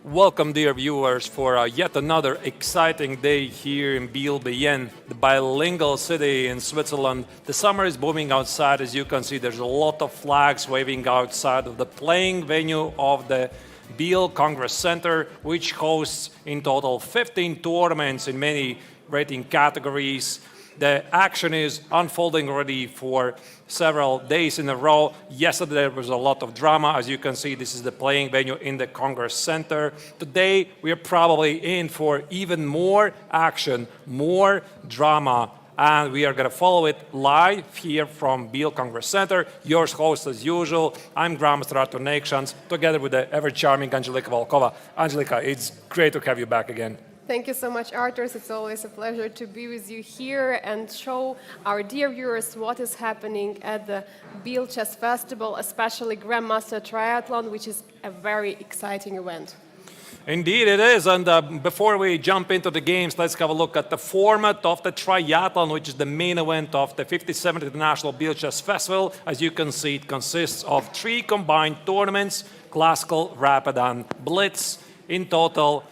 Welcome, dear viewers, for yet another exciting day here in Biel, the bilingual city in Switzerland. The summer is booming outside. As you can see, there's a lot of flags waving outside of the playing venue of the Biel Congress Center, which hosts in total 15 tournaments in many rating categories. The action is unfolding already for several days in a row. Yesterday there was a lot of drama. As you can see, this is the playing venue in the Congress Center. Today we are probably in for even more action, more drama, and we are going to follow it live here from Biel Congress Center. Your host as usual, I'm Grandmaster Artur Nekšans, together with the ever-charming Angelika Volkova. Angelika, it's great to have you back again. Thank you so much, Artur. It's always a pleasure to be with you here and show our dear viewers what is happening at the Biel Chess Festival, especially Grandmaster Triathlon, which is a very exciting event. Indeed it is, and before we jump into the games, let's have a look at the format of the triathlon, which is the main event of the 57th International Biel Chess Festival. As you can see, it consists of 3 combined tournaments, Classical, Rapid and Blitz. In total,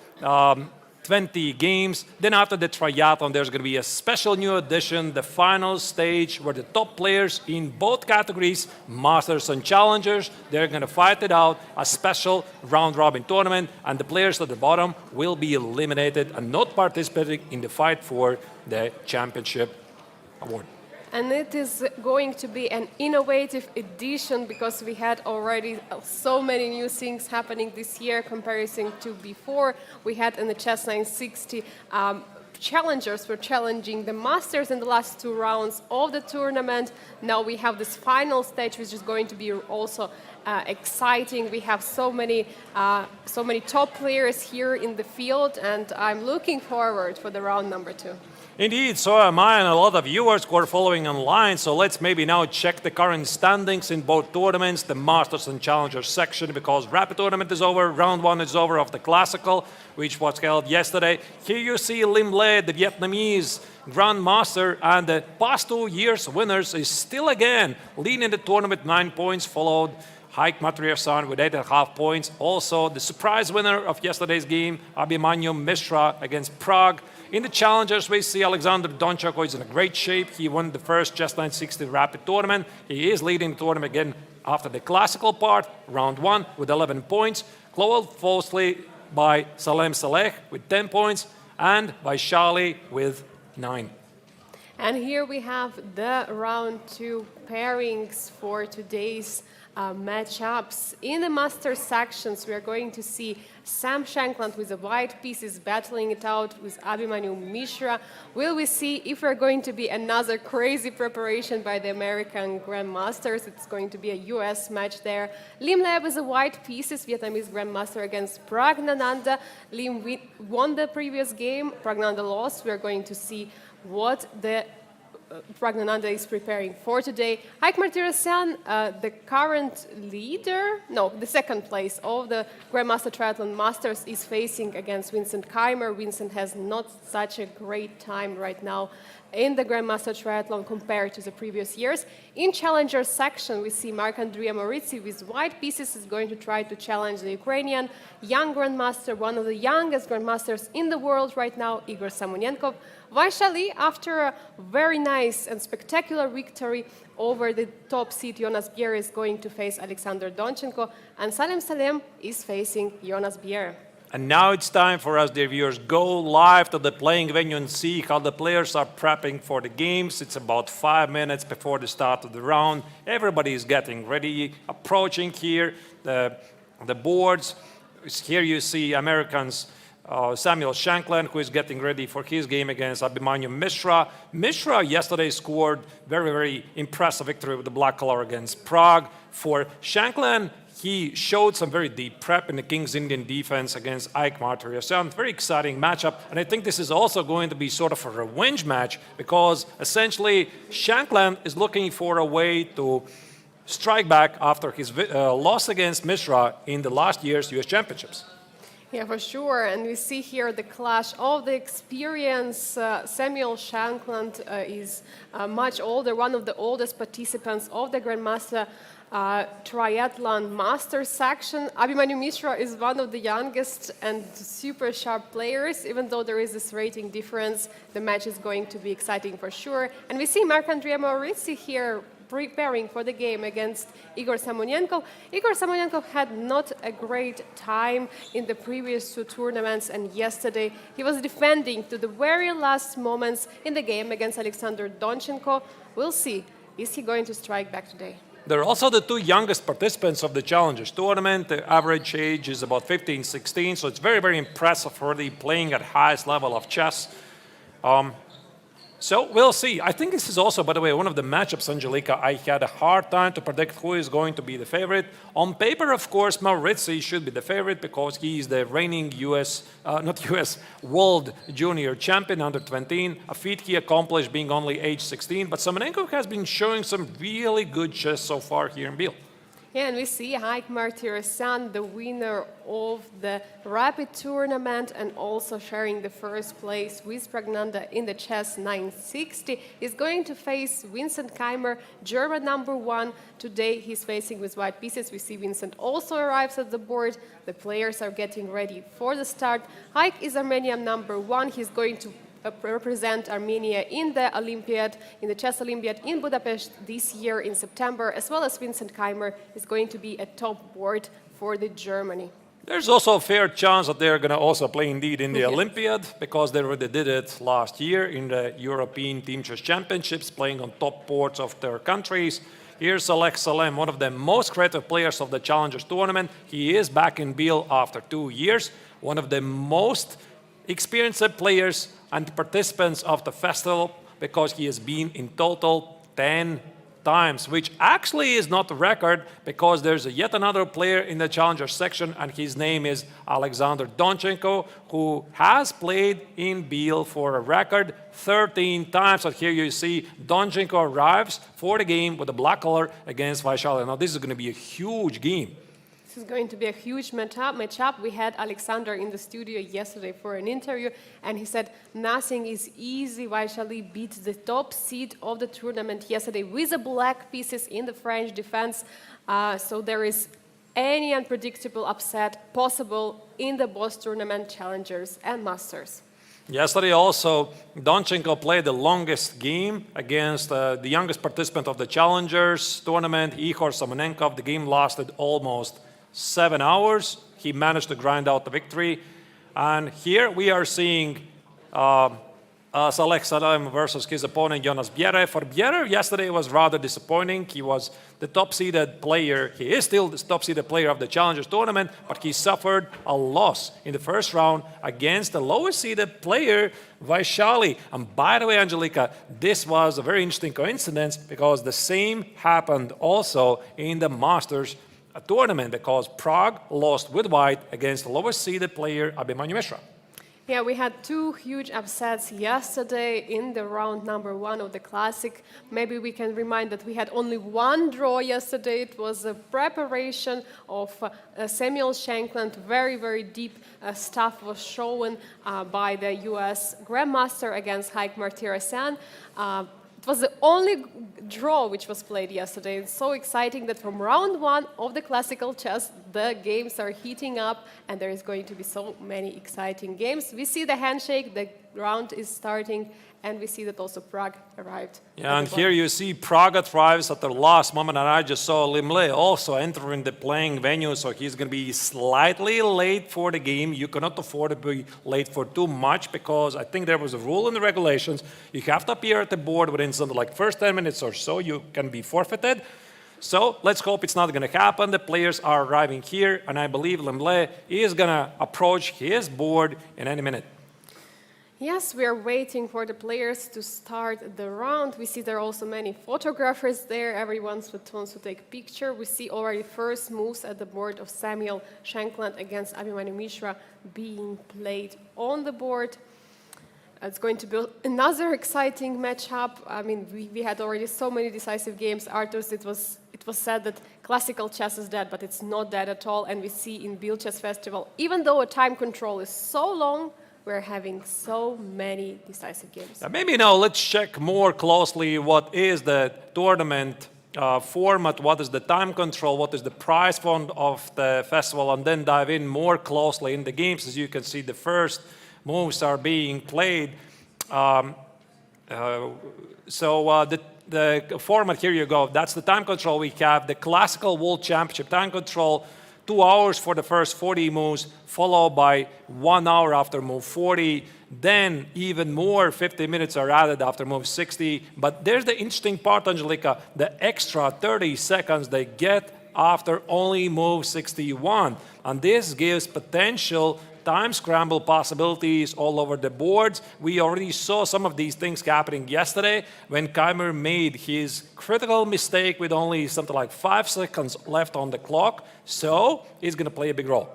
20 games. Then after the triathlon, there's going to be a special new edition, the final stage, where the top players in both categories, Masters and Challengers, they're going to fight it out, a special round-robin tournament, and the players at the bottom will be eliminated and not participating in the fight for the championship award. And it is going to be an innovative edition because we had already so many new things happening this year comparison to before. We had in the Chess 960 challengers were challenging the masters in the last 2 rounds of the tournament. Now we have this final stage, which is going to be also exciting. We have so many top players here in the field, and I'm looking forward for the round number 2. Indeed, so am I, and a lot of viewers who are following online. So let's maybe now check the current standings in both tournaments, the Masters and Challengers section, because Rapid tournament is over, round 1 is over of the Classical, which was held yesterday. Here you see Liem, the Vietnamese Grandmaster, and the past 2 years winners is still again leading the tournament 9 points, followed Haik with 8.5 points. Also, the surprise winner of yesterday's game, Abhimanyu against Pragg. In the Challengers, we see Alexander Donchak is in a great shape. He won the first Chess 960 Rapid tournament. He is leading the tournament again after the Classical part, round 1, with 11 points. Followed closely by Salem Saleh with 10 points and by Shali with 9. And here we have the round 2 pairings for today's matchups. In the master sections, we are going to see Sam Shankland with the white pieces battling it out with Abhimanyu Mishra. Will we see if we're going to be another crazy preparation by the American Grandmasters? It's going to be a US match there. Liem with the white pieces, Vietnamese Grandmaster against Pragg. Liem won the previous game, Pragg lost. We're going to see what the Pragg is preparing for today. Haik, the current leader, the second place of the Grandmaster Triathlon Masters, is facing against Vincent Keymer. Vincent has not such a great time right now in the Grandmaster Triathlon compared to the previous years. In Challenger section, we see Marc-Andrea Morizzi with white pieces is going to try to challenge the Ukrainian young Grandmaster, one of the youngest Grandmasters in the world right now, Igor Samonenkov. Vaishali, after a very nice and spectacular victory over the top seed Jonas Bier, is going to face Alexander Donchenko, and Salem is facing Jonas Bier. And now it's time for us, dear viewers, go live to the playing venue and see how the players are prepping for the games. It's about 5 minutes before the start of the round. Everybody is getting ready, approaching here the boards. Here you see Americans, Samuel Shankland, who is getting ready for his game against Abhimanyu Mishra. Mishra yesterday scored very, very impressive victory with the black color against Pragg. For Shankland, he showed some very deep prep in the King's Indian defense against Haik. Very exciting matchup, and I think this is also going to be sort of a revenge match because essentially Shankland is looking for a way to strike back after his loss against Mishra in the last year's US Championships. Yeah, for sure. And we see here the clash of the experience. Samuel Shankland is much older, one of the oldest participants of the Grandmaster triathlon master section. Abhimanyu Mishra is one of the youngest and super sharp players. Even though there is this rating difference, the match is going to be exciting for sure. And we see Marc-André Maurizi here preparing for the game against Igor Samonenko. Igor Samonenko had not a great time in the previous two tournaments, and yesterday he was defending to the very last moments in the game against Alexander Donchenko. We'll see. Is he going to strike back today? They're also the two youngest participants of the Challengers tournament. The average age is about 15, 16, so it's very, very impressive for the playing at highest level of chess. So we'll see. I think this is also, by the way, one of the matchups, Angelika. I had a hard time to predict who is going to be the favorite. On paper, of course, Maurizi should be the favorite because he is the reigning World Junior Champion under 20, a feat he accomplished being only age 16. But Samonenko has been showing some really good chess so far here in Biel. Yeah, and we see Haik Martirosyan, the winner of the Rapid tournament and also sharing the first place with Pragg in the chess 960, is going to face Vincent Keymer, German #1. Today he's facing with white pieces. We see Vincent also arrives at the board. The players are getting ready for the start. Haik is Armenian #1. He's going to represent Armenia in the Olympiad, in the Chess Olympiad in Budapest this year in September, as well as Vincent Keymer is going to be a top board for the Germany. There's also a fair chance that they're going to also play indeed in the Olympiad because they already did it last year in the European Team Chess Championships, playing on top boards of their countries. Here's Alex Salem, one of the most creative players of the Challengers tournament. He is back in Biel after 2 years, one of the most experienced players and participants of the festival because he has been in total 10 times, which actually is not a record because there's yet another player in the Challenger section and his name is Alexander Donchenko, who has played in Biel for a record 13 times. So here you see Donchenko arrives for the game with the black color against Vaishali. Now this is going to be a huge game. This is going to be a huge matchup. We had Alexander in the studio yesterday for an interview, and he said nothing is easy. Vaishali beat the top seed of the tournament yesterday with the black pieces in the French defense. So there is any unpredictable upset possible in the both tournament, Challengers and Masters. Yesterday also, Donchenko played the longest game against the youngest participant of the Challengers tournament, Igor Samonenko. The game lasted almost 7 hours. He managed to grind out the victory. And here we are seeing Salek Salem versus his opponent, Jonas Bjerre. For Bjerre, yesterday was rather disappointing. He was the top-seeded player. He is still the top-seeded player of the Challengers tournament, but he suffered a loss in the first round against the lowest-seeded player, Vaishali. And by the way, Angelika, this was a very interesting coincidence because the same happened also in the Masters tournament because Pragg lost with white against the lowest-seeded player, Abhimanyu Mishra. Yeah, we had two huge upsets yesterday in the round #1 of the Classic. Maybe we can remind that we had only one draw yesterday. It was a preparation of Samuel Shankland. Very, very deep stuff was shown by the US Grandmaster against Haik Martirosyan. It was the only draw which was played yesterday. It's so exciting that from round 1 of the classical chess, the games are heating up and there is going to be so many exciting games. We see the handshake, the round is starting, and we see that also Pragg arrived. Yeah, and here you see Pragg arrives at the last moment, and I just saw Liem also entering the playing venue, so he's going to be slightly late for the game. You cannot afford to be late for too much because I think there was a rule in the regulations. You have to appear at the board within something like first 10 minutes or so. You can be forfeited. So let's hope it's not going to happen. The players are arriving here, and I believe Liem is going to approach his board in any minute. Yes, we are waiting for the players to start the round. We see there are also many photographers there. Everyone wants to take a picture. We see already first moves at the board of Samuel Shankland against Abhimanyu Mishra being played on the board. It's going to be another exciting matchup. I mean, we had already so many decisive games. Arthurs, it was said that classical chess is dead, but it's not dead at all. And we see in Biel Chess Festival, even though a time control is so long, we're having so many decisive games. Maybe now let's check more closely what is the tournament format, what is the time control, what is the prize fund of the festival, and then dive in more closely in the games. As you can see, the first moves are being played. The format, here you go. That's the time control we have. The classical World Championship time control, 2 hours for the first 40 moves, followed by 1 hour after move 40. Then even more 50 minutes are added after move 60. But there's the interesting part, Angelika, the extra 30 seconds they get after only move 61. And this gives potential time scramble possibilities all over the boards. We already saw some of these things happening yesterday when Keymer made his critical mistake with only something like 5 seconds left on the clock. So it's going to play a big role.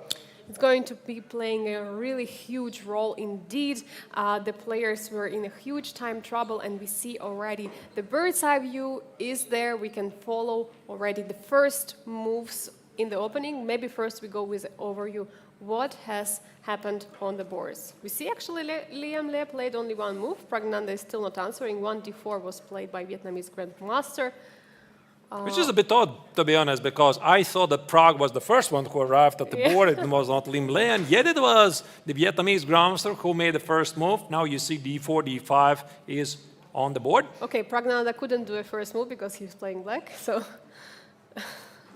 It's going to be playing a really huge role indeed. The players were in a huge time trouble, and we see already the bird's eye view is there. We can follow already the first moves in the opening. Maybe first we go with the overview. What has happened on the boards? We see actually Liem played only one move. Pragg is still not answering. 1d4 was played by Vietnamese Grandmaster. Which is a bit odd, to be honest, because I thought that Pragg was the first one who arrived at the board. It was not Liem, and yet it was the Vietnamese Grandmaster who made the first move. Now you see d4, d5 is on the board. Okay, Pragg couldn't do a first move because he's playing black, so...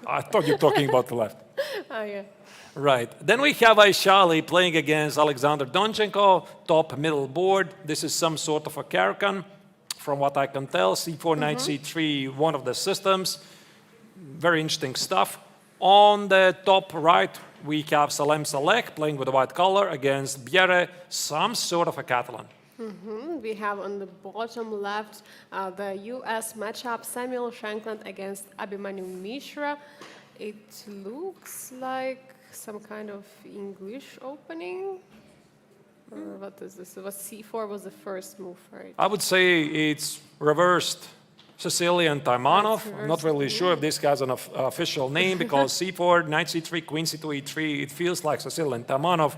I thought you were talking about the left. Oh, yeah. Right. Then we have Aishali playing against Alexander Donchenko, top middle board. This is some sort of a Karakan, from what I can tell. C4, knight C3, one of the systems. Very interesting stuff. On the top right, we have Salem Salek playing with the white color against Biel, some sort of a Catalan. We have on the bottom left the US matchup, Samuel Shankland against Abhimanyu Mishra. It looks like some kind of English opening. What is this? It was C4 was the first move, right? I would say it's reversed Sicilian Taimanov. I'm not really sure if this has an official name because C4, knight C3, queen C2, E3, it feels like Sicilian Taimanov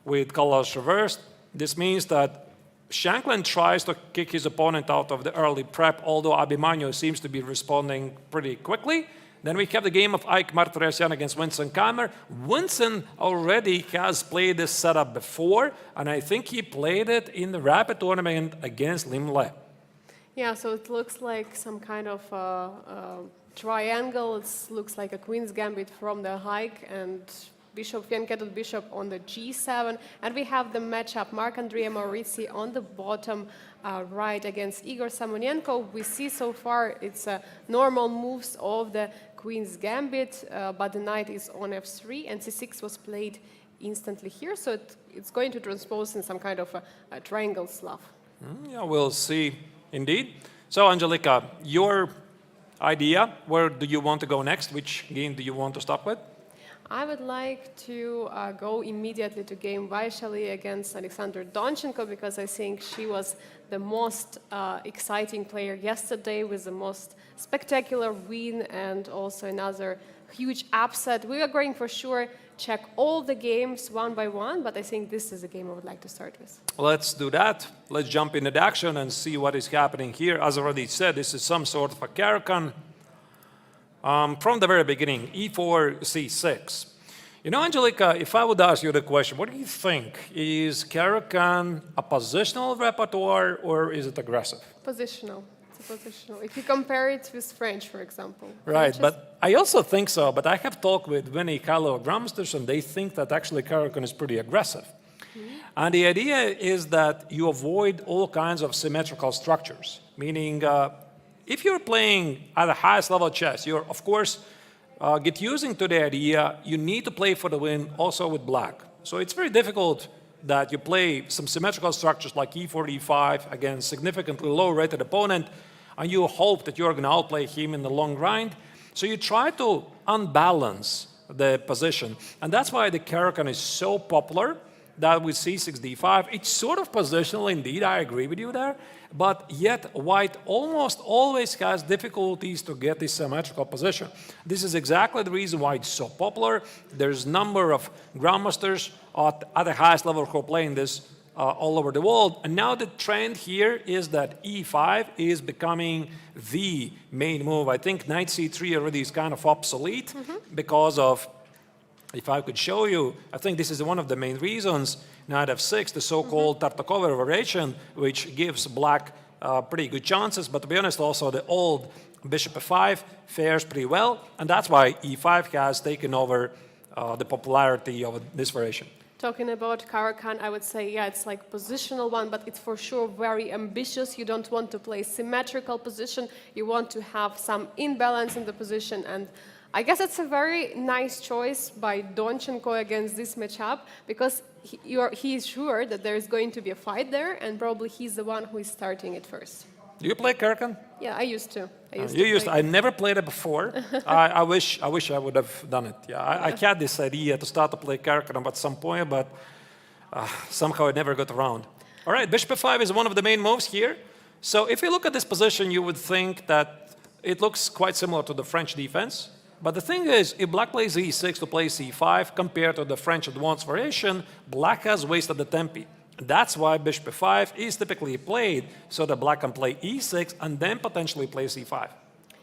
with colors reversed. This means that Shankland tries to kick his opponent out of the early prep, although Abhimanyu seems to be responding pretty quickly. Then we have the game of Haik Martirosyan against Vincent Keymer. Vincent already has played this setup before, and I think he played it in the rapid tournament against Liem. Yeah, so it looks like some kind of triangle. It looks like a queen's gambit from the Haik and bishop, fianchetted bishop on the g7. And we have the matchup, Marc-Andrea Maurizi on the bottom right against Igor Samonenko. We see so far it's normal moves of the queen's gambit, but the knight is on f3, and c6 was played instantly here. So it's going to transpose in some kind of a triangle Slav. Yeah, we'll see indeed. So, Angelika, your idea, where do you want to go next? Which game do you want to start with? I would like to go immediately to game Vaishali against Alexander Donchenko because I think she was the most exciting player yesterday with the most spectacular win and also another huge upset. We are going for sure check all the games one by one, but I think this is a game I would like to start with. Let's do that. Let's jump into the action and see what is happening here. As already said, this is some sort of a Karakan. From the very beginning, e4, c6. You know, Angelika, if I would ask you the question, what do you think? Is Karakan a positional repertoire or is it aggressive? Positional. It's a positional. If you compare it with French, for example. Right, but I also think so. But I have talked with many Kalo grandmasters and they think that actually Karakan is pretty aggressive. And the idea is that you avoid all kinds of symmetrical structures, meaning if you're playing at the highest level chess, you're, of course, get using to the idea you need to play for the win also with black. So it's very difficult that you play some symmetrical structures like e4, e5 against significantly low-rated opponent, and you hope that you're going to outplay him in the long run. So you try to unbalance the position. And that's why the Karakan is so popular, that with c6, d5, it's sort of positional indeed, I agree with you there, but yet white almost always has difficulties to get this symmetrical position. This is exactly the reason why it's so popular. There's a number of grandmasters at the highest level who are playing this all over the world. And now the trend here is that e5 is becoming the main move. I think knight c3 already is kind of obsolete because of, if I could show you, I think this is one of the main reasons, knight f6, the so-called Tartakova variation, which gives black pretty good chances. But to be honest, also the old bishop f5 fares pretty well, and that's why e5 has taken over the popularity of this variation. Talking about Caro-Kann, I would say, yeah, it's like positional one, but it's for sure very ambitious. You don't want to play symmetrical position. You want to have some imbalance in the position, and I guess it's a very nice choice by Donchenko against this matchup, because he is sure that there is going to be a fight there, and probably he's the one who is starting it first. Do you play Caro-Kann? Yeah, I used to. I never played it before. I wish I would have done it. Yeah, I had this idea to start to play Caro-Kann at some point, but somehow I never got around. All right, bishop f5 is one of the main moves here. So if you look at this position, you would think that it looks quite similar to the French defense. But the thing is, if black plays e6 to play c5, compared to the French advanced variation, black has wasted the tempi. That's why bishop f5 is typically played, so that black can play e6 and then potentially play c5.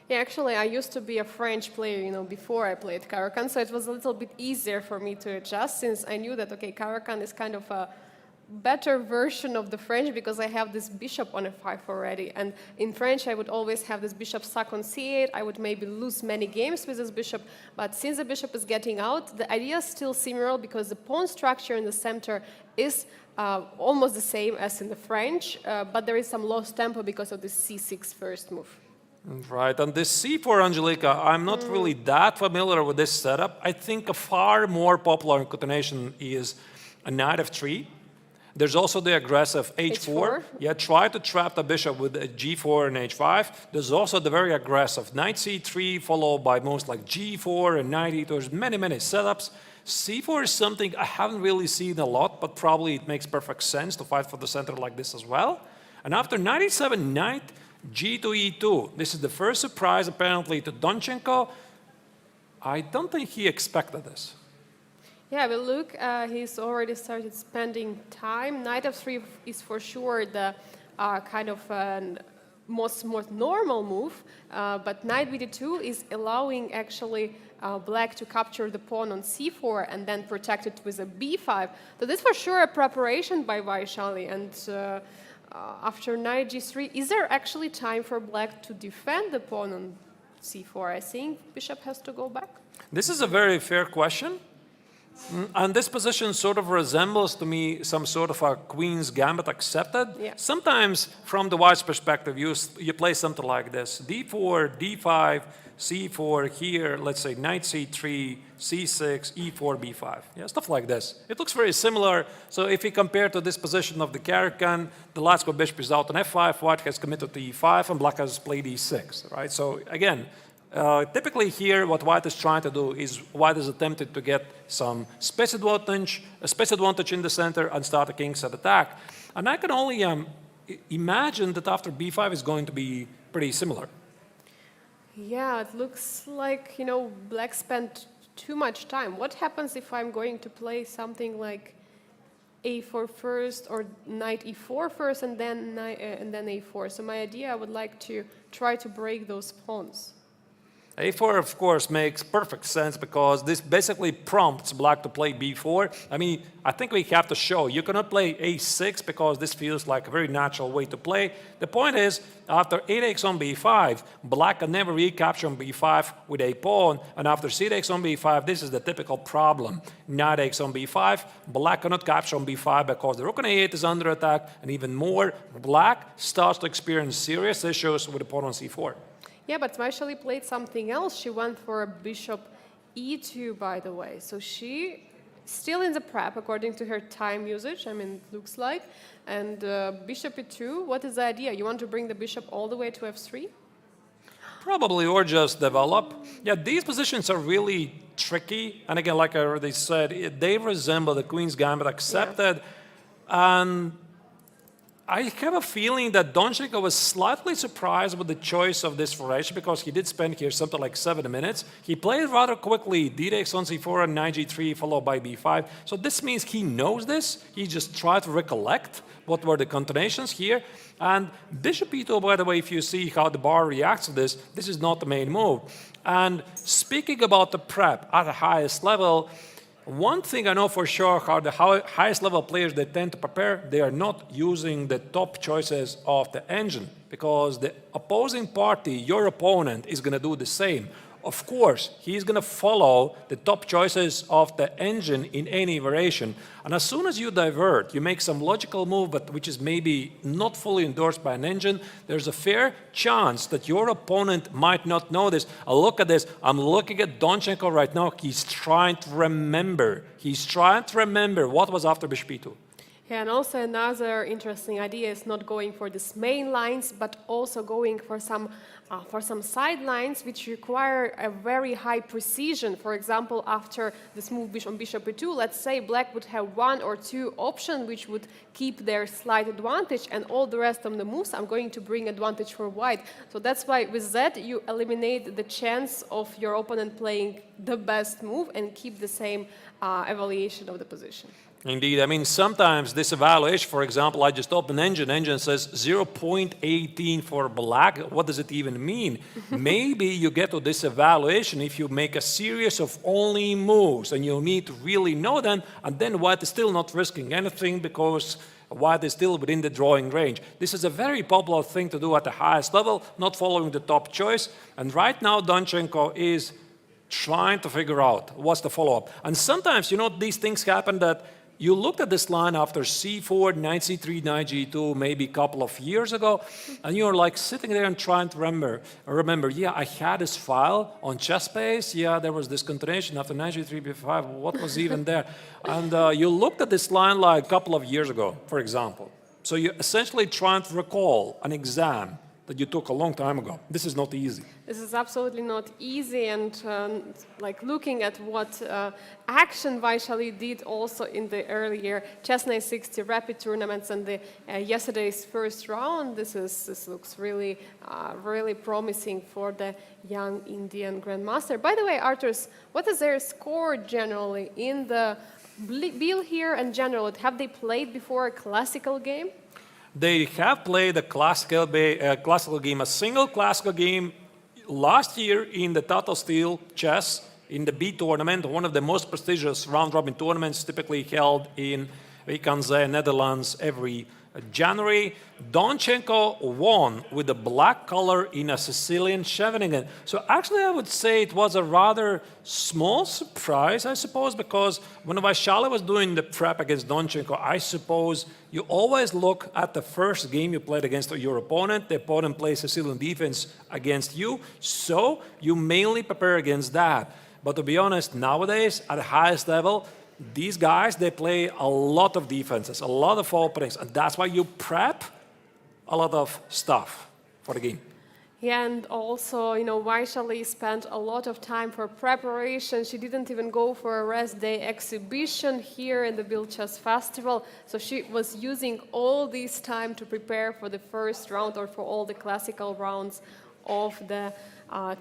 Yeah, actually, I used to be a French player, before I played Caro-Kann, so it was a little bit easier for me to adjust, since I knew that, okay, Caro-Kann is kind of a better version of the French, because I have this bishop on f5 already. And in French, I would always have this bishop stuck on c8. I would maybe lose many games with this bishop. But since the bishop is getting out, the idea is still similar, because the pawn structure in the center is almost the same as in the French, but there is some lost tempo because of the c6 first move. Right, and this c4, Angelika, I'm not really that familiar with this setup. I think a far more popular continuation is a knight f3. There's also the aggressive h4. Yeah, try to trap the bishop with a g4 and h5. There's also the very aggressive knight c3, followed by moves like g4 and knight e2. There's many setups. c4 is something I haven't really seen a lot, but probably it makes perfect sense to fight for the center like this as well. And after knight e7, knight g to e2. This is the first surprise, apparently, to Donchenko. I don't think he expected this. Yeah, but look, he's already started spending time. Knight f3 is for sure the kind of most normal move, but knight bd2 is allowing actually black to capture the pawn on c4 and then protect it with a b5. So this for sure a preparation by Vaishali. And after knight g3, is there actually time for black to defend the pawn on c4? I think bishop has to go back. This is a very fair question. And this position sort of resembles to me some sort of a queen's gambit accepted. Yeah. Sometimes, from the white's perspective, you play something like this: d4, d5, c4 here. Let's say knight c3, c6, e4, b5. Yeah, stuff like this. It looks very similar. So if you compare to this position of the Caro-Kann, the light square bishop is out on f5. White has committed to e5, and black has played e6. Right. So again. Typically here, what white is trying to do is white is attempted to get some space advantage in the center and start a king's head attack. And I can only imagine that after b5 is going to be pretty similar. Yeah, it looks like, black spent too much time. What happens if I'm going to play something like a4 first or knight e4 first and then a4? So my idea, I would like to try to break those pawns. a4, of course, makes perfect sense because this basically prompts black to play b4. I mean, I think we have to show you cannot play a6 because this feels like a very natural way to play. The point is, after a takes on b5, black can never recapture on b5 with a pawn, and after c takes on b5, this is the typical problem. Knight takes on b5, black cannot capture on b5 because the rook on a8 is under attack, and even more, black starts to experience serious issues with the pawn on c4. Yeah, but Vaishali played something else. She went for a bishop e2, by the way. So she still in the prep, according to her time usage, it looks like. And bishop e2, what is the idea? You want to bring the bishop all the way to f3? Probably, or just develop. Yeah, these positions are really tricky. And again, like I already said, they resemble the queen's gambit accepted. Yeah. And I have a feeling that Donchenko was slightly surprised with the choice of this formation because he did spend here something like 7 minutes. He played rather quickly, d-takes on c4 and knight g3 followed by b5. So this means he knows this. He just tried to recollect what were the continuations here. And bishop e2, by the way, if you see how the bar reacts to this, this is not the main move. And speaking about the prep at the highest level, one thing I know for sure, how the highest level players they tend to prepare, they are not using the top choices of the engine because the opposing party, your opponent, is going to do the same. Of course, he's going to follow the top choices of the engine in any variation. And as soon as you divert, you make some logical move, but which is maybe not fully endorsed by an engine, there's a fair chance that your opponent might not know this. Look at this. I'm looking at Donchenko right now. He's trying to remember. He's trying to remember what was after bishop e2. Yeah, and also another interesting idea is not going for these main lines, but also going for some side lines which require a very high precision. For example, after this move on bishop e2, let's say black would have 1 or 2 options which would keep their slight advantage, and all the rest of the moves I'm going to bring advantage for white. So that's why with that you eliminate the chance of your opponent playing the best move and keep the same evaluation of the position. Indeed. I mean, sometimes this evaluation, for example, I just open engine. Engine says 0.18 for black. What does it even mean? Maybe you get to this evaluation if you make a series of only moves and you need to really know them, and then white is still not risking anything because white is still within the drawing range. This is a very popular thing to do at the highest level, not following the top choice. And right now, Donchenko is trying to figure out what's the follow-up. And sometimes, you know, these things happen that you looked at this line after c4, knight c3, knight g2, maybe a couple of years ago, and you're like sitting there and trying to remember, yeah, I had this file on ChessBase, yeah, there was this continuation after knight g3, b5, what was even there? And you looked at this line like a couple of years ago, for example. So you're essentially trying to recall an exam that you took a long time ago. This is not easy. This is absolutely not easy, and like looking at what action Vaishali did also in the earlier Chess 960 rapid tournaments and the yesterday's first round, this looks really really promising for the young Indian grandmaster. By the way, Arturs, what is their score generally in the Biel here and generally? Have they played before a classical game? They have played a classical game, a single classical game last year in the Tata Steel chess in the B tournament, one of the most prestigious round-robin tournaments typically held in Vikanje, Netherlands every January. Donchenko won with the black color in a Sicilian Scheveningen. So actually I would say it was a rather small surprise, I suppose, because when Vaishali was doing the prep against Donchenko, I suppose you always look at the first game you played against your opponent. The opponent plays Sicilian defense against you, so you mainly prepare against that. But to be honest, nowadays, at the highest level, these guys, they play a lot of defenses, a lot of openings, and that's why you prep a lot of stuff for the game. Yeah, and also, you know, Vaishali spent a lot of time for preparation. She didn't even go for a rest day exhibition here in the Biel Chess Festival. So she was using all this time to prepare for the first round or for all the classical rounds of the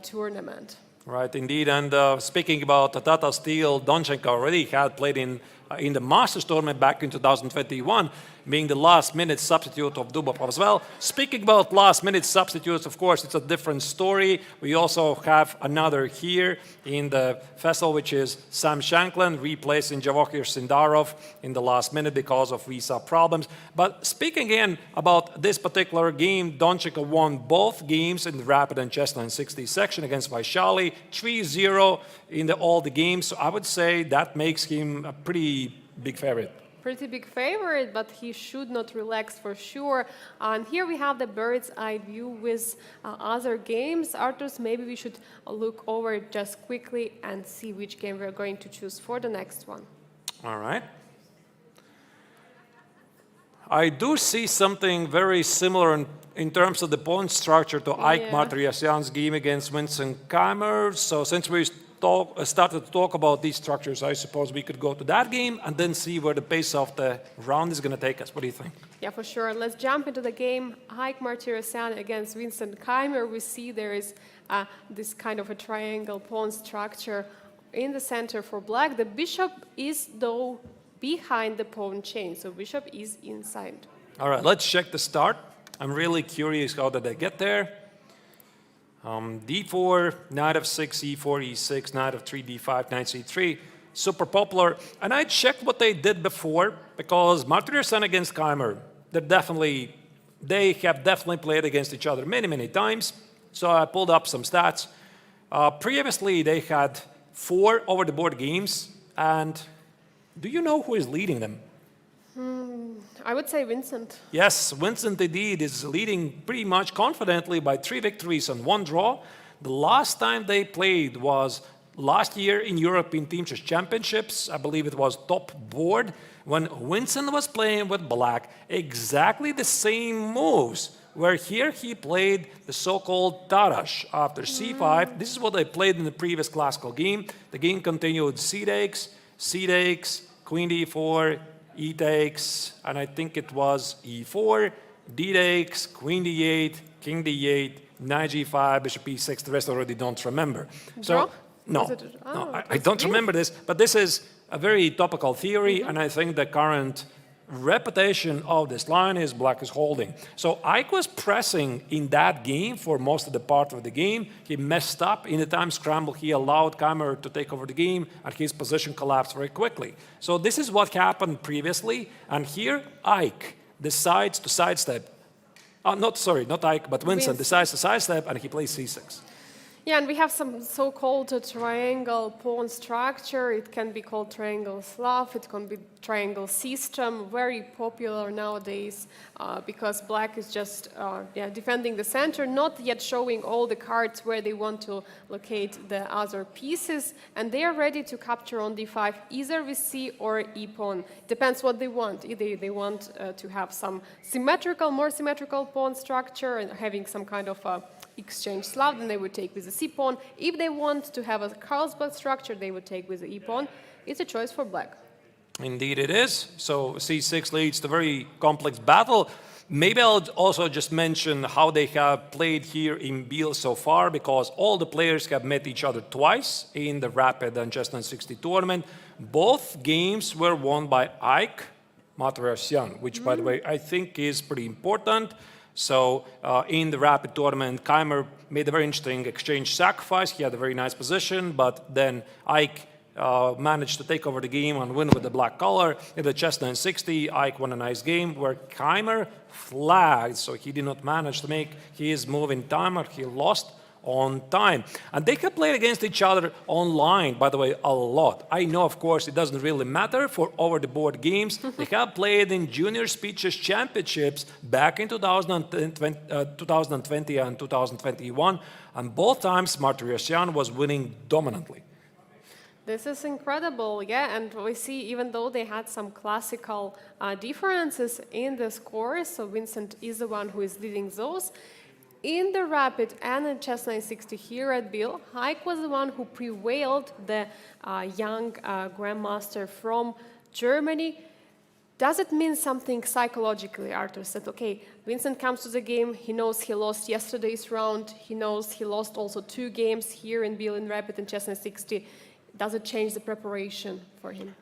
tournament. Right, indeed. And speaking about Tata Steel, Donchenko already had played in the Masters tournament back in 2021, being the last-minute substitute of Dubov as well. Speaking about last-minute substitutes, of course, it's a different story. We also have another here in the festival, which is Sam Shankland, replacing Javohir Sindarov in the last minute because of visa problems. But speaking again about this particular game, Donchenko won both games in the Rapid and Chess 960 section against Vaishali, 3-0 in all the games. So I would say that makes him a pretty big favorite. Pretty big favorite, but he should not relax for sure. And here we have the bird's eye view with other games. Arturs, maybe we should look over it just quickly and see which game we're going to choose for the next one. All right. I do see something very similar in terms of the pawn structure to Haik Martirosyan's game against Vincent Keymer. So since we started to talk about these structures, I suppose we could go to that game and then see where the pace of the round is going to take us. What do you think? Yeah, for sure. Let's jump into the game. Haik Martirosyan against Vincent Keymer. We see there is this kind of a triangle pawn structure in the center for black. The bishop is, though, behind the pawn chain, so bishop is inside. All right, let's check the start. I'm really curious how did they get there. d4, knight f6, e4, e6, knight f3, d5, knight c3. Super popular. And I checked what they did before because Martirosyan against Keymer, they have definitely played against each other many, many times. So I pulled up some stats. Previously, they had 4 over-the-board games. And do you know who is leading them? I would say Vincent. Yes, Vincent indeed is leading pretty much confidently by 3 victories and 1 draw. The last time they played was last year in European Team Chess Championships. I believe it was top board when Vincent was playing with black. Exactly the same moves, where here he played the so-called Tarash after c5. This is what they played in the previous classical game. The game continued c takes, queen d4, e takes, and I think it was e4, d takes, queen d8, king d8, knight g5, bishop e6. The rest already don't remember. Draw? No, I don't remember this, but this is a very topical theory, and I think the current reputation of this line is black is holding. So Haik was pressing in that game for most of the part of the game. He messed up in the time scramble. He allowed Keymer to take over the game, and his position collapsed very quickly. So this is what happened previously, and here Haik decides to sidestep. Not Haik, but Vincent decides to sidestep, and he plays c6. Yeah, and we have some so-called triangle pawn structure. It can be called triangle Slav. It can be triangle system, very popular nowadays because black is just defending the center, not yet showing all the cards where they want to locate the other pieces, and they are ready to capture on d5 either with c or e pawn. Depends what they want. Either they want to have some more symmetrical pawn structure and having some kind of exchange Slav, then they would take with the c pawn. If they want to have a Carlsbad structure, they would take with the e pawn. It's a choice for black. Indeed it is. So c6 leads to a very complex battle. Maybe I'll also just mention how they have played here in Biel so far, because all the players have met each other twice in the Rapid and Chess 60 tournament. Both games were won by Haik Martirosyan, which, by the way, I think is pretty important. So in the Rapid tournament, Keymer made a very interesting exchange sacrifice. He had a very nice position, but then Haik managed to take over the game and win with the black color. In the Chess 60, Haik won a nice game where Keymer flagged, so he did not manage to make his move in time, or he lost on time. And they have played against each other online, by the way, a lot. I know, of course, it doesn't really matter for over-the-board games. They have played in Junior Speed Chess Championships back in 2020 and 2021, and both times Martirosyan was winning dominantly. This is incredible, yeah, and we see even though they had some classical differences in the scores, so Vincent is the one who is leading those. In the Rapid and in Chess 960 here at Biel, Haik was the one who prevailed the young grandmaster from Germany. Does it mean something psychologically, Artur said, okay, Vincent comes to the game, he knows he lost yesterday's round, he knows he lost also 2 games here in Biel in Rapid and Chess 960. Does it change the preparation for him?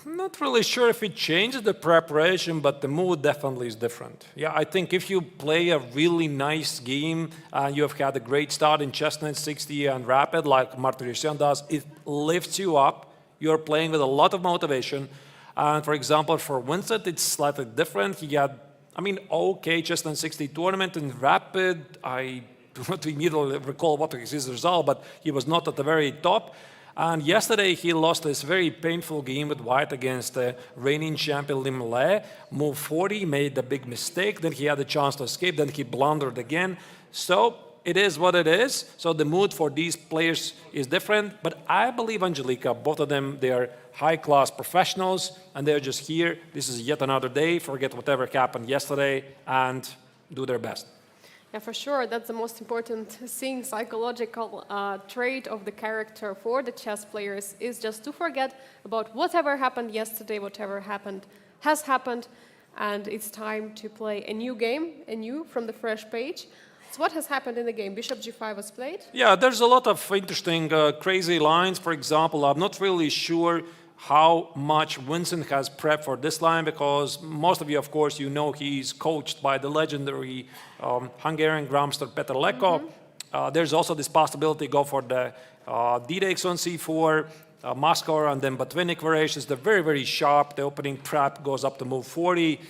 Not really sure if it changes the preparation, but the mood definitely is different. Yeah, I think if you play a really nice game and you have had a great start in Chess 960 and Rapid like Martirosyan does, it lifts you up. You're playing with a lot of motivation. And for example, for Vincent, it's slightly different. He had, okay Chess 960 tournament in Rapid. I do not immediately recall what was his result, but he was not at the very top. And yesterday he lost this very painful game with white against the reigning champion Liem. Move 40, made a big mistake, then he had a chance to escape, then he blundered again. So it is what it is. So the mood for these players is different, but I believe, Angelika, both of them, they are high-class professionals, and they're just here. This is yet another day, forget whatever happened yesterday, and do their best. Yeah, for sure. That's the most important thing, psychological trait of the character for the chess players is just to forget about whatever happened yesterday, whatever happened has happened, and it's time to play a new game, from the fresh page. So what has happened in the game? Bishop g5 was played? Yeah, there's a lot of interesting, crazy lines. For example, I'm not really sure how much Vincent has prepped for this line because most of you, of course, you know he's coached by the legendary Hungarian grandmaster Petr Leko. There's also this possibility go for the d takes on c4, Moscow, and then Botvinnik variations. They're very, very sharp. The opening prep goes up to move 40.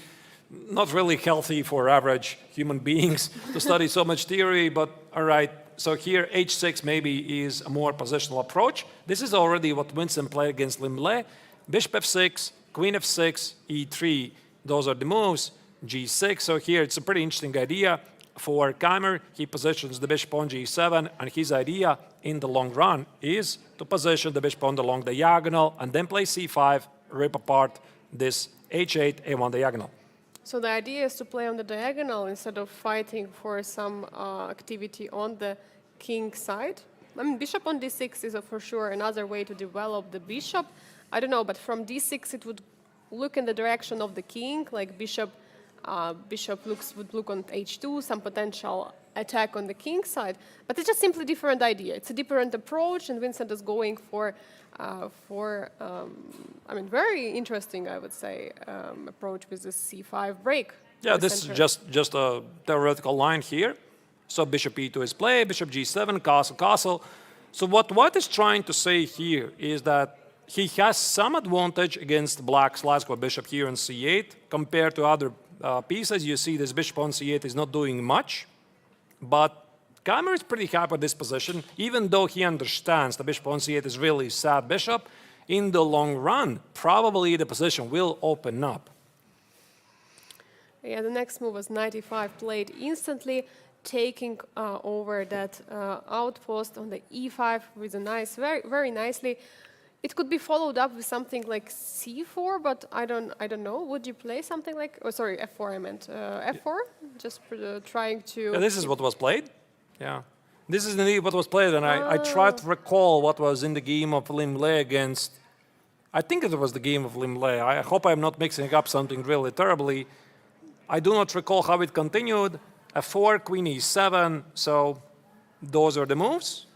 Not really healthy for average human beings to study so much theory, but all right. So here, h6 maybe is a more positional approach. This is already what Vincent played against Liem. Bishop f6, queen f6, e3. Those are the moves. g6. So here, it's a pretty interesting idea for Keymer. He positions the bishop on g7, and his idea in the long run is to position the bishop on the long diagonal and then play c5, rip apart this h8, a1 diagonal. So the idea is to play on the diagonal instead of fighting for some activity on the king side. I mean, bishop on d6 is for sure another way to develop the bishop. I don't know, but from d6 it would look in the direction of the king, like bishop would look on h2, some potential attack on the king side. But it's just simply different idea. It's a different approach, and Vincent is going for very interesting, I would say, approach with this c5 break. Yeah, this is just a theoretical line here. So bishop e2 is played, bishop g7, castle, castle. So what White is trying to say here is that he has some advantage against black's Lasco bishop here on c8 compared to other pieces. You see this bishop on c8 is not doing much, but Keymer is pretty happy with this position, even though he understands the bishop on c8 is really sad bishop. In the long run, probably the position will open up. Yeah, the next move was knight e5 played instantly, taking over that outpost on the e5 with a nice, very, very nicely. It could be followed up with something like c4, but I don't know. Would you play something like? Oh, sorry, f4. I meant f4. Just trying to. Yeah, this is what was played. Yeah, this is indeed what was played, and I tried to recall what was in the game of Liem against. I think it was the game of Liem. I hope I'm not mixing up something really terribly. I do not recall how it continued. f4, queen e7. So those are the moves.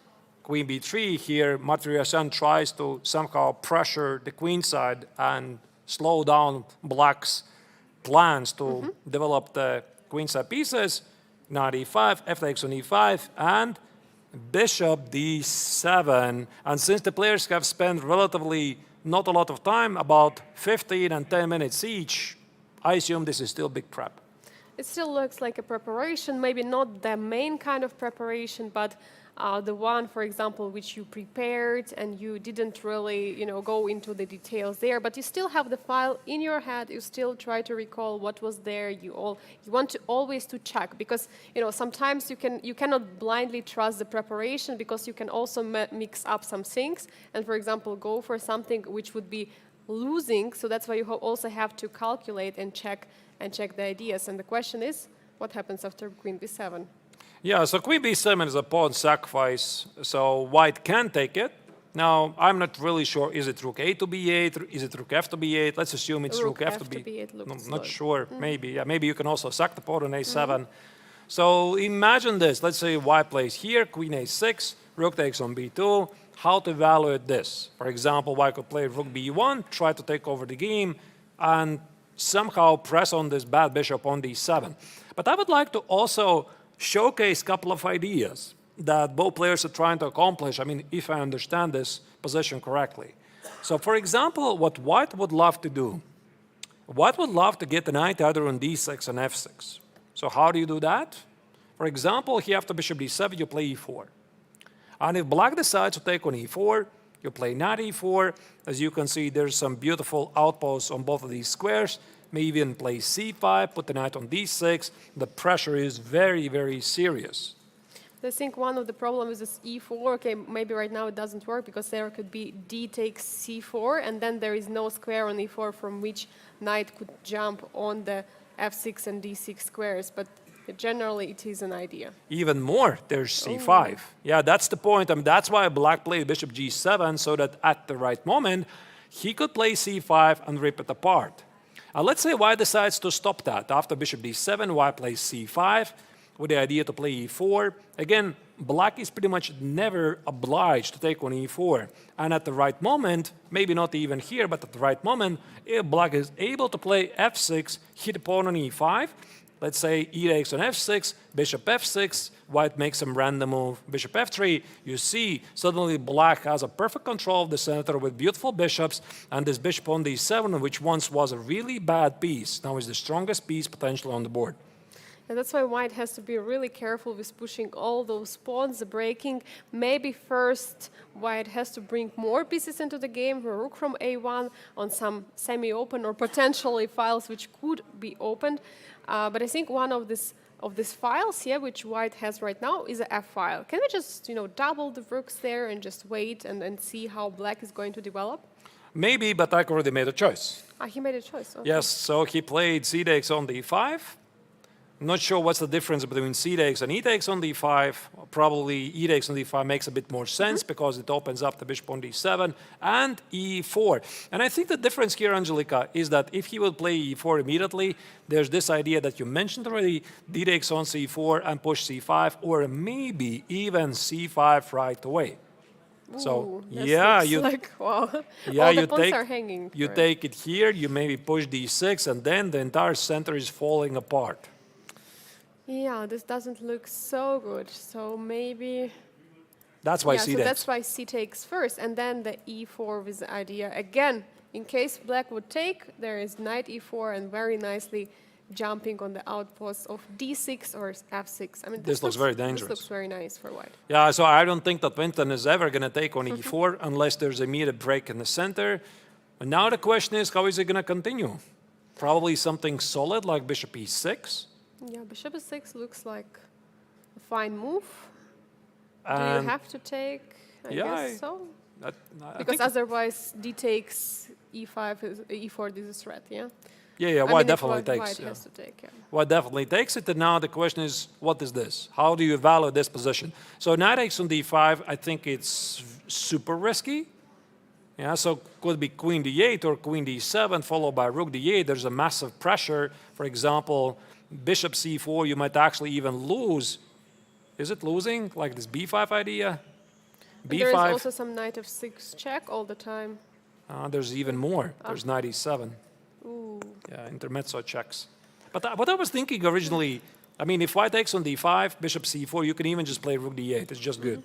Queen b3 here. Matryasan tries to somehow pressure the queen side and slow down black's plans to develop the queen side pieces. Knight e5, f takes on e5, and bishop d7. And since the players have spent relatively not a lot of time, about 15 and 10 minutes each, I assume this is still big prep. It still looks like a preparation, maybe not the main kind of preparation, but the one, for example, which you prepared and you didn't really, go into the details there, but you still have the file in your head. You still try to recall what was there. You want to always to check because, sometimes you cannot blindly trust the preparation because you can also mix up some things and, for example, go for something which would be losing. So that's why you also have to calculate and check the ideas. And the question is, what happens after queen b7? Yeah, so queen b7 is a pawn sacrifice, so white can take it. Now, I'm not really sure, is it rook a to b8, is it rook f to b8? Let's assume it's rook f to b8. No, not sure, maybe. Yeah, maybe you can also sack the pawn on a7. So imagine this. Let's say white plays here, queen a6, rook takes on b2. How to evaluate this? For example, white could play rook b1, try to take over the game, and somehow press on this bad bishop on d7. But I would like to also showcase a couple of ideas that both players are trying to accomplish, if I understand this position correctly. So, for example, what white would love to do, white would love to get the knight either on d6 and f6. So how do you do that? For example, here after bishop d7, you play e4. And if black decides to take on e4, you play knight e4. As you can see, there's some beautiful outposts on both of these squares. May even play c5, put the knight on d6. The pressure is very, very serious. I think one of the problems is e4. Okay, maybe right now it doesn't work because there could be d takes c4, and then there is no square on e4 from which knight could jump on the f6 and d6 squares. But Generally, it is an idea. Even more, there's c5. Yeah, that's the point. I mean, that's why black played bishop g7, so that at the right moment, he could play c5 and rip it apart. Let's say white decides to stop that. After bishop d7, white plays c5 with the idea to play e4. Again, black is pretty much never obliged to take on e4. And at the right moment, maybe not even here, but at the right moment, if black is able to play f6, hit a pawn on e5, let's say e takes on f6, bishop f6, white makes some random move, bishop f3. You see, suddenly black has a perfect control of the center with beautiful bishops, and this bishop on d7, which once was a really bad piece, now is the strongest piece potentially on the board. And that's why white has to be really careful with pushing all those pawns, the breaking. Maybe first white has to bring more pieces into the game, rook from a1 on some semi-open or potentially files which could be opened. But I think one of these files here, which white has right now, is a f file. Can we just double the rooks there and just wait and see how black is going to develop? Maybe, but Haik already made a choice. He made a choice. Okay. Yes, so he played c takes on d5. Not sure what's the difference between c takes and e takes on d5. Probably e takes on d5 makes a bit more sense because it opens up the bishop on d7 and e4. And I think the difference here, Angelika, is that if he would play e4 immediately, there's this idea that you mentioned already, d takes on c4 and push c5, or maybe even c5 right away. So yeah, you wow. Yeah, all you the pawns take are hanging. you take it here. You maybe push d6, and then the entire center is falling apart. Yeah, this doesn't look so good. So maybe. That's why c so takes. that's why c takes first, and then the e4 with the idea again. In case black would take, there is knight e4 and very nicely jumping on the outpost of d6 or f6. I mean, This looks very dangerous. This looks very nice for white. Yeah, so I don't think that Winton is ever going to take on e4 unless there's a immediate break in the center. And now the question is, how is he going to continue? Probably something solid like bishop e6. Yeah, bishop e6 looks like a fine move. Do And you have to take? I yeah, guess so. I Because think, otherwise, d takes e5, e4 is a threat, yeah? yeah, I white mean, definitely white takes. has to take, yeah. White definitely takes it, and now the question is, what is this? How do you evaluate this position? So knight takes on d5, I think it's super risky. Yeah, so could be queen d8 or queen d7 followed by rook d8. There's a massive pressure. For example, bishop c4, you might actually even lose. Is it losing, like this b5 idea? b5. There is also some knight f6 check all the time. There's even more. There's knight e7. Ooh. Yeah, intermezzo checks. But what I was thinking originally, I mean, if white takes on d5, bishop c4, you can even just play rook d8. It's just good.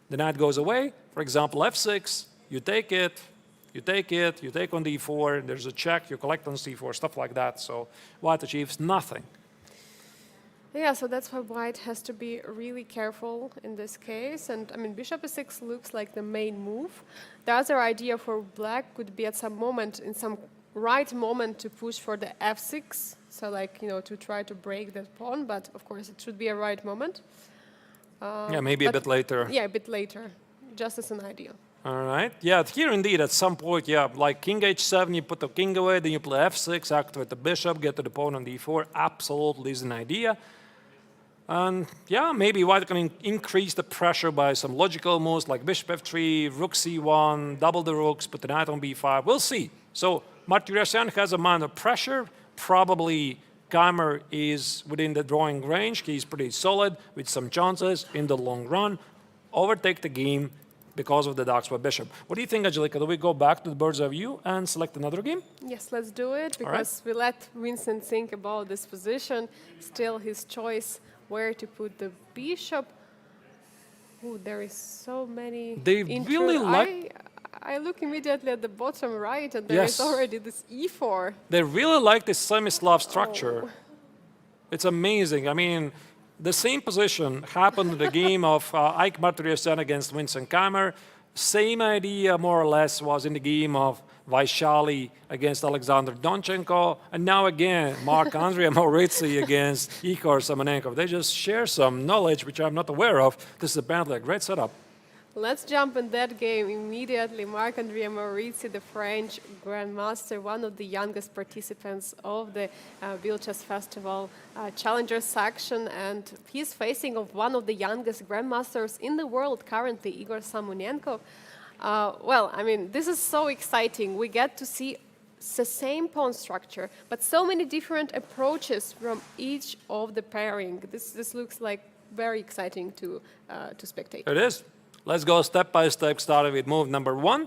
The knight goes away. For example, f6, you take it, you take it, you take on d4, there's a check, you collect on c4, stuff like that. So white achieves nothing. Yeah, so that's why white has to be really careful in this case. And I mean, bishop e6 looks like the main move. The other idea for black could be at some moment, in some right moment, to push for the f6. So like, to try to break that pawn. But of course, it should be a right moment. Yeah, maybe a bit later. Yeah, a bit later, just as an idea. All right. Yeah, here indeed, at some point, yeah, like king h7, you put the king away, then you play f6, activate the bishop, get to the pawn on d4. Absolutely is an idea. And yeah, maybe white can increase the pressure by some logical moves like bishop f3, rook c1, double the rooks, put the knight on b5. We'll see. So Martirosyan has a amount of pressure. Probably Keymer is within the drawing range. He's pretty solid with some chances in the long run. Overtake the game because of the dark square bishop. What do you think, Angelika? Do we go back to the bird's eye view and select another game? Yes, let's do it, because we let Vincent think about this position. Still his choice where to put the bishop. Oh, there is so many. They really like. I look immediately at the bottom right, and there is already this e4. They really like this semi-Slav structure. Oh. It's amazing. I mean, the same position happened in the game of Haik Martirosyan against Vincent Keymer. Same idea, more or less, was in the game of Vaishali against Alexander Donchenko. And now again, Marc-André Maurizi against Igor Semenenkov. They just share some knowledge, which I'm not aware of. This is apparently a great setup. Let's jump in that game immediately. Marc-André Maurizi, the French Grandmaster, one of the youngest participants of the Biel Chess Festival Challenger section, and he's facing of one of the youngest Grandmasters in the world currently, Igor Samonenko. Well, I mean, this is so exciting. We get to see the same pawn structure, but so many different approaches from each of the pairing. This looks like very exciting to spectate. It is. Let's go step by step, starting with move number 1,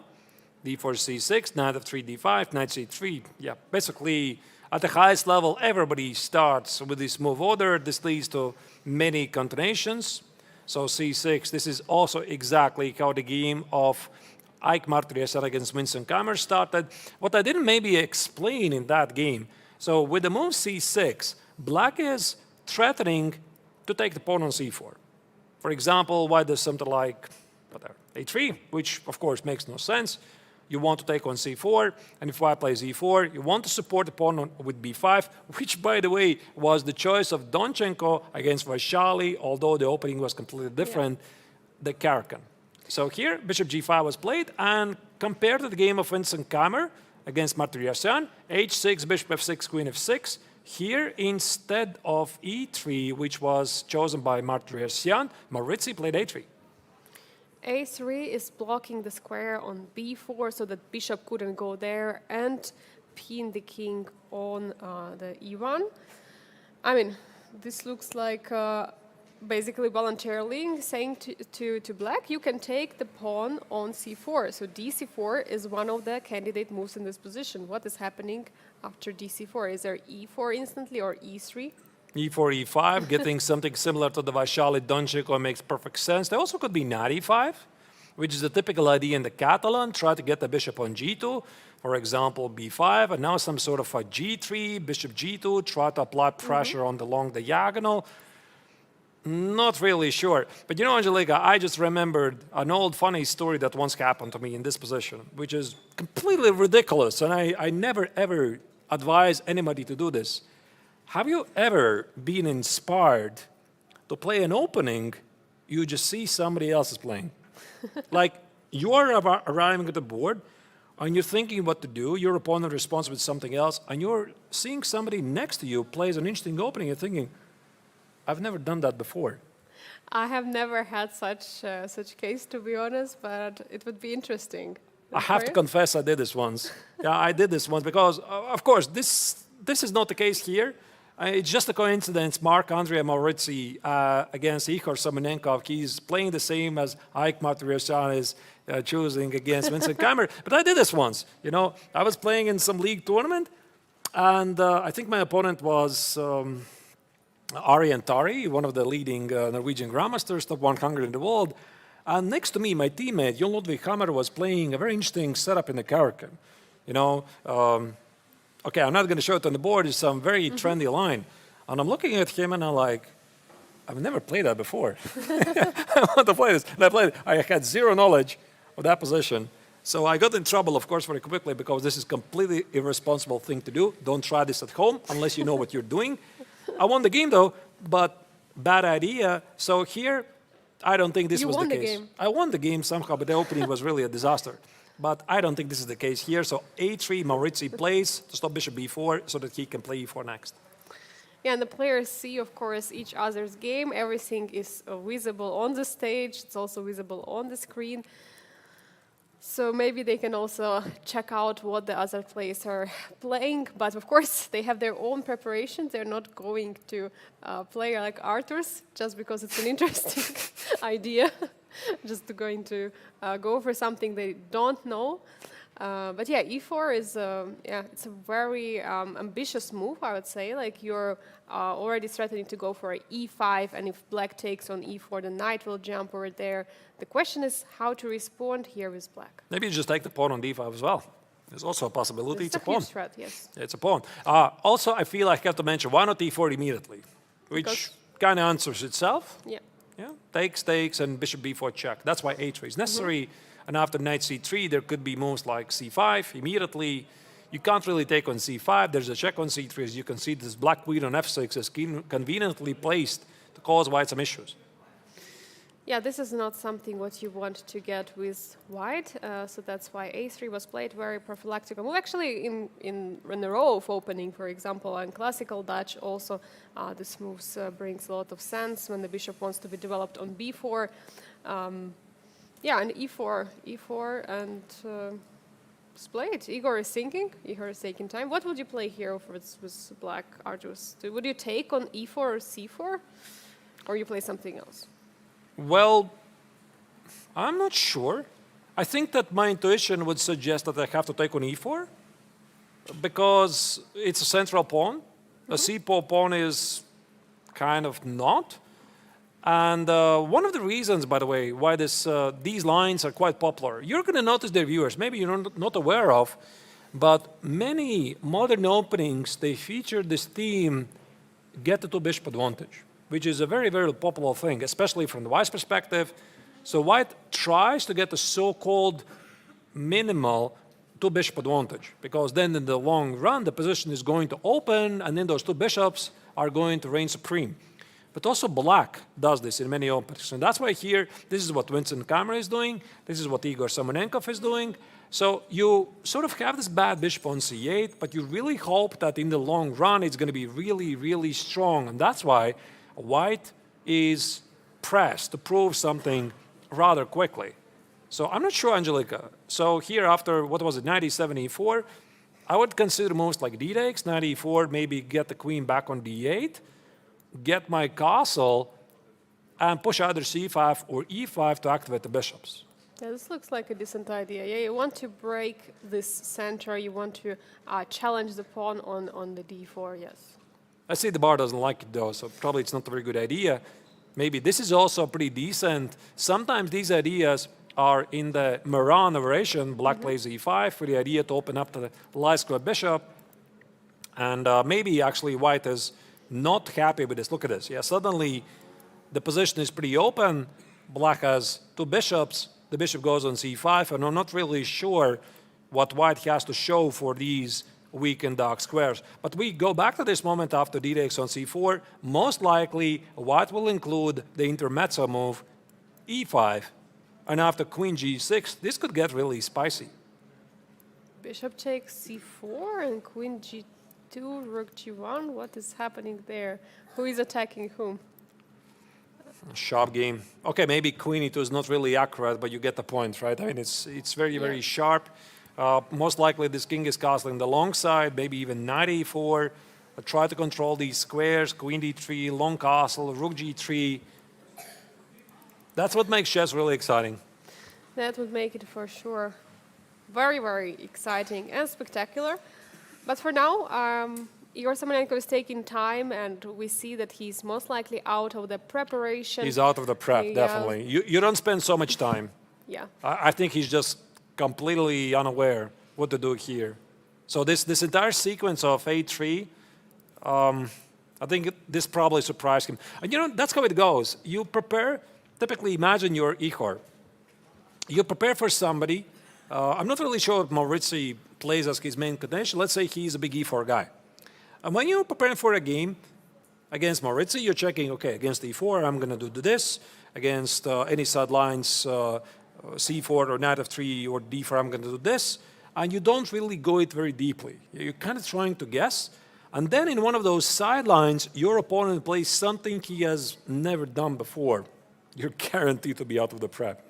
d4, c6, knight f3, d5, knight c3. Yeah, basically, at the highest level, everybody starts with this move order. This leads to many continuations. So c6, this is also exactly how the game of Haik against Vincent Keymer started. What I didn't maybe explain in that game, so with the move c6, black is threatening to take the pawn on c4. For example, white does something like whatever, a3, which of course makes no sense. You want to take on c4, and if white plays e4, you want to support the pawn with b5, which, by the way, was the choice of Donchenko against Vaishali, although the opening was completely different, the Karakan. So here, bishop g5 was played, and compared to the game of Vincent Keymer against Martirosyan, h6, bishop f6, queen f6, here, instead of e3, which was chosen by Martirosyan, Maurizi played a3. A3 is blocking the square on b4 so that bishop couldn't go there and pin the king on the e1. I mean, this looks like basically voluntarily saying to black, you can take the pawn on c4. So dc4 is one of the candidate moves in this position. What is happening after dc4? Is there e4 instantly or e3? e4, e5, getting something similar to the Vaishali Donchenko makes perfect sense. There also could be knight e5, which is the typical idea in the Catalan. Try to get the bishop on g2, for example, b5, and now some sort of a g3, bishop g2, try to apply pressure on the long diagonal. Not really sure. But you know, Angelika, I just remembered an old funny story that once happened to me in this position, which is completely ridiculous, and I never ever advise anybody to do this. Have you ever been inspired to play an opening you just see somebody else is playing? Like, you are arriving at the board, and you're thinking what to do, your opponent responds with something else, and you're seeing somebody next to you plays an interesting opening, and thinking, I've never done that before. I have never had such case, to be honest, but it would be interesting. I have to confess I did this once. Yeah, I did this once because, of course, this is not the case here. It's just a coincidence. Marc-André Maurizi against Igor Samonenko, he's playing the same as Haik Martirosyan is choosing against Vincent Keymer. But I did this once. You know, I was playing in some league tournament, and I think my opponent was Arjen Tari, one of the leading Norwegian grandmasters, top 100 in the world. And next to me, my teammate, Jon Ludvig Hammer, was playing a very interesting setup in the Karakan. You know, okay, I'm not going to show it on the board. It's some very trendy line. And I'm looking at him and I'm like, I've never played that before. I want to play this. And I played it. I had zero knowledge of that position. So I got in trouble, of course, very quickly because this is a completely irresponsible thing to do. Don't try this at home unless you know what you're doing. I won the game, though, but bad idea. So here, I don't think this was the case. Game. I won the game somehow, but the opening was really a disaster. But I don't think this is the case here. So a3, Maurizi plays to stop bishop b4 so that he can play e4 next. Yeah, and the players see, of course, each other's game. Everything is visible on the stage. It's also visible on the screen. So maybe they can also check out what the other players are playing. But of course, they have their own preparations. They're not going to play like Arthur's just because it's an interesting idea. Just going to go for something they don't know. But yeah, e4 is it's a very ambitious move, I would say. Like you're already threatening to go for e5, and if black takes on e4, the knight will jump over there. The question is how to respond here with black. Maybe you just take the pawn on d5 as well. There's also a possibility. It's a pawn. Threat, yes. It's a pawn. Also, I feel like I have to mention why not e4 immediately, which kind of answers itself. Yeah. Yeah, takes, and bishop b4 check. That's why a3 is necessary. And after knight c3, there could be moves like c5 immediately. You can't really take on c5. There's a check on c3. As you can see, this black queen on f6 is conveniently placed to cause white some issues. Yeah, this is not something what you want to get with white, so that's why a3 was played very prophylactic. And actually, in a row of opening, for example, in classical Dutch, also this moves brings a lot of sense when the bishop wants to be developed on b4. Yeah, and e4, and it's played. Igor is thinking. Igor is taking time. What would you play here with black, Artus? Would you take on e4 or c4, or you play something else? Well, I'm not sure. I think that my intuition would suggest that I have to take on e4 because it's a central pawn. A c4 pawn is kind of not. And one of the reasons, by the way, why these lines are quite popular, you're going to notice their viewers, maybe you're not aware of, but many modern openings, they feature this theme, get the two-bishop advantage, which is a very, very popular thing, especially from the white's perspective. So white tries to get the so-called minimal two-bishop advantage, because then in the long run, the position is going to open, and then those two bishops are going to reign supreme. But also black does this in many openings. And that's why here, this is what Vincent Keymer is doing, this is what Igor Semenenkov is doing. So you sort of have this bad bishop on c8, but you really hope that in the long run, it's going to be really, really strong. And that's why white is pressed to prove something rather quickly. So I'm not sure, Angelica. So here after, what was it, 97e4, I would consider moves like d takes, 94, maybe get the queen back on d8, get my castle, and push either c5 or e5 to activate the bishops. Yeah, this looks like a decent idea. Yeah, you want to break this center, you want to challenge the pawn on the d4, yes. I see the bar doesn't like it though, so probably it's not a very good idea. Maybe this is also pretty decent. Sometimes these ideas are in the Maran variation. Black plays e5 for the idea to open up to the light square bishop. And maybe actually white is not happy with this. Look at this. Yeah, suddenly the position is pretty open. Black has two bishops. The bishop goes on c5, and I'm not really sure what white has to show for these weak and dark squares. But we go back to this moment after d takes on c4. Most likely, white will include the intermezzo move, e5, and after queen g6, this could get really spicy. Bishop takes c4 and queen g2, rook g1. What is happening there? Who is attacking whom? Sharp game. Okay, maybe queen e2 is not really accurate, but you get the point, right? I mean, it's very, very sharp. Most likely this king is castling the long side, maybe even knight e4. Try to control these squares, queen d3, long castle, rook g3. That's what makes chess really exciting. That would make it for sure very, very exciting and spectacular. But for now, Igor Semenenko is taking time, and we see that he's most likely out of the preparation. He's out of the prep, definitely. You don't spend so much time. Yeah. I think he's just completely unaware what to do here. So this entire sequence of a3, I think this probably surprised him. And you know, that's how it goes. You prepare, typically imagine you're Igor. You prepare for somebody. I'm not really sure what Maurizi plays as his main contention. Let's say he's a big e4 guy. And when you're preparing for a game against Maurizi, you're checking, okay, against e4, I'm going to do this. Against any sidelines, c4 or knight f3 or d4, I'm going to do this. And you don't really go it very deeply. You're kind of trying to guess. And then in one of those sidelines, your opponent plays something he has never done before. You're guaranteed to be out of the prep.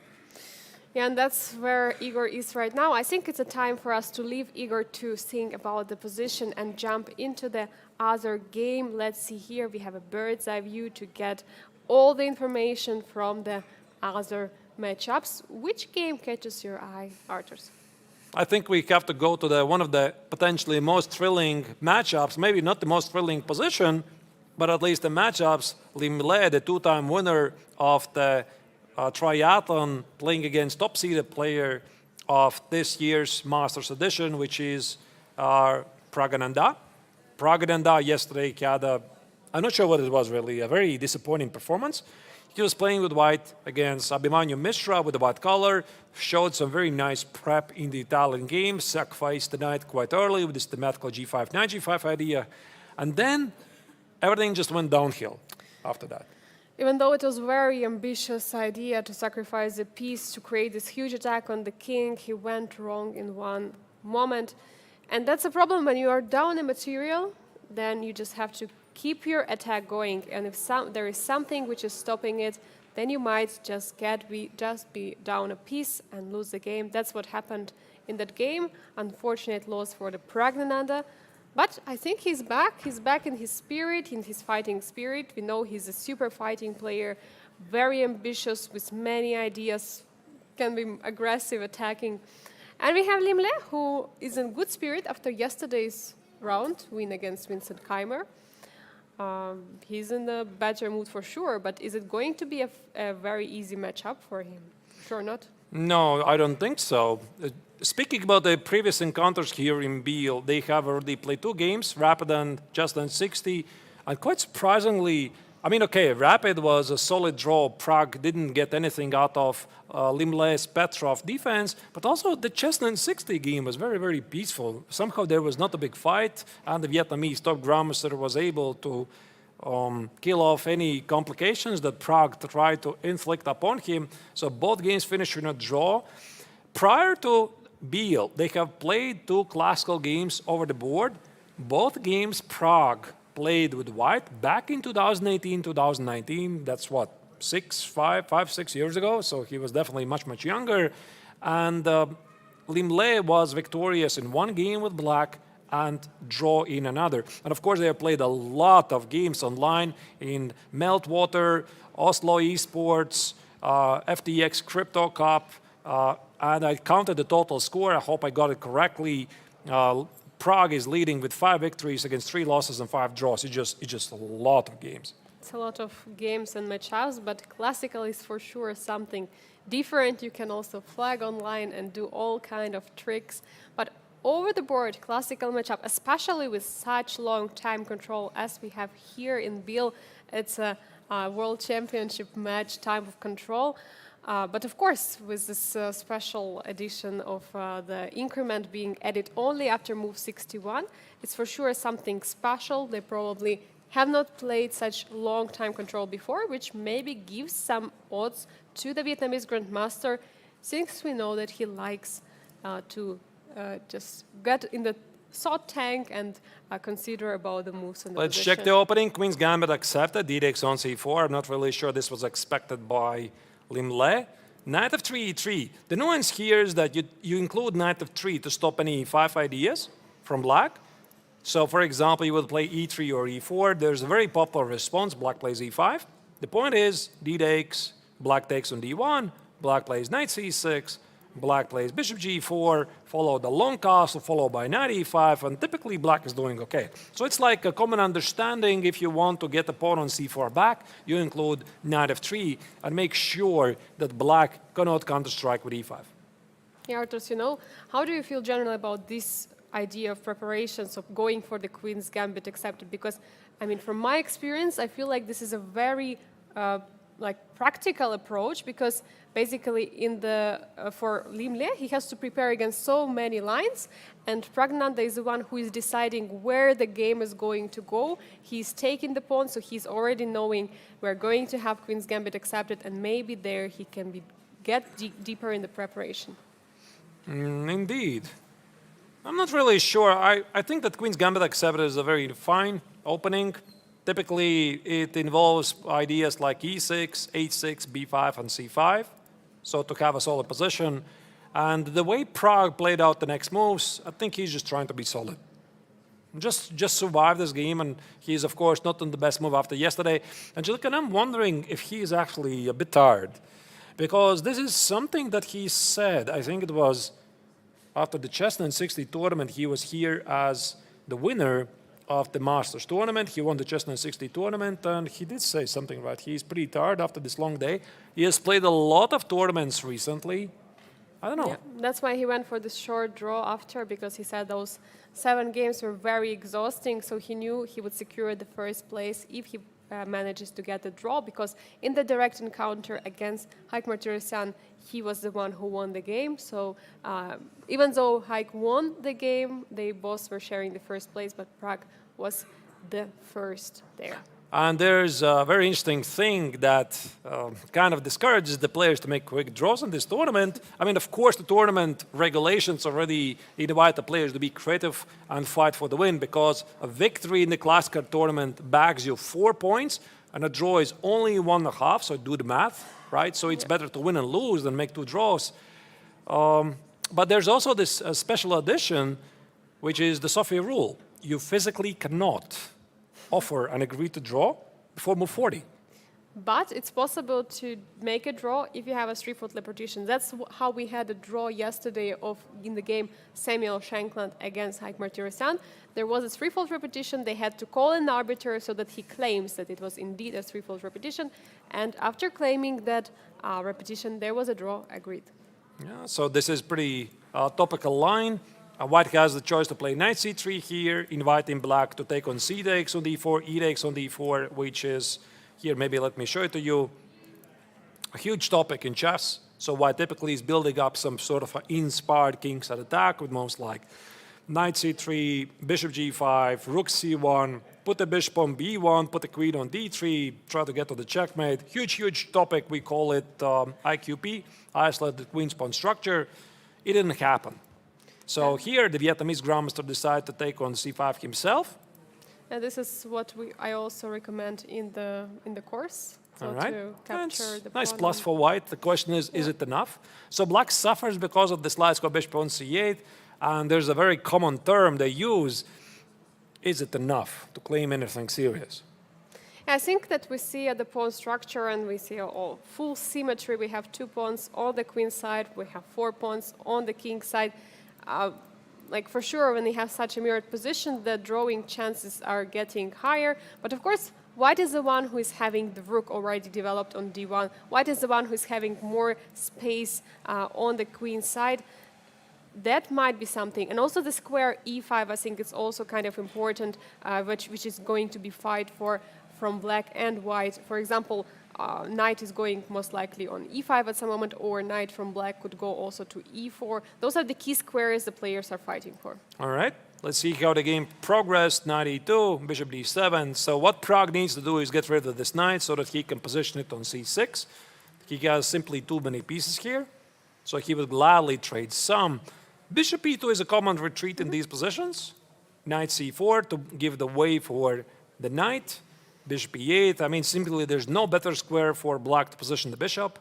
Yeah, and that's where Igor is right now. I think it's a time for us to leave Igor to think about the position and jump into the other game. Let's see here, we have a bird's eye view to get all the information from the other matchups. Which game catches your eye, Arturs? I think we have to go to one of the potentially most thrilling matchups, maybe not the most thrilling position, but at least the matchups. Liem, the two-time winner of the triathlon, playing against top-seeded player of this year's Masters edition, which is Pragg. Pragg yesterday had I'm not sure what it was really, a very disappointing performance. He was playing with white against Abhimanyu Mishra with the white color, showed some very nice prep in the Italian game, sacrificed the knight quite early with this thematical g5, knight g5 idea, and then everything just went downhill after that. Even though it was a very ambitious idea to sacrifice a piece to create this huge attack on the king, he went wrong in one moment. And that's a problem when you are down a material, then you just have to keep your attack going. And if there is something which is stopping it, then you might just be down a piece and lose the game. That's what happened in that game. Unfortunate loss for the Pragg. But I think he's back. He's back in his spirit, in his fighting spirit. We know he's a super fighting player, very ambitious with many ideas, can be aggressive, attacking. And we have Liem, who is in good spirit after yesterday's round, win against Vincent Keymer. He's in a better mood for sure, but is it going to be a very easy matchup for him? Sure not. No, I don't think so. Speaking about the previous encounters here in Biel, they have already played 2 games, Rapid and Just Dance 60. And quite surprisingly, I mean, okay, Rapid was a solid draw. Pragg didn't get anything out of Liem's Petrov defense, but also the Just Dance 60 game was very, very peaceful. Somehow there was not a big fight, and the Vietnamese top grandmaster was able to kill off any complications that Pragg tried to inflict upon him. So both games finished in a draw. Prior to Biel, they have played 2 classical games over the board. Both games Pragg played with white back in 2018, 2019. That's what, 6 years ago. So he was definitely much, much younger. And Liem was victorious in 1 game with black and draw in another. And of course, they have played a lot of games online in Meltwater, Oslo Esports, FTX Crypto Cup, and I counted the total score. I hope I got it correctly. Pragg is leading with 5 victories against 3 losses and 5 draws. It's just a lot of games. It's a lot of games and matchups, but classical is for sure something different. You can also flag online and do all kind of tricks. But over the board, classical matchup, especially with such long time control as we have here in Biel, it's a World Championship match time of control. But of course, with this special edition of the increment being added only after move 61, it's for sure something special. They probably have not played such long time control before, which maybe gives some odds to the Vietnamese Grandmaster, since we know that he likes to just get in the thought tank and consider about the moves and the Let's position. check the opening. Queen's Gambit accepted. D-Dex on C4. I'm not really sure this was expected by Liem. Knight of 3, E3. The nuance here is that you include Knight of 3 to stop any 5 ideas from black. So, for example, you would play E3 or E4. There's a very popular response. Black plays E5. The point is, D takes, black takes on D1, black plays Knight C6, black plays Bishop G4, followed the long castle, followed by Knight E5, and typically black is doing okay. So it's like a common understanding. If you want to get the pawn on C4 back, you include Knight of 3 and make sure that black cannot counter-strike with E5. Yeah, Arturs, you know, how do you feel generally about this idea of preparations of going for the Queen's Gambit accepted? Because, I mean, from my experience, I feel like this is a very practical approach, because basically for Liem, he has to prepare against so many lines, and Pragg is the one who is deciding where the game is going to go. He's taking the pawn, so he's already knowing we're going to have Queen's Gambit accepted, and maybe there he can get deeper in the preparation. Indeed. I'm not really sure. I think that Queen's Gambit accepted is a very fine opening. Typically, it involves ideas like E6, H6, B5, and C5, so to have a solid position. And the way Pragg played out the next moves, I think he's just trying to be solid. Just survive this game, and he's, of course, not on the best move after yesterday. Angelica, and I'm wondering if he is actually a bit tired, because this is something that he said. I think it was after the Chess 60 tournament. He was here as the winner of the Masters tournament. He won the Chess 60 tournament, and he did say something right. He's pretty tired after this long day. He has played a lot of tournaments recently. I don't know. Yeah, that's why he went for this short draw after, because he said those 7 games were very exhausting, so he knew he would secure the first place if he manages to get the draw, because in the direct encounter against Haik, he was the one who won the game. So even though Haik won the game, they both were sharing the first place, but Pragg was the first there. And there's a very interesting thing that kind of discourages the players to make quick draws in this tournament. I mean, of course, the tournament regulations already invite the players to be creative and fight for the win, because a victory in the classical tournament bags you 4 points, and a draw is only 1.5, so do the math, right? So it's better to win and lose than make 2 draws. But there's also this special addition, which is the Sofia rule. You physically cannot offer and agree to draw before move 40. But it's possible to make a draw if you have a 3-foot repetition. That's how we had a draw yesterday in the game Samuel Shankland against Haik Martirosyan. There was a 3-foot repetition. They had to call an arbiter so that he claims that it was indeed a 3-foot repetition. And after claiming that repetition, there was a draw agreed. Yeah, so this is pretty topical line. White has the choice to play knight c3 here, inviting black to take on c takes on d4, e takes on d4, which is here. Maybe let me show it to you. A huge topic in chess. So white typically is building up some sort of an inspired kingside attack with moves like knight c3, bishop g5, rook c1, put the bishop on b1, put the queen on d3, try to get to the checkmate. Huge topic. We call it IQP, isolated queen's pawn structure. It didn't happen. So here, the Vietnamese grandmaster decided to take on c5 himself. And this is what I also recommend in the course. So All right. to capture the Nice pawn. plus for white. The question is it enough? So black suffers because of the slide square bishop on c8, and there's a very common term they use. Is it enough to claim anything serious? I think that we see the pawn structure and we see all full symmetry. We have 2 pawns on the queen side. We have 4 pawns on the king side. Like for sure, when you have such a mirrored position, the drawing chances are getting higher. But of course, white is the one who is having the rook already developed on d1. White is the one who is having more space on the queen side. That might be something. And also the square e5, I think it's also kind of important, which is going to be fight for from black and white. For example, knight is going most likely on e5 at some moment, or knight from black could go also to e4. Those are the key squares the players are fighting for. All right. Let's see how the game progressed. Knight e2, bishop d7. So what Pragg needs to do is get rid of this knight so that he can position it on c6. He has simply too many pieces here, so he would gladly trade some. Bishop e2 is a common retreat in these positions. Knight c4 to give the way for the knight. Bishop e8, I mean, simply there's no better square for black to position the bishop.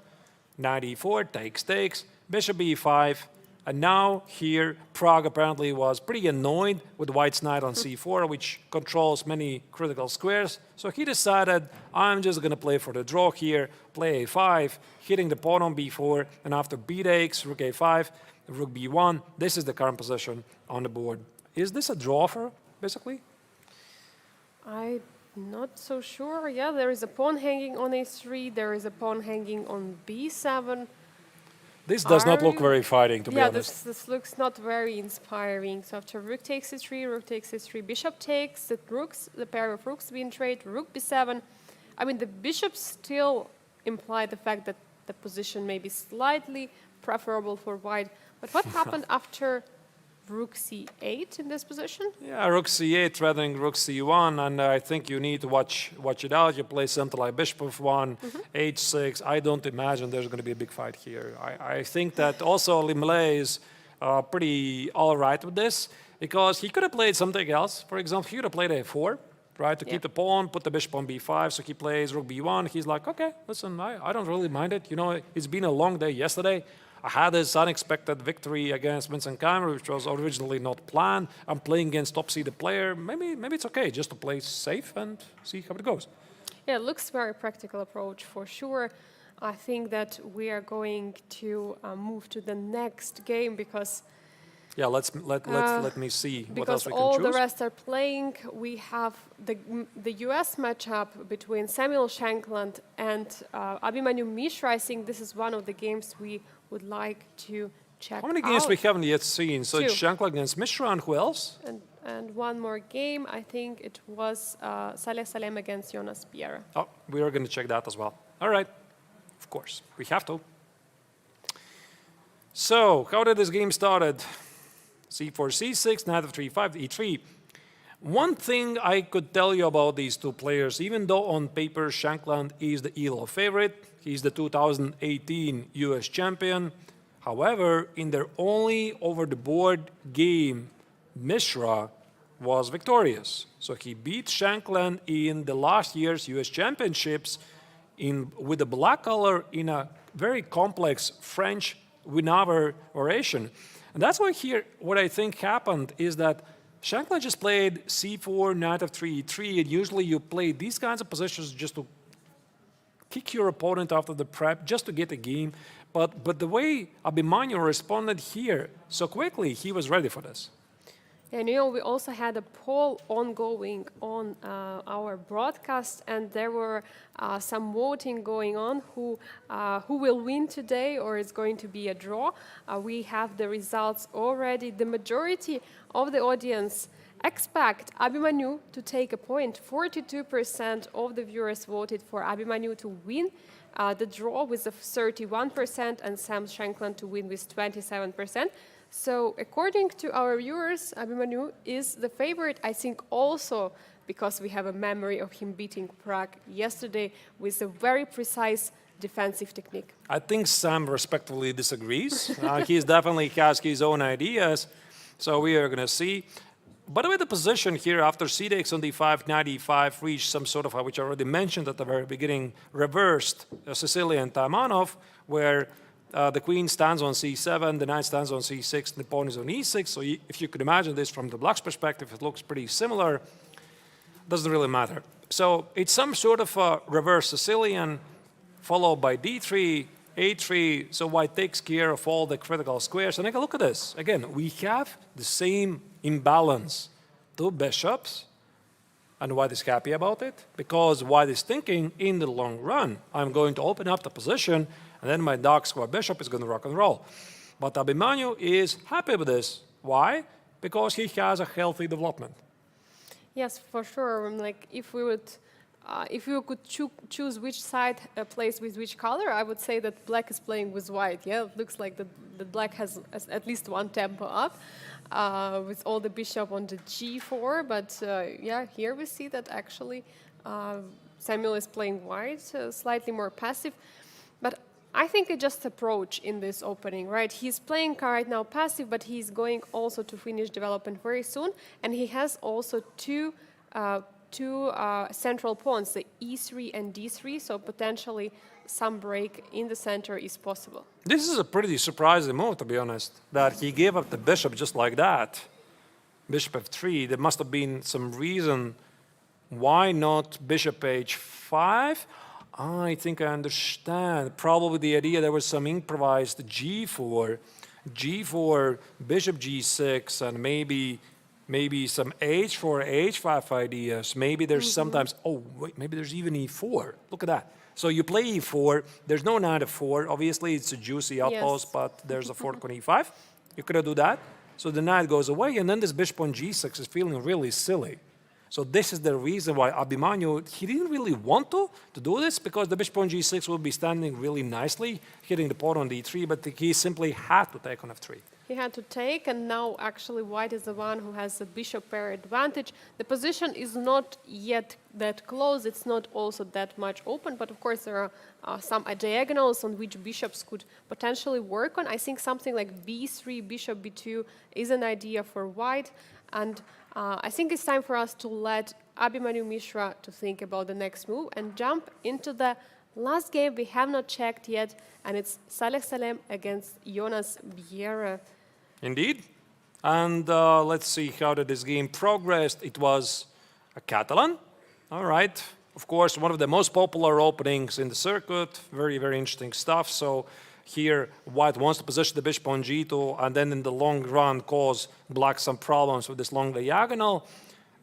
Knight e4, takes, bishop e5. And now here, Pragg apparently was pretty annoyed with white's knight on c4, which controls many critical squares. So he decided, I'm just going to play for the draw here, play a5, hitting the pawn on b4, and after b takes, rook a5, rook b1. This is the current position on the board. Is this a draw offer, basically? I'm not so sure. Yeah, there is a pawn hanging on a3. There is a pawn hanging on b7. This does not look very fighting, to be honest. Yeah, this looks not very inspiring. So after rook takes e3, rook takes e3, bishop takes, the pair of rooks being traded, rook b7. I mean, the bishops still imply the fact that the position may be slightly preferable for white. But what happened after rook c8 in this position? Yeah, rook c8 threatening rook c1, and I think you need to watch it out. You play something like bishop f1, h6. I don't imagine there's going to be a big fight here. I think that also Liem is pretty all right with this, because he could have played something else. For example, he could have played a4, right, to keep the pawn, put the bishop on b5, so he plays rook b1. He's like, okay, listen, I don't really mind it. You know, it's been a long day yesterday. I had this unexpected victory against Vincent Keymer, which was originally not planned. I'm playing against top-seeded player. Maybe it's okay just to play safe and see how it goes. Yeah, it looks very practical approach for sure. I think that we are going to move to the next game because yeah, let me see what else we can choose. Because all the rest are playing. We have the US matchup between Samuel Shankland and Abhimanyu Mishra. I think this is one of the games we would like to check out. How many games we haven't yet seen? So it's Shankland against Mishra, and who else? And one more game, I think it was Saleh Salem against Jonas Biel. Oh, we are going to check that as well. All right, of course, we have to. So, how did this game started? c4, c6, knight of 3, 5, e3. One thing I could tell you about these two players, even though on paper Shankland is the ELO favorite, he's the 2018 US champion. However, in their only over-the-board game, Mishra was victorious. So he beat Shankland in the last year's US championships with the black color in a very complex French Winawer oration. And that's why here, what I think happened is that Shankland just played c4, knight f3, e3, and usually you play these kinds of positions just to kick your opponent after the prep, just to get a game. But the way Abhimanyu responded here so quickly, he was ready for this. And we also had a poll ongoing on our broadcast, and there were some voting going on who will win today, or it's going to be a draw. We have the results already. The majority of the audience expect Abhimanyu to take a point. 42% of the viewers voted for Abhimanyu to win the draw with a 31%, and Sam Shankland to win with 27%. So according to our viewers, Abhimanyu is the favorite, I think also because we have a memory of him beating Pragg yesterday with a very precise defensive technique. I think Sam respectfully disagrees. He definitely has his own ideas, so we are going to see. By the way, the position here after c takes on d5, knight e5 reached some sort of, which I already mentioned at the very beginning, reversed Sicilian Taimanov, where the queen stands on c7, the knight stands on c6, the pawn is on e6. So if you could imagine this from the black's perspective, it looks pretty similar. Doesn't really matter. So it's some sort of a reverse Sicilian, followed by d3, a3. So white takes care of all the critical squares. And take a look at this. Again, we have the same imbalance. Two bishops. And white is happy about it, because white is thinking, in the long run, I'm going to open up the position, and then my dark square bishop is going to rock and roll. But Abhimanyu is happy with this. Why? Because he has a healthy development. Yes, for sure. Like if we could choose which side plays with which color, I would say that black is playing with white. Yeah, it looks like the black has at least one tempo up with all the bishop on the g4. But yeah, here we see that actually Samuel is playing white, slightly more passive. But I think it's just approach in this opening, right? He's playing right now passive, but he's going also to finish development very soon, and he has also two central pawns, the e3 and d3, so potentially some break in the center is possible. This is a pretty surprising move, to be honest, that he gave up the bishop just like that. Bishop f3, there must have been some reason why not bishop h5. I think I understand. Probably the idea there was some improvised g4, bishop g6, and maybe some h4, h5 ideas. Maybe there's sometimes, oh, wait, maybe there's even e4. Look at that. So you play e4. There's no knight f4. Obviously, it's a juicy outpost, Yes. but there's a fork on e5. You could do that. So the knight goes away, and then this bishop on g6 is feeling really silly. So this is the reason why Abhimanyu, he didn't really want to do this, because the bishop on g6 will be standing really nicely, hitting the pawn on d3, but he simply had to take on f3. He had to take, and now actually white is the one who has the bishop pair advantage. The position is not yet that close. It's not also that much open, but of course there are some diagonals on which bishops could potentially work on. I think something like b3, bishop b2 is an idea for white, and I think it's time for us to let Abhimanyu Mishra to think about the next move and jump into the last game we have not checked yet, and it's Saleh Salem against Jonas Biel. Indeed. And let's see how did this game progressed. It was a Catalan. All right. Of course, one of the most popular openings in the circuit. Very, very interesting stuff. So here, white wants to position the bishop on g2, and then in the long run cause black some problems with this long diagonal.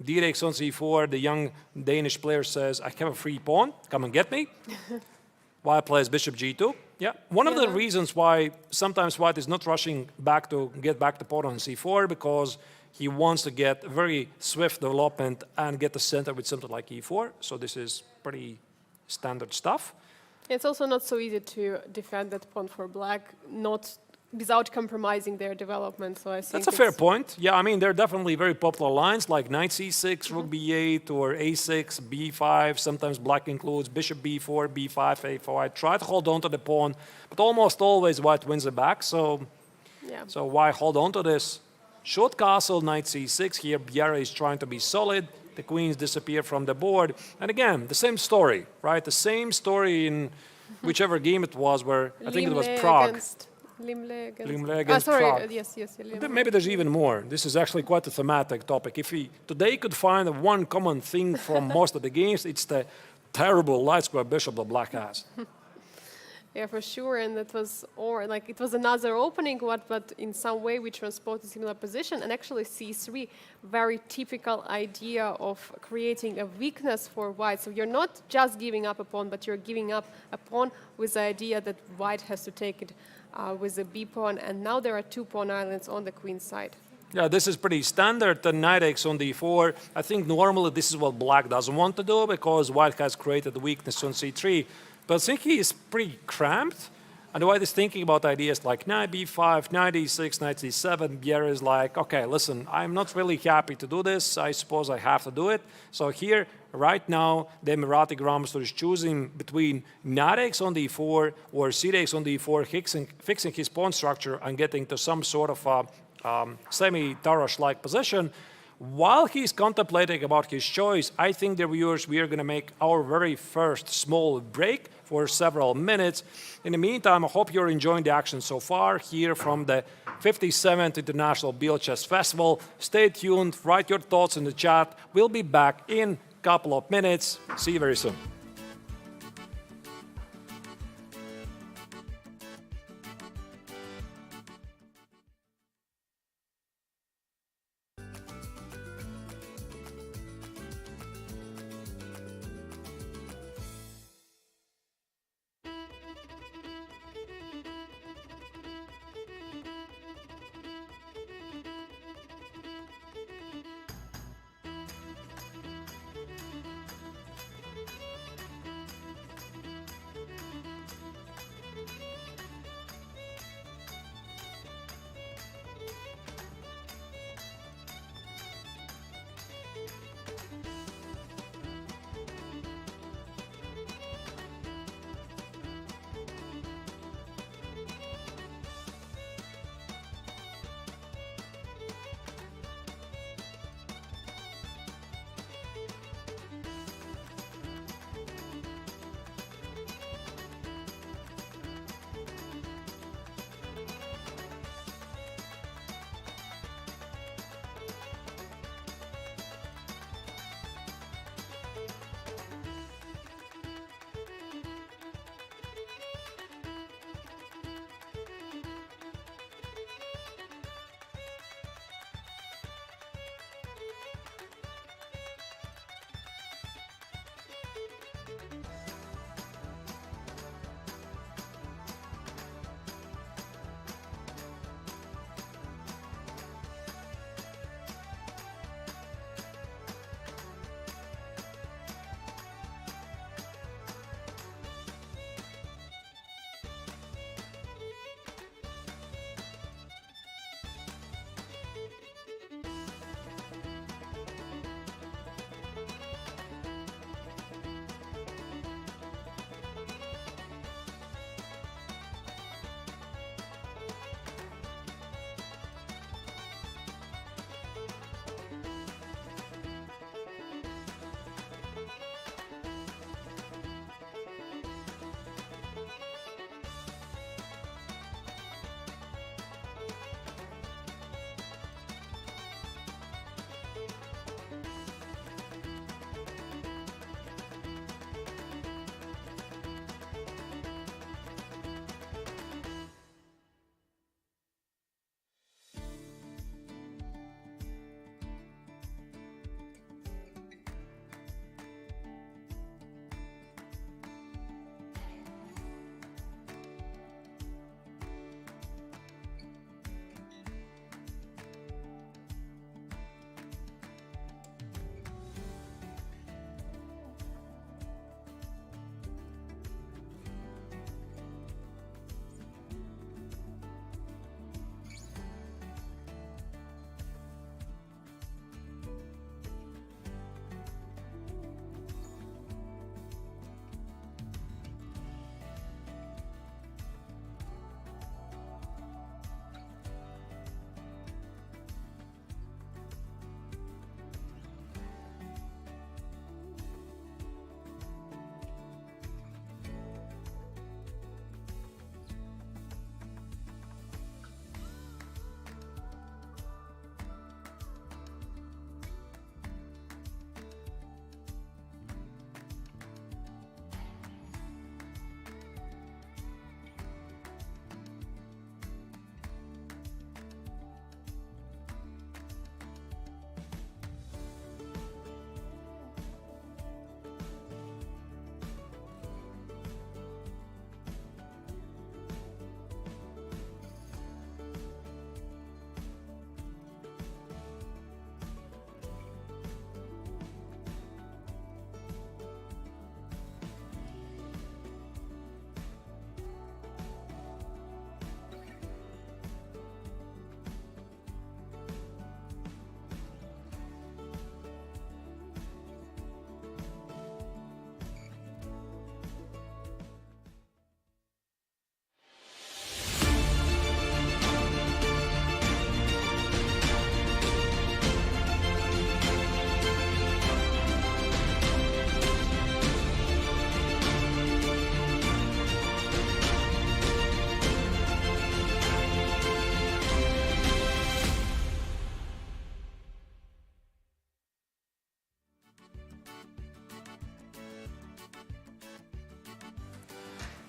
D takes on c4. The young Danish player says, I have a free pawn. Come and get me. White plays bishop g2. Yeah, one of the reasons why sometimes white is not rushing back to get back the pawn on c4, because he wants to get very swift development and get the center with something like e4. So this is pretty standard stuff. It's also not so easy to defend that pawn for black, not without compromising their development. So I think That's a fair point. Yeah, I mean, there are definitely very popular lines like knight c6, rook b8, or a6, b5. Sometimes black includes bishop b4, b5, a4. I try to hold on to the pawn, but almost always white wins it back. So why hold on to this? Short castle, knight c6. Here, Biel is trying to be solid. The queens disappear from the board. And again, the same story, right? The same story in whichever game it was, where I think it was Pragg. Liem against Pragg. Yes. Maybe there's even more. This is actually quite a thematic topic. If we today could find one common thing from most of the games, it's the terrible light square bishop that black has. Yeah, for sure, and it was it was another opening, but in some way we transposed a similar position, and actually c3, very typical idea of creating a weakness for white. So you're not just giving up a pawn, but you're giving up a pawn with the idea that white has to take it with the b pawn, and now there are 2 pawn islands on the queen side. Yeah, this is pretty standard. The knight x on d4. I think normally this is what black doesn't want to do because white has created a weakness on c3. But I think he is pretty cramped. And white is thinking about ideas like knight b5, knight e6, knight c7. Biel is like, okay, listen, I'm not really happy to do this. I suppose I have to do it. So here, right now, the Emirati grandmaster is choosing between knight x on d4 or c6 on d4, fixing his pawn structure and getting to some sort of semi-Tarrasch-like position. While he's contemplating about his choice, I think, the viewers, we are going to make our very first small break for several minutes. In the meantime, I hope you're enjoying the action so far here from the 57th International Biel Chess Festival. Stay tuned, write your thoughts in the chat. We'll be back in a couple of minutes. See you very soon.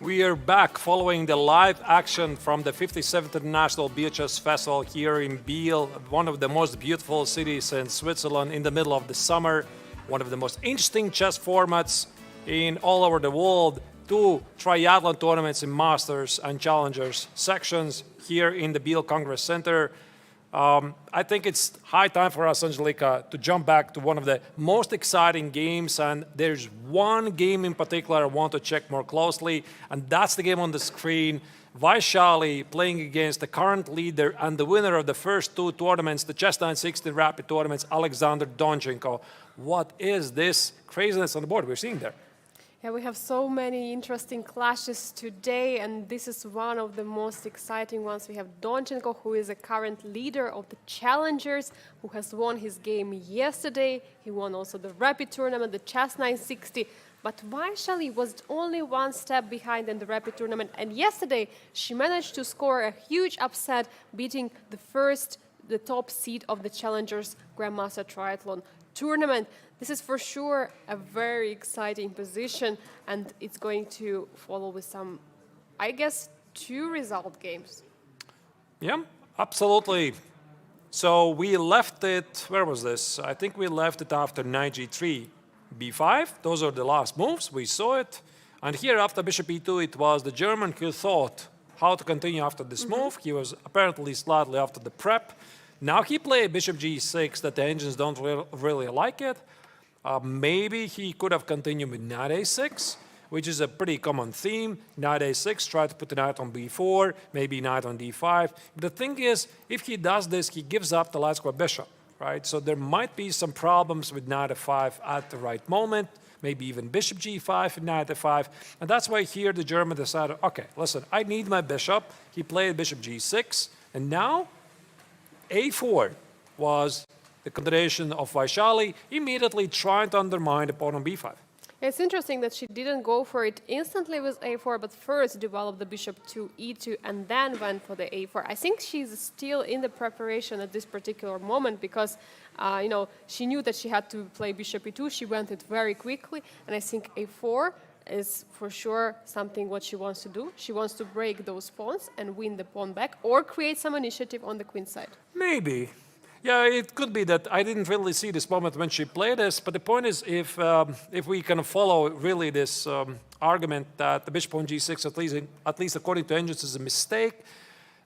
We are back following the live action from the 57th International Beer Chess Festival here in Biel, one of the most beautiful cities in Switzerland in the middle of the summer, one of the most interesting chess formats in all over the world, 2 triathlon tournaments in Masters and Challengers sections here in the Biel Congress Center. I think it's high time for us, Angelika, to jump back to one of the most exciting games, and there's one game in particular I want to check more closely, and that's the game on the screen. Vaishali playing against the current leader and the winner of the first 2 tournaments, the Chess 960 Rapid tournaments, Alexander Donchenko. What is this craziness on the board we're seeing there? Yeah, we have so many interesting clashes today, and this is one of the most exciting ones. We have Donchenko, who is a current leader of the Challengers, who has won his game yesterday. He won also the Rapid tournament, the Chess 960. But Vaishali was only 1 step behind in the Rapid tournament, and yesterday she managed to score a huge upset, beating the top seed of the Challengers Grandmaster Triathlon tournament. This is for sure a very exciting position, and it's going to follow with some, I guess, 2 result games. Yeah, absolutely. So we left it, where was this? I think we left it after knight g3, b5. Those are the last moves. We saw it. And here after bishop e2, it was the German who thought how to continue after this move. He was apparently slightly after the prep. Now he played bishop g6, that the engines don't really like it. Maybe he could have continued with knight a6, which is a pretty common theme. Knight a6, try to put the knight on b4, maybe knight on d5. But the thing is, if he does this, he gives up the light square bishop, right? So there might be some problems with knight f5 at the right moment, maybe even bishop g5 and knight f5. And that's why here the German decided, okay, listen, I need my bishop. He played bishop g6, and now a4 was the continuation of Vaishali, immediately trying to undermine the pawn on b5. It's interesting that she didn't go for it instantly with a4, but first developed the bishop to e2 and then went for the a4. I think she's still in the preparation at this particular moment because, she knew that she had to play bishop e2. She went it very quickly, and I think a4 is for sure something what she wants to do. She wants to break those pawns and win the pawn back or create some initiative on the queen side. Maybe. Yeah, it could be that I didn't really see this moment when she played this, but the point is if we kind of follow really this argument that the bishop on g6, at least according to engines, is a mistake,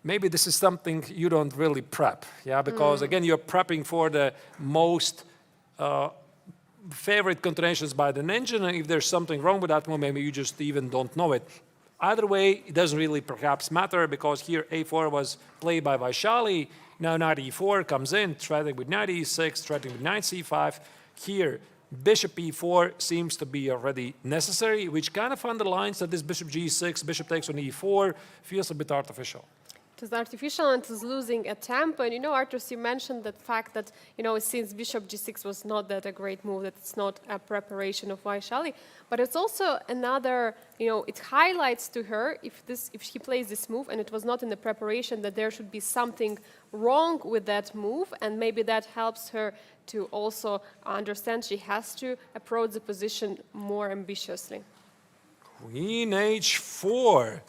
maybe this is something you don't really prep, yeah, because again, you're prepping for the most favorite continuations by the engine, and if there's something wrong with that one, maybe you just even don't know it. Either way, it doesn't really perhaps matter because here a4 was played by Vaishali. Now knight e4 comes in, threatening with knight e6, threatening with knight c5. Here, bishop e4 seems to be already necessary, which kind of underlines that this bishop g6, bishop takes on e4, feels a bit artificial. It is artificial and it is losing a tempo. And Arturs, you mentioned the fact that, since bishop g6 was not that a great move, that it's not a preparation of Vaishali, but it's also another, it highlights to her if she plays this move and it was not in the preparation, that there should be something wrong with that move, and maybe that helps her to also understand she has to approach the position more ambitiously. Queen h4.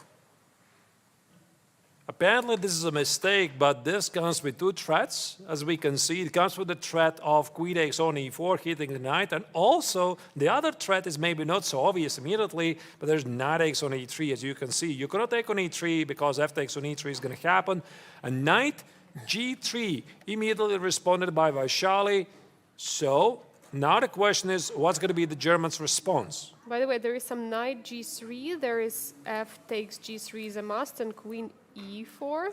Apparently this is a mistake, but this comes with 2 threats. As we can see, it comes with the threat of queen takes on e4, hitting the knight, and also the other threat is maybe not so obvious immediately, but there's knight takes on e3, as you can see. You cannot take on e3 because f takes on e3 is going to happen. And knight g3 immediately responded by Vaishali. So now the question is, what's going to be the Germans' response? By the way, there is some knight g3, there is f takes g3 is a must, and queen e4,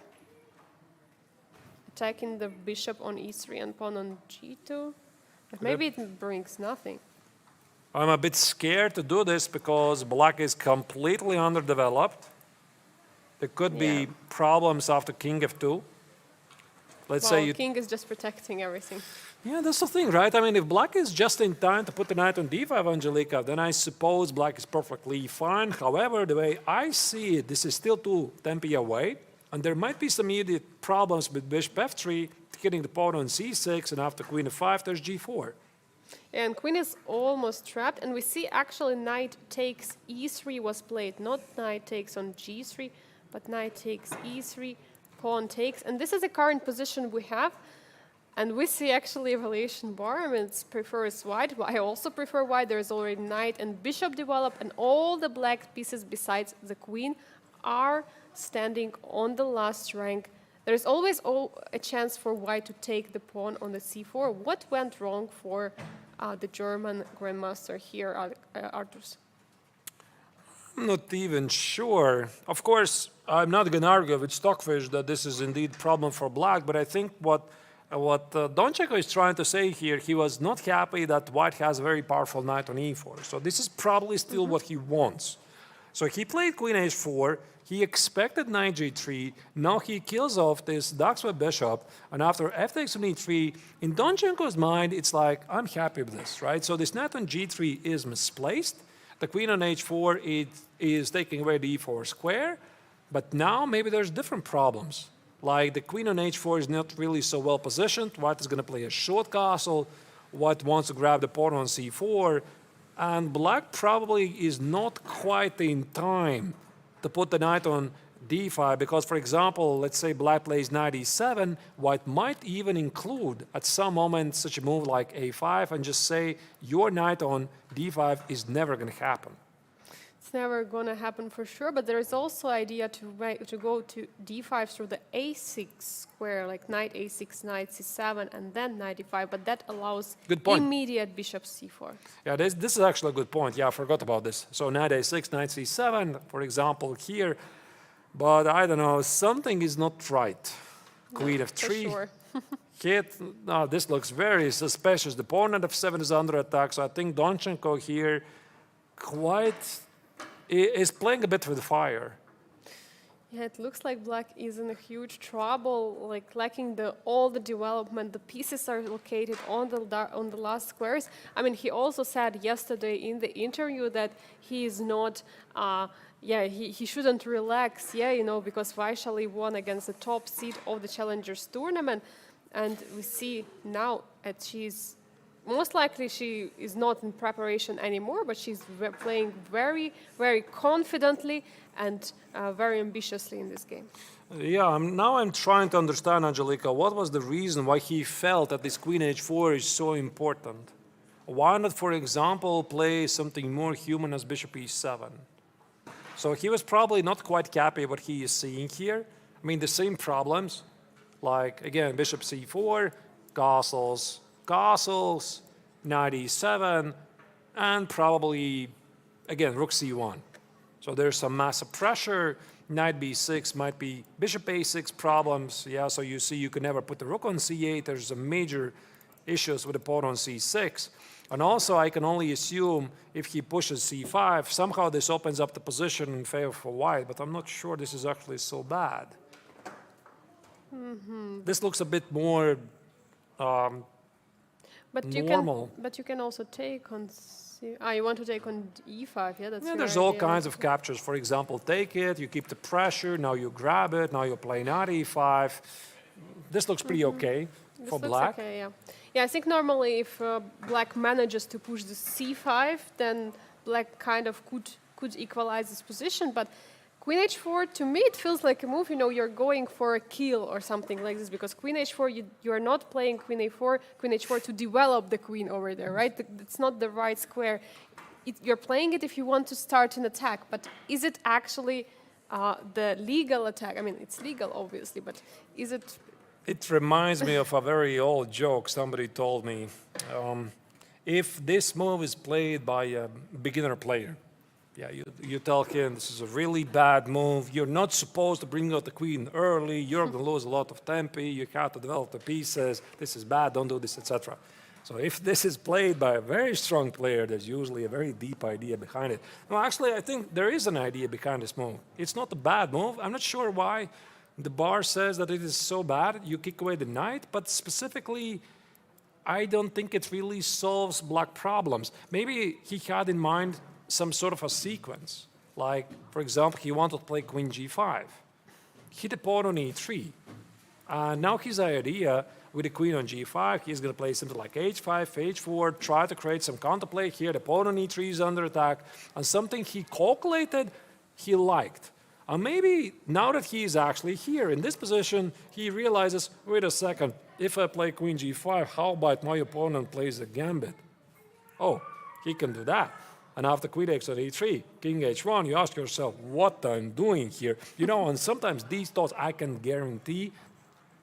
attacking the bishop on e3 and pawn on g2. But maybe it brings nothing. I'm a bit scared to do this because black is completely underdeveloped. There could be problems after king f2. Let's say king is just protecting everything. Yeah, that's the thing, right? I mean, if black is just in time to put the knight on d5, Angelika, then I suppose black is perfectly fine. However, the way I see it, this is still 2 tempi away, and there might be some immediate problems with bishop f3, hitting the pawn on c6, and after queen f5, there's g4. And queen is almost trapped, and we see actually knight takes e3 was played, not knight takes on g3, but knight takes e3, pawn takes, and this is the current position we have. And we see actually evaluation bar, I mean, it prefers white. I also prefer white. There is already knight and bishop developed, and all the black pieces besides the queen are standing on the last rank. There is always a chance for white to take the pawn on the c4. What went wrong for the German grandmaster here, Arturs? I'm not even sure. Of course, I'm not going to argue with Stockfish that this is indeed a problem for black, but I think what Donchenko is trying to say here, he was not happy that white has a very powerful knight on e4. So this is probably still what he wants. So he played queen h4, he expected knight g3, now he kills off this Daxweb bishop, and after f takes on e3, in Donchenko's mind, it's like, I'm happy with this, right? So this knight on g3 is misplaced, the queen on h4 is taking away the e4 square, but now maybe there's different problems. Like the queen on h4 is not really so well positioned, white is going to play a short castle, white wants to grab the pawn on c4, and black probably is not quite in time to put the knight on d5 because, for example, let's say black plays knight e7, white might even include at some moment such a move like a5 and just say your knight on d5 is never going to happen. It's never going to happen for sure, but there is also idea to go to d5 through the a6 square, like knight a6, knight c7, and then knight e5, but that allows immediate bishop c4. Yeah, this is actually a good point. Yeah, I forgot about this. So knight a6, knight c7, for example, here, but I don't know, something is not right. Queen f3. Sure. Hit. No, this looks very suspicious. The pawn at f7 is under attack, so I think Donchenko here is playing a bit with fire. Yeah, it looks like black is in a huge trouble, like lacking all the development. The pieces are located on the last squares. I mean, he also said yesterday in the interview that he is not, he shouldn't relax, because Vaishali won against the top seed of the Challengers tournament. And we see now that she's most likely she is not in preparation anymore, but she's playing very, very confidently and very ambitiously in this game. Yeah, now I'm trying to understand, Angelika, what was the reason why he felt that this queen h4 is so important? Why not, for example, play something more human as bishop e7? So he was probably not quite happy what he is seeing here. I mean, the same problems, like, again, bishop c4, castles, knight e7, and probably, again, rook c1. So there's some massive pressure. Knight b6 might be bishop a6 problems. Yeah, so you see you can never put the rook on c8. There's some major issues with the pawn on c6. And also I can only assume if he pushes c5, somehow this opens up the position in favor for white, but I'm not sure this is actually so bad. This looks a bit more normal. But you can also take on you want to take on e5, yeah? That's there's all kinds of captures. For example, take it, you keep the pressure, now you grab it, now you play knight e5. This looks pretty okay for black. Okay, yeah. Yeah, I think normally if black manages to push the c5, then black kind of could equalize this position, but queen h4, to me, it feels like a move, you're going for a kill or something like this, because queen h4, you are not playing queen h4 to develop the queen over there, right? It's not the right square. You're playing it if you want to start an attack, but is it actually the legal attack? I mean, it's legal, obviously, but is it... It reminds me of a very old joke somebody told me. If this move is played by a beginner player, yeah, you tell him this is a really bad move. You're not supposed to bring out the queen early. You're going to lose a lot of tempo. You have to develop the pieces. This is bad. Don't do this, etc. So if this is played by a very strong player, there's usually a very deep idea behind it. No, actually, I think there is an idea behind this move. It's not a bad move. I'm not sure why the bar says that it is so bad. You kick away the knight, but specifically, I don't think it really solves black problems. Maybe he had in mind some sort of a sequence. Like, for example, he wanted to play queen g5. Hit the pawn on e3. Now his idea with the queen on g5, he's going to play something like h5, h4, try to create some counterplay here. The pawn on e3 is under attack, and something he calculated, he liked. And maybe now that he is actually here in this position, he realizes, wait a second, if I play queen g5, how about my opponent plays a gambit? Oh, he can do that. And after queen takes on e3, king h1, you ask yourself, what I'm doing here? You know, and sometimes these thoughts I can guarantee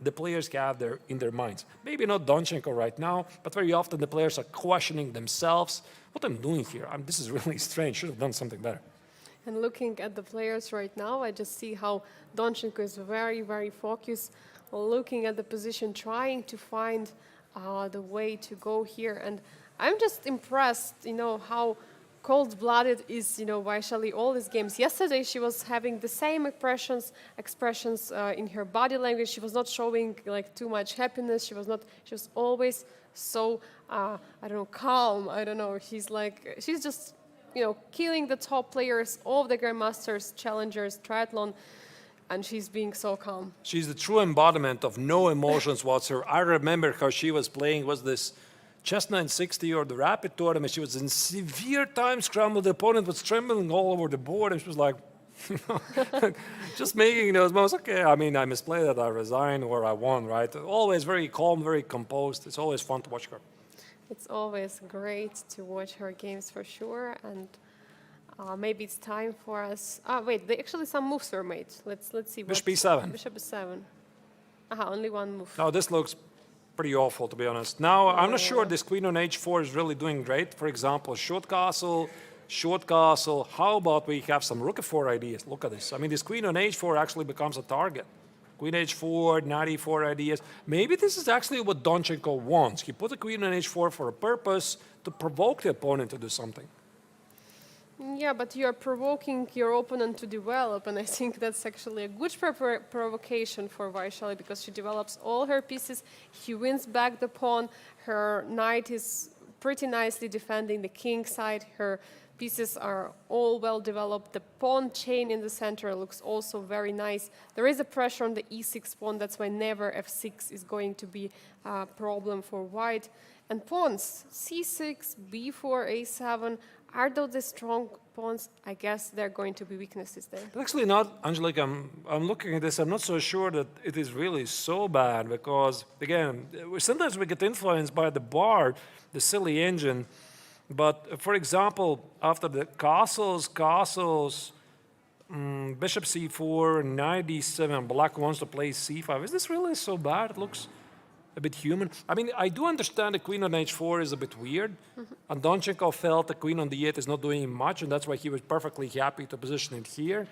the players have in their minds. Maybe not Donchenko right now, but very often the players are questioning themselves. What I'm doing here? This is really strange. Should have done something better. And looking at the players right now, I just see how Donchenko is very, very focused, looking at the position, trying to find the way to go here. And I'm just impressed, you know, how cold-blooded is, you know, Vaishali all these games. Yesterday she was having the same expressions in her body language. She was not showing like too much happiness. She was always so, I don't know, calm. I don't know. She's just, you know, killing the top players, all of the Grandmasters, Challengers, Triathlon, and she's being so calm. She's the true embodiment of no emotions whatsoever. I remember how she was playing, was this Chess 960 or the Rapid tournament. She was in severe time scramble. The opponent was trembling all over the board, and she was like, you know, just making those moves. Okay, I mean, I misplayed it, I resign, or I won, right? Always very calm, very composed. It's always fun to watch her. It's always great to watch her games for sure, and maybe it's time for us. Wait, actually some moves were made. Let's see. Bishop e7. Bishop e7. Only one move. Now this looks pretty awful, to be honest. Now I'm not sure this queen on h4 is really doing great. For example, short castle. How about we have some rook f4 ideas? Look at this. I mean, this queen on h4 actually becomes a target. Queen h4, knight e4 ideas. Maybe this is actually what Donchenko wants. He put the queen on h4 for a purpose to provoke the opponent to do something. Yeah, but you're provoking your opponent to develop, and I think that's actually a good provocation for Vaishali because she develops all her pieces. He wins back the pawn. Her knight is pretty nicely defending the king side. Her pieces are all well developed. The pawn chain in the center looks also very nice. There is a pressure on the e6 pawn. That's why never f6 is going to be a problem for white. And pawns, c6, b4, a7, are those the strong pawns? I guess there are going to be weaknesses there. But actually not, Angelique, I'm looking at this, I'm not so sure that it is really so bad because, again, sometimes we get influenced by the bar, the silly engine. But, for example, after the castles, bishop c4, knight d7, black wants to play c5. Is this really so bad? It looks a bit human. I mean, I do understand the queen on h4 is a bit weird, and Donchenko felt the queen on d8 is not doing much, and that's why he was perfectly happy to position it here.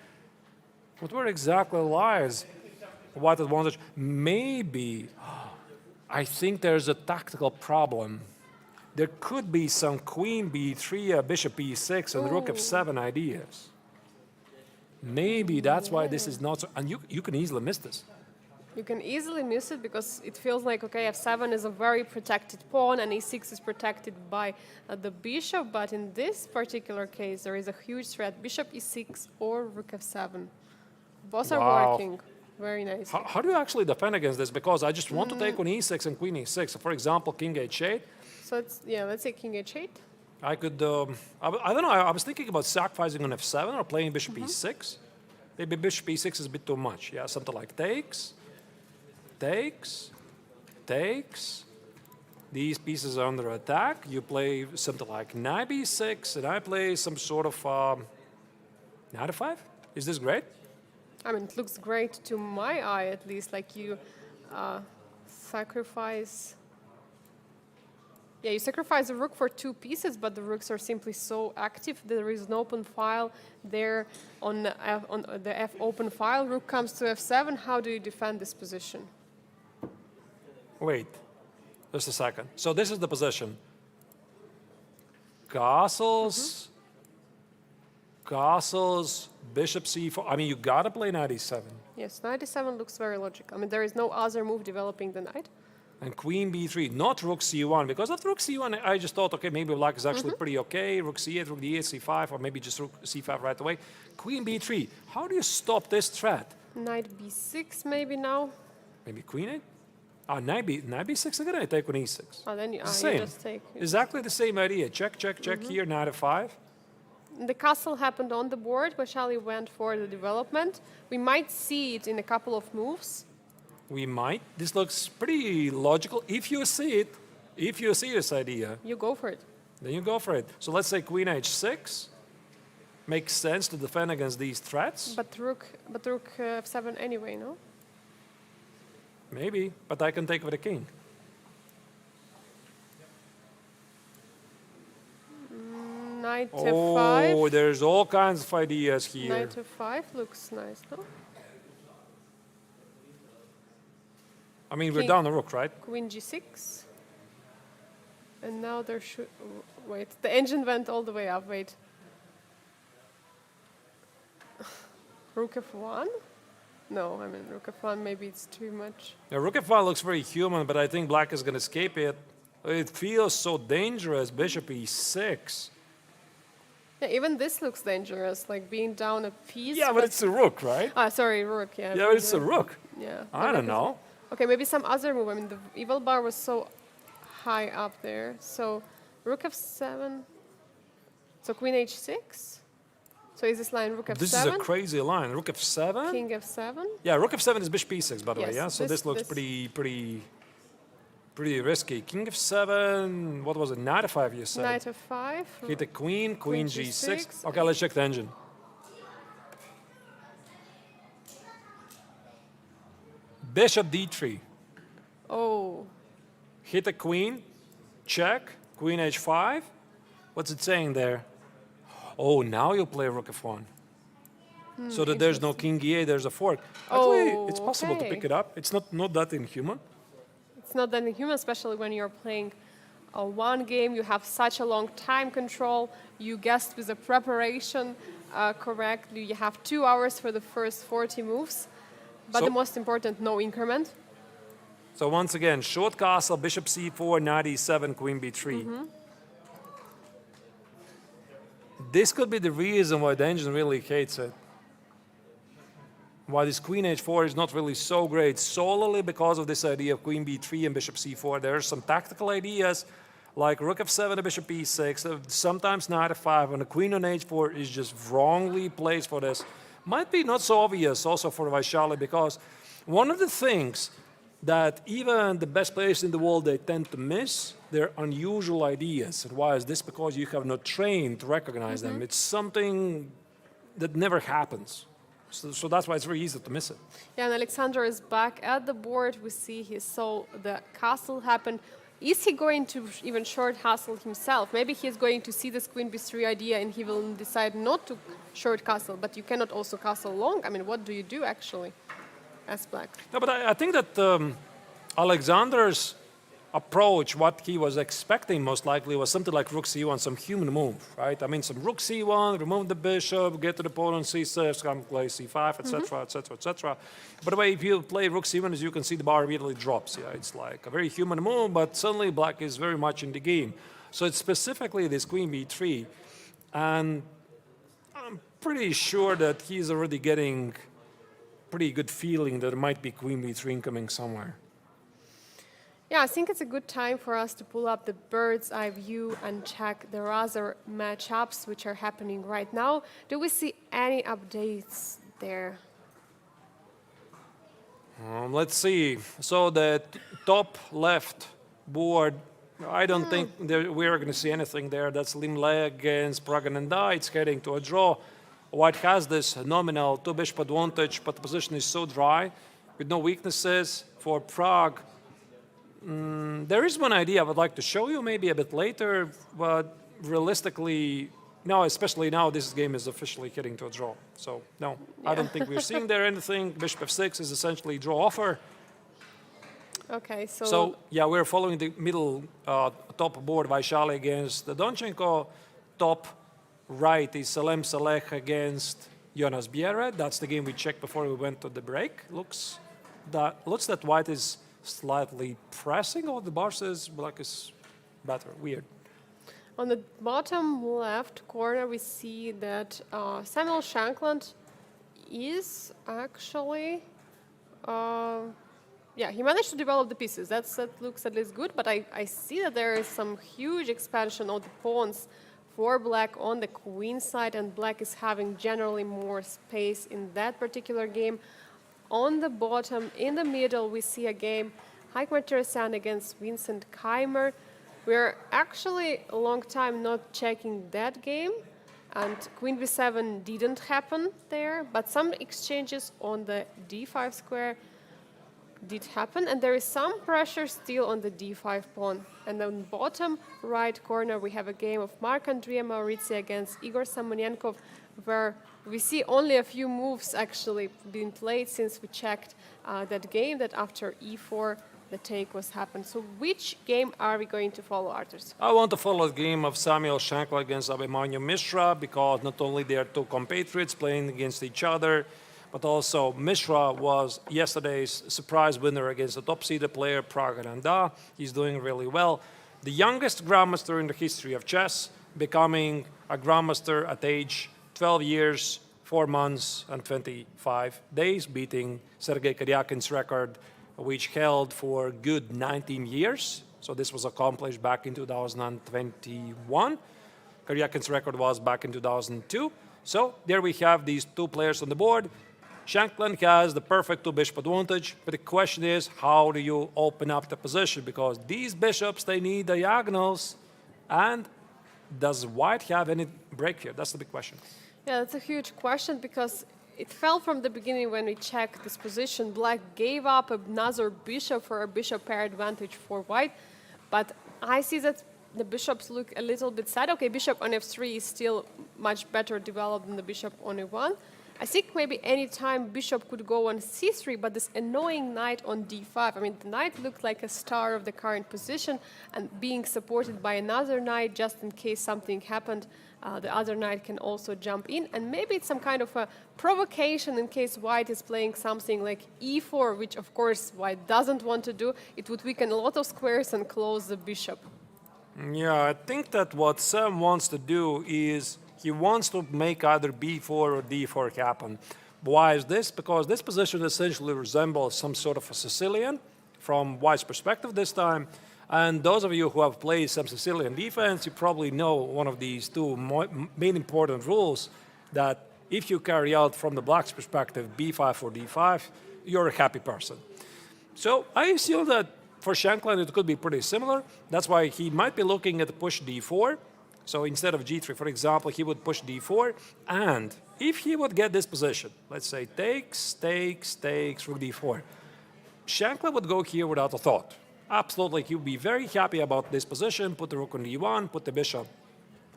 But where exactly lies white advantage? Maybe, I think there's a tactical problem. There could be some queen b3, bishop e6, and rook f7 ideas. Maybe that's why this is not so, and you can easily miss this. You can easily miss it because it feels like, okay, f7 is a very protected pawn and e6 is protected by the bishop, but in this particular case, there is a huge threat, bishop e6 or rook f7. Both are working very nicely. How do you actually defend against this? Because I just want to take on e6 and queen e6. So for example, king h8. So it's, yeah, let's say king h8. I could, I don't know, I was thinking about sacrificing on f7 or playing bishop e6. Maybe bishop e6 is a bit too much. Yeah, something like takes. These pieces are under attack. You play something like knight b6, and I play some sort of knight f5. Is this great? I mean, it looks great to my eye, at least. Like you sacrifice. Yeah, you sacrifice a rook for two pieces, but the rooks are simply so active. There is an open file there on the f open file. Rook comes to f7. How do you defend this position? Wait, just a second. So this is the position. Castles, bishop c4. I mean, you gotta play knight e7. Yes, knight e7 looks very logical. I mean, there is no other move developing the knight. And queen b3, not rook c1, because after rook c1, I just thought, okay, maybe black is actually pretty okay. Rook c8, rook d8, c5, or maybe just rook c5 right away. Queen b3, how do you stop this threat? Knight b6 maybe now. Maybe queen 8? Knight b6 again, I take on e6. Oh, then you, It's the you same. just take. Exactly the same idea. Check, check, check here, knight f5. The castle happened on the board, but Shali went for the development. We might see it in a couple of moves. We might. This looks pretty logical. If you see this idea, You go for it. then you go for it. So let's say queen h6. Makes sense to defend against these threats. But rook f7 anyway, no? Maybe, but I can take with a king. Knight Oh, f5. there's all kinds of ideas here. Knight f5 looks nice, no? I mean, we're King- down the rook, right? Queen g6. And now there should... Wait, the engine went all the way up, wait. Rook f1? No, I mean, rook f1, maybe it's too much. Yeah, rook f1 looks very human, but I think black is going to escape it. It feels so dangerous. Bishop e6. Yeah, even this looks dangerous, like being down a piece. Yeah, but it's a rook, right? Ah, sorry, rook, yeah. Yeah, but it's a rook. Yeah. I don't know. Okay, maybe some other move. I mean, the evil bar was so high up there. So, rook f7. So, queen h6. So, is this line rook f7? This is a crazy line. Rook f7? King f7. Yeah, rook f7 is bishop e6, by the way, Yes, yeah? So this looks pretty risky. King f7, what was it? Knight f5, you said? Knight f5. Hit the queen, queen g6. g6. Okay, let's check the engine. Bishop d3. Oh, Hit the queen, check, queen h5. What's it saying there? Oh, now you play rook f1. So that there's no king e8, there's a fork. Actually, it's possible to okay. pick it up. It's not that inhuman. it's not that inhuman, especially when you're playing one game. You have such a long time control. You guessed with the preparation correctly. You have 2 hours for the first 40 moves. But So- the most important, no increment. So once again, short castle, bishop c4, knight e7, queen b3. This could be the reason why the engine really hates it. Why this queen h4 is not really so great, solely because of this idea of queen b3 and bishop c4. There are some tactical ideas like rook f7 and bishop e6, sometimes knight f5, and the queen on h4 is just wrongly placed for this. Might be not so obvious also for Vaishali, because one of the things that even the best players in the world, they tend to miss their unusual ideas. And why is this? Because you have not trained to recognize them. It's something that never happens. So that's why it's very easy to miss it. Yeah, and Alexander is back at the board. We see he saw the castle happen. Is he going to even short castle himself? Maybe he's going to see this queen b3 idea and he will decide not to short castle, but you cannot also castle long. I mean, what do you do actually as black? No, but I think that Alexander's approach, what he was expecting most likely, was something like rook c1, some human move, right? I mean, some rook c1, remove the bishop, get to the pawn on c6, come play c5, etc., etc., etc. By the way, if you play rook c1, as you can see, the bar immediately drops. Yeah, it's like a very human move, but suddenly black is very much in the game. So it's specifically this queen b3, and I'm pretty sure that he's already getting pretty good feeling that there might be queen b3 incoming somewhere. Yeah, I think it's a good time for us to pull up the bird's eye view and check the other matchups which are happening right now. Do we see any updates there? Let's see. So the top left board, I don't think we're going to see anything there. That's Liem against Pragg and Die. It's heading to a draw. White has this nominal two-bishop advantage, but the position is so dry with no weaknesses for Pragg. There is one idea I would like to show you maybe a bit later, but realistically, now, especially now, this game is officially heading to a draw. So, no, I don't think we're seeing there anything. Bishop f6 is essentially draw offer. Okay, So, yeah, we're following the middle top board, Vaishali against the Donchenko. Top right is Salem Saleh against Jonas Bjerre. That's the game we checked before we went to the break. Looks that white is slightly pressing, or the bar says black is better. Weird. on the bottom left corner, we see that Samuel Shankland is actually Yeah, he managed to develop the pieces. That looks at least good, but I see that there is some huge expansion of the pawns for black on the queen side, and black is having generally more space in that particular game. On the bottom, in the middle, we see a game, Haik against Vincent Keymer. We're actually a long time not checking that game, and queen b7 didn't happen there, but some exchanges on the d5 square did happen, and there is some pressure still on the d5 pawn. And on the bottom right corner, we have a game of Marc-André Maurizi against Igor Samonenkov, where we see only a few moves actually being played since we checked that game, that after e4, the take was happened. So which game are we going to follow, Arturs? I want to follow the game of Samuel Shankland against Abhimanyu Mishra, because not only they are two compatriots playing against each other, but also Mishra was yesterday's surprise winner against the top-seeded player, Pragg. He's doing really well. The youngest grandmaster in the history of chess, becoming a grandmaster at age 12 years, 4 months, and 25 days, beating Sergei Karyakin's record, which held for good 19 years. So this was accomplished back in 2021. Karyakin's record was back in 2002. So there we have these two players on the board. Shankland has the perfect two-bishop advantage, but the question is, how do you open up the position? Because these bishops, they need diagonals, and does white have any break here? That's the big question. Yeah, that's a huge question, because it fell from the beginning when we checked this position. Black gave up another bishop for a bishop pair advantage for white, but I see that the bishops look a little bit sad. Okay, bishop on f3 is still much better developed than the bishop on e1. I think maybe any time bishop could go on c3, but this annoying knight on d5. I mean, the knight looked like a star of the current position, and being supported by another knight just in case something happened, the other knight can also jump in. And maybe it's some kind of a provocation in case white is playing something like e4, which of course white doesn't want to do. It would weaken a lot of squares and close the bishop. Yeah, I think that what Sam wants to do is he wants to make either b4 or d4 happen. Why is this? Because this position essentially resembles some sort of a Sicilian from white's perspective this time. And those of you who have played some Sicilian defense, you probably know one of these two main important rules, that if you carry out from the black's perspective b5 or d5, you're a happy person. So I assume that for Shankland it could be pretty similar. That's why he might be looking at push d4. So instead of g3, for example, he would push d4, and if he would get this position, let's say takes, takes, takes, rook d4, Shankland would go here without a thought. Absolutely, he would be very happy about this position, put the rook on d1, put the bishop,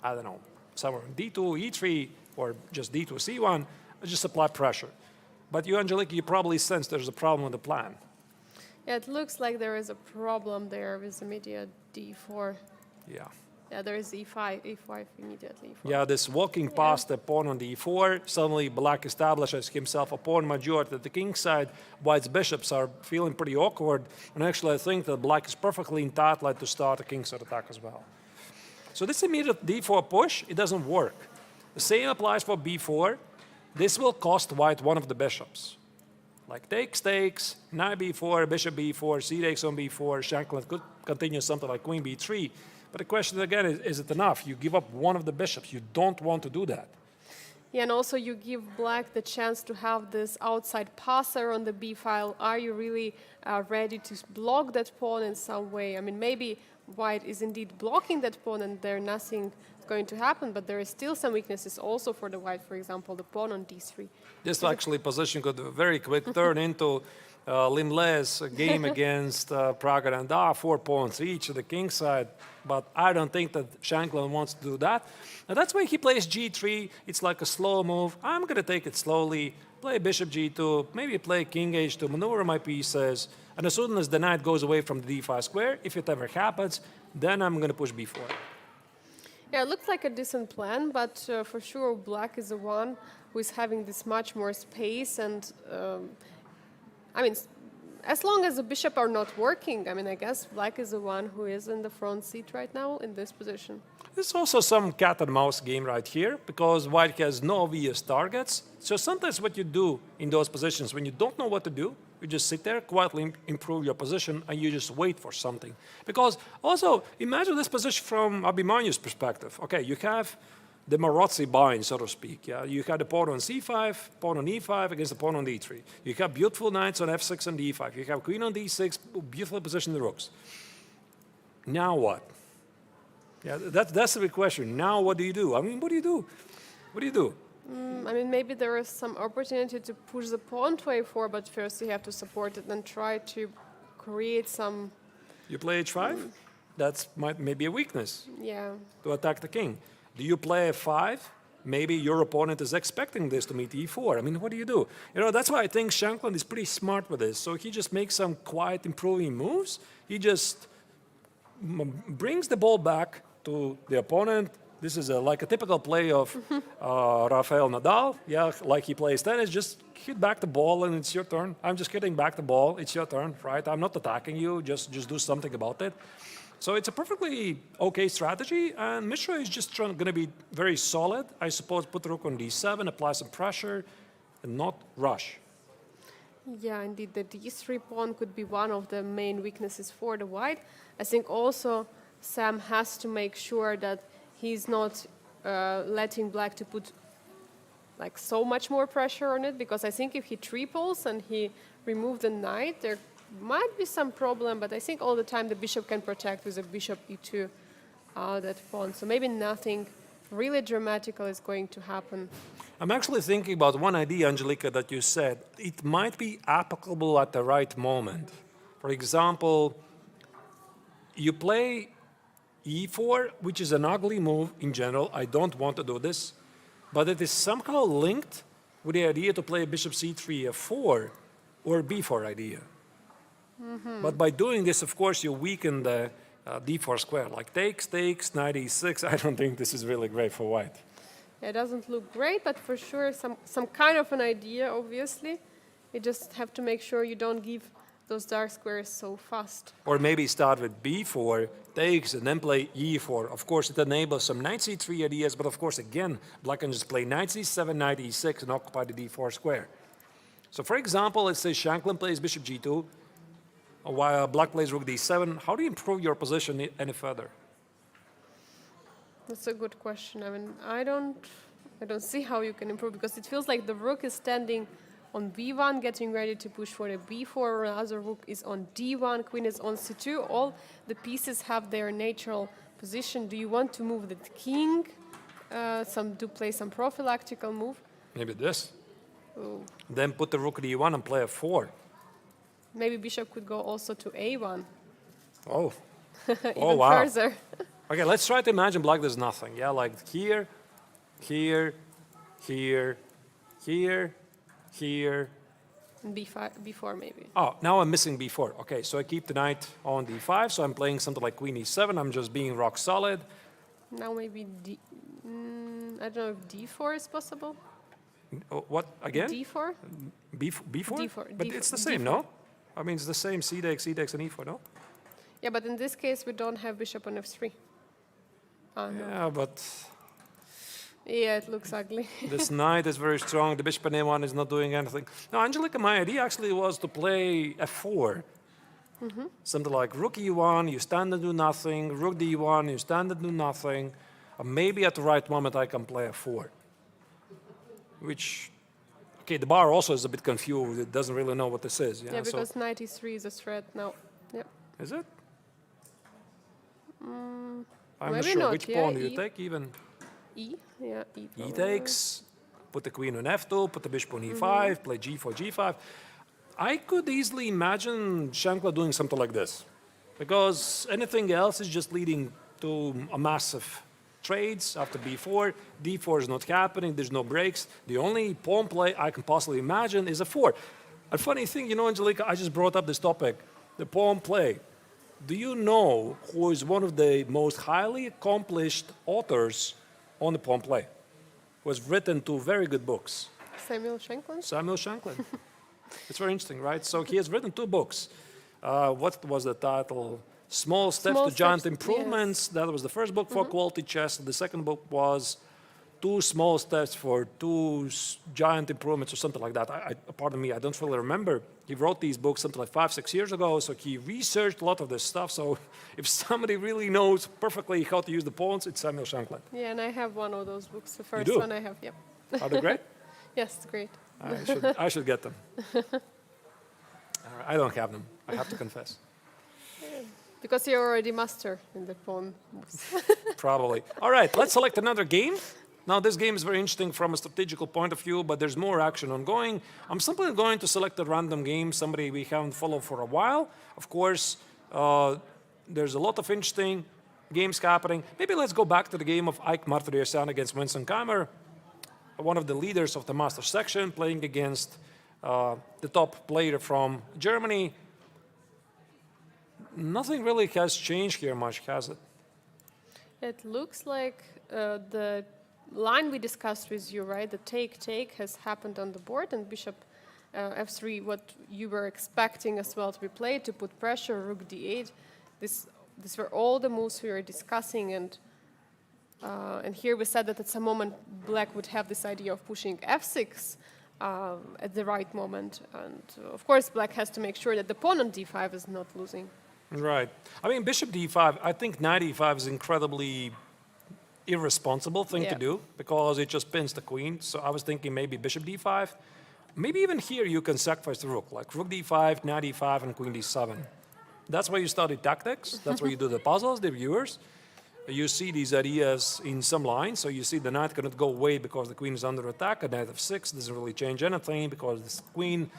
I don't know, somewhere on d2, e3, or just d2, c1, just apply pressure. But you, Angelique, you probably sense there's a problem with the plan. Yeah, it looks like there is a problem there with immediate d4. Yeah. Yeah, there is e5 immediately. Yeah, this walking past the pawn on the e4, suddenly black establishes himself a pawn majority at the king side. White's bishops are feeling pretty awkward, and actually I think that black is perfectly entitled to start a kingside attack as well. So this immediate d4 push, it doesn't work. The same applies for b4. This will cost white one of the bishops. Like takes, takes, knight b4, bishop b4, c takes on b4, Shankland could continue something like queen b3. But the question again is it enough? You give up one of the bishops. You don't want to do that. Yeah, and also you give black the chance to have this outside passer on the b file. Are you really ready to block that pawn in some way? I mean, maybe white is indeed blocking that pawn and there's nothing going to happen, but there is still some weaknesses also for the white, for example, the pawn on d3. This actually position could very quick turn into Liem's game against Pragg 4 pawns each at the king side, but I don't think that Shankland wants to do that. And that's why he plays g3. It's like a slow move. I'm going to take it slowly, play bishop g2, maybe play king h2, maneuver my pieces, and as soon as the knight goes away from the d5 square, if it ever happens, then I'm going to push b4. Yeah, it looks like a decent plan, but for sure black is the one who is having this much more space, and I mean, as long as the bishop are not working, I mean, I guess black is the one who is in the front seat right now in this position. There's also some cat and mouse game right here, because white has no obvious targets. So sometimes what you do in those positions when you don't know what to do, You just sit there, quietly improve your position, and you just wait for something. Because also, imagine this position from Abhimanyu's perspective. Okay, you have the Marozzi bind, so to speak. Yeah? You have the pawn on c5, pawn on e5 against the pawn on d3. You have beautiful knights on f6 and d5. You have queen on d6, beautifully positioned the rooks. Now what? Yeah, that's the big question. Now what do you do? I mean, what do you do? What do you do? I mean, maybe there is some opportunity to push the pawn to a4, but first you have to support it and try to create some... You play h5? That's maybe a weakness Yeah. to attack the king. Do you play f5? Maybe your opponent is expecting this to meet e4. I mean, what do you do? You know, that's why I think Shankland is pretty smart with this. So he just makes some quiet improving moves. He just brings the ball back to the opponent. This is like a typical play of Rafael Nadal. Yeah, like he plays tennis, just hit back the ball and it's your turn. I'm just hitting back the ball, it's your turn, right? I'm not attacking you, just do something about it. So it's a perfectly okay strategy, and Mishra is just going to be very solid. I suppose put the rook on d7, apply some pressure, and not rush. Yeah, indeed, the d3 pawn could be one of the main weaknesses for the white. I think also Sam has to make sure that he's not letting black to put like so much more pressure on it, because I think if he triples and he removes the knight, there might be some problem, but I think all the time the bishop can protect with a bishop e2 that pawn. So maybe nothing really dramatical is going to happen. I'm actually thinking about one idea, Angelika, that you said. It might be applicable at the right moment. For example, you play e4, which is an ugly move in general. I don't want to do this. But it is somehow linked with the idea to play bishop c3, f4, or b4 idea. But by doing this, of course, you weaken the d4 square. Like takes, knight e6. I don't think this is really great for white. It doesn't look great, but for sure some kind of an idea, obviously. You just have to make sure you don't give those dark squares so fast. Or maybe start with b4, takes, and then play e4. Of course, it enables some knight c3 ideas, but of course, again, black can just play knight c7, knight e6, and occupy the d4 square. So for example, let's say Shankland plays bishop g2, while black plays rook d7. How do you improve your position any further? That's a good question. I mean, I don't see how you can improve, because it feels like the rook is standing on b1, getting ready to push for the b4, another rook is on d1, queen is on c2. All the pieces have their natural position. Do you want to move the king? Play some prophylactical move? Maybe this. Ooh. Then put the rook at e1 and play f4. Maybe bishop could go also to a1. Oh. Even Oh, wow. further. Okay, let's try to imagine black does nothing. Yeah, like here, here, here, here, here. And b4 maybe. Oh, now I'm missing b4. Okay, so I keep the knight on d5, so I'm playing something like queen e7. I'm just being rock solid. Now maybe I don't know if d4 is possible. Oh, what, again? d4? B4? D4, But D4, it's the same, D4. no? I mean, it's the same c-dex, e-dex, and e4, no? Yeah, but in this case we don't have bishop on f3. No. Yeah, but Yeah, it looks ugly. this knight is very strong. The bishop on a1 is not doing anything. Now, Angelika, my idea actually was to play f4. Something like rook e1, you stand and do nothing. Rook d1, you stand and do nothing. Maybe at the right moment I can play f4. Which, okay, the bar also is a bit confused. It doesn't really know what this is. Yeah, because knight e3 is a threat now. Yep. Is it? I'm not maybe sure. not, Which yeah, pawn do you E. take even? E? Yeah, E. E takes, put the queen on f2, put the bishop on e5, play g4, g5. I could easily imagine Shankland doing something like this, because anything else is just leading to a massive trades after b4. d4 is not happening, there's no breaks. The only pawn play I can possibly imagine is a 4. A funny thing, you know, Angelika, I just brought up this topic, the pawn play. Do you know who is one of the most highly accomplished authors on the pawn play? Who has written 2 very good books? Samuel Shankland? Samuel Shankland. It's very interesting, right? So he has written 2 books. What was the title? Small Steps to Giant Improvements. Yes. That was the first book for quality chess. The second book was 2 Small Steps for 2 Giant Improvements or something like that. Pardon me, I don't really remember. He wrote these books something like 5-6 years ago, so he researched a lot of this stuff. So if somebody really knows perfectly how to use the pawns, it's Samuel Shankland. Yeah, and I have one of those books. The first do? one I have, yep. Are they great? Yes, it's great. I should get them. I don't have them, I have to confess. Because you're already master in the pawn books. Probably. All right, let's select another game. Now, this game is very interesting from a strategical point of view, but there's more action ongoing. I'm simply going to select a random game, somebody we haven't followed for a while. Of course, there's a lot of interesting games happening. Maybe let's go back to the game of Haik against Vincent Keymer, one of the leaders of the master section, playing against the top player from Germany. Nothing really has changed here much, has it? It looks like the line we discussed with you, right? The take has happened on the board, and bishop f3, what you were expecting as well to be played, to put pressure, rook d8. These were all the moves we were discussing, and here we said that at some moment black would have this idea of pushing f6 at the right moment. And of course, black has to make sure that the pawn on d5 is not losing. Right. I mean, bishop d5, I think knight e5 is incredibly irresponsible thing to do because it just pins the queen. So I was thinking maybe bishop d5. Maybe even here you can sacrifice the rook, like rook d5, knight e5, and queen d7. That's where you study tactics. That's where you do the puzzles, the viewers. You see these ideas in some lines. So you see the knight cannot go away because the queen is under attack. A knight f6 doesn't really change anything because this queen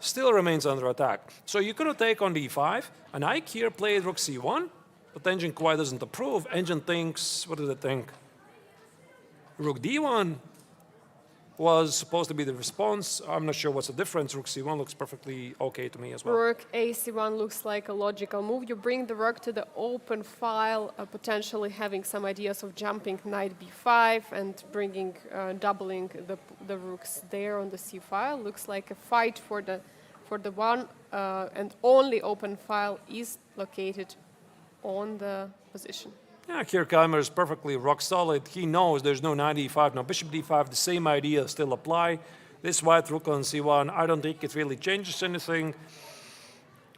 still remains under attack. So you could take on d5, and Haik here played rook c1, but engine quite doesn't approve. Engine thinks, what did it think? Rook d1 was supposed to be the response. I'm not sure what's the difference. Rook c1 looks perfectly okay to me as well. Rook ac1 looks like a logical move. You bring the rook to the open file, potentially having some ideas of jumping knight b5 and bringing, doubling the rooks there on the c file. Looks like a fight for the one and only open file is located on the position. Yeah, here Keymer is perfectly rock solid. He knows there's no knight e5, no bishop d5. The same idea still apply. This white rook on c1, I don't think it really changes anything.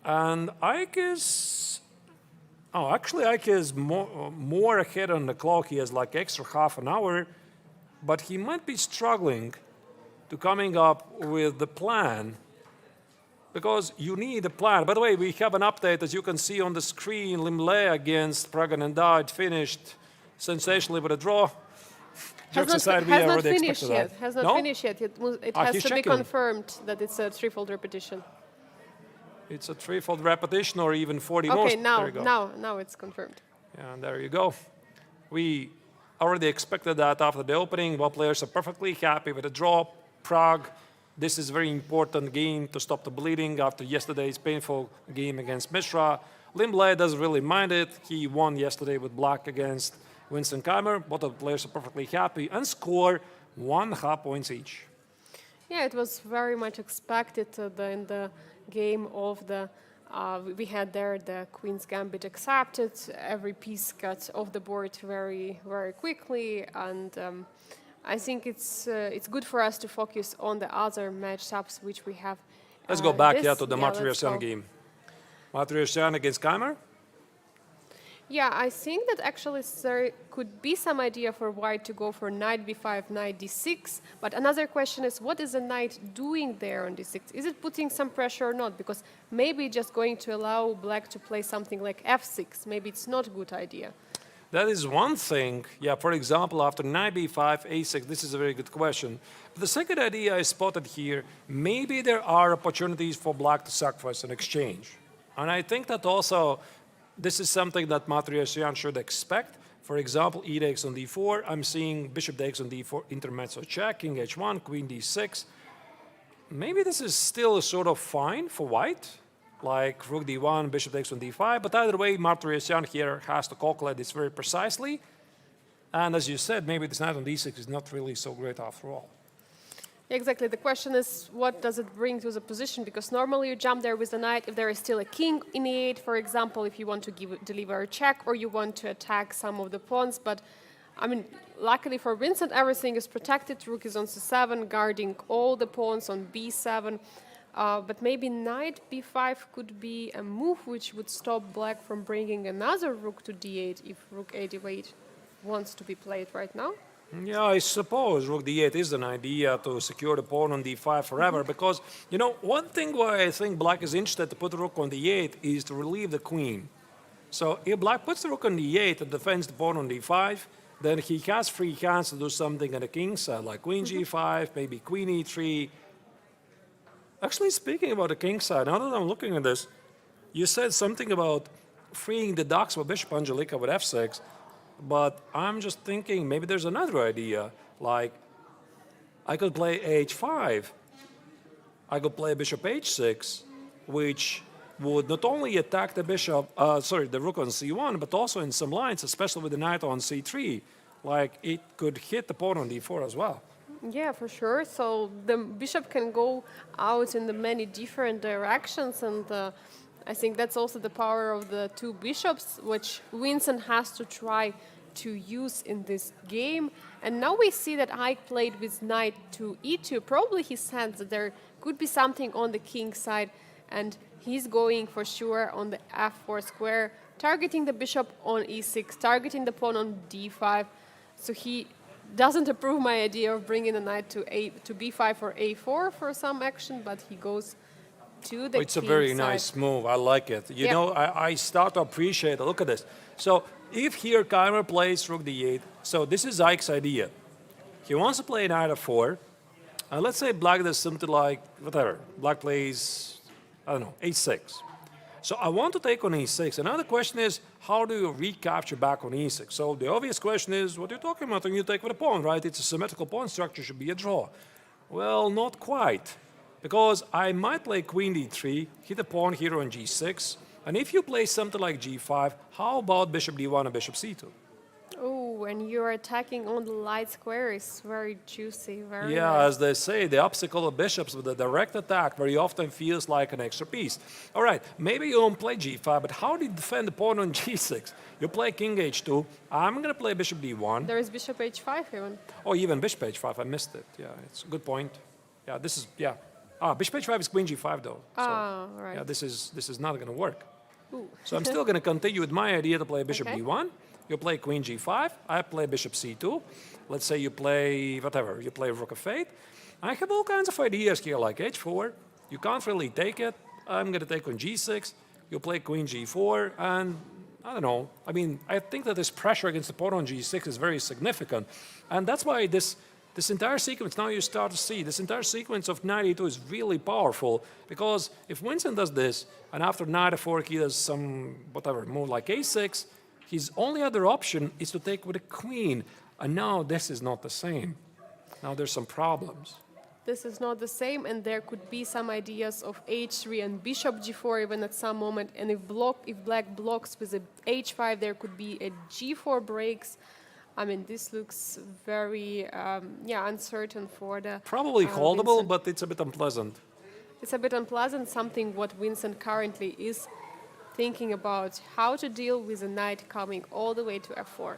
And Haik is... Oh, actually Haik is more ahead on the clock. He has like extra half an hour. But he might be struggling to coming up with the plan, because you need a plan. By the way, we have an update, as you can see on the screen. Liem against Pragg and It finished sensationally with a draw. Jokes aside, we already expected that. Has not finished yet. It has to be confirmed that it's a threefold repetition. It's a threefold repetition or even 40 most. Okay, now it's confirmed. Yeah, and there you go. We already expected that after the opening. While players are perfectly happy with a draw. Pragg, this is a very important game to stop the bleeding after yesterday's painful game against Mishra. Liem doesn't really mind it. He won yesterday with black against Vincent Keymer. Both of the players are perfectly happy and score 1.5 points each. Yeah, it was very much expected in the game of the... we had there the Queen's Gambit accepted. Every piece got off the board very, very quickly, and I think it's good for us to focus on the other matchups which we have. Let's go back to the Matryoshyan game. Matryoshyan against Keymer? Yeah, I think that actually there could be some idea for white to go for knight b5, knight d6. But another question is, what is the knight doing there on d6? Is it putting some pressure or not? Because maybe just going to allow black to play something like f6. Maybe it's not a good idea. That is one thing. Yeah, for example, after knight b5, a6, this is a very good question. But the second idea I spotted here, maybe there are opportunities for black to sacrifice an exchange. And I think that also this is something that Matryoshyan should expect. For example, e takes on d4. I'm seeing bishop takes on d4, intermezzo check, king h1, queen d6. Maybe this is still sort of fine for white, like rook d1, bishop takes on d5. But either way, Matryoshyan here has to calculate this very precisely. And as you said, maybe this knight on d6 is not really so great after all. Exactly. The question is, what does it bring to the position? Because normally you jump there with the knight if there is still a king in e8, for example, if you want to deliver a check or you want to attack some of the pawns. But, I mean, luckily for Vincent, everything is protected. Rook is on c7, guarding all the pawns on b7. But maybe knight b5 could be a move which would stop black from bringing another rook to d8 if rook a8 wants to be played right now. Yeah, I suppose rook d8 is an idea to secure the pawn on d5 forever because, you know, one thing why I think black is interested to put the rook on d8 is to relieve the queen. So if black puts the rook on d8 and defends the pawn on d5, then he has free hands to do something at the king's side, like queen g5, maybe queen e3. Actually, speaking about the king's side, now that I'm looking at this, you said something about freeing the docks with bishop Angelica with f6. But I'm just thinking maybe there's another idea. Like, I could play h5. I could play bishop h6, which would not only attack the bishop, the rook on c1, but also in some lines, especially with the knight on c3. Like, it could hit the pawn on d4 as well. Yeah, for sure. So the bishop can go out in the many different directions, and I think that's also the power of the two bishops, which Vincent has to try to use in this game. And now we see that Haik played with knight to e2. Probably he sensed that there could be something on the king's side, and he's going for sure on the f4 square, targeting the bishop on e6, targeting the pawn on d5. So he doesn't approve my idea of bringing the knight to b5 or a4 for some action, but he goes to the It's a very side. nice move. I like it. You know, I start to appreciate it. Look at this. So if here Keymer plays rook d8, so this is Haik's idea. He wants to play knight f4. And let's say black does something like, whatever. Black plays, I don't know, h6. So I want to take on e6. Another question is, how do you recapture back on e6? So the obvious question is, what are you talking about when you take with a pawn, right? It's a symmetrical pawn structure, should be a draw. Well, not quite. Because I might play queen d3, hit a pawn here on g6, and if you play something like g5, how about bishop d1 and bishop c2? Oh, and you're attacking on the light square is very juicy, very Yeah, nice. as they say, the obstacle of bishops with a direct attack very often feels like an extra piece. All right, maybe you don't play g5, but how do you defend the pawn on g6? You play king h2, I'm going to play bishop d1. There is bishop h5 even. Oh, even bishop h5, I missed it. Yeah, it's a good point. Yeah, this is, yeah. Bishop h5 is queen g5 though. So, Right. yeah, this is not going to work. Ooh. So I'm still going to continue with my idea to play bishop Okay. d1. You play queen g5. I play bishop c2. Let's say you play whatever. You play rook f8. I have all kinds of ideas here, like h4. You can't really take it. I'm going to take on g6. You play queen g4, and I don't know. I mean, I think that this pressure against the pawn on g6 is very significant, and that's why this entire sequence, now you start to see, this entire sequence of knight e2 is really powerful, because if Vincent does this, and after knight f4 he does some, whatever, move like a6, his only other option is to take with a queen, and now this is not the same. Now there's some problems. This is not the same, and there could be some ideas of h3 and bishop g4 even at some moment, and if black blocks with a h5, there could be a g4 breaks. I mean, this looks very, uncertain for the... Probably holdable, Vincent. but it's a bit unpleasant. It's a bit unpleasant, something what Vincent currently is thinking about, how to deal with a knight coming all the way to f4.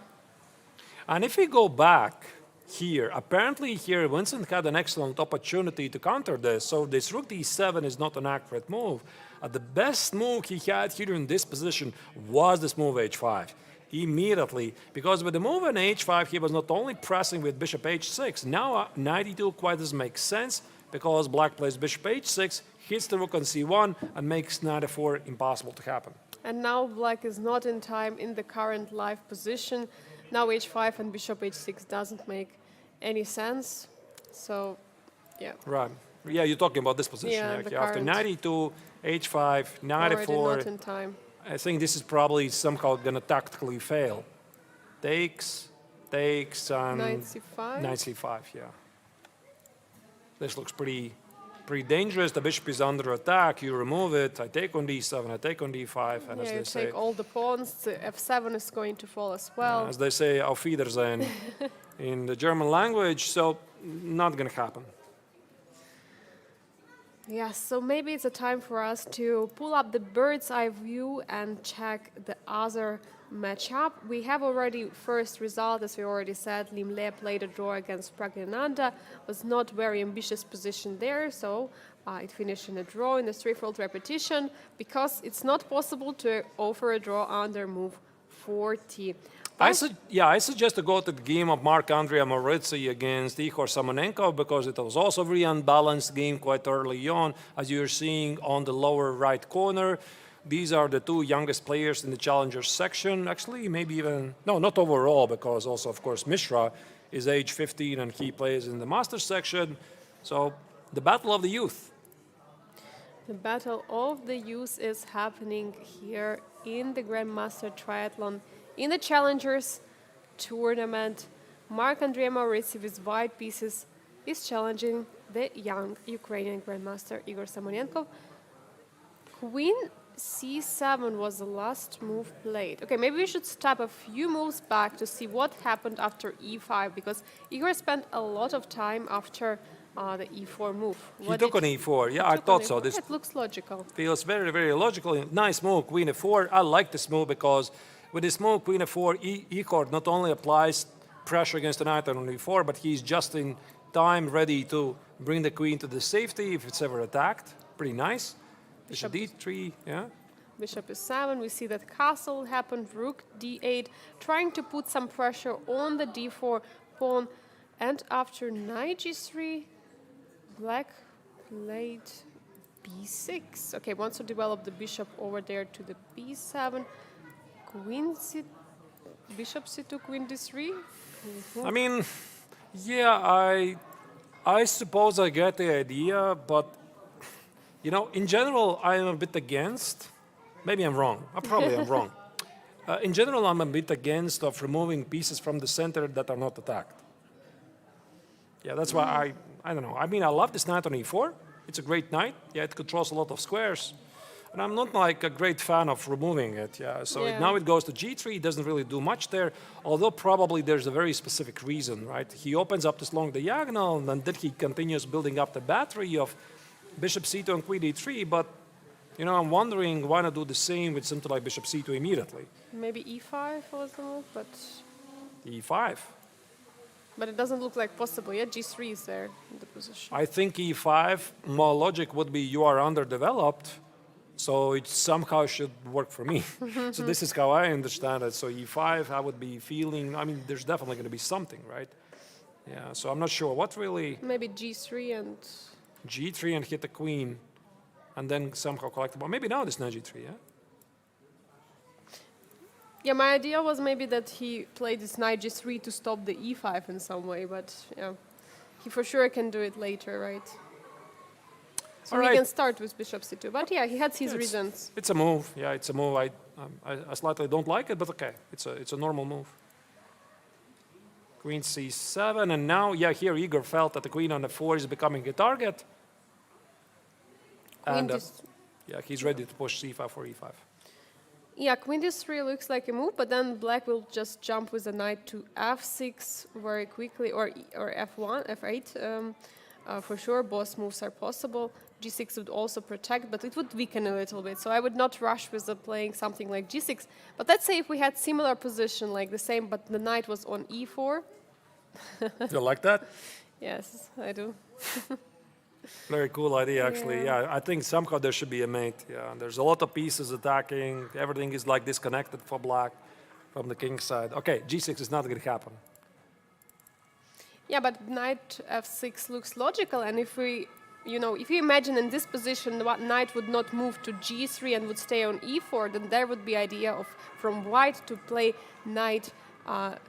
And if we go back here, apparently here Vincent had an excellent opportunity to counter this, so this rook d7 is not an accurate move. The best move he had here in this position was this move h5. Immediately, because with the move on h5 he was not only pressing with bishop h6, now knight e2 quite doesn't make sense, because black plays bishop h6, hits the rook on c1, and makes knight f4 impossible to happen. And now black is not in time in the current live position. Now h5 and bishop h6 doesn't make any sense. So, yeah. Right. Yeah, you're talking about this position. Yeah, Like, the after current. knight e2, h5, knight Already f4. not in time. I think this is probably somehow going to tactically fail. Takes, and Knight c5. knight c5, yeah. This looks pretty dangerous. The bishop is under attack. You remove it. I take on d7. I take on d5. And Yeah, as you they say, take all the pawns. The f7 is going to fall as well. as they say, auf Wiedersehen in the German language. So not going to happen. Yes, so maybe it's a time for us to pull up the bird's eye view and check the other matchup. We have already first result, as we already said. Liem played a draw against Pragg, was not very ambitious position there, so it finished in a draw in the threefold repetition because it's not possible to offer a draw under move 40. I suggest to go to the game of Marc-Andrea Morizzi against Igor Samonenko because it was also a very unbalanced game quite early on, as you're seeing on the lower right corner. These are the two youngest players in the challengers section. Actually, maybe even, no, not overall, because also, of course, Mishra is age 15 and he plays in the master section. So the battle of the youth. The battle of the youth is happening here in the Grandmaster Triathlon. In the Challengers tournament, Marc-Andrea Morizzi with white pieces is challenging the young Ukrainian Grandmaster Igor Samonenko. Queen C7 was the last move played. Okay, maybe we should step a few moves back to see what happened after E5, because Igor spent a lot of time after the E4 move. He took on E4. Yeah, I thought so. This looks logical. Feels very, very logical. Nice move, Queen F4. I like this move because with this move, Queen F4, Igor not only applies pressure against the knight on E4, but he's just in time ready to bring the queen to the safety if it's ever attacked. Pretty nice. Bishop D3, yeah. Bishop E7, we see that castle happened, rook D8, trying to put some pressure on the D4 pawn. And after knight G3, Black played B6. Okay, wants to develop the bishop over there to the B7. Queen C, bishop C2, queen D3. I mean, yeah, I suppose I get the idea, but you know, in general, I am a bit against. Maybe I'm wrong. I probably am wrong. In general, I'm a bit against of removing pieces from the center that are not attacked. Yeah, that's why I don't know. I mean, I love this knight on E4. It's a great knight. Yeah, it controls a lot of squares. And I'm not like a great fan of removing it. Yeah, so now it goes to G3. It doesn't really do much there, although probably there's a very specific reason, right? He opens up this long diagonal, and then he continues building up the battery of bishop C2 and queen D3. But you know, I'm wondering why not do the same with something like bishop C2 immediately. Maybe E5 was the move, but E5. But it doesn't look like possible yet. G3 is there in the position. I think E5, more logic would be you are underdeveloped, so it somehow should work for me. So this is how I understand it. So E5, I would be feeling, I mean, there's definitely going to be something, right? Yeah, so I'm not sure what really. Maybe G3 and. G3 and hit the queen, and then somehow collect the ball. Maybe now this knight G3, yeah? Yeah, my idea was maybe that he played this knight G3 to stop the E5 in some way, but yeah, he for sure can do it later, right? So we can start with bishop C2, but yeah, he had his reasons. It's a move, yeah, it's a move. I slightly don't like it, but okay, it's a normal move. Queen C7, and now, yeah, here Igor felt that the queen on F4 is becoming a target. And yeah, he's ready to push C5 for E5. Yeah, queen D3 looks like a move, but then black will just jump with the knight to F6 very quickly, or F1, F8. For sure, both moves are possible. G6 would also protect, but it would weaken a little bit. So I would not rush with playing something like G6. But let's say if we had similar position, like the same, but the knight was on E4. You like that? Yes, I do. Very cool idea, actually. Yeah, I think somehow there should be a mate. Yeah, there's a lot of pieces attacking. Everything is like disconnected for black from the king's side. Okay, G6 is not going to happen. Yeah, but knight F6 looks logical, and if we, if you imagine in this position, the knight would not move to G3 and would stay on E4, then there would be idea of from white to play knight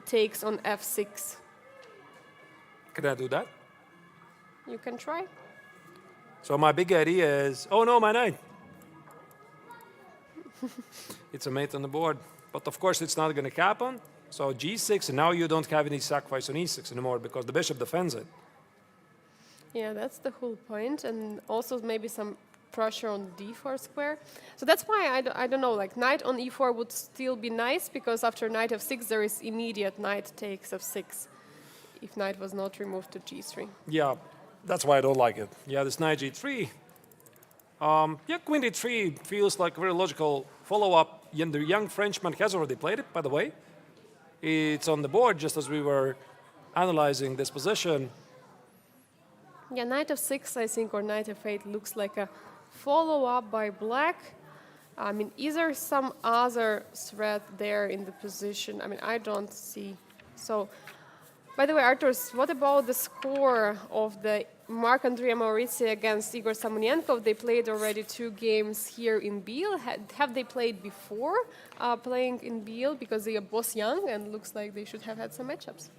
takes on F6. Can I do that? You can try. So my big idea is, oh no, my knight. It's a mate on the board. But of course it's not going to happen. So G6, and now you don't have any sacrifice on E6 anymore because the bishop defends it. Yeah, that's the whole point. And also maybe some pressure on D4 square. So that's why I don't know, like knight on E4 would still be nice because after knight F6 there is immediate knight takes F6 if knight was not removed to G3. Yeah. That's why I don't like it. Yeah, this knight G3, Yeah, Queen D3 feels like a very logical follow-up. The young Frenchman has already played it, by the way. It's on the board just as we were analyzing this position. Yeah, knight of 6, I think, or knight of 8 looks like a follow-up by black. I mean, is there some other threat there in the position? I mean, I don't see. So, by the way, Arturs, what about the score of the Marc-Andrea Maurizio against Igor Samonenkov? They played already 2 games here in Biel. Have they played before playing in Biel? Because they are both young and looks like they should have had some matchups.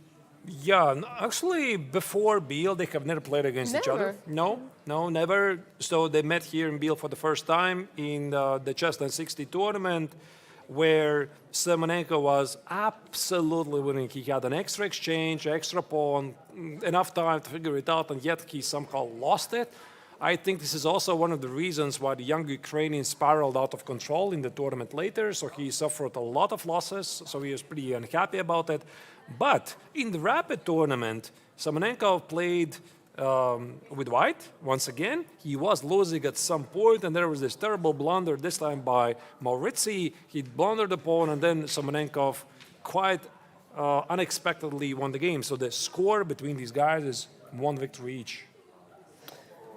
Yeah, actually, before Biel, they have never played against each other. No, never. So they met here in Biel for the first time in the Chess 60 tournament, where Semenenko was absolutely winning. He had an extra exchange, extra pawn, enough time to figure it out, and yet he somehow lost it. I think this is also one of the reasons why the young Ukrainian spiraled out of control in the tournament later. So he suffered a lot of losses, so he was pretty unhappy about it. But in the rapid tournament, Semenenko played with white once again. He was losing at some point, and there was this terrible blunder, this time by Maurizio. He blundered the pawn, and then Semenenko quite unexpectedly won the game. So the score between these guys is 1 victory each.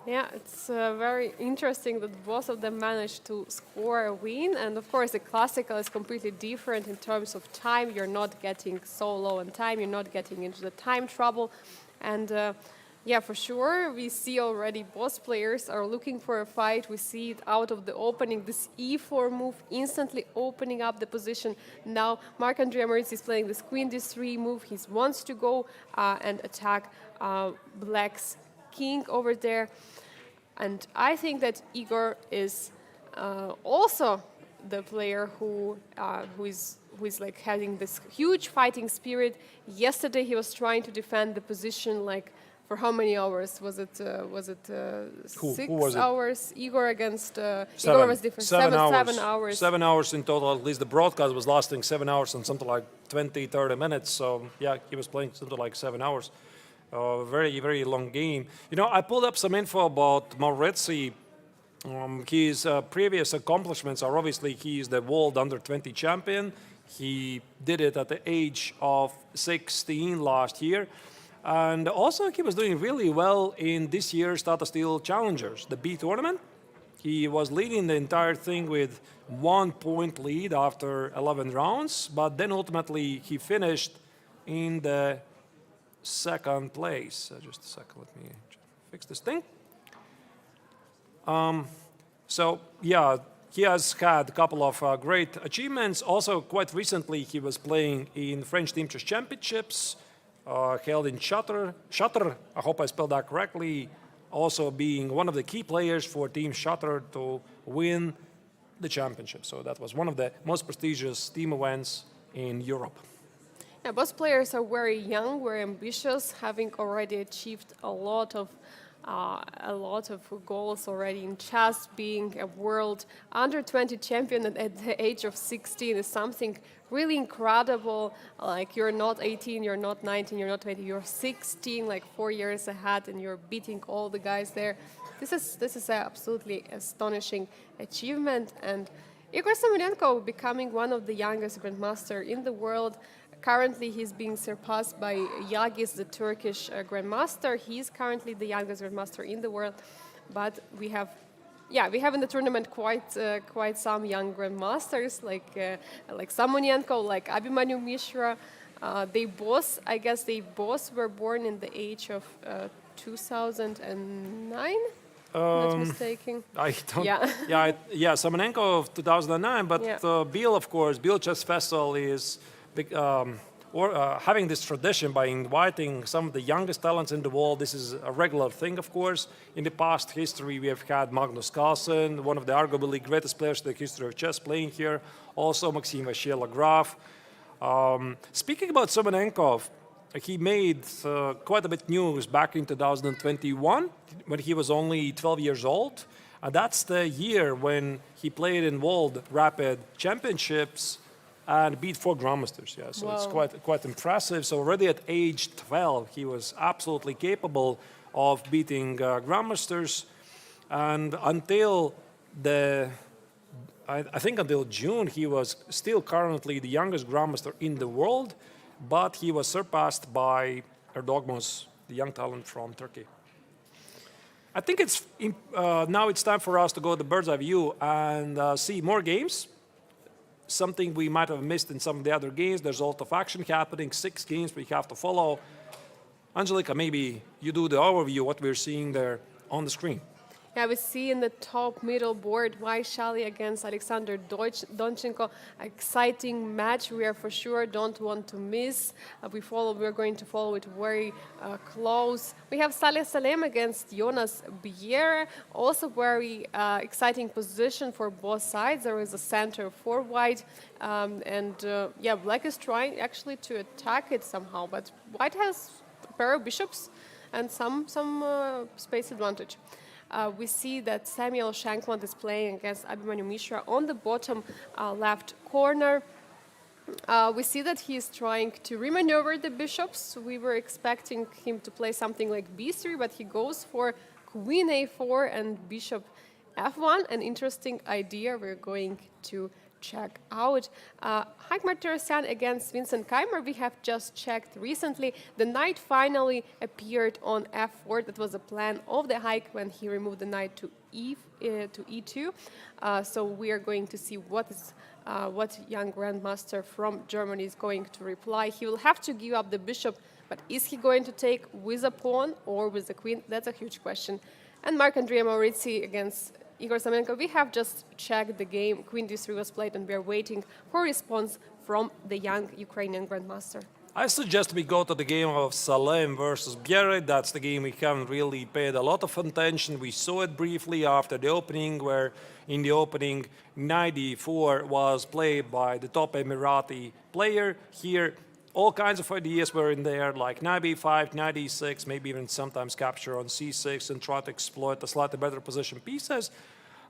Yeah, it's very interesting that both of them managed to score a win. And of course, the classical is completely different in terms of time. You're not getting so low in time. You're not getting into the time trouble. And yeah, for sure, we see already both players are looking for a fight. We see it out of the opening, this e4 move instantly opening up the position. Now, Marc-Andrea Maurizio is playing this queen d3 move. He wants to go and attack black's king over there. And I think that Igor is also the player who is like having this huge fighting spirit. Yesterday he was trying to defend the position like for how many hours? Was it 6 hours? Igor against Igor was different. 7 hours. 7 hours in total. At least the broadcast was lasting 7 hours and something like 20, 30 minutes. So yeah, he was playing something like 7 hours. Very, very long game. You know, I pulled up some info about Maurizio. His previous accomplishments are obviously he is the world under-20 champion. He did it at the age of 16 last year. And also he was doing really well in this year's Tata Steel Challengers, the B tournament. He was leading the entire thing with 1 point lead after 11 rounds, but then ultimately he finished in the 2nd place. Just a second, let me fix this thing. So yeah, he has had a couple of great achievements. Also, quite recently, he was playing in French Team Chess Championships, held in Shutter, I hope I spelled that correctly, also being one of the key players for Team Shutter to win the championship. So that was one of the most prestigious team events in Europe. Yeah, both players are very young, very ambitious, having already achieved a lot of goals already in chess. Being a world under-20 champion at the age of 16 is something really incredible. Like you're not 18, you're not 19, you're not 20, you're 16, like 4 years ahead, and you're beating all the guys there. This is an absolutely astonishing achievement. And Igor Samonenkov becoming one of the youngest grandmasters in the world. Currently, he's being surpassed by Yagis, the Turkish grandmaster. He's currently the youngest grandmaster in the world. But we have in the tournament quite some young grandmasters like Samonenkov, like Abhimanyu Mishra. They both were born in the age of 2009. Not mistaken. I don't. Yeah. Samonenkov of 2009, but yeah. Biel, of course, Biel Chess Festival is having this tradition by inviting some of the youngest talents in the world. This is a regular thing, of course. In the past history, we have had Magnus Carlsen, one of the arguably greatest players in the history of chess, playing here. Also, Maxime Vachier-Lagrave. Speaking about Samonenkov, he made quite a bit news back in 2021 when he was only 12 years old. And that's the year when he played in World Rapid Championships and beat 4 grandmasters. Yeah, so it's quite impressive. So already at age 12, he was absolutely capable of beating grandmasters. And until I think until June, he was still currently the youngest grandmaster in the world, but he was surpassed by Erdogmos, the young talent from Turkey. I think now it's time for us to go to the bird's eye view and see more games. Something we might have missed in some of the other games. There's a lot of action happening, 6 games we have to follow. Angelika, maybe you do the overview, what we're seeing there on the screen. Yeah, we see in the top middle board Vaishali against Alexander Donchenko. Exciting match. We are for sure don't want to miss. We're going to follow it very close. We have Saleh Salem against Jonas Biel. Also very exciting position for both sides. There is a center for white. Yeah, black is trying actually to attack it somehow, but white has a pair of bishops and some space advantage. We see that Samuel Shankland is playing against Abhimanyu Mishra on the bottom left corner. We see that he is trying to remaneuver the bishops. We were expecting him to play something like b3, but he goes for queen a4 and bishop f1. An interesting idea we're going to check out. Haik against Vincent Keymer. We have just checked recently. The knight finally appeared on f4. That was a plan of the Haik when he removed the knight to e2. So we are going to see what young grandmaster from Germany is going to reply. He will have to give up the bishop, but is he going to take with a pawn or with the queen? That's a huge question. And Marc-Andrea Maurizi against Igor Samenko. We have just checked the game. Queen d3 was played, and we are waiting for a response from the young Ukrainian grandmaster. I suggest we go to the game of Salem versus Biel. That's the game we haven't really paid a lot of attention. We saw it briefly after the opening, where in the opening, knight d4 was played by the top Emirati player. Here, all kinds of ideas were in there, like knight b5, knight e6, maybe even sometimes capture on c6 and try to exploit the slightly better position pieces.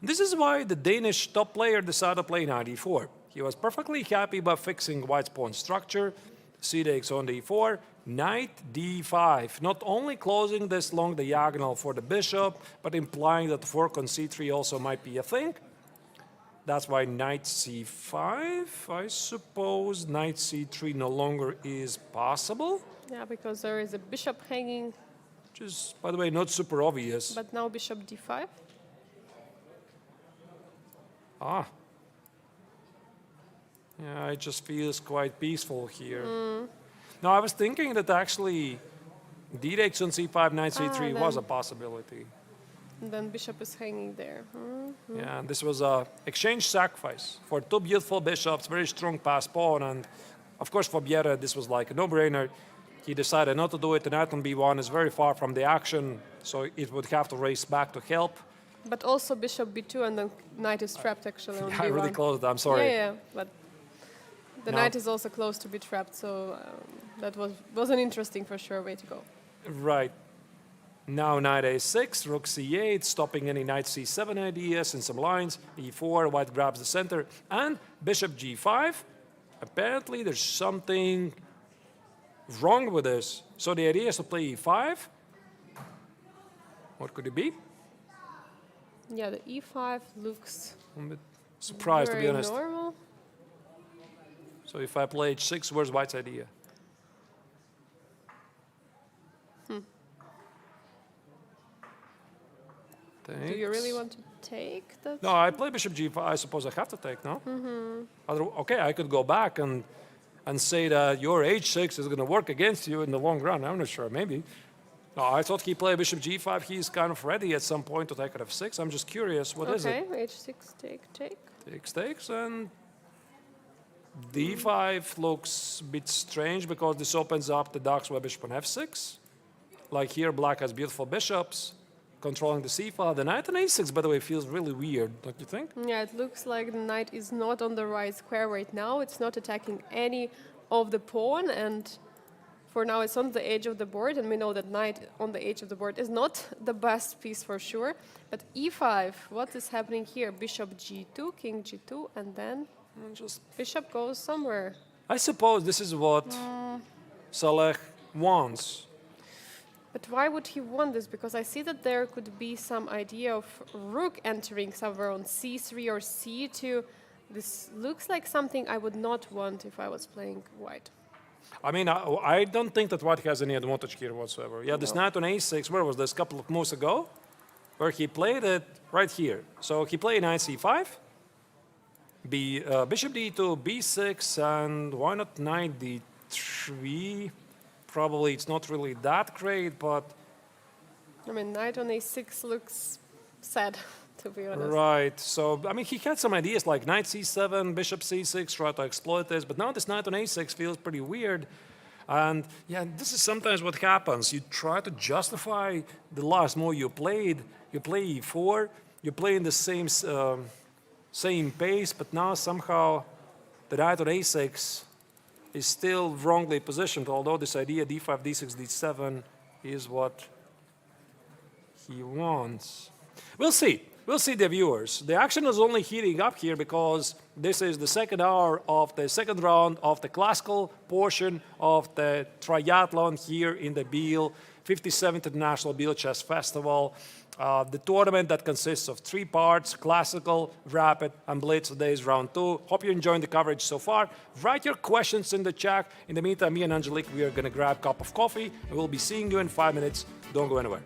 This is why the Danish top player decided to play knight e4. He was perfectly happy by fixing white's pawn structure. C takes on d4, knight d5, not only closing this long diagonal for the bishop, but implying that the fork on c3 also might be a thing. That's why knight c5, I suppose. Knight c3 no longer is possible. Yeah, because there is a bishop hanging. Which is, by the way, not super obvious. But now bishop d5. Ah. Yeah, it just feels quite peaceful here. No, I was thinking that actually d takes on c5, knight c3 was a possibility. And then bishop is hanging there. Yeah, and this was a exchange sacrifice for 2 beautiful bishops, very strong pass pawn, and of course for Biel this was like a no-brainer. He decided not to do it. The knight on b1 is very far from the action, so it would have to race back to help. But also bishop b2, and then knight is trapped actually on b1. I really closed it, I'm sorry. Yeah, but the knight is also close to be trapped, so that was an interesting for sure way to go. Right. Now knight a6, rook c8, stopping any knight c7 ideas in some lines. e4, white grabs the center, and bishop g5. Apparently there's something wrong with this. So the idea is to play e5. What could it be? Yeah, the e5 looks I'm a bit surprised, to be very honest. normal. So if I play h6, where's white's idea? Do you really want to take that? No, I play bishop g5. I suppose I have to take, no? Okay, I could go back and say that your h6 is going to work against you in the long run. I'm not sure, maybe. No, I thought he played bishop g5. He's kind of ready at some point to take at f6. I'm just curious, what is it? Okay, h6, take. Takes, and d5 looks a bit strange because this opens up the dark square bishop on f6. Like here, black has beautiful bishops controlling the c-file. The knight on a6, by the way, feels really weird, don't you think? Yeah, it looks like the knight is not on the right square right now. It's not attacking any of the pawn, and for now it's on the edge of the board, and we know that knight on the edge of the board is not the best piece for sure. But e5, what is happening here? Bishop g2, king g2, and then bishop goes somewhere. I suppose this is what Saleh wants. But But why would he want this? Because I see that there could be some idea of rook entering somewhere on c3 or c2. This looks like something I would not want if I was playing white. I mean, I don't think that white has any advantage here whatsoever. Yeah, this knight on a6, where was this? A couple of moves ago? Where he played it right here. So he played knight c5, bishop d2, b6, and why not knight d3? Probably it's not really that great, but... I mean, knight on a6 looks sad, to be honest. Right, so, I mean, he had some ideas like knight c7, bishop c6, try to exploit this, but now this knight on a6 feels pretty weird. And yeah, this is sometimes what happens. You try to justify the last move you played. You play e4, you play in the same pace, but now somehow the knight on a6 is still wrongly positioned, although this idea d5, d6, d7 is what he wants. We'll see. We'll see, the viewers. The action is only heating up here because this is the second hour of the second round of the classical portion of the triathlon here in the Biel 57th International Biel Chess Festival. The tournament that consists of 3 parts: classical, rapid, and blitz. Today is round 2. Hope you're enjoying the coverage so far. Write your questions in the chat. In the meantime, me and Angelique, we are going to grab a cup of coffee, and we'll be seeing you in 5 minutes. Don't go anywhere.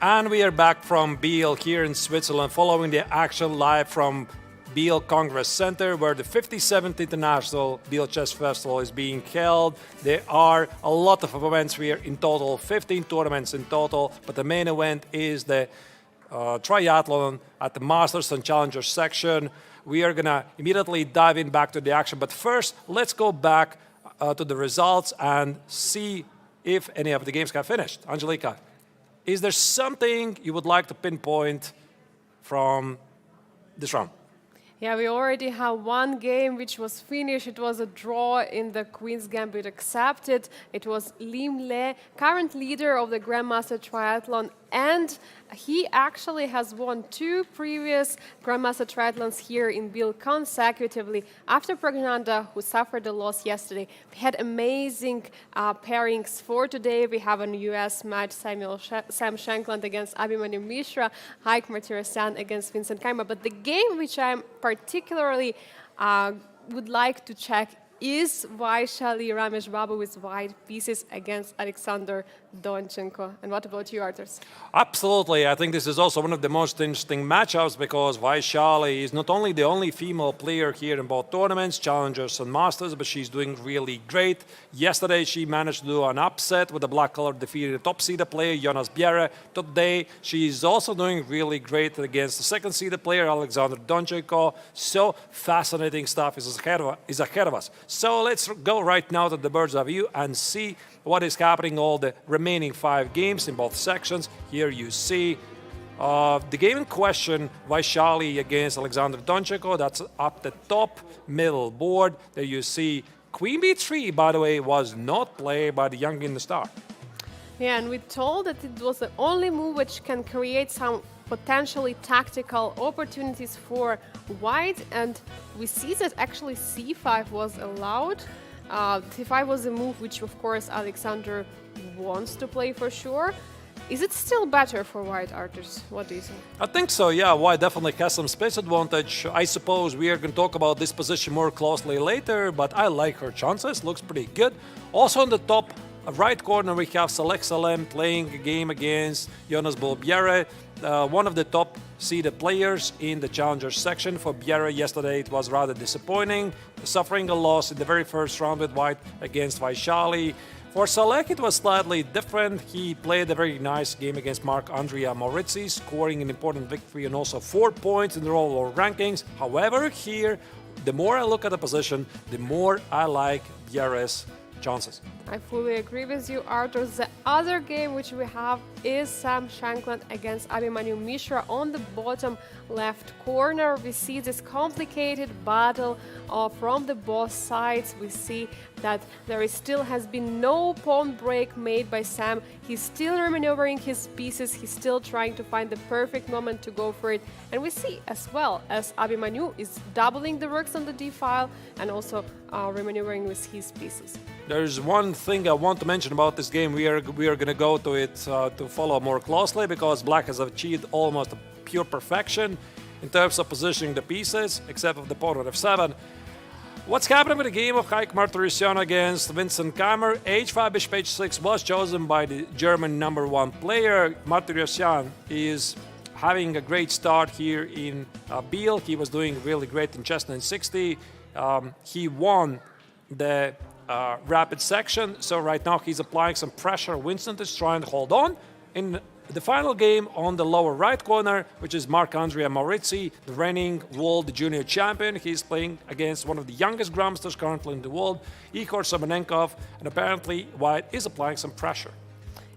And we are back from Biel here in Switzerland, following the action live from Biel Congress Center, where the 57th International Biel Chess Festival is being held. There are a lot of events here in total, 15 tournaments in total, but the main event is the triathlon at the Masters and Challengers section. We are going to immediately dive in back to the action, but first, let's go back to the results and see if any of the games got finished. Angelika, is there something you would like to pinpoint from this round? Yeah, we already have one game which was finished. It was a draw in the Queen's Gambit accepted. It was Liem, current leader of the Grandmaster Triathlon, and he actually has won 2 previous Grandmaster Triathlons here in Biel consecutively. After Pragg, who suffered a loss yesterday, we had amazing pairings for today. We have a US match, Sam Shankland against Abhimanyu Mishra, Haik against Vincent Keymer. But the game which I'm particularly would like to check is Vaishali Ramesh Babu with white pieces against Alexander Donchenko. And what about you, Arturs? Absolutely. I think this is also one of the most interesting matchups because Vaishali is not only the only female player here in both tournaments, Challengers and Masters, but she's doing really great. Yesterday, she managed to do an upset with the black color defeating the top-seeded player, Jonas Bjerre. Today, she is also doing really great against the second-seeded player, Alexander Donchenko. So fascinating stuff is ahead of us. So let's go right now to the bird's eye view and see what is happening all the remaining 5 games in both sections. Here you see the game in question, Vaishali against Alexander Donchenko. That's up the top middle board. There you see Queen B3, by the way, was not played by the young in the star. Yeah, and we're told that it was the only move which can create some potentially tactical opportunities for white, and we see that actually c5 was allowed. c5 was a move which, of course, Alexander wants to play for sure. Is it still better for white, Arturs? What do you think? I think so, yeah. White definitely has some space advantage. I suppose we are going to talk about this position more closely later, but I like her chances. Looks pretty good. Also on the top right corner, we have Alexa Liem playing a game against Jonas Bjerre, one of the top seeded players in the Challengers section. For Bjerre yesterday, it was rather disappointing, suffering a loss in the very first round with white against Vaishali. For Salek, it was slightly different. He played a very nice game against Marc-Andrea Maurizzi, scoring an important victory and also 4 points in the overall rankings. However, here, the more I look at the position, the more I like Bjerre's chances. I fully agree with you, Artur. The other game which we have is Sam Shankland against Abhimanyu Mishra on the bottom left corner. We see this complicated battle from the both sides. We see that there still has been no pawn break made by Sam. He's still remaneuvering his pieces. He's still trying to find the perfect moment to go for it. And we see as well as Abhimanyu is doubling the rooks on the d file and also remaneuvering with his pieces. There's one thing I want to mention about this game. We are going to go to it to follow more closely because Black has achieved almost a pure perfection in terms of positioning the pieces, except for the pawn on f7. What's happening with the game of Haik against Vincent Keymer? h5, bishop h6 was chosen by the German #1 player. Martyrosyan is having a great start here in Biel. He was doing really great in chess 960. He won the rapid section, so right now he's applying some pressure. Winston is trying to hold on. In the final game on the lower right corner, which is Marc-Andrea Maurizzi, the reigning world junior champion. He's playing against one of the youngest grandmasters currently in the world, Igor Semenenkov, and apparently White is applying some pressure.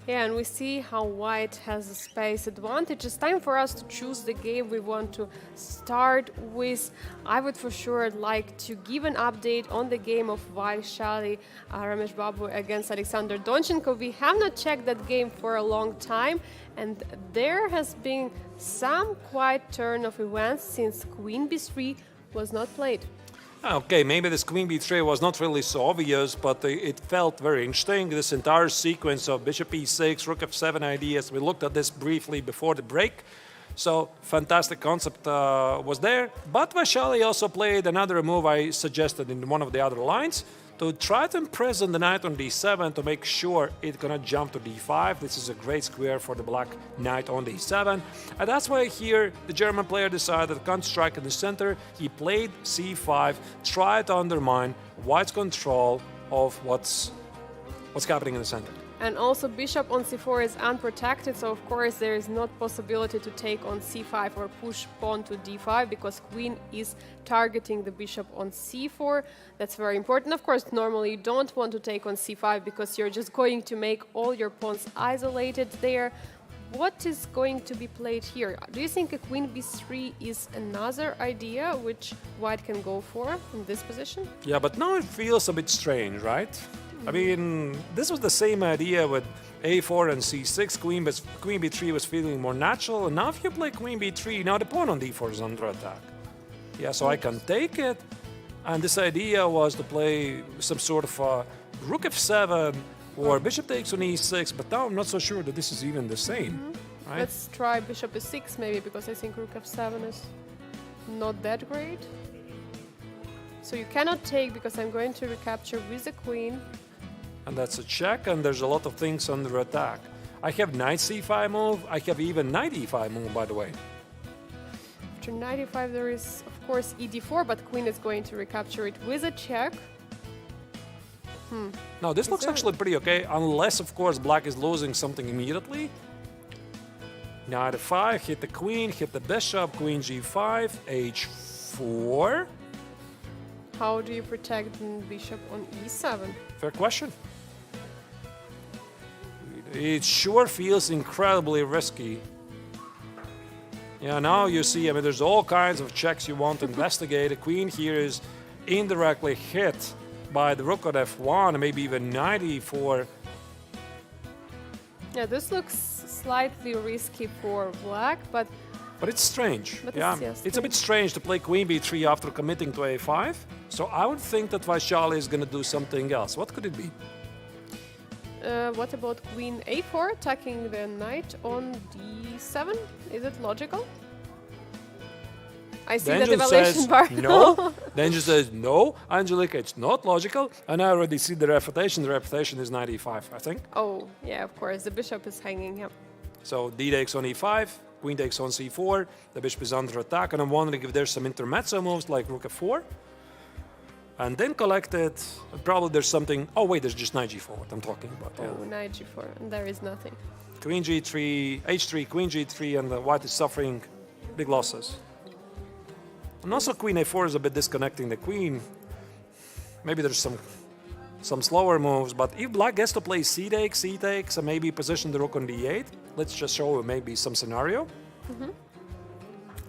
Yeah, and we see how white has a space advantage. It's time for us to choose the game we want to start with. I would for sure like to give an update on the game of Vaishali Ramesh Babu against Alexander Donchenko. We have not checked that game for a long time, and there has been some quiet turn of events since Queen B3 was not played. Okay, maybe this Queen B3 was not really so obvious, but it felt very interesting. This entire sequence of Bishop E6, Rook F7 ideas, we looked at this briefly before the break. So, fantastic concept was there. But Vaishali also played another move I suggested in one of the other lines, to try to imprison the knight on d7 to make sure it cannot jump to d5. This is a great square for the black knight on d7. And that's why here the German player decided to can't strike in the center. He played c5, tried to undermine white's control of what's happening in the center. And also bishop on c4 is unprotected, so of course there is not possibility to take on c5 or push pawn to d5 because queen is targeting the bishop on c4. That's very important. Of course, normally you don't want to take on c5 because you're just going to make all your pawns isolated there. What is going to be played here? Do you think a queen b3 is another idea which white can go for in this position? Yeah, but now it feels a bit strange, right? I mean, this was the same idea with a4 and c6. Queen b3 was feeling more natural. And now if you play queen b3, now the pawn on d4 is under attack. Yeah, so I can take it. And this idea was to play some sort of rook f7 or bishop takes on e6. But now I'm not so sure that this is even the same. Right? Let's try bishop e6 maybe, because I think rook f7 is not that great. So you cannot take because I'm going to recapture with the queen. And that's a check, and there's a lot of things under attack. I have knight c5 move. I have even knight e5 move, by the way. After knight e5 there is, of course, e d4, but queen is going to recapture it with a check. Now, this looks actually pretty okay, unless, of course, black is losing something immediately. Knight f5, hit the queen, hit the bishop, queen g5, h4. How do you protect the bishop on e7? Fair question. It sure feels incredibly risky. Yeah, now you see, I mean, there's all kinds of checks you want to investigate. The queen here is indirectly hit by the rook at f1 and maybe even knight e4. Yeah, this looks slightly risky for black, but it's strange. But yeah, yes, it's a bit strange to play queen b3 after committing to a5. So I would think that Vaishali is going to do something else. What could it be? what about queen a4, attacking the knight on d7? Is it logical? I see The the engine evaluation says bar. no. The engine says no, Angelica, it's not logical. And I already see the refutation. The refutation is knight e5, I think. Oh, yeah, of course. The bishop is hanging. Yeah. So d takes on e5, queen takes on c4, the bishop is under attack, and I'm wondering if there's some intermezzo moves like rook f4. And then collected, probably there's something, oh wait, there's just knight g4, what I'm talking about. Yeah. Oh, knight g4, and there is nothing. Queen g3, h3, queen g3, and the white is suffering big losses. And also queen a4 is a bit disconnecting the queen. Maybe there's some slower moves, but if black gets to play c takes, and maybe position the rook on d8, let's just show maybe some scenario.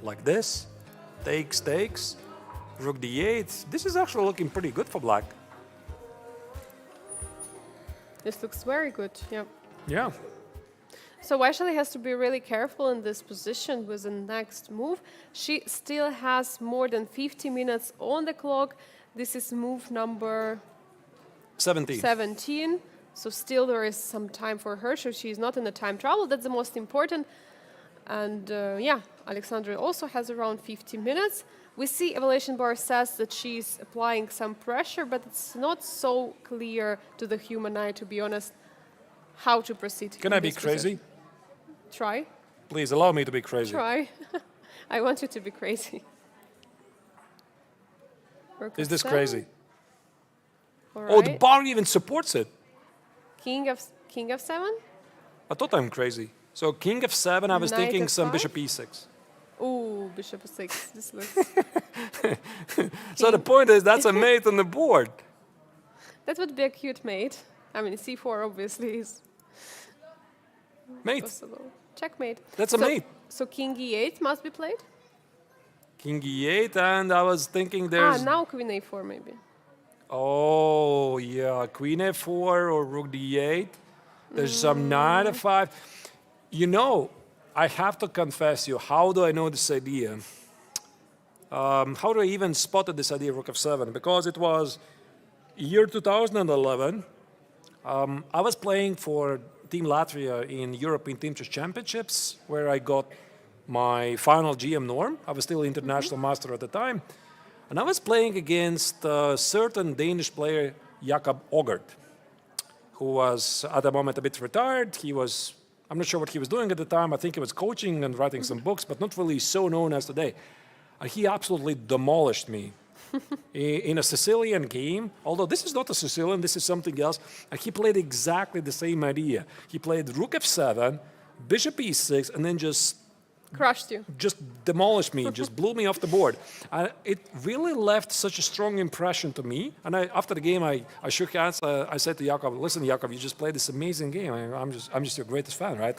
Like this, takes, rook d8. This is actually looking pretty good for black. This looks very good, yeah. Yeah. So Vaishali has to be really careful in this position with the next move. She still has more than 50 minutes on the clock. This is move number 17. So still there is some time for her, so she's not in the time trouble. That's the most important. And yeah, Alexandra also has around 50 minutes. We see evaluation bar says that she's applying some pressure, but it's not so clear to the human eye, to be honest, how to proceed. Can I be crazy? Try. Please allow me to be crazy. Try. I want you to be crazy. Is this crazy? All Oh, the right. bar even supports it. King f7? I thought I'm crazy. So king f7, I was Knight thinking some f5? bishop e6. Ooh, bishop f6. This looks... So the point is, that's a mate on the board. That would be a cute mate. I mean, c4 obviously is Mate. possible. Checkmate. That's a mate. So king e8 must be played? King e8, and I was thinking there's... now queen a4 maybe. Oh, yeah, queen f4 or rook d8. There's some knight f5. You know, I have to confess you, how do I know this idea? How do I even spotted this idea, rook f7? Because it was year 2011. I was playing for Team Latvia in European Team Chess Championships, where I got my final GM norm. I was still international master at the time. And I was playing against a certain Danish player, Jakob Ogert, who was at the moment a bit retired. I'm not sure what he was doing at the time. I think he was coaching and writing some books, but not really so known as today. And he absolutely demolished me in a Sicilian game. Although this is not a Sicilian, this is something else. And he played exactly the same idea. He played rook f7, bishop e6, and then just Crushed you. demolished me, just blew me off the board. It really left such a strong impression to me. And after the game, I shook hands. I said to Jakob, "Listen, Jakob, you just played this amazing game. I'm just your greatest fan, right?"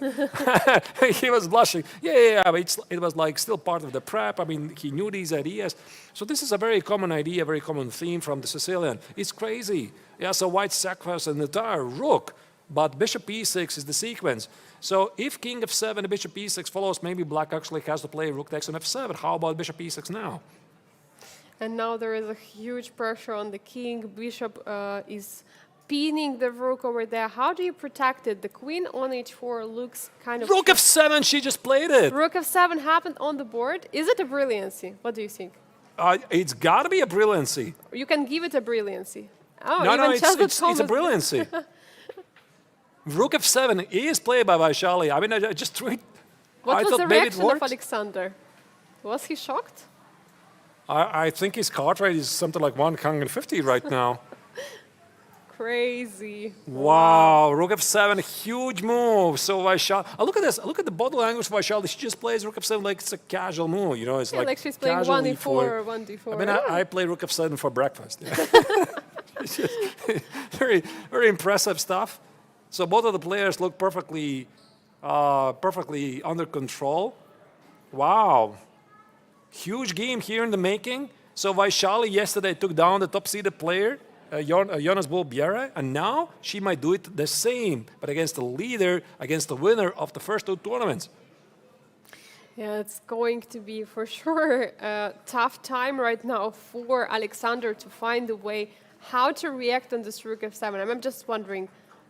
He was blushing. Yeah. But it was like still part of the prep. I mean, he knew these ideas. So this is a very common idea, very common theme from the Sicilian. It's crazy. Yeah, so white sacrifices an entire rook, but bishop e6 is the sequence. So if king f7 and bishop e6 follows, maybe black actually has to play rook takes on f7. How about bishop e6 now? And now there is a huge pressure on the king. Bishop is pinning the rook over there. How do you protect it? The queen on h4 looks kind of... Rook f7, she just played it. Rook f7 happened on the board. Is it a brilliancy? What do you think? It's got to be a brilliancy. You can give it a brilliancy. Oh, No, even it's a brilliancy. Rook f7 is played by Vaishali. I mean, I just threw it. What I was thought the maybe it reaction of worked. Alexander? Was he shocked? I think his card rate is something like 150 right now. Crazy. Wow, rook f7, huge move. So Vaishali, look at this. Look at the body language of Vaishali. She just plays rook f7 like it's a casual move. You know, it's Yeah, like she's playing casual 1e4 or 1d4. I mean, I play rook f7 for breakfast. It's just very, very impressive stuff. So both of the players look perfectly under control. Wow. Huge game here in the making. So Vaishali yesterday took down the top-seeded player, Jonas Biel, and now she might do it the same, but against the leader, against the winner of the first two tournaments. Yeah, it's going to be for sure a tough time right now for Alexander to find a way how to react on this rook f7. I'm just wondering,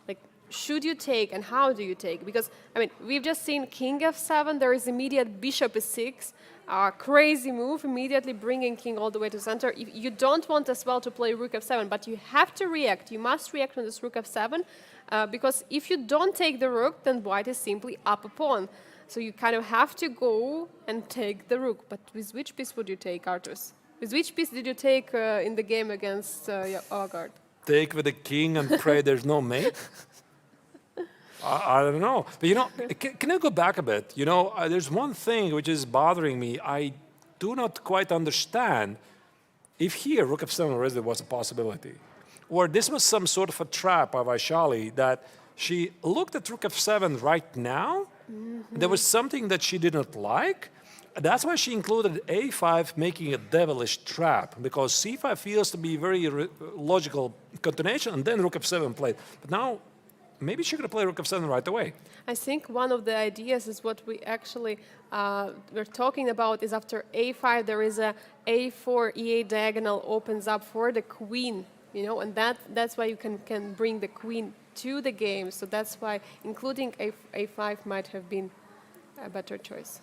like, should you take and how do you take? Because, I mean, we've just seen king f7, there is immediate bishop e6, a crazy move, immediately bringing king all the way to center. You don't want as well to play rook f7, but you have to react. You must react on this rook f7, because if you don't take the rook, then white is simply up a pawn. So you kind of have to go and take the rook. But with which piece would you take, Artus? With which piece did you take in the game against Ogard? Take with the king and pray there's no mate? I don't know. But, you know, can I go back a bit? You know, there's one thing which is bothering me. I do not quite understand if here rook f7 already was a possibility. Or this was some sort of a trap by Vaishali that she looked at rook f7 right now. Mm-hmm. There was something that she didn't like. That's why she included a5, making a devilish trap, because c5 feels to be very logical continuation, and then rook f7 played. But now, maybe she could play rook f7 right away. I think one of the ideas is what we actually we're talking about is after a5 there is a a4 e8 diagonal opens up for the queen, you know, and that's why you can bring the queen to the game. So that's why including a5 might have been a better choice.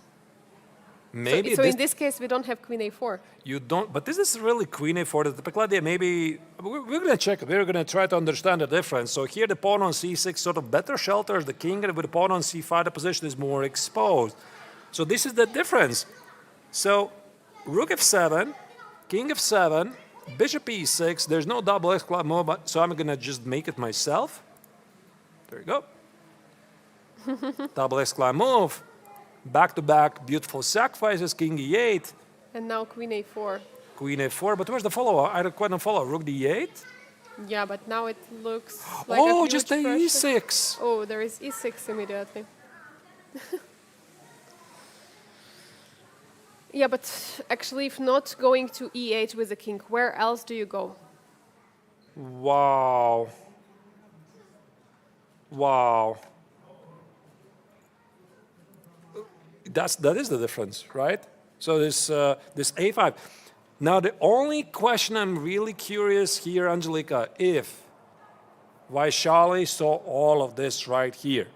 Maybe so in this case, we don't have queen a4. You don't, but this is really queen a4. The typical idea, maybe, we're going to check it. We're going to try to understand the difference. So here the pawn on c6 sort of better shelters the king, and with the pawn on c5, the position is more exposed. So this is the difference. So rook f7, king f7, bishop e6, there's no double exclamation move, so I'm going to just make it myself. There you go. Double exclamation move. Back-to-back beautiful sacrifices, king e8. And now queen a4. Queen a4, but where's the follow? I don't quite know follow. Rook d8? Yeah, but now it looks like a huge just a pressure. e6. Oh, there is e6 immediately. Yeah, but actually, if not going to e8 with the king, where else do you go? Wow. Wow. That is the difference, right? So this a5. Now the only question I'm really curious here, Angelika, if Vaishali saw all of this right here.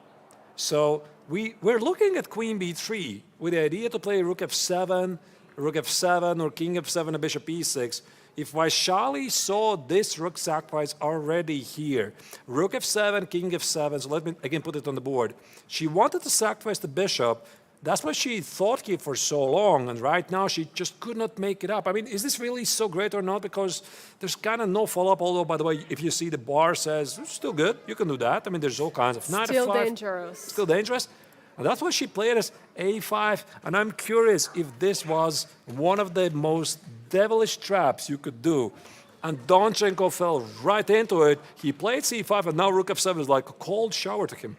So we're looking at queen b3 with the idea to play rook f7, rook f7 or king f7 and bishop e6. If Vaishali saw this rook sacrifice already here, rook f7, king f7, so let me again put it on the board. She wanted to sacrifice the bishop. That's what she thought here for so long, and right now she just could not make it up. I mean, is this really so great or not? Because there's kind of no follow-up, although, by the way, if you see the bar says, it's still good, you can do that. I mean, there's all kinds of knight Still f5. dangerous. Still dangerous. And that's what she played as a5, and I'm curious if this was one of the most devilish traps you could do. And Donchenko fell right into it. He played c5, and now rook f7 is like a cold shower to him.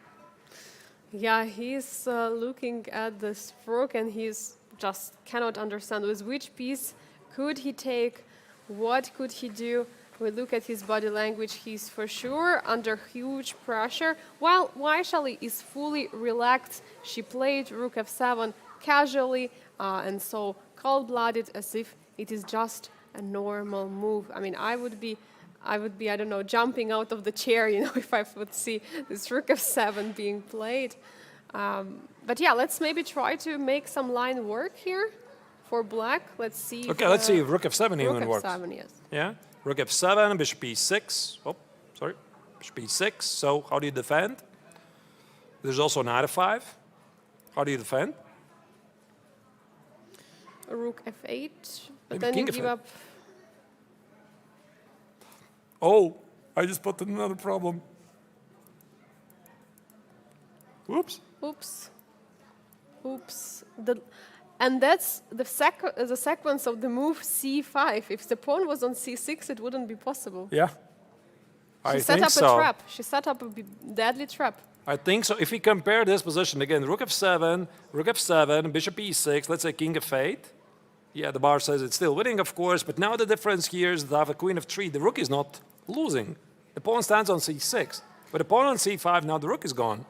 Yeah, he's looking at this rook and he's just cannot understand with which piece could he take, what could he do. We look at his body language, he's for sure under huge pressure, while Vaishali is fully relaxed. She played rook f7 casually and so cold-blooded as if it is just a normal move. I mean, I would be, I don't know, jumping out of the chair, you know, if I would see this rook f7 being played. But yeah, let's maybe try to make some line work here for black. Let's see. Okay, let's see if rook f7 even rook works. f7, yes. Yeah, rook f7, bishop e6. Oh, sorry, bishop e6. So how do you defend? There's also knight f5. How do you defend? Rook f8, but Maybe then king you give f8. up. Oh, I just put another problem. Whoops. Oops. Oops. And that's the sequence of the move c5. If the pawn was on c6, it wouldn't be possible. Yeah. She I set think up so. a trap. She set up a deadly trap. I think so. If we compare this position again, rook f7, bishop e6, let's say king f8. Yeah, the bar says it's still winning, of course, but now the difference here is that I have a queen f3. The rook is not losing. The pawn stands on c6. But the pawn on c5, now the rook is gone.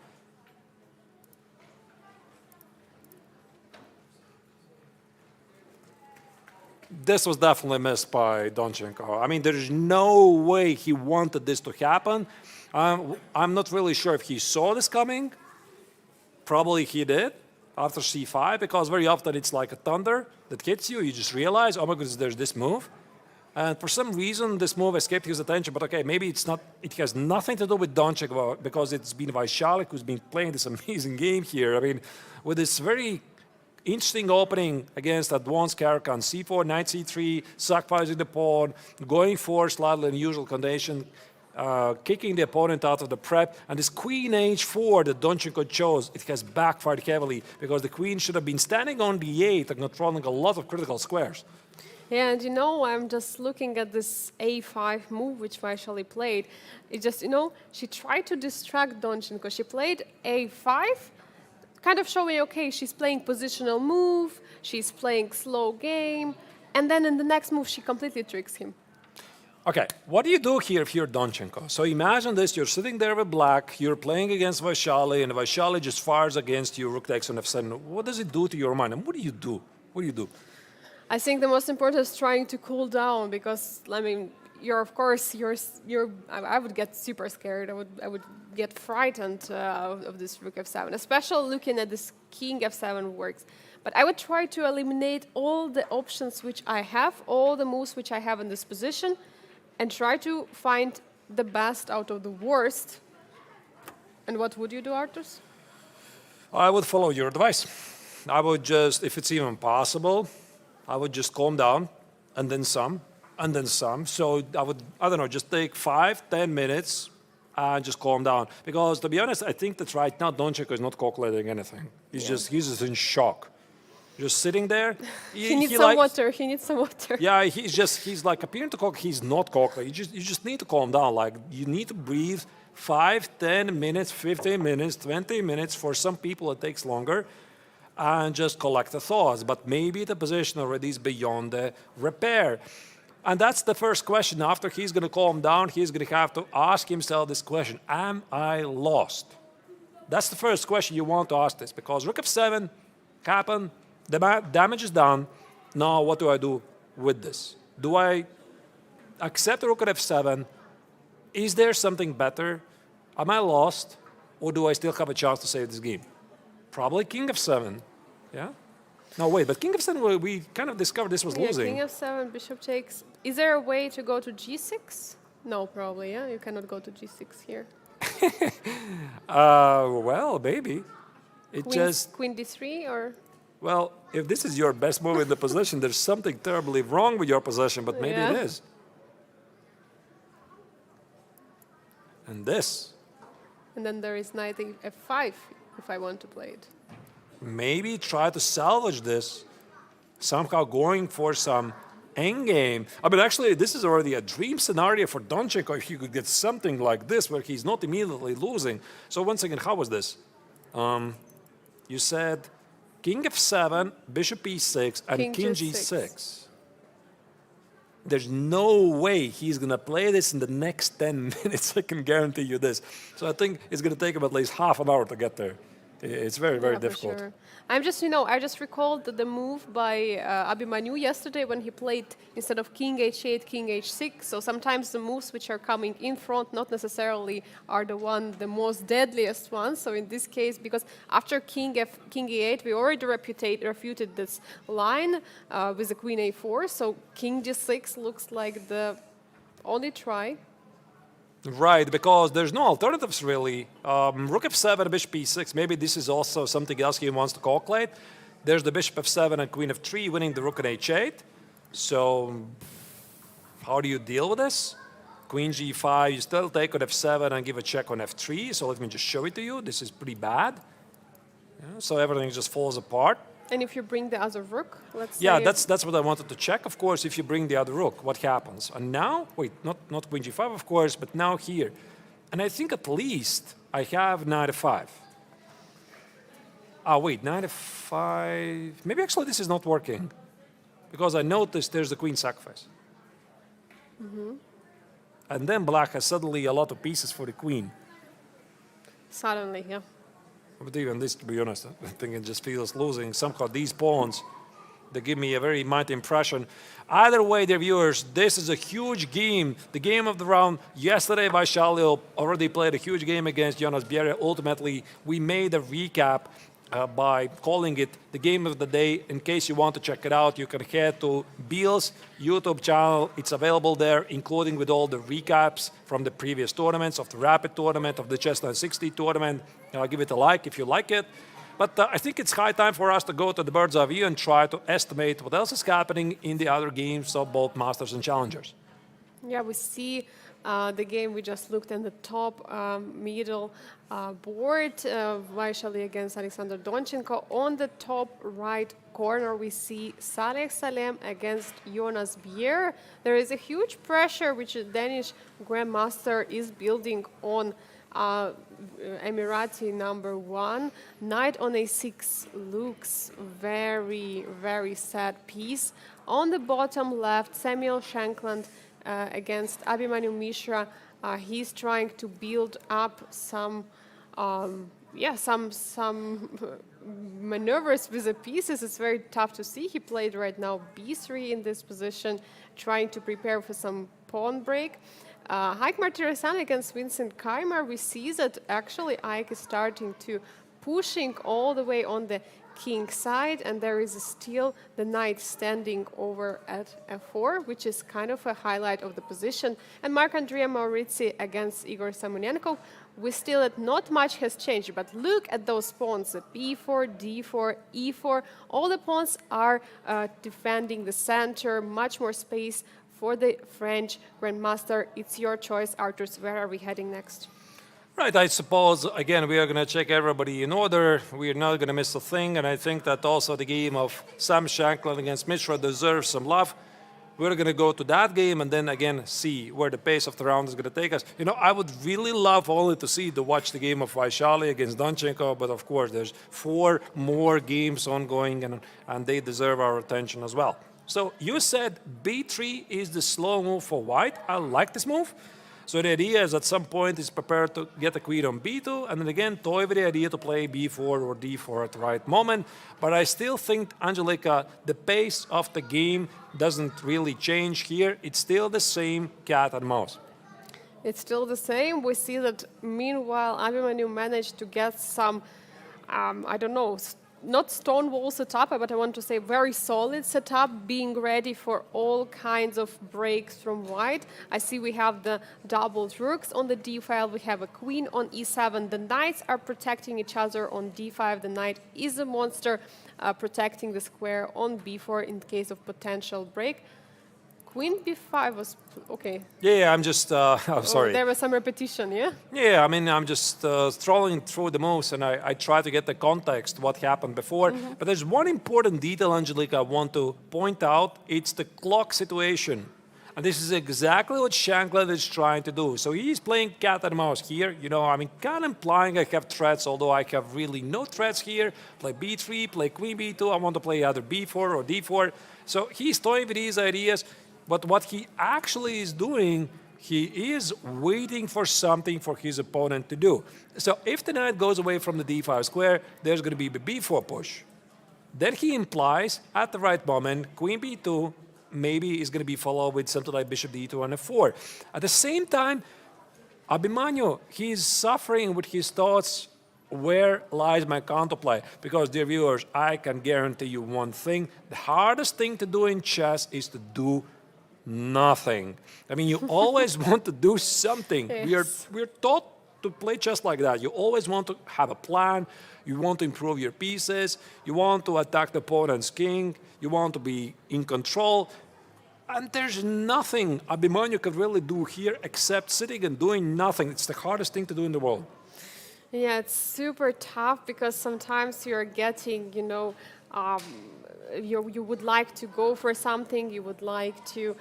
This was definitely missed by Donchenko. I mean, there's no way he wanted this to happen. I'm not really sure if he saw this coming. Probably he did after c5, because very often it's like a thunder that hits you. You just realize, oh my goodness, there's this move. And for some reason, this move escaped his attention. But okay, maybe it's not. It has nothing to do with Donchenko, because it's been Vaishali who's been playing this amazing game here. I mean, with this very interesting opening against advanced character on c4, knight c3, sacrificing the pawn, going for slightly unusual condition, kicking the opponent out of the prep, and this queen h4 that Donchenko chose, it has backfired heavily, because the queen should have been standing on d8 and controlling a lot of critical squares. Yeah, and you know, I'm just looking at this a5 move which Vaishali played. It just, you know, she tried to distract Donchenko. She played a5, kind of showing, okay, she's playing positional move, she's playing slow game, and then in the next move she completely tricks him. Okay, what do you do here if you're Donchenko? So imagine this, you're sitting there with black, you're playing against Vaishali, and Vaishali just fires against you, rook takes on f7. What does it do to your mind? And what do you do? What do you do? I think the most important is trying to cool down, because, I mean, I would get super scared. I would get frightened of this rook f7, especially looking at this king f7 works. But I would try to eliminate all the options which I have, all the moves which I have in this position, and try to find the best out of the worst. And what would you do, Artus? I would follow your advice. I would just, if it's even possible, I would just calm down, and then some, and then some. So I would, I don't know, just take 5-10 minutes and just calm down. Because to be honest, I think that right now Donchenko is not calculating anything. He's just in shock. Just sitting there. He needs some water. He needs some water. Yeah, he's like appearing to calculate. He's not calculating. You just need to calm down. Like, you need to breathe 5-10 minutes, 15 minutes, 20 minutes. For some people, it takes longer. And just collect the thoughts. But maybe the position already is beyond the repair. And that's the first question. After he's going to calm down, he's going to have to ask himself this question: am I lost? That's the first question you want to ask this, because rook f7 happened, the damage is done. Now what do I do with this? Do I accept rook at f7? Is there something better? Am I lost? Or do I still have a chance to save this game? Probably king f7. Yeah? No, wait, but king of 7, we kind of discovered this was Yeah, losing. king of 7, bishop takes. Is there a way to go to g6? No, probably, yeah? You cannot go to g6 here. Well, maybe. It Queen, just, queen d3 or... well, if this is your best move in the position, there's something terribly wrong with your position, but maybe it Yeah. is. And this. And then there is knight f5 if I want to play it. Maybe try to salvage this, somehow going for some endgame. I mean, actually, this is already a dream scenario for Donchenko if he could get something like this where he's not immediately losing. So once again, how was this? You said king f7, bishop e6, and king g6. There's no way he's going to play this in the next 10 minutes. I can guarantee you this. So I think it's going to take him at least half an hour to get there. It's very, very Yeah, for difficult. sure. I'm just, I just recalled the move by Abhimanyu yesterday when he played instead of king h8, king h6. So sometimes the moves which are coming in front not necessarily are the most deadliest ones. So in this case, because after king e8, we already refuted this line with the queen a4. So king g6 looks like the only try. Right, because there's no alternatives really. Rook f7, bishop e6, maybe this is also something else he wants to calculate. There's the bishop f7 and queen f3 winning the rook on h8. So how do you deal with this? Queen g5, you still take on f7 and give a check on f3. So let me just show it to you. This is pretty bad. Yeah, so everything just falls apart. And if you bring the other rook, let's Yeah, say... that's what I wanted to check. Of course, if you bring the other rook, what happens? And now, wait, not queen g5, of course, but now here. And I think at least I have knight f5. Ah, wait, knight f5. Maybe actually this is not working because I noticed there's the queen sacrifice. And then black has suddenly a lot of pieces for the queen. Suddenly, yeah. But even this, to be honest, I think it just feels losing. Somehow these pawns, they give me a very mighty impression. Either way, dear viewers, this is a huge game. The game of the round. Yesterday, Vaishali already played a huge game against Jonas Biel. Ultimately, we made a recap by calling it the game of the day. In case you want to check it out, you can head to Biel's YouTube channel. It's available there, including with all the recaps from the previous tournaments, of the Rapid tournament, of the Chess 960 tournament. Give it a like if you like it. But I think it's high time for us to go to the bird's eye view and try to estimate what else is happening in the other games of both Masters and Challengers. Yeah, we see the game we just looked at the top middle board, Vaishali against Alexander Donchenko. On the top right corner, we see Saleh Salem against Jonas Biel. There is a huge pressure which the Danish Grandmaster is building on Emirati #1. Knight on a6 looks very, very sad piece. On the bottom left, Samuel Shankland against Abhimanyu Mishra. He's trying to build up some maneuvers with the pieces. It's very tough to see. He played right now b3 in this position, trying to prepare for some pawn break. Haik against Vincent Keymer, we see that actually Haik is starting to pushing all the way on the king side, and there is still the knight standing over at f4, which is kind of a highlight of the position. And Marc-Andrea Maurizi against Igor Samonenko, we still not much has changed, but look at those pawns, the b4, d4, e4, all the pawns are defending the center, much more space for the French Grandmaster. It's your choice, Artur. Where are we heading next? Right, I suppose, again, we are going to check everybody in order. We are not going to miss a thing, and I think that also the game of Sam Shankland against Mishra deserves some love. We're going to go to that game and then again see where the pace of the round is going to take us. You know, I would really love only to watch the game of Vaishali against Donchenko, but of course there's 4 more games ongoing, and they deserve our attention as well. So you said b3 is the slow move for white. I like this move. So the idea is at some point he's prepared to get a queen on b2, and then again toy with the idea to play b4 or d4 at the right moment. But I still think, Angelika, the pace of the game doesn't really change here. It's still the same cat and mouse. It's still the same. We see that meanwhile Abhimanyu managed to get some, not stone wall setup, but I want to say very solid setup, being ready for all kinds of breaks from white. I see we have the doubled rooks on the d file. We have a queen on e7. The knights are protecting each other on d5. The knight is a monster protecting the square on b4 in case of potential break. Queen b5 was okay. Yeah, I'm just, I'm sorry. There was some repetition, yeah? Yeah, I mean, I'm just strolling through the moves and I try to get the context, what happened before. But there's one important detail, Angelica, I want to point out. It's the clock situation. And this is exactly what Shankland is trying to do. So he's playing cat and mouse here. You know, I mean, kind of implying I have threats, although I have really no threats here. Play b3, play queen b2. I want to play either b4 or d4. So he's toying with these ideas. But what he actually is doing, he is waiting for something for his opponent to do. So if the knight goes away from the d5 square, there's going to be the b4 push. Then he implies, at the right moment, queen b2 maybe is going to be followed with something like bishop d2 and f4. At the same time, Abhimanyu, he's suffering with his thoughts, where lies my counterplay? Because, dear viewers, I can guarantee you one thing. The hardest thing to do in chess is to do nothing. I mean, you always want to do something. Yes. We're taught to play chess like that. You always want to have a plan. You want to improve your pieces. You want to attack the opponent's king. You want to be in control. And there's nothing Abhimanyu can really do here except sitting and doing nothing. It's the hardest thing to do in the world. Yeah, it's super tough because sometimes you're getting, you know, you would like to go for something, you would like to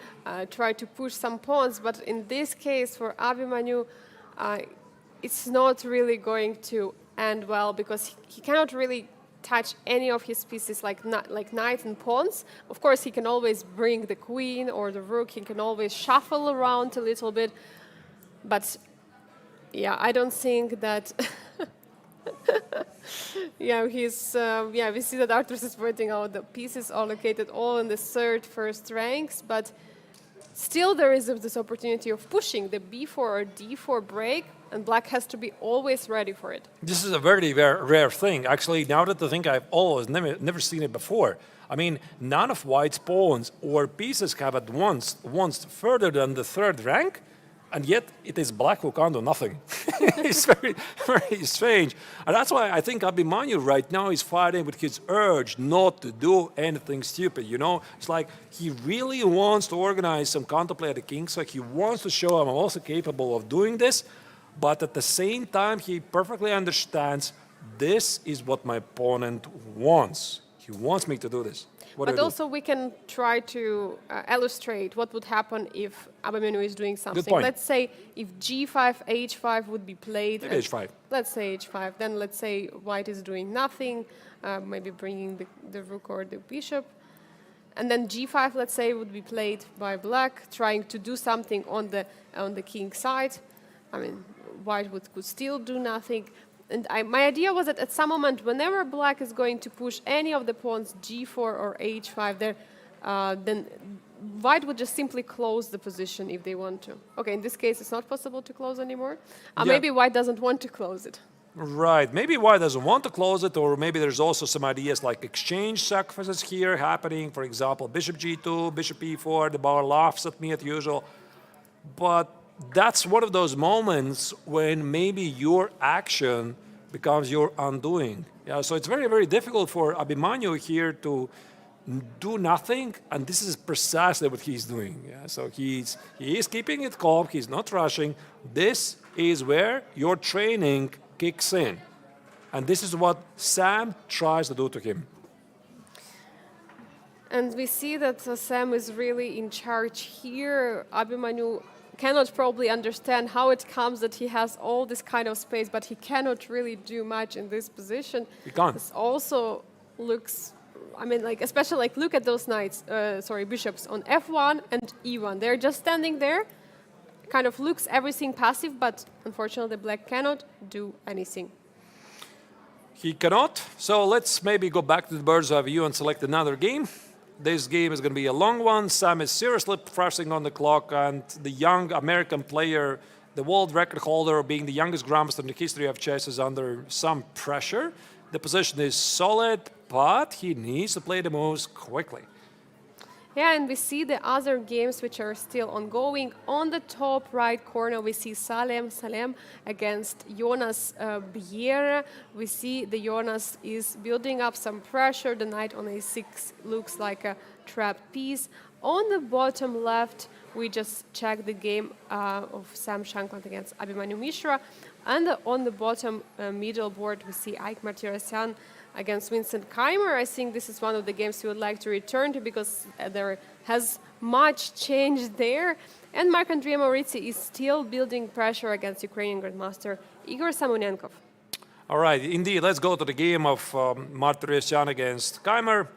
try to push some pawns, but in this case for Abhimanyu, it's not really going to end well because he cannot really touch any of his pieces like knight and pawns. Of course, he can always bring the queen or the rook, he can always shuffle around a little bit, but yeah, I don't think that... Yeah, we see that Arthur is pointing out the pieces are located all in the third, first ranks, but still there is this opportunity of pushing the b4 or d4 break, and black has to be always ready for it. This is a very rare thing. Actually, now that I think I've always never seen it before. I mean, none of white's pawns or pieces have advanced further than the third rank, and yet it is black who can't do nothing. It's very strange. And that's why I think Abhimanyu right now is fighting with his urge not to do anything stupid, you know? It's like he really wants to organize some counterplay at the king, so he wants to show I'm also capable of doing this, but at the same time he perfectly understands this is what my opponent wants. He wants me to do this. But also we can try to illustrate what would happen if Abhimanyu is doing something. Good point. Let's say if g5, h5 would be played. h5. Let's say h5. Then let's say white is doing nothing, maybe bringing the rook or the bishop. And then g5, let's say, would be played by black, trying to do something on the king side. I mean, white could still do nothing. And my idea was that at some moment, whenever black is going to push any of the pawns, g4 or h5 there, then white would just simply close the position if they want to. Okay, in this case, it's not possible to close anymore. Maybe white doesn't want to close it. Right. Maybe white doesn't want to close it, or maybe there's also some ideas like exchange sacrifices here happening. For example, bishop g2, bishop e4, the bar laughs at me as usual. But that's one of those moments when maybe your action becomes your undoing. Yeah, so it's very difficult for Abhimanyu here to do nothing, and this is precisely what he's doing. Yeah, so he is keeping it calm, he's not rushing. This is where your training kicks in, and this is what Sam tries to do to him. And we see that Sam is really in charge here. Abhimanyu cannot probably understand how it comes that he has all this kind of space, but he cannot really do much in this position. He can't. This also looks, I mean, like, especially like, look at those knights, bishops on f1 and e1. They're just standing there, kind of looks everything passive, but unfortunately black cannot do anything. He cannot. So let's maybe go back to the bird's eye view and select another game. This game is going to be a long one. Sam is seriously pressing on the clock, and the young American player, the world record holder, being the youngest grandmaster in the history of chess, is under some pressure. The position is solid, but he needs to play the moves quickly. Yeah, and we see the other games which are still ongoing. On the top right corner, we see Salem against Jonas Biel. We see the Jonas is building up some pressure. The knight on a6 looks like a trapped piece. On the bottom left, we just check the game of Sam Shankland against Abhimanyu Mishra. And on the bottom middle board, we see Haik against Vincent Keymer. I think this is one of the games we would like to return to because there has much changed there. And Marc-André Maurizi is still building pressure against Ukrainian Grandmaster Igor Samonenkov. All right, indeed, let's go to the game of Martirosyan against Keymer.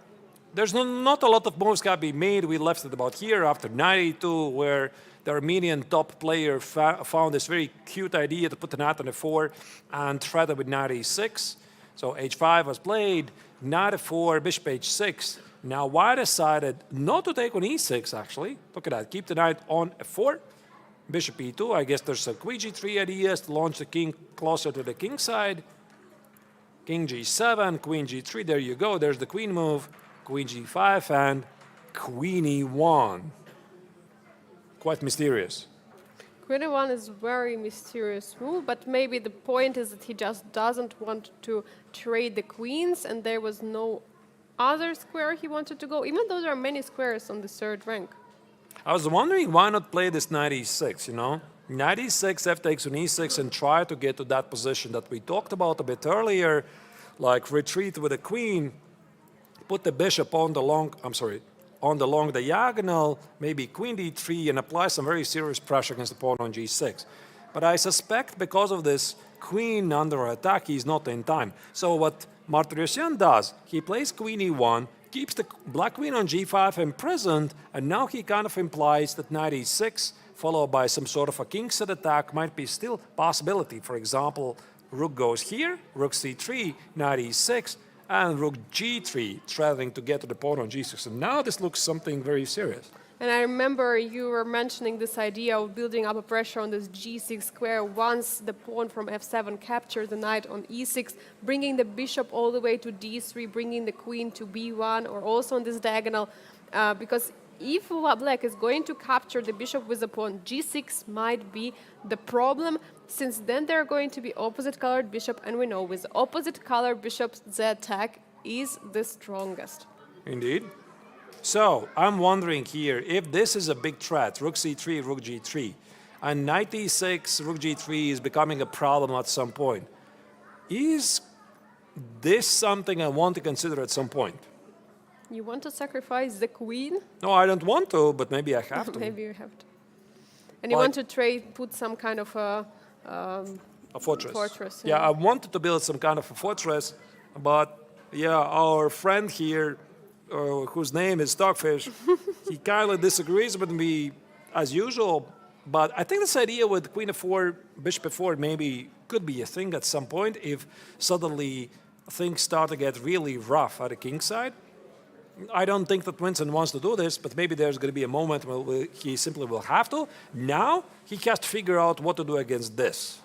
There's not a lot of moves can be made. We left it about here after 92, where the Armenian top player found this very cute idea to put the knight on a4 and threat it with knight e6. So h5 was played, knight f4, bishop h6. Now white decided not to take on e6, actually. Look at that, keep the knight on f4, bishop e2. I guess there's some queen g3 ideas to launch the king closer to the king side. King g7, queen g3, there you go. There's the queen move, queen g5, and queen e1. Quite mysterious. Queen e1 is a very mysterious move, but maybe the point is that he just doesn't want to trade the queens, and there was no other square he wanted to go, even though there are many squares on the third rank. I was wondering why not play this knight e6, you know? Knight e6, f takes on e6, and try to get to that position that we talked about a bit earlier, like retreat with a queen, put the bishop on the long diagonal, maybe queen d3, and apply some very serious pressure against the pawn on g6. But I suspect because of this queen under attack, he's not in time. So what Martirosyan does, he plays queen e1, keeps the black queen on g5 imprisoned, and now he kind of implies that knight e6, followed by some sort of a king set attack, might be still possibility. For example, rook goes here, rook c3, knight e6, and rook g3, threatening to get to the pawn on g6. And now this looks something very serious. And I remember you were mentioning this idea of building up a pressure on this g6 square once the pawn from f7 captures the knight on e6, bringing the bishop all the way to d3, bringing the queen to b1, or also on this diagonal, because if black is going to capture the bishop with the pawn, g6 might be the problem, since then they're going to be opposite-colored bishop, and we know with opposite-colored bishops, the attack is the strongest. Indeed. So, I'm wondering here, if this is a big threat, rook c3, rook g3, and knight e6, rook g3 is becoming a problem at some point, is this something I want to consider at some point? You want to sacrifice the queen? No, I don't want to, but maybe I have to. Maybe you have to. And you want to put some kind of a fortress. Yeah, I wanted to build some kind of a fortress, but yeah, our friend here, whose name is Stockfish, he kindly disagrees with me as usual. But I think this idea with queen f4, bishop f4 maybe could be a thing at some point if suddenly things start to get really rough at the king side. I don't think that Vincent wants to do this, but maybe there's going to be a moment where he simply will have to. Now he has to figure out what to do against this.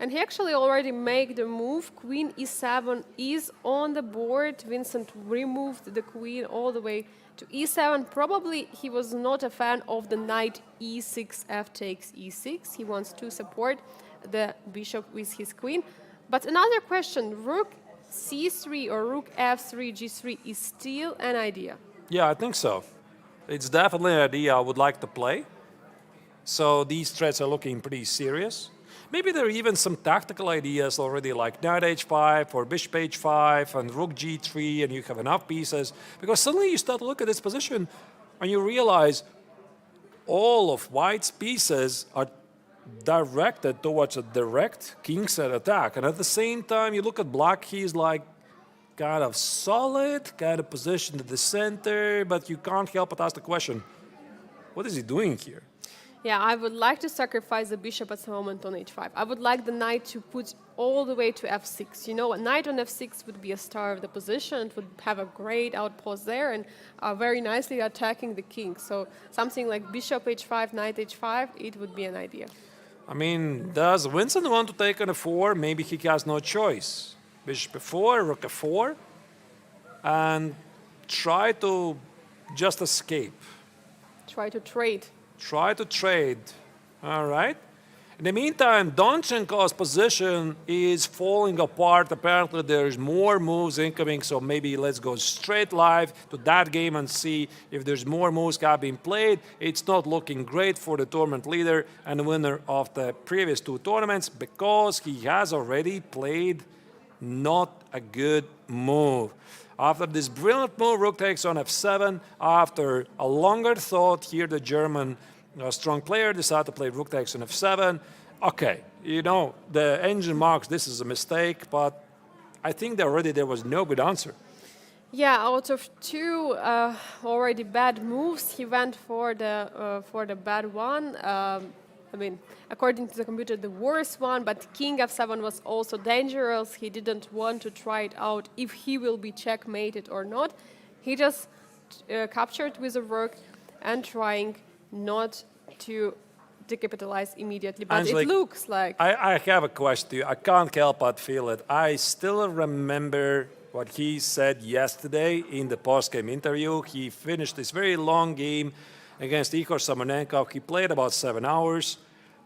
And he actually already made the move. Queen e7 is on the board. Vincent removed the queen all the way to e7. Probably he was not a fan of the knight e6, f takes e6. He wants to support the bishop with his queen. But another question, rook c3 or rook f3, g3 is still an idea. Yeah, I think so. It's definitely an idea I would like to play. So these threats are looking pretty serious. Maybe there are even some tactical ideas already, like knight h5 or bishop h5 and rook g3, and you have enough pieces. Because suddenly you start to look at this position and you realize all of white's pieces are directed towards a direct king set attack. And at the same time, you look at black, he's like kind of solid, kind of positioned at the center, but you can't help but ask the question, what is he doing here? Yeah, I would like to sacrifice the bishop at the moment on h5. I would like the knight to put all the way to f6. You know, a knight on f6 would be a star of the position. It would have a great outpost there and very nicely attacking the king. So something like bishop h5, knight h5, it would be an idea. I mean, does Vincent want to take on a 4? Maybe he has no choice. bishop f4, rook f4, and try to just escape. Try to trade. Try to trade. All right. In the meantime, Donchenko's position is falling apart. Apparently, there's more moves incoming, so maybe let's go straight live to that game and see if there's more moves have been played. It's not looking great for the tournament leader and the winner of the previous two tournaments because he has already played not a good move. After this brilliant move, rook takes on f7. After a longer thought, here the German strong player decided to play rook takes on f7. Okay, you know, the engine marks this is a mistake, but I think that already there was no good answer. Yeah, out of two already bad moves, he went for the bad one. I mean, according to the computer, the worst one, but king f7 was also dangerous. He didn't want to try it out if he will be checkmated or not. He just captured with a rook and trying not to decapitalize immediately, but Angelique, it looks like... I have a question to you. I can't help but feel it. I still remember what he said yesterday in the post-game interview. He finished this very long game against Igor Samonenkov. He played about 7 hours.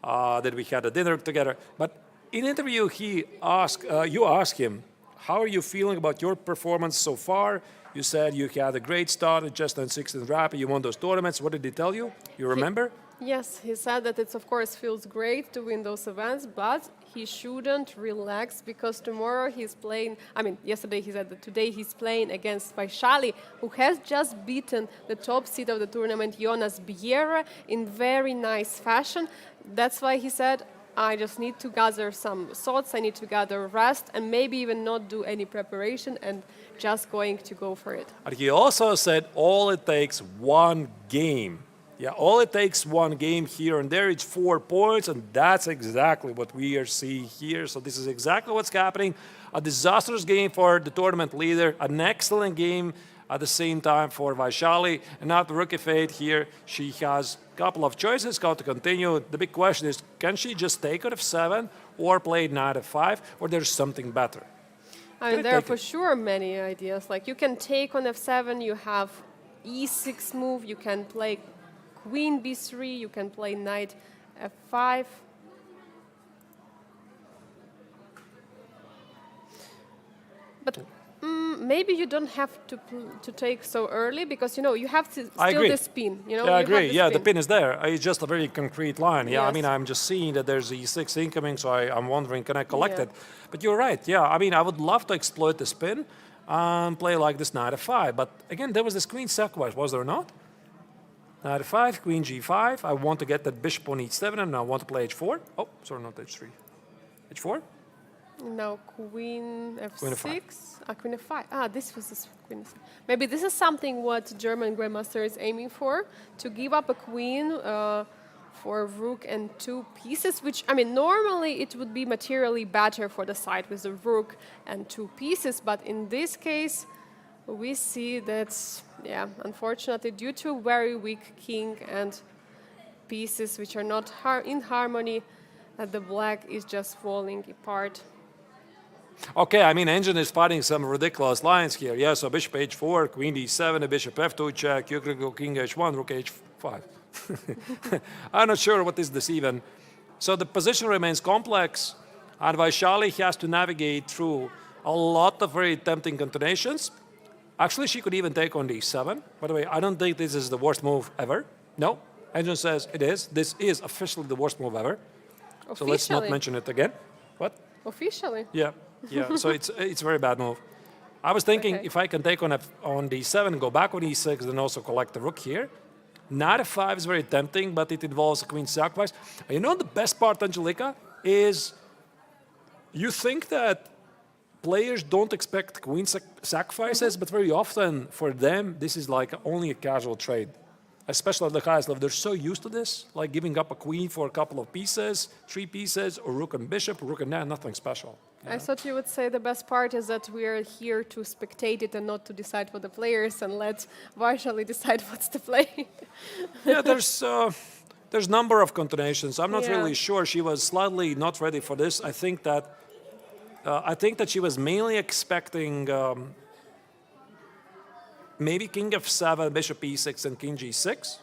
That we had a dinner together. But in the interview, you asked him, how are you feeling about your performance so far? You said you had a great start at just on 16th Rapid. You won those tournaments. What did he tell you? You remember? Yes, he said that it of course feels great to win those events, but he shouldn't relax because tomorrow he's playing, yesterday he said that today he's playing against Vaishali, who has just beaten the top seed of the tournament, Jonas Biel, in very nice fashion. That's why he said, I just need to gather some thoughts, I need to gather rest, and maybe even not do any preparation and just going to go for it. But he also said all it takes one game. Yeah, all it takes one game here and there, it's 4 points, and that's exactly what we are seeing here. So this is exactly what's happening. A disastrous game for the tournament leader, an excellent game at the same time for Vaishali. And now the rook f8 here, she has a couple of choices how to continue. The big question is, can she just take on f7 or play knight f5, or there's something better? There are for sure many ideas. Like you can take on f7, you have e6 move, you can play queen b3, you can play knight f5. But maybe you don't have to take so early because you have to still the spin. Yeah, I agree. The pin is there. It's just a very concrete line. Yeah, yes. I'm just seeing that there's e6 incoming, so I'm wondering, can I collect it? But you're right. Yeah, I would love to exploit the spin and play like this knight f5. But again, there was this queen sacrifice, was there not? Knight f5, queen g5. I want to get that bishop on h7, and I want to play h4. Oh, sorry, not h3. h4? No, queen f6. Queen f5. Queen f5. This was this queen f5. Maybe this is something what German Grandmaster is aiming for, to give up a queen for rook and 2 pieces, which, normally it would be materially better for the side with the rook and 2 pieces, but in this case, we see that, unfortunately, due to very weak king and pieces which are not in harmony, the black is just falling apart. Okay, Engine is fighting some ridiculous lines here. Yeah, so bishop h4, queen d7, bishop f2 check, you could go king h1, rook h5. I'm not sure what is this even. So the position remains complex, and Vaishali has to navigate through a lot of very tempting continuations. Actually, she could even take on d7. By the way, I don't think this is the worst move ever. No, Engine says it is. This is officially the worst move ever. Officially. So let's not mention it again. What? Officially. Yeah. So it's a very bad move. I was thinking if I can take on d7 and go back on e6, then also collect the rook here. Knight f5 is very tempting, but it involves a queen sacrifice. And the best part, Angelica, is you think that players don't expect queen sacrifices, but very often for them, this is like only a casual trade. Especially at the highest level, they're so used to this, like giving up a queen for a couple of pieces, 3 pieces, or rook and bishop, or rook and knight, nothing special. I thought you would say the best part is that we are here to spectate it and not to decide for the players and let Vaishali decide what's to play. Yeah, there's number of continuations. I'm not really sure. She was slightly not ready for this. I think that I think that she was mainly expecting maybe king f7, bishop e6, and king g6.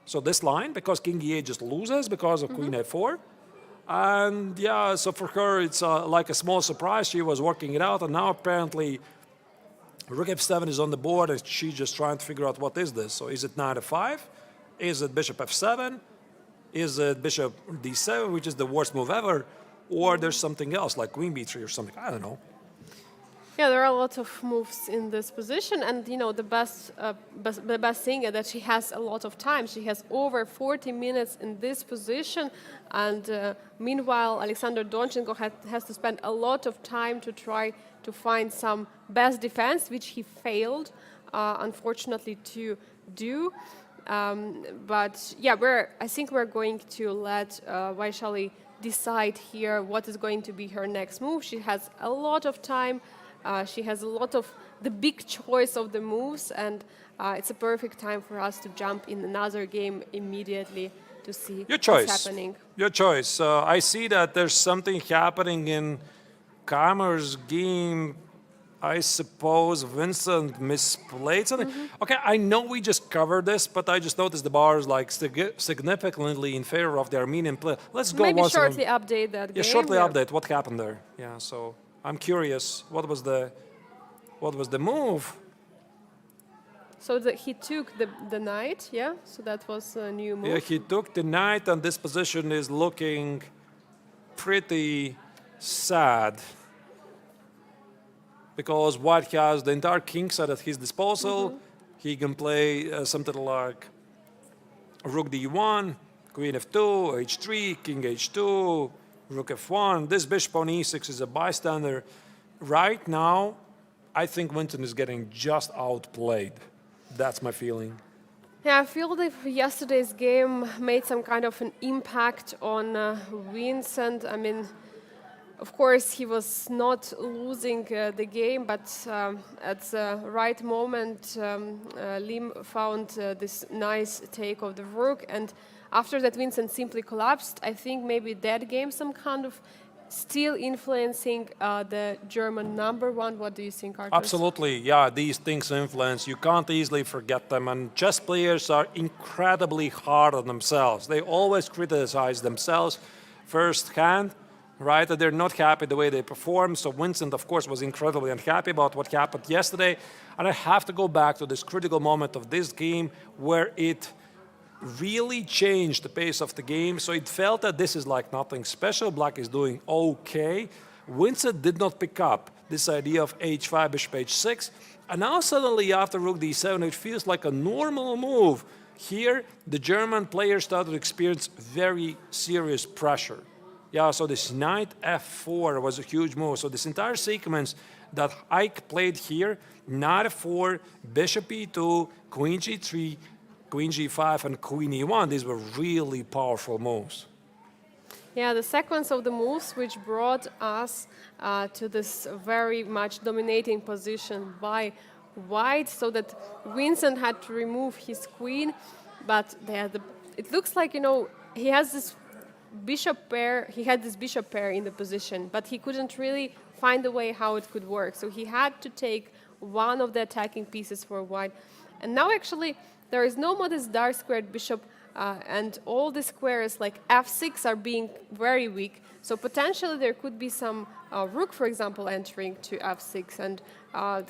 So this line, because king e8 just loses because of queen f4. And yeah, so for her, it's like a small surprise. She was working it out, and now apparently rook f7 is on the board, and she's just trying to figure out what is this. So is it knight f5? Is it bishop f7? Is it bishop d7, which is the worst move ever? Or there's something else, like queen b3 or something. I don't know. Yeah, there are a lot of moves in this position, and the best thing is that she has a lot of time. She has over 40 minutes in this position, and meanwhile, Alexander Donchenko has to spend a lot of time to try to find some best defense, which he failed, unfortunately, to do. But yeah, I think we're going to let Vaishali decide here what is going to be her next move. She has a lot of time. She has a lot of the big choice of the moves, and it's a perfect time for us to jump in another game immediately to see what's happening. Your choice. I see that there's something happening in Keymer's game. I suppose Vincent misplayed something. Okay, I know we just covered this, but I just noticed the bar is like significantly in favor of the Armenian player. Let's go maybe shortly update that game. Yeah, shortly update what happened there. Yeah, so I'm curious. What was the move? So he took the knight, yeah. So that was a new move. Yeah, he took the knight, and this position is looking pretty sad because White has the entire king side at his disposal. He can play something like rook d1, queen f2, h3, king h2, rook f1. This bishop on e6 is a bystander. Right now, I think Vincent is getting just outplayed. That's my feeling. Yeah, I feel that yesterday's game made some kind of an impact on Vincent. I mean, of course, he was not losing the game, but at the right moment, Liem found this nice take of the rook, and after that, Vincent simply collapsed. I think maybe that game some kind of still influencing the German number one. What do you think, Artur? Absolutely, yeah, these things influence. You can't easily forget them, and chess players are incredibly hard on themselves. They always criticize themselves firsthand, right? That they're not happy the way they perform. So Vincent, of course, was incredibly unhappy about what happened yesterday. And I have to go back to this critical moment of this game where it really changed the pace of the game. So it felt that this is like nothing special. Black is doing okay. Vincent did not pick up this idea of h5, bishop h6. And now suddenly after rook d7, it feels like a normal move. Here, the German players started to experience very serious pressure. Yeah, so this knight f4 was a huge move. So this entire sequence that Haik played here, knight f4, bishop e2, queen g3, queen g5, and queen e1, these were really powerful moves. Yeah, the sequence of the moves which brought us to this very much dominating position by White, so that Vincent had to remove his queen, but it looks like, he has this bishop pair, he had this bishop pair in the position, but he couldn't really find a way how it could work. So he had to take one of the attacking pieces for White. And now actually there is no modest dark squared bishop, and all the squares like f6 are being very weak. So potentially there could be some rook, for example, entering to f6, and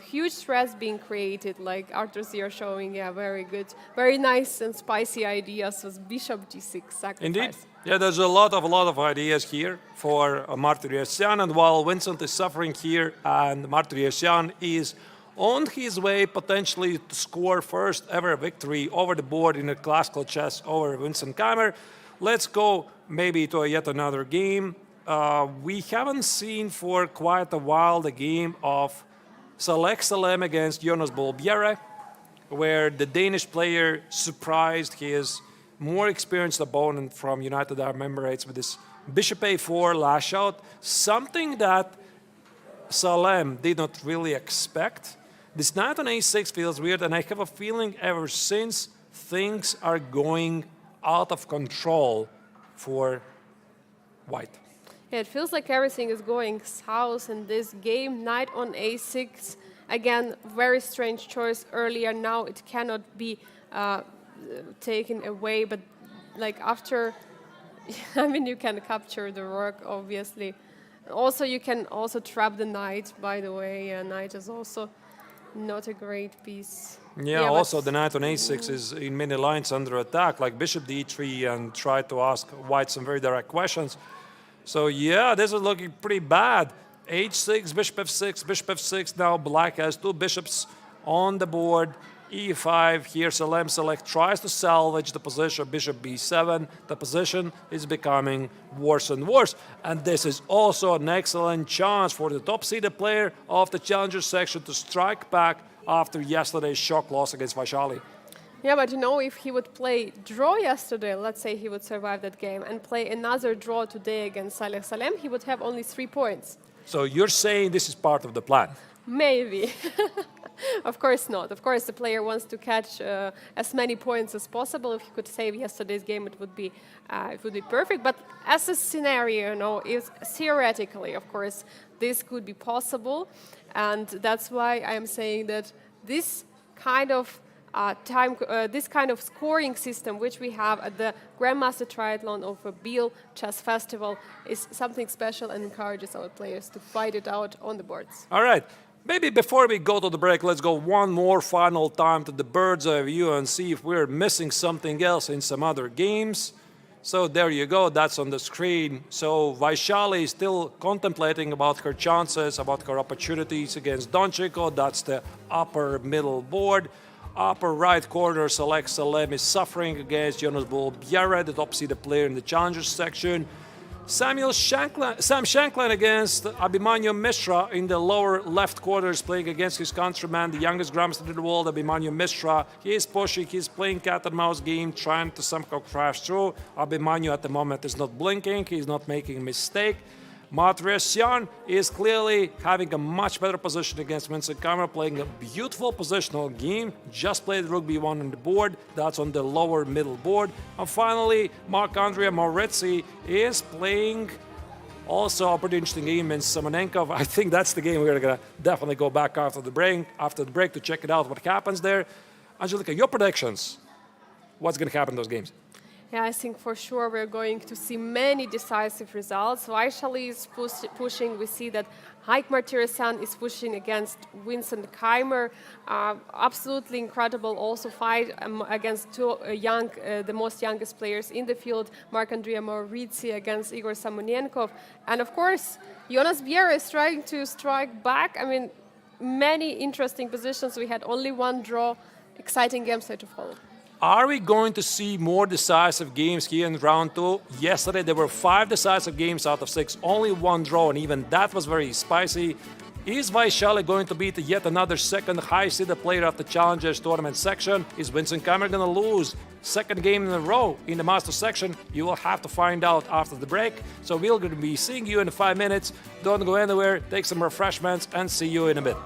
huge threats being created, like Artur's here showing. Yeah, very good, very nice and spicy ideas with bishop g6 sacrifice. Indeed. Yeah, there's a lot of ideas here for Martyriosyan, and while Vincent is suffering here and Martyriosyan is on his way potentially to score first ever victory over the board in a classical chess over Vincent Keymer, let's go maybe to yet another game. We haven't seen for quite a while the game of Salek Salem against Jonas Bolbiere, where the Danish player surprised his more experienced opponent from United Arab Emirates with this bishop a4 lash out, something that Salem did not really expect. This knight on a6 feels weird, and I have a feeling ever since things are going out of control for White. Yeah, it feels like everything is going south in this game. Knight on a6. Again, very strange choice earlier. Now it cannot be taken away. But like after, I mean, you can capture the rook, obviously. Also, you can also trap the knight, by the way. Knight is also not a great piece. Yeah, also the knight on a6 is in many lines under attack, like bishop d3, and try to ask white some very direct questions. So yeah, this is looking pretty bad. h6, bishop f6, now black has two bishops on the board. e5, here Liem select tries to salvage the position, bishop b7. The position is becoming worse and worse. And this is also an excellent chance for the top-seeded player of the challenger section to strike back after yesterday's shock loss against Vaishali. Yeah, but you know, if he would play draw yesterday, let's say he would survive that game, and play another draw today against Saleh Salem, he would have only 3 points. So you're saying this is part of the plan? Maybe. Of course not. Of course, the player wants to catch as many points as possible. If he could save yesterday's game, it would be perfect. But as a scenario, you know, is theoretically, of course, this could be possible, and that's why I am saying that this kind of this kind of scoring system, which we have at the Grandmaster Triathlon of a Biel Chess Festival, is something special and encourages our players to fight it out on the boards. All right. Maybe before we go to the break, let's go one more final time to the bird's eye view and see if we're missing something else in some other games. So there you go, that's on the screen. So Vaishali is still contemplating about her chances, about her opportunities against Donchiko. That's the upper middle board. Upper right corner, select Salem is suffering against Jonas Bull Bjerre, the top-seeded player in the challengers section. Sam Shankland against Abhimanyu Mishra in the lower left corner is playing against his countryman, the youngest grandmaster in the world, Abhimanyu Mishra. He is pushing, he's playing cat and mouse game, trying to somehow crash through. Abhimanyu at the moment is not blinking, he's not making a mistake. Matresyan is clearly having a much better position against Vincent Keymer, playing a beautiful positional game. Just played rook b1 on the board. That's on the lower middle board. And finally, Marc-Andrea Maurizzi is playing also a pretty interesting game against Semenenkov. I think that's the game we're going to definitely go back after the break to check it out, what happens there. Angelika, your predictions. What's going to happen in those games? Yeah, I think for sure we're going to see many decisive results. Vaishali is pushing. We see that Haik Martirosyan is pushing against Vincent Keymer. Absolutely incredible also fight against two the most youngest players in the field, Marc-Andrea Maurizzi against Igor Samonenkov. And of course, Jonas Bjerre is trying to strike back. I mean, many interesting positions. We had only one draw. Exciting games to follow. Are we going to see more decisive games here in round 2? Yesterday there were 5 decisive games out of 6, only one draw, and even that was very spicy. Is Vaishali going to beat yet another second high-seeded player of the Challengers tournament section? Is Vincent Keymer going to lose second game in a row in the Master section? You will have to find out after the break. So we're going to be seeing you in 5 minutes. Don't go anywhere, take some refreshments, and see you in a bit.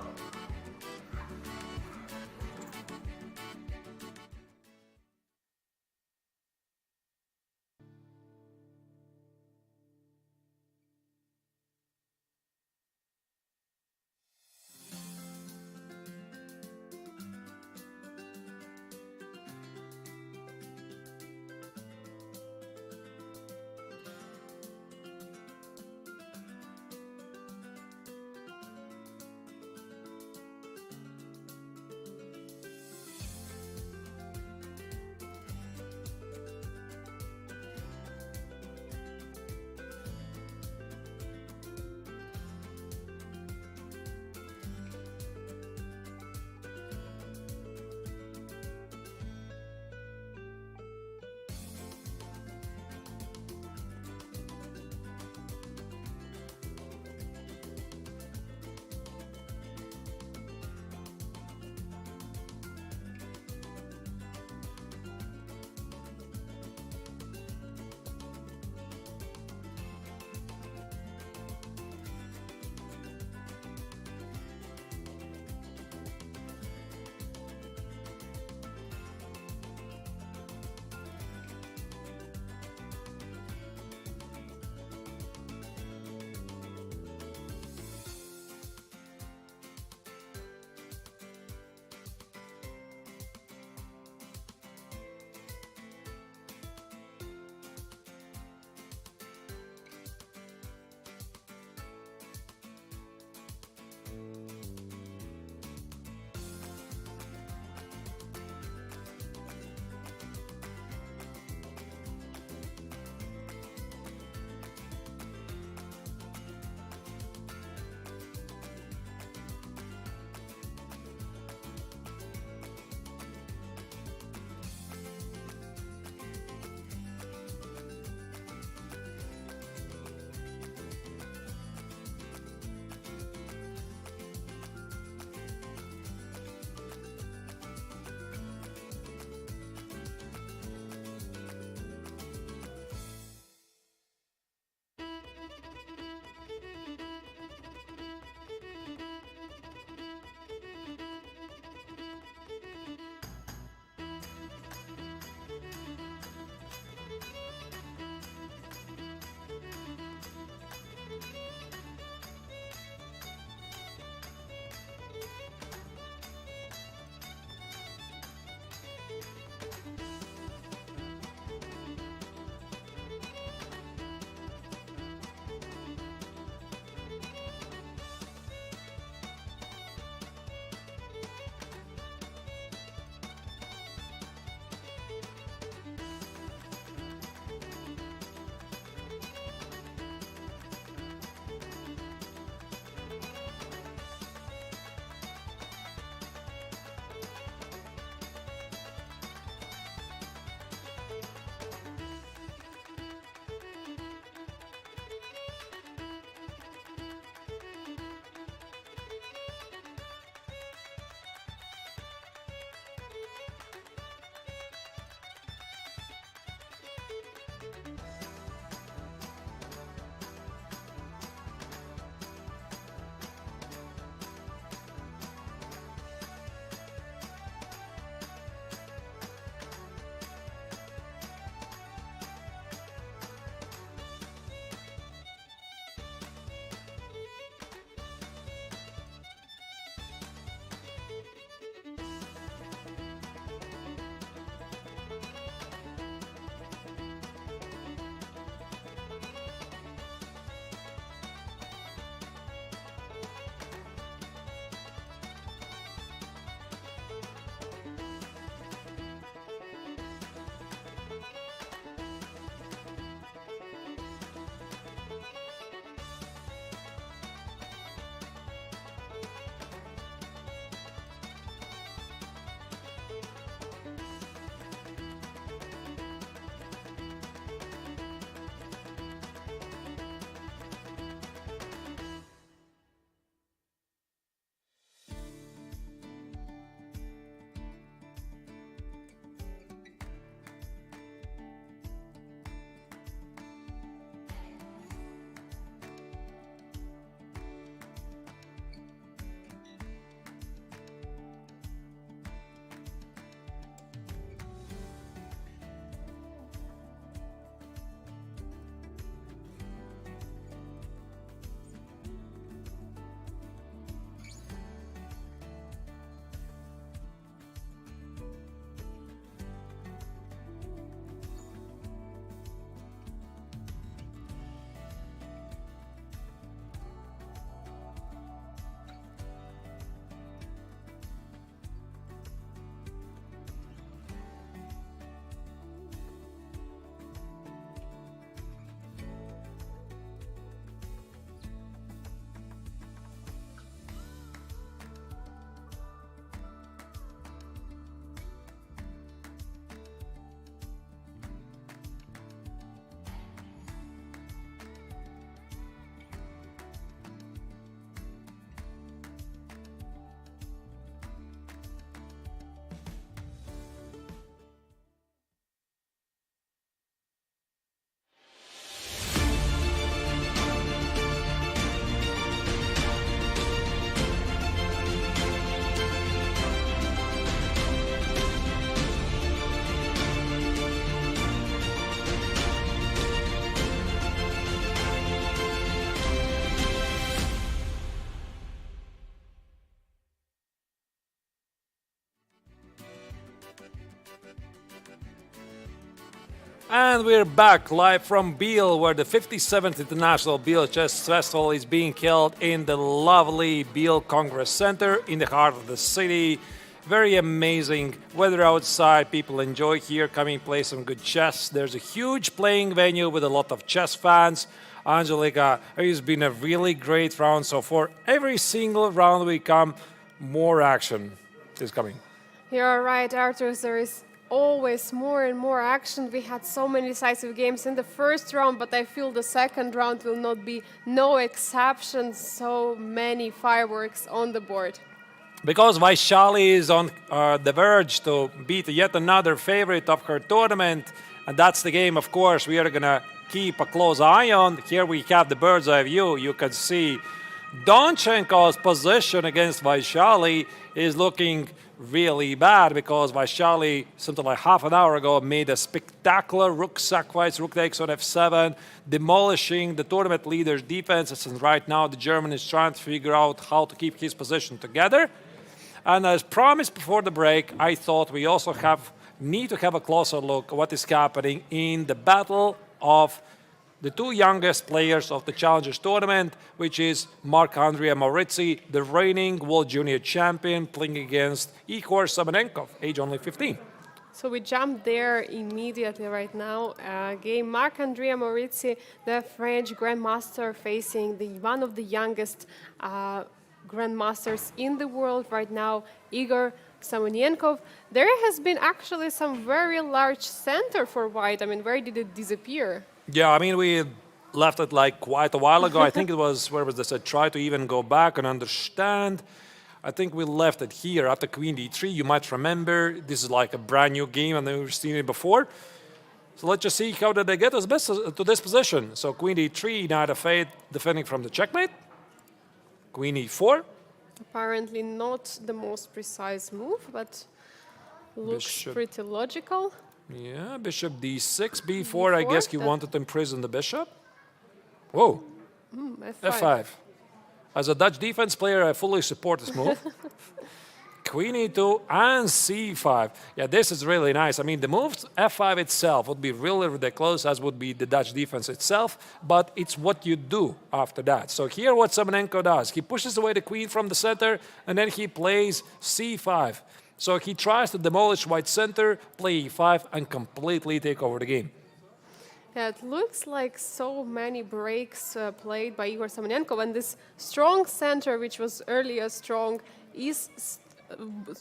And we're back live from Biel, where the 57th International Biel Chess Festival is being held in the lovely Biel Congress Center in the heart of the city. Very amazing weather outside. People enjoy here, coming play some good chess. There's a huge playing venue with a lot of chess fans. Angelica, it's been a really great round so far. Every single round we come, more action is coming. You're right, Artur. There is always more and more action. We had so many decisive games in the first round, but I feel the second round will not be no exception. So many fireworks on the board. Because Vaishali is on the verge to beat yet another favorite of her tournament, and that's the game, of course, we are going to keep a close eye on. Here we have the bird's eye view. You can see Donchenko's position against Vaishali is looking really bad because Vaishali, something like half an hour ago, made a spectacular rook sacrifice, rook takes on f7, demolishing the tournament leader's defenses. And right now, the German is trying to figure out how to keep his position together. And as promised before the break, I thought we also need to have a closer look at what is happening in the battle of the two youngest players of the Challengers Tournament, which is Marc-Andrea Maurizzi, the reigning World Junior Champion, playing against Igor Semenenkov, age only 15. So we jump there immediately right now. Game Marc-Andrea Maurizzi, the French Grandmaster, facing one of the youngest Grandmasters in the world right now, Igor Semenenkov. There has been actually some very large center for white. I mean, where did it disappear? Yeah, I mean, we left it like quite a while ago. I think it was, where was this? I tried to even go back and understand. I think we left it here after Queen D3. You might remember, this is like a brand new game and we've seen it before. So let's just see how did they get us to this position. So Queen D3, Knight of 8, defending from the checkmate. Queen E4. Apparently not the most precise move, but looks pretty logical. Yeah, bishop d6, b4. I guess he wanted to imprison the bishop. Whoa. F5. As a Dutch defense player, I fully support this move. Queen e2 and c5. Yeah, this is really nice. I mean, the move f5 itself would be really ridiculous, as would be the Dutch defense itself, but it's what you do after that. So here what Semenenko does, he pushes away the queen from the center, and then he plays c5. So he tries to demolish white center, play e5, and completely take over the game. Yeah, it looks like so many breaks played by Igor Semenenko, and this strong center, which was earlier strong, is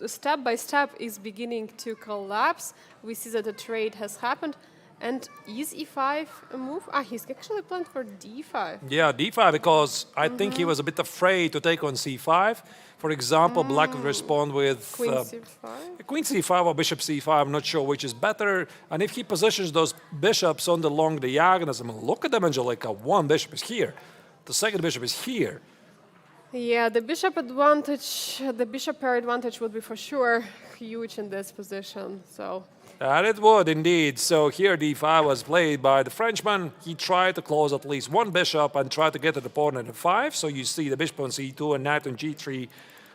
step by step is beginning to collapse. We see that the trade has happened. And is e5 a move? He's actually planned for d5. Yeah, d5, because I think he was a bit afraid to take on c5. For example, Black would respond with Queen c5? Queen c5 or bishop c5. I'm not sure which is better. And if he positions those bishops on the long diagonals, I mean, look at them, Angelica. One bishop is here. The second bishop is here. Yeah, the bishop advantage, the bishop pair advantage would be for sure huge in this position. So. And it would indeed. So here d5 was played by the Frenchman. He tried to close at least one bishop and try to get to the pawn at f5. So you see the bishop on c2 and knight on g3.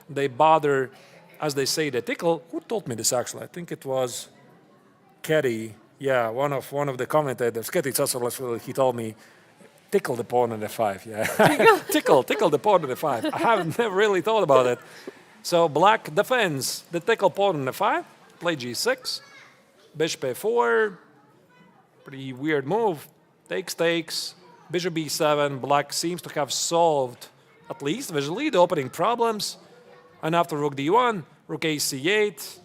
They bother, as they say, they tickle. Who told me this actually? I think it was Ketty. Yeah, one of the commentators. Ketty Tsatsalas, he told me, tickle the pawn on f5. Yeah, tickle the pawn on f5. I haven't never really thought about it. So Black defends the tickle pawn on f5. Play g6. Bishop a4, pretty weird move. Takes, bishop b7. Black seems to have solved, at least visually, the opening problems. And after rook d1, rook a c8.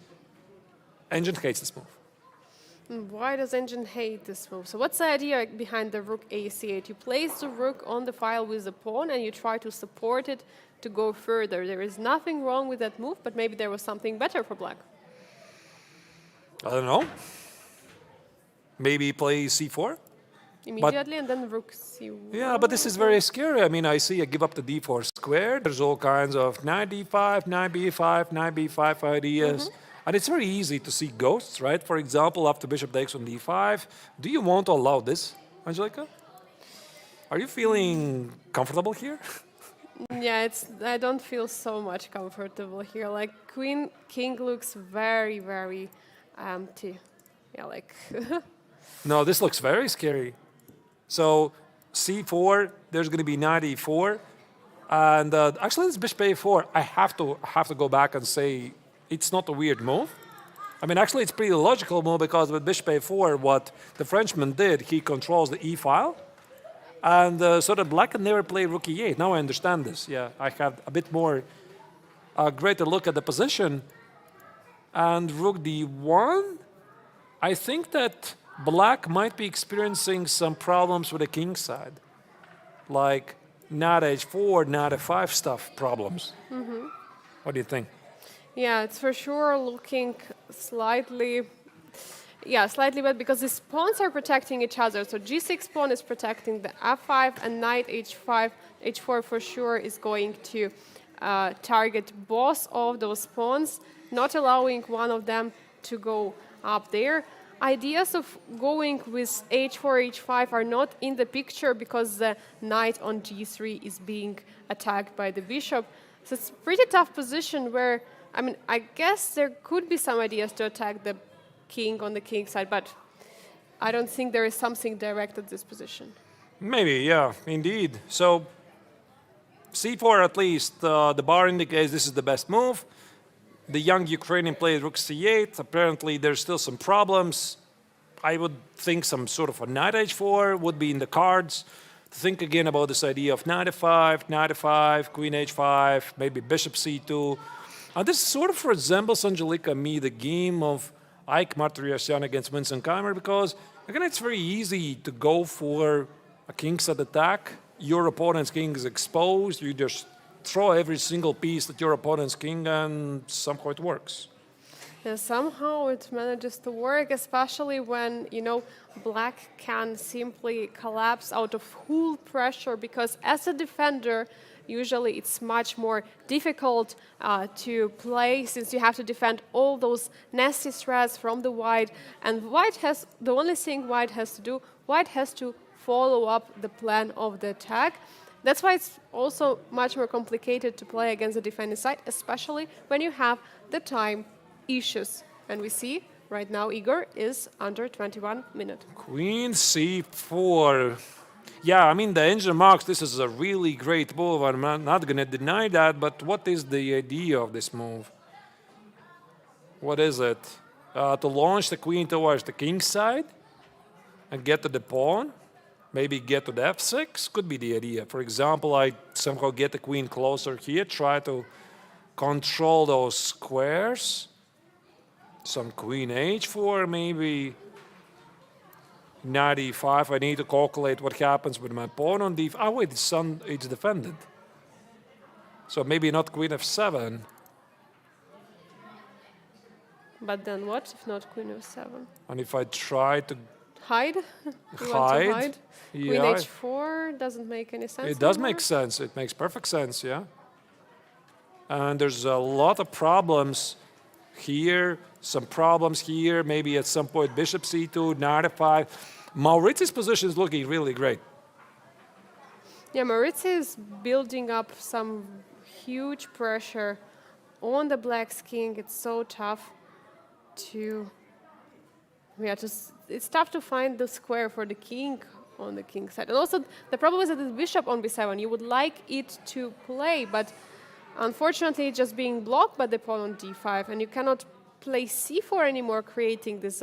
Engine hates this move. Why does Engine hate this move? So what's the idea behind the rook a c8? You place the rook on the file with the pawn and you try to support it to go further. There is nothing wrong with that move, but maybe there was something better for Black. I don't know. Maybe play c4? Immediately, and then rook c1. Yeah, but this is very scary. I mean, I see I give up the d4 square. There's all kinds of knight d5, knight b5, knight b5 ideas. And it's very easy to see ghosts, right? For example, after bishop takes on d5. Do you want to allow this, Angelica? Are you feeling comfortable here? Yeah, I don't feel so much comfortable here. Like, queen, king looks very, very empty. Yeah, like... No, this looks very scary. So c4, there's going to be knight e4. And actually, it's bishop a4. I have to go back and say it's not a weird move. I mean, actually, it's pretty logical move because with bishop a4, what the Frenchman did, he controls the e file. And so that black can never play rook e8. Now I understand this. Yeah, I have a bit more greater look at the position. And rook d1, I think that black might be experiencing some problems with the king side. Like knight h4, knight f5 stuff problems. What do you think? Yeah, it's for sure looking slightly bad because these pawns are protecting each other. So g6 pawn is protecting the f5 and knight h5, h4 for sure is going to target both of those pawns, not allowing one of them to go up there. Ideas of going with h4, h5 are not in the picture because the knight on g3 is being attacked by the bishop. So it's a pretty tough position where, I mean, I guess there could be some ideas to attack the king on the king side, but I don't think there is something direct at this position. Maybe, yeah, indeed. So c4 at least, the bar indicates this is the best move. The young Ukrainian plays rook c8. Apparently, there's still some problems. I would think some sort of a knight h4 would be in the cards. Think again about this idea of knight f5, queen h5, maybe bishop c2. And this sort of resembles, Angelica, me, the game of Haik against Vincent Keymer because, again, it's very easy to go for a kingside attack. Your opponent's king is exposed. You just throw every single piece at your opponent's king and somehow it works. Yeah, somehow it manages to work, especially when, black can simply collapse out of full pressure because as a defender, usually it's much more difficult to play since you have to defend all those nasty threats from the white. And the only thing white has to do, white has to follow up the plan of the attack. That's why it's also much more complicated to play against the defending side, especially when you have the time issues. And we see right now Igor is under 21 minutes. Queen c4. Yeah, I mean, the engine marks this is a really great move. I'm not going to deny that, but what is the idea of this move? What is it? To launch the queen towards the king side and get to the pawn? Maybe get to the f6 could be the idea. For example, I somehow get the queen closer here, try to control those squares. Some queen h4 maybe. Knight e5, I need to calculate what happens with my pawn on d5. Oh wait, it's defended. So maybe not queen f7. But then what if not queen f7? And if I try to hide? You want to hide? Queen h4 doesn't make any sense. It does anymore? make sense. It makes perfect sense, yeah. And there's a lot of problems here, some problems here. Maybe at some point bishop c2, knight f5. Mauritius' position is looking really great. Yeah, Mauritius is building up some huge pressure on the black's king. It's so tough to... it's tough to find the square for the king on the king side. And also, the problem is that the bishop on b7, you would like it to play, but unfortunately, it's just being blocked by the pawn on d5, and you cannot play c4 anymore, creating this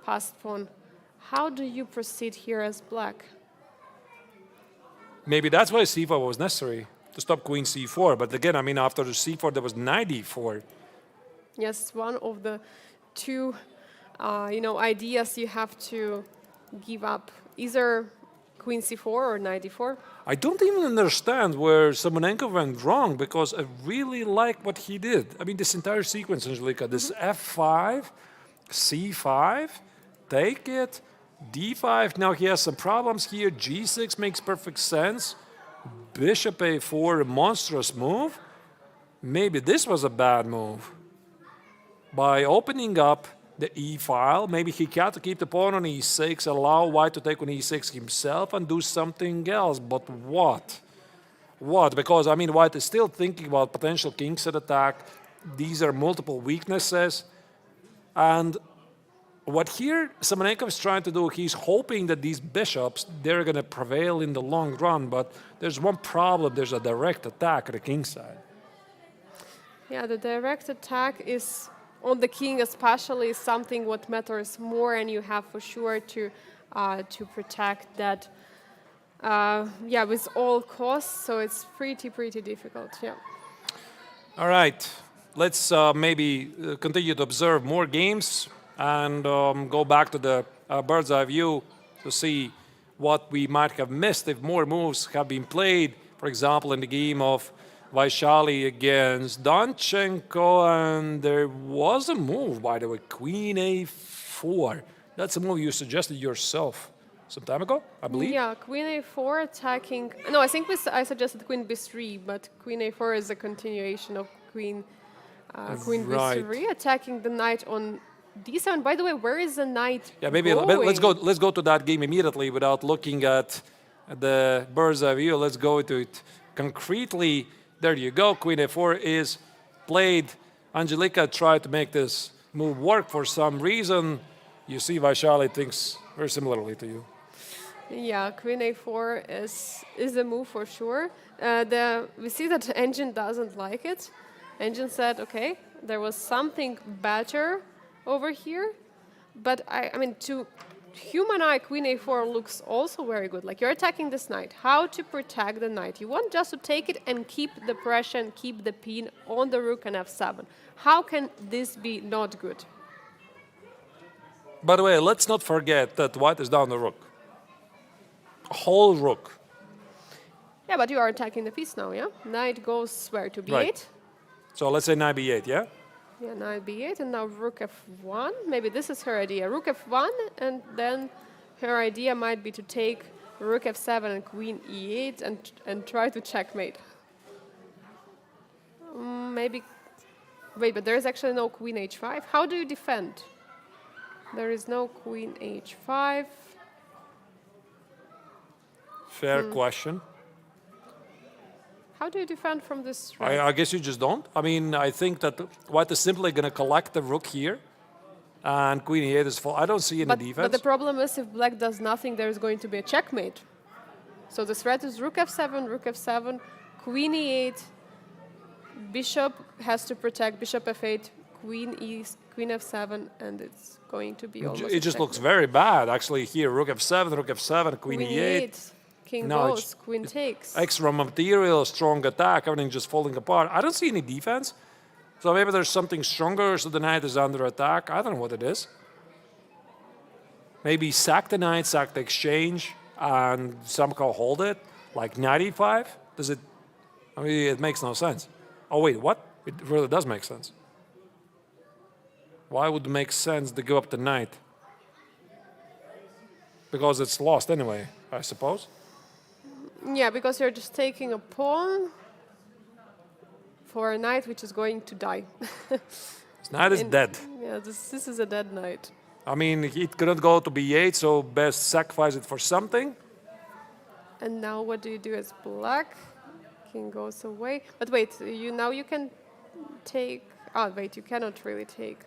passed pawn. How do you proceed here as black? Maybe that's why c4 was necessary, to stop queen c4. But again, I mean, after the c4, there was knight e4. Yes, one of the two ideas you have to give up, either queen c4 or knight e4. I don't even understand where Simonenko went wrong because I really like what he did. I mean, this entire sequence, Angelica, this f5, c5, take it, d5. Now he has some problems here. g6 makes perfect sense. Bishop a4, a monstrous move. Maybe this was a bad move. By opening up the e file, maybe he had to keep the pawn on e6, allow white to take on e6 himself and do something else. But what? What? Because, I mean, white is still thinking about potential kingside attack. These are multiple weaknesses. And what here Semenenko is trying to do, he's hoping that these bishops, they're going to prevail in the long run, but there's one problem. There's a direct attack at the king side. Yeah, the direct attack is on the king especially is something what matters more, and you have for sure to protect that. Yeah, with all costs, so it's pretty difficult. Yeah. All right, let's maybe continue to observe more games and go back to the bird's eye view to see what we might have missed if more moves have been played. For example, in the game of Vaishali against Danchenko, and there was a move, by the way, Queen A4. That's a move you suggested yourself some time ago, I believe. Yeah, Queen A4 attacking. No, I think I suggested Queen B3, but Queen A4 is a continuation of Queen Right. B3 attacking the knight on D7. By the way, where is the knight? Yeah, maybe going? let's go to that game immediately without looking at the bird's eye view. Let's go to it concretely. There you go. Queen A4 is played. Angelika tried to make this move work for some reason. You see, Vaishali thinks very similarly to you. Yeah, Queen A4 is the move for sure. We see that the engine doesn't like it. Engine said, okay, there was something better over here, but I mean, to human eye, Queen A4 looks also very good. Like, you're attacking this knight. How to protect the knight? You want just to take it and keep the pressure and keep the pin on the rook and F7. How can this be not good? By the way, let's not forget that white is down the rook. A whole rook. Yeah, but you are attacking the piece now, yeah? Knight goes where? To B8? Right. So let's say knight B8, yeah? Yeah, knight B8, and now rook F1. Maybe this is her idea. Rook F1, and then her idea might be to take rook F7 and queen E8 and try to checkmate. Maybe... Wait, but there is actually no queen H5. How do you defend? There is no queen H5. Fair question. How do you defend from this threat? I guess you just don't. I mean, I think that white is simply going to collect the rook here, and queen e8 is full. I don't see any defense. But the problem is if black does nothing, there is going to be a checkmate. So the threat is rook f7, queen e8, bishop has to protect, bishop f8, queen f7, and it's going to be almost It just looks very bad, actually, here. Rook f7, queen e8. King No, goes, queen takes. Extra material, strong attack, everything just falling apart. I don't see any defense. So maybe there's something stronger, so the knight is under attack. I don't know what it is. Maybe sack the knight, sack the exchange, and somehow hold it, like knight e5? Does it? I mean, it makes no sense. Oh, wait, what? It really does make sense. Why would it make sense to give up the knight? Because it's lost anyway, I suppose. Yeah, because you're just taking a pawn for a knight which is going to die. This knight is dead. Yeah, this is a dead knight. I mean, it couldn't go to b8, so best sacrifice it for something. And now what do you do as black? King goes away. But wait, now you can take... Oh, wait, you cannot really take.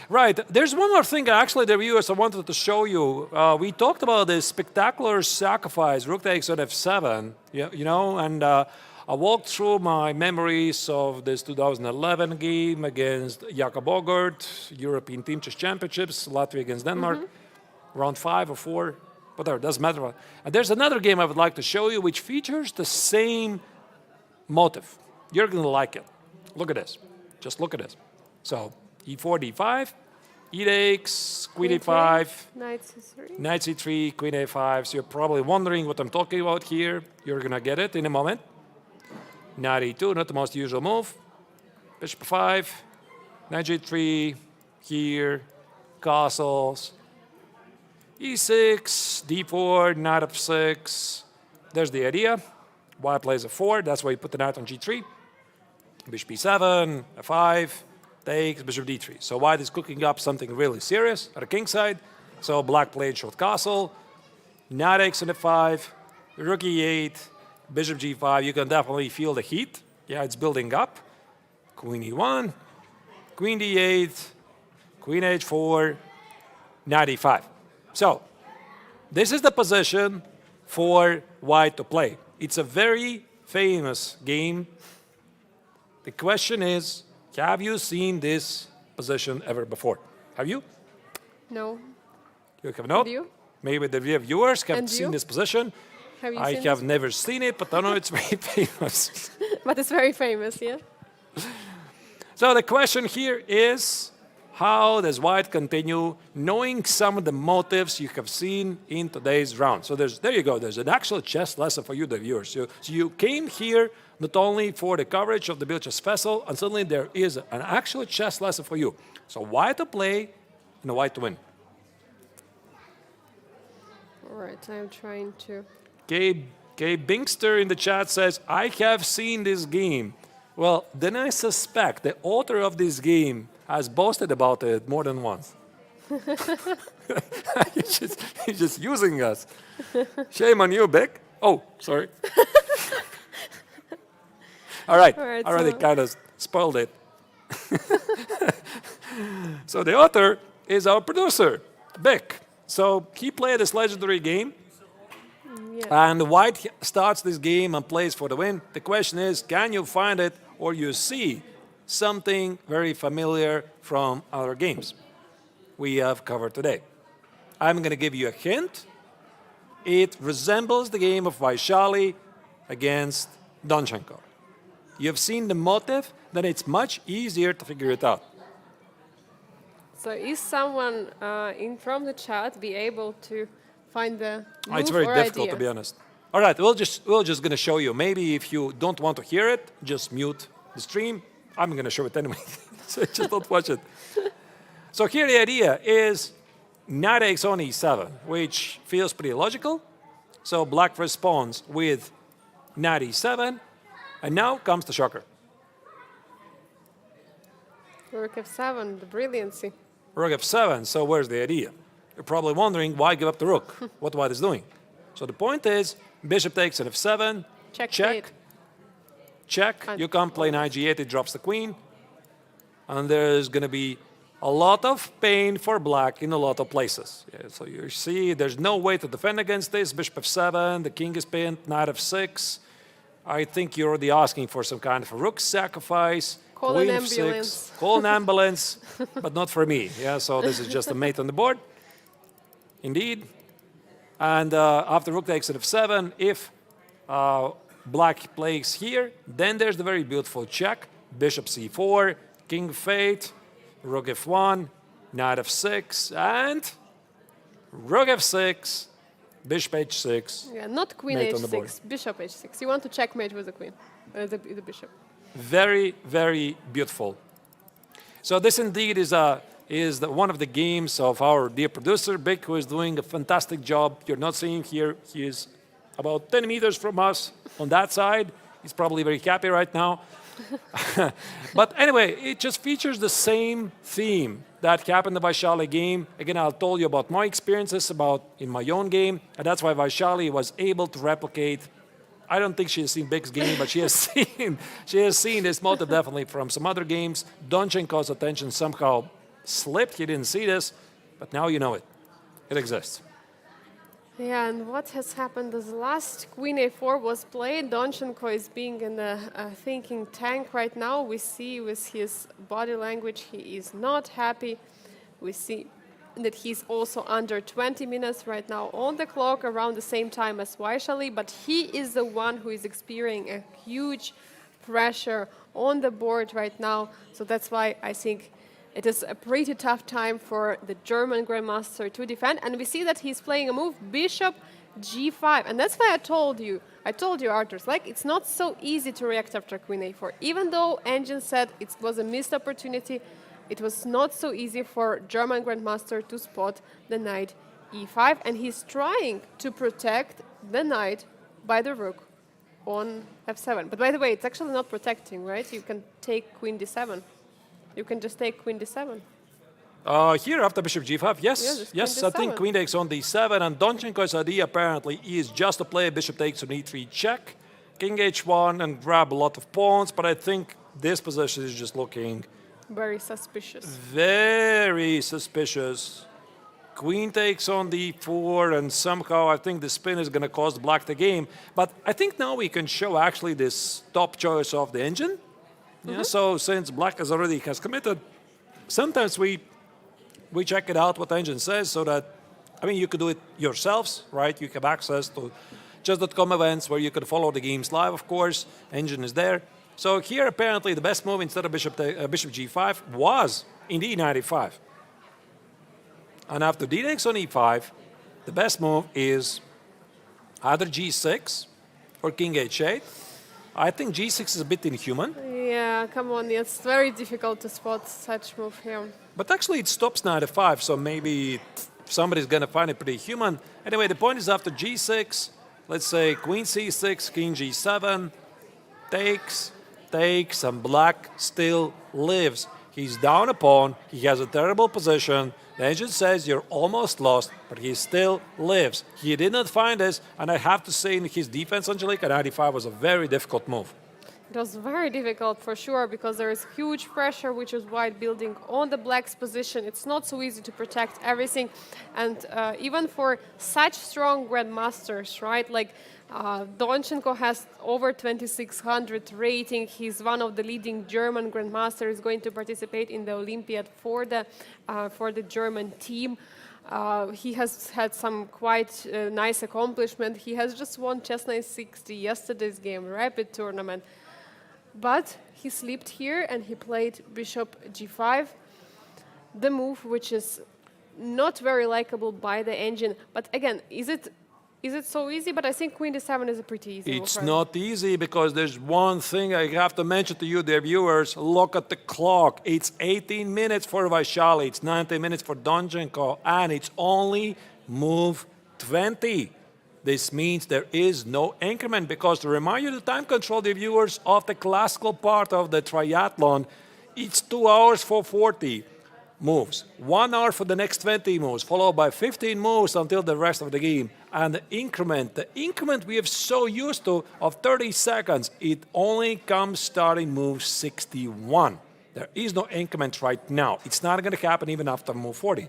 Right. There's one more thing, actually, the viewers, I wanted to show you. We talked about this spectacular sacrifice, rook takes on f7, you know, and I walked through my memories of this 2011 game against Jakob Ogert, European Team Chess Championships, Latvia against Denmark, round 5 or 4, whatever, doesn't matter. And there's another game I would like to show you which features the same motive. You're going to like it. Look at this. Just look at this. So, e4, d5, e takes, queen a5, knight c3. knight c3, queen a5. So you're probably wondering what I'm talking about here. You're going to get it in a moment. Knight e2, not the most usual move. Bishop 5, knight g3, here, castles, e6, d4, knight f6. There's the idea. White plays a4, that's why you put the knight on g3. Bishop b7, f5, takes, bishop d3. So white is cooking up something really serious at the king side. So black played short castle, knight takes on f5, rook e8, bishop g5. You can definitely feel the heat. Yeah, it's building up. Queen e1, queen d8, queen h4, knight e5. So this is the position for white to play. It's a very famous game. The question is, have you seen this position ever before? Have you? No. You have not? And you? Maybe the viewers have And seen you? this position. Have you I seen have this? never seen it, but I know it's very famous. But it's very famous, yeah? So the question here is, how does white continue knowing some of the motives you have seen in today's round? So there you go. There's an actual chess lesson for you, the viewers. So you came here not only for the coverage of the Biel Chess Festival, and suddenly there is an actual chess lesson for you. So white to play and white to win. All right, I'm trying to... Kay Binkster in the chat says, I have seen this game. Well, then I suspect the author of this game has boasted about it more than once. he's just using us. Shame on you, Beck. Oh, sorry. All right, I already kind of spoiled it. So the author is our producer, Beck. So he played this legendary game. Yeah. And white starts this game and plays for the win. The question is, can you find it or you see something very familiar from other games we have covered today? I'm going to give you a hint. It resembles the game of Vaishali against Donchenko. You've seen the motive, then it's much easier to figure it out. So is someone from the chat be able to find the move It's very or difficult, idea? to be honest. All right, we're just going to show you. Maybe if you don't want to hear it, just mute the stream. I'm going to show it anyway, so just don't watch it. So here the idea is knight takes on e7, which feels pretty logical. So black responds with knight e7, and now comes the shocker. Rook f7, the brilliancy. Rook f7, so where's the idea? You're probably wondering why give up the rook, what white is doing. So the point is, bishop takes an f7, check, check. You can't play knight g8, it drops the queen. And there's going to be a lot of pain for black in a lot of places. Yeah, so you see, there's no way to defend against this. Bishop f7, the king is pinned, knight f6. I think you're already asking for some kind of a rook sacrifice. Call queen an f6, ambulance. call an ambulance, but not for me. Yeah, so this is just a mate on the board. Indeed. And after rook takes at f7, if black plays here, then there's the very beautiful check. Bishop c4, king f8, rook f1, knight f6, and rook f6, bishop h6. Yeah, not queen Mate on the board. h6, bishop h6. You want to checkmate with the queen, the bishop. Very, very beautiful. So this indeed is one of the games of our dear producer, Bick, who is doing a fantastic job. You're not seeing here, he is about 10 meters from us on that side. He's probably very happy right now. But anyway, it just features the same theme that happened in the Vaishali game. Again, I'll tell you about my experiences in my own game, and that's why Vaishali was able to replicate. I don't think she has seen Bick's game, but she has seen this motive definitely from some other games. Donchenko's attention somehow slipped. He didn't see this, but now you know it. It exists. Yeah, and what has happened is last queen a4 was played. Donchenko is being in a thinking tank right now. We see with his body language he is not happy. We see that he's also under 20 minutes right now on the clock, around the same time as Vaishali, but he is the one who is experiencing a huge pressure on the board right now. So that's why I think it is a pretty tough time for the German Grandmaster to defend. And we see that he's playing a move, bishop g5. And that's why I told you, Artur, like, it's not so easy to react after queen a4. Even though Engine said it was a missed opportunity, it was not so easy for German Grandmaster to spot the knight e5. And he's trying to protect the knight by the rook on f7. But by the way, it's actually not protecting, right? You can take queen d7. You can just take queen d7. Here after bishop g5, yes, just I queen think d7. queen takes on d7, and Donchenko's idea apparently is just to play bishop takes on e3 check, king h1, and grab a lot of pawns, but I think this position is just looking Very suspicious. very suspicious. Queen takes on d4, and somehow I think the spin is going to cost black the game. But I think now we can show actually this top choice of the engine. Yeah, so since black has committed, sometimes we check it out what the engine says so that, I mean, you could do it yourselves, right? You have access to chess.com events where you could follow the games live, of course. Engine is there. So here, apparently, the best move instead of bishop g5 was indeed knight e5. And after d takes on e5, the best move is either g6 or king h8. I think g6 is a bit inhuman. Yeah, come on, it's very difficult to spot such move here. But actually, it stops knight f5, so maybe somebody's going to find it pretty human. Anyway, the point is after g6, let's say queen c6, king g7, takes, and black still lives. He's down a pawn, he has a terrible position. The engine says you're almost lost, but he still lives. He did not find this, and I have to say in his defense, Angelika, knight e5 was a very difficult move. It was very difficult for sure because there is huge pressure which is white building on the black's position. It's not so easy to protect everything, and even for such strong grandmasters, right? Like Donchenko has over 2600 rating. He's one of the leading German grandmasters going to participate in the Olympiad for the German team. He has had some quite nice accomplishment. He has just won chess 960 yesterday's game, rapid tournament. But he slipped here and he played bishop g5, the move which is not very likable by the engine. But again, is it so easy? But I think queen d7 is a pretty easy move. It's not easy because there's one thing I have to mention to you, dear viewers. Look at the clock. It's 18 minutes for Vaishali, it's 19 minutes for Donchenko, and it's only move 20. This means there is no increment because to remind you the time control, the viewers, of the classical part of the triathlon, it's 2 hours for 40 moves, 1 hour for the next 20 moves, followed by 15 moves until the rest of the game. And the increment we are so used to of 30 seconds, it only comes starting move 61. There is no increment right now. It's not going to happen even after move 40.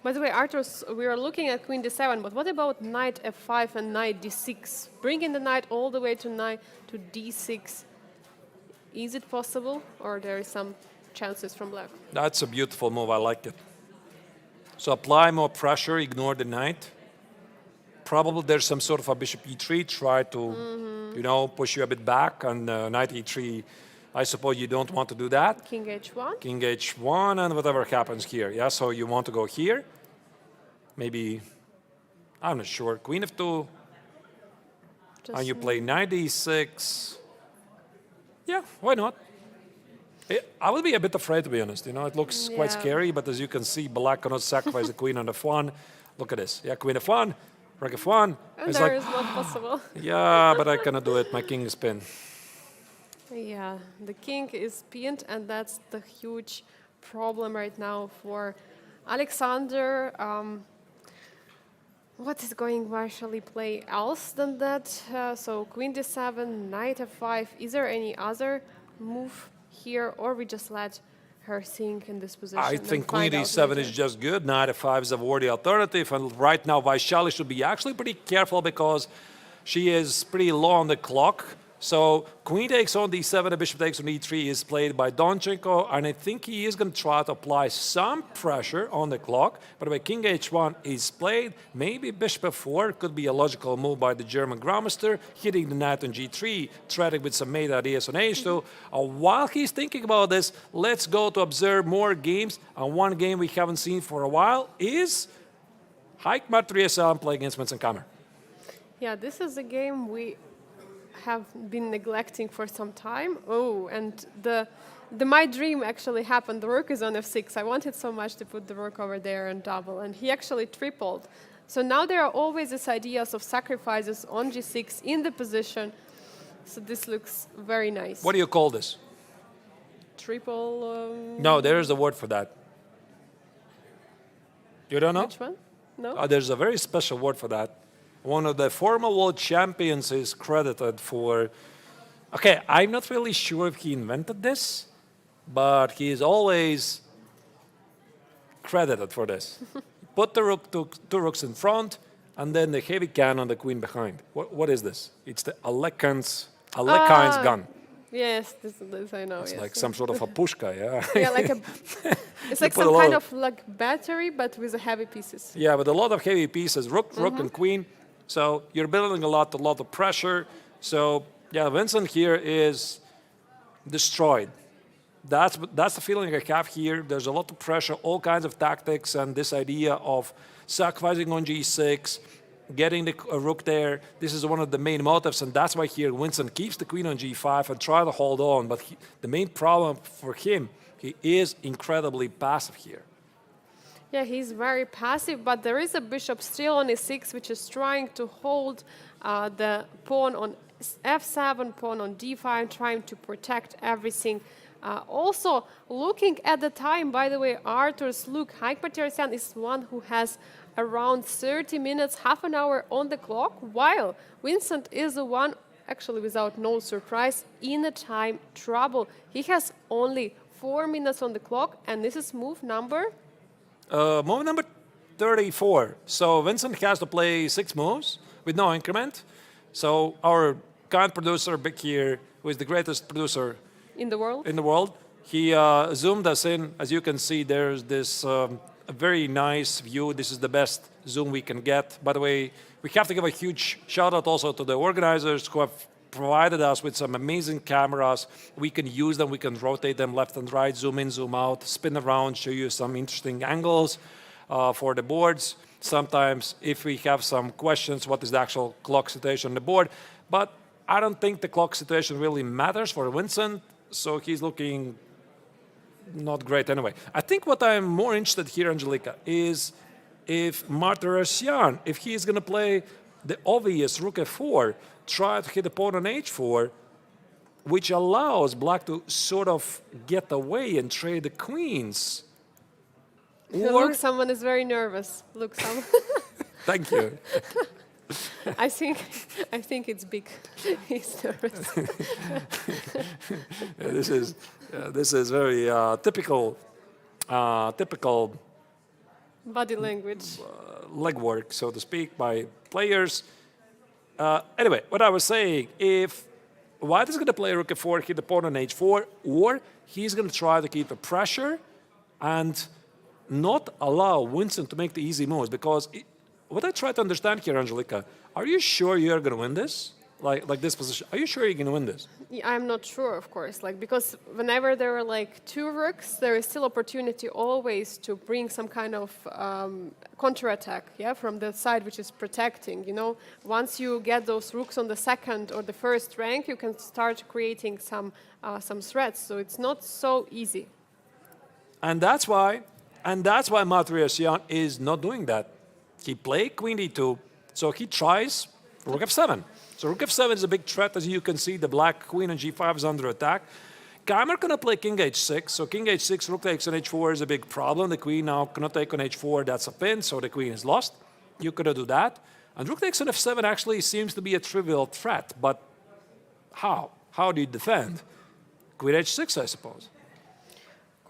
By the way, Artur, we are looking at queen d7, but what about knight f5 and knight d6? Bringing the knight all the way to d6. Is it possible, or there is some chances from black? That's a beautiful move. I like it. So apply more pressure, ignore the knight. Probably there's some sort of a bishop e3, try to, push you a bit back, and knight e3. I suppose you don't want to do that. King h1. King h1, and whatever happens here. Yeah, so you want to go here. Maybe, I'm not sure, queen f2. And you play knight d6. Yeah, why not? I would be a bit afraid, to be honest. It looks quite scary, but as you can see, black cannot sacrifice the queen on f1. Look at this. Yeah, queen f1, rook f1. And there is not possible. Yeah, but I cannot do it. My king is pinned. Yeah, the king is pinned, and that's the huge problem right now for Alexander. What is going to actually play else than that? So queen d7, knight f5. Is there any other move here, or we just let her sink in this position? I think queen d7 is just good. Knight f5 is a worthy alternative, and right now Vaishali should be actually pretty careful because she is pretty low on the clock. So queen takes on d7, and bishop takes on e3 is played by Donchenko, and I think he is going to try to apply some pressure on the clock. But when king h1 is played, maybe bishop f4 could be a logical move by the German grandmaster, hitting the knight on g3, threatening with some mate ideas on h2. While he's thinking about this, let's go to observe more games. And one game we haven't seen for a while is Haik playing against Keymer. Yeah, this is a game we have been neglecting for some time. Oh, and my dream actually happened. The rook is on f6. I wanted so much to put the rook over there and double, and he actually tripled. So now there are always these ideas of sacrifices on g6 in the position. So this looks very nice. What do you call this? Triple... No, there is a word for that. You don't know? Which one? No? There's a very special word for that. One of the former world champions is credited for... Okay, I'm not really sure if he invented this, but he is always credited for this. put the two rooks in front, and then the heavy cannon on the queen behind. What is this? It's the Alekhines gun. Yes, this I know. It's yes. like some sort of a pushka, yeah. Yeah, like a. It's like put a some lot kind of- of like battery, but with heavy pieces. Yeah, with a lot of heavy pieces, rook, and queen. So you're building a lot of pressure. So yeah, Vincent here is destroyed. That's the feeling I have here. There's a lot of pressure, all kinds of tactics, and this idea of sacrificing on g6, getting the rook there. This is one of the main motives, and that's why here Vincent keeps the queen on g5 and try to hold on. But the main problem for him, he is incredibly passive here. Yeah, he's very passive, but there is a bishop still on e6, which is trying to hold the pawn on f7, pawn on d5, trying to protect everything. Also, looking at the time, by the way, Arthur's look, Haik is one who has around 30 minutes, half an hour on the clock, while Vincent is the one, actually without no surprise, in a time trouble. He has only 4 minutes on the clock, and this is move number? Move number 34. So Vincent has to play 6 moves with no increment. So our kind producer, Biel here, who is the greatest producer In the world? He zoomed us in. As you can see, there's this a very nice view. This is the best zoom we can get. By the way, we have to give a huge shout out also to the organizers who have provided us with some amazing cameras. We can use them, we can rotate them left and right, zoom in, zoom out, spin around, show you some interesting angles for the boards. Sometimes if we have some questions, what is the actual clock situation on the board? But I don't think the clock situation really matters for Vincent. So he's looking not great anyway. I think what I'm more interested here, Angelika, is if Martirosyan, if he is going to play the obvious rook f4, try to hit the pawn on h4, which allows black to sort of get away and trade the queens. Look, someone is very nervous. Look, someone. Thank you. I think it's big. He's nervous. Yeah, this is very typical Body language. legwork, so to speak, by players. Anyway, what I was saying, if White is going to play rook f4, hit the pawn on h4, or he's going to try to keep the pressure and not allow Vincent to make the easy moves, because what I try to understand here, Angelika, are you sure you're going to win this? Like this position, are you sure you're going to win this? Yeah, I'm not sure, of course, because whenever there are like 2 rooks, there is still opportunity always to bring some kind of counterattack, yeah, from the side which is protecting. You know, once you get those rooks on the second or the first rank, you can start creating some threats. So it's not so easy. And that's why Martirosyan is not doing that. He played queen d2, so he tries rook f7. So rook f7 is a big threat. As you can see, the black queen on g5 is under attack. Keymer gonna play king h6. So king h6, rook takes on h4 is a big problem. The queen now cannot take on h4. That's a pin, so the queen is lost. You could do that. And rook takes on f7 actually seems to be a trivial threat. But how? How do you defend? Queen h6, I suppose.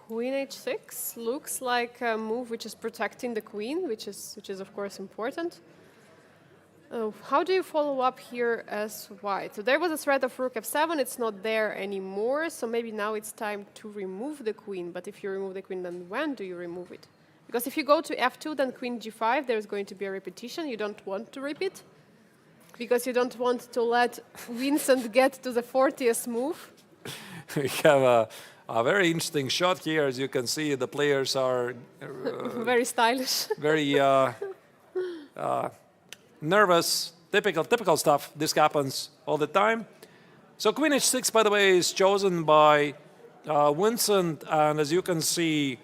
Queen h6 looks like a move which is protecting the queen, which is of course important. How do you follow up here as white? So there was a threat of rook f7. It's not there anymore. So maybe now it's time to remove the queen. But if you remove the queen, then when do you remove it? Because if you go to f2, then queen g5, there's going to be a repetition. You don't want to repeat because you don't want to let Vincent get to the 40th move. We have a very interesting shot here. As you can see, the players are very stylish. Very nervous, typical stuff. This happens all the time. So queen h6, by the way, is chosen by Vincent, and as you can see,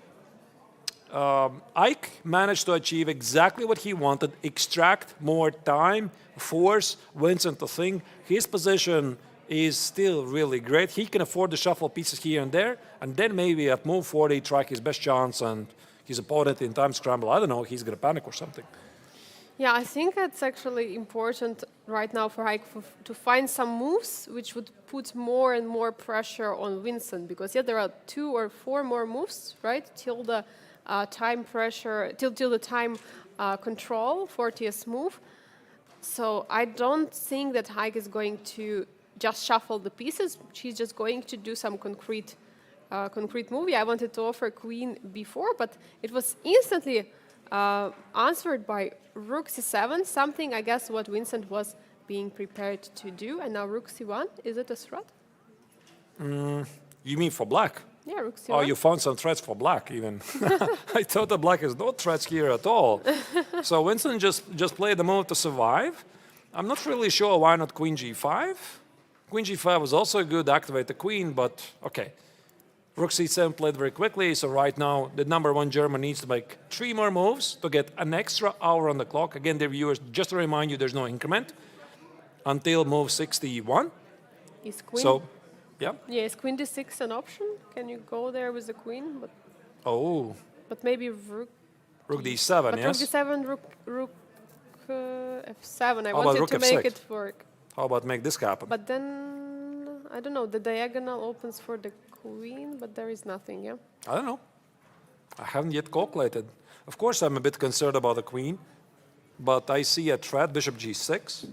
Haik managed to achieve exactly what he wanted, extract more time, force Vincent to think. His position is still really great. He can afford to shuffle pieces here and there, and then maybe at move 40, try his best chance, and his opponent in time scramble, I don't know, he's going to panic or something. Yeah, I think it's actually important right now for Haik to find some moves which would put more and more pressure on Vincent, because yeah, there are 2 or 4 more moves, right, till the time pressure, till the time control for TS move. So I don't think that Haik is going to just shuffle the pieces. She's just going to do some concrete movie. I wanted to offer queen before, but it was instantly answered by rook c7, something I guess what Vincent was being prepared to do. And now rook c1, is it a threat? You mean for black? Yeah, rook c1. Oh, you found some threats for black even. I thought the black has no threats here at all. So Winston just played the move to survive. I'm not really sure why not queen g5. Queen g5 was also good, activate the queen, but okay. Rook c7 played very quickly, so right now the #1 German needs to make 3 more moves to get an extra hour on the clock. Again, dear viewers, just to remind you, there's no increment until move 61. Is queen? So, yeah. Yeah, is queen d6 an option? Can you go there with the queen? Oh, But maybe rook. rook d7, But yes? rook d7, rook f7. I How about wanted rook to make f6? it work. How about make this happen? But then, I don't know, the diagonal opens for the queen, but there is nothing, yeah? I don't know. I haven't yet calculated. Of course, I'm a bit concerned about the queen, but I see a threat, bishop g6.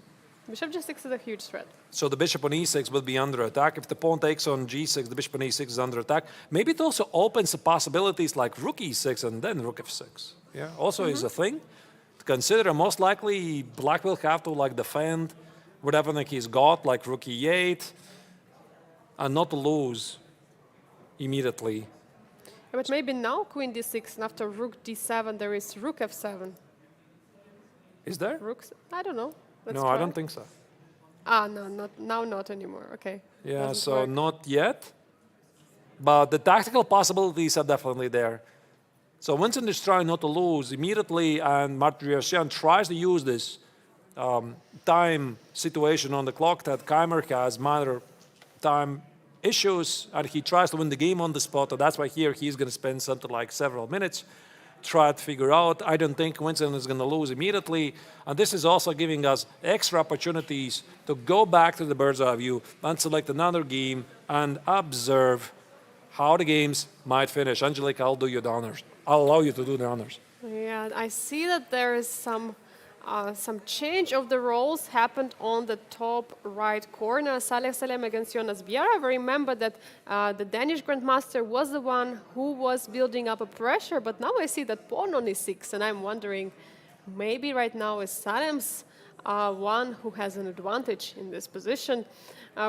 Bishop g6 is a huge threat. So the bishop on e6 will be under attack. If the pawn takes on g6, the bishop on e6 is under attack. Maybe it also opens the possibilities like rook e6 and then rook f6. Yeah, also is a thing to consider. Most likely, black will have to like defend with everything he's got, like rook e8, and not to lose immediately. But maybe now queen d6, and after rook d7, there is rook f7. Is there? Rooks? I don't know. Let's No, try. I don't think so. Ah, no, not anymore. Okay. Yeah, Doesn't so work. not yet. But the tactical possibilities are definitely there. So Vincent is trying not to lose immediately, and Martirosyan tries to use this time situation on the clock that Keymer has minor time issues, and he tries to win the game on the spot. And that's why here he's going to spend something like several minutes, try to figure out. I don't think Vincent is going to lose immediately. And this is also giving us extra opportunities to go back to the bird's eye view and select another game and observe how the games might finish. Angelica, I'll do you the honors. I'll allow you to do the honors. Yeah, I see that there is some change of the roles happened on the top right corner. Saleh Salem against Jonas Bjerre. Remember that the Danish Grandmaster was the one who was building up a pressure, but now I see that pawn on e6, and I'm wondering, maybe right now is Salem's one who has an advantage in this position.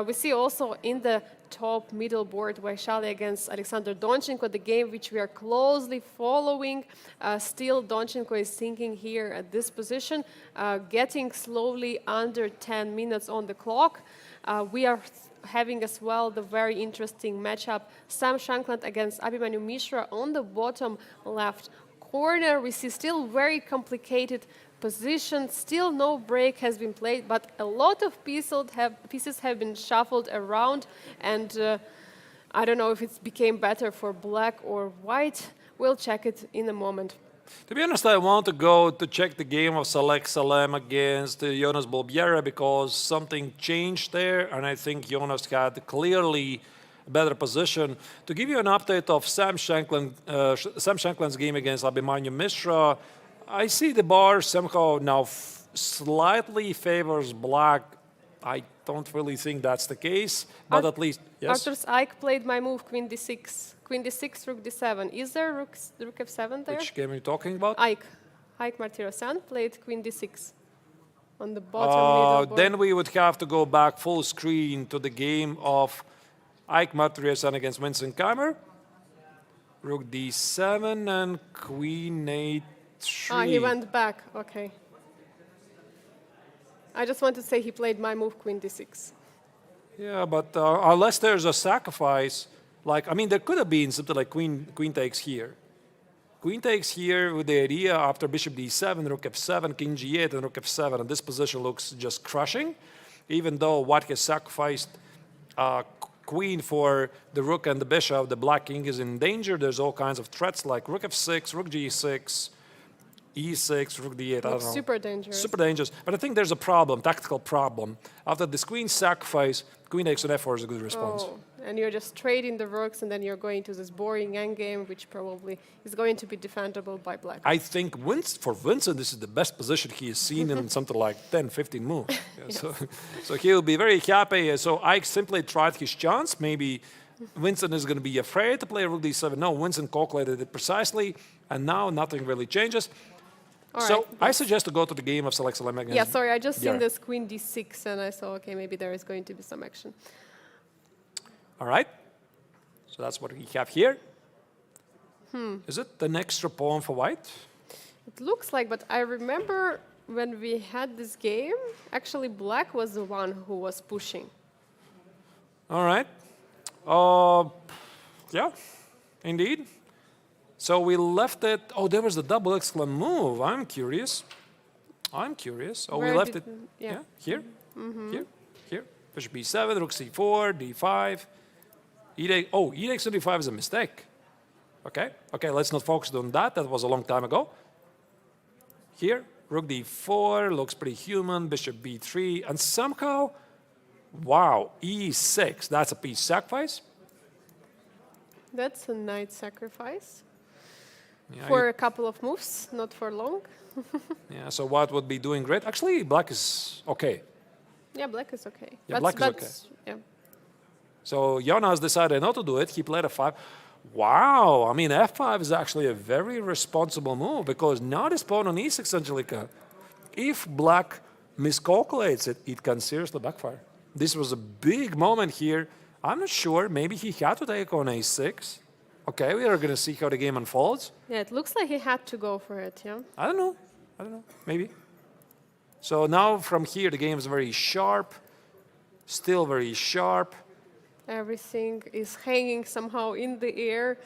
We see also in the top middle board Vaishali against Alexander Donchenko, the game which we are closely following. Still, Donchenko is thinking here at this position, getting slowly under 10 minutes on the clock. We are having as well the very interesting matchup, Sam Shankland against Abhimanyu Mishra on the bottom left corner. We see still very complicated position, still no break has been played, but a lot of pieces have been shuffled around, and I don't know if it became better for black or white. We'll check it in a moment. To be honest, I want to go to check the game of Saleh Salem against Jonas Bjerre because something changed there, and I think Jonas had clearly a better position. To give you an update of Sam Shankland's game against Abhimanyu Mishra, I see the bar somehow now slightly favors black. I don't really think that's the case, but at least, yes? Arthur's Haik played my move, queen d6. Queen d6, rook d7. Is there rook f7 there? Which game are you talking about? Haik Martirosyan played queen d6 on the bottom middle board. Then we would have to go back full screen to the game of Haik Martirosyan against Vincent Keymer. Rook d7 and queen a3. Ah, he went back. Okay. I just want to say he played my move, queen d6. Yeah, but unless there's a sacrifice, like, I mean, there could have been something like queen takes here. Queen takes here with the idea after bishop d7, rook f7, king g8, and rook f7, and this position looks just crushing, even though white has sacrificed queen for the rook and the bishop, the black king is in danger. There's all kinds of threats like rook f6, rook g6, e6, rook d8, I don't know. Super dangerous. Super dangerous. But I think there's a problem, tactical problem. After this queen sacrifice, queen takes on f4 is a good response. Oh, and you're just trading the rooks, and then you're going to this boring endgame, which probably is going to be defendable by black. I think for Vincent, this is the best position he has seen in something like 10, 15 moves. Yeah, Yes. so he'll be very happy. So Ike simply tried his chance. Maybe Vincent is going to be afraid to play rook d7. No, Vincent calculated it precisely, and now nothing really changes. All So right, I suggest to go to the game of select select mechanism. Yeah, sorry, I just Yeah. seen this queen d6, and I saw, okay, maybe there is going to be some action. All right. So that's what we have here. Is it an extra pawn for white? It looks like, but I remember when we had this game, actually black was the one who was pushing. All right. Yeah, indeed. So we left it. Oh, there was the double exclam move. I'm curious. Oh, we Where left did it. yeah. Here. Here. Bishop b7, rook c4, d5. E takes. Oh, e takes d5 is a mistake. Okay. Let's not focus on that. That was a long time ago. Here, rook d4 looks pretty human. Bishop b3, and somehow, wow, e6. That's a piece sacrifice. That's a knight sacrifice Yeah, for a couple of moves, not for long. Yeah, so white would be doing great. Actually, black is okay. Yeah, black is okay. Yeah, black is okay. Yeah. So Jonas decided not to do it. He played f5. Wow, I mean, f5 is actually a very responsible move because now this pawn on e6, Angelica, if black miscalculates it, it can seriously backfire. This was a big moment here. I'm not sure. Maybe he had to take on a6. Okay, we are going to see how the game unfolds. Yeah, it looks like he had to go for it, yeah. I don't know. Maybe. So now from here, the game is very sharp. Still very sharp. Everything is hanging somehow in the air.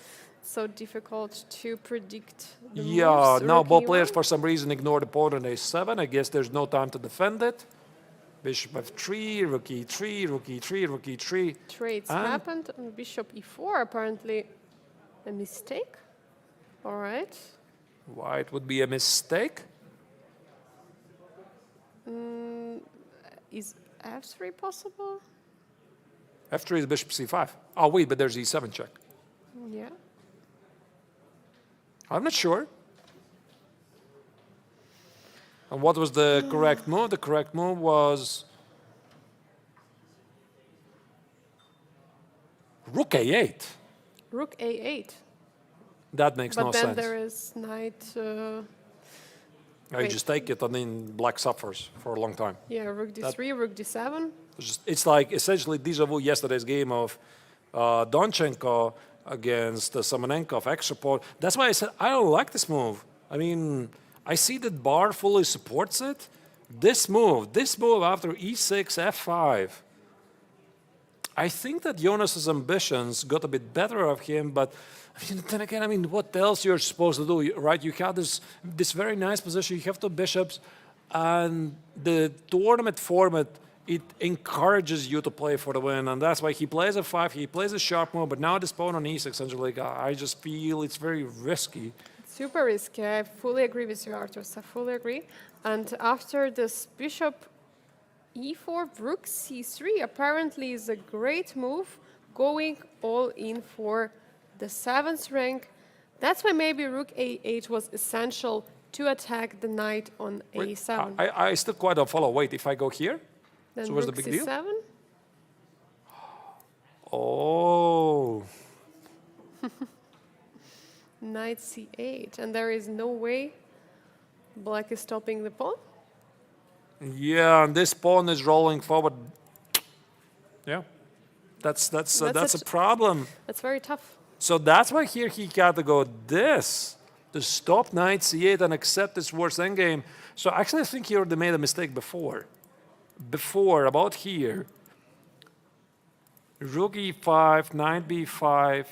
So difficult to predict the Yeah, moves. now Rook both players E1. for some reason ignore the pawn on a7. I guess there's no time to defend it. Bishop f3, rook e3, rook e3, rook e3. Trades And- happened. And bishop e4, apparently a mistake. All right. White would be a mistake. Is f3 possible? f3 is bishop c5. Oh, wait, but there's e7 check. Yeah. I'm not sure. And what was the correct move? The correct move was rook a8. Rook a8. That makes But no then sense. there is knight. I wait. just take it and then black suffers for a long time. Yeah, rook d3, rook d7. It's like essentially déjà vu yesterday's game of Donchenko against Samanenko of extra pawn. That's why I said I don't like this move. I mean, I see that Bar fully supports it. This move after e6, f5. I think that Jonas's ambitions got a bit better of him, but I mean, then again, I mean, what else you're supposed to do, right? You have this very nice position. You have two bishops, and the tournament format, it encourages you to play for the win, and that's why he plays f5. He plays a sharp move, but now this pawn on e6, Angelica, I just feel it's very risky. Super risky. I fully agree with you, Arturs. I fully agree. And after this bishop e4, rook c3 apparently is a great move, going all in for the 7th rank. That's why maybe rook a8 was essential to attack the knight on Wait, a7. I still quite don't follow. Wait, if I go here? Then so what's the rook big deal? c7. Oh. Knight c8. And there is no way black is stopping the pawn. Yeah, and this pawn is rolling forward. Yeah, that's a problem. That's very tough. So that's why here he got to go this to stop knight c8 and accept this worst endgame. So actually, I think he already made a mistake before. About here. Rook e5, knight b5.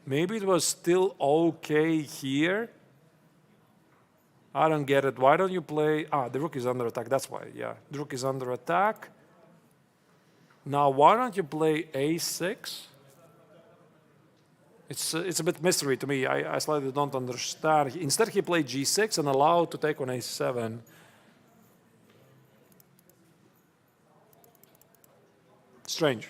Maybe it was still okay here. I don't get it. Why don't you play? The rook is under attack. That's why, yeah. The rook is under attack. Now, why don't you play a6? It's a bit mystery to me. I slightly don't understand. Instead, he played g6 and allowed to take on a7. Strange.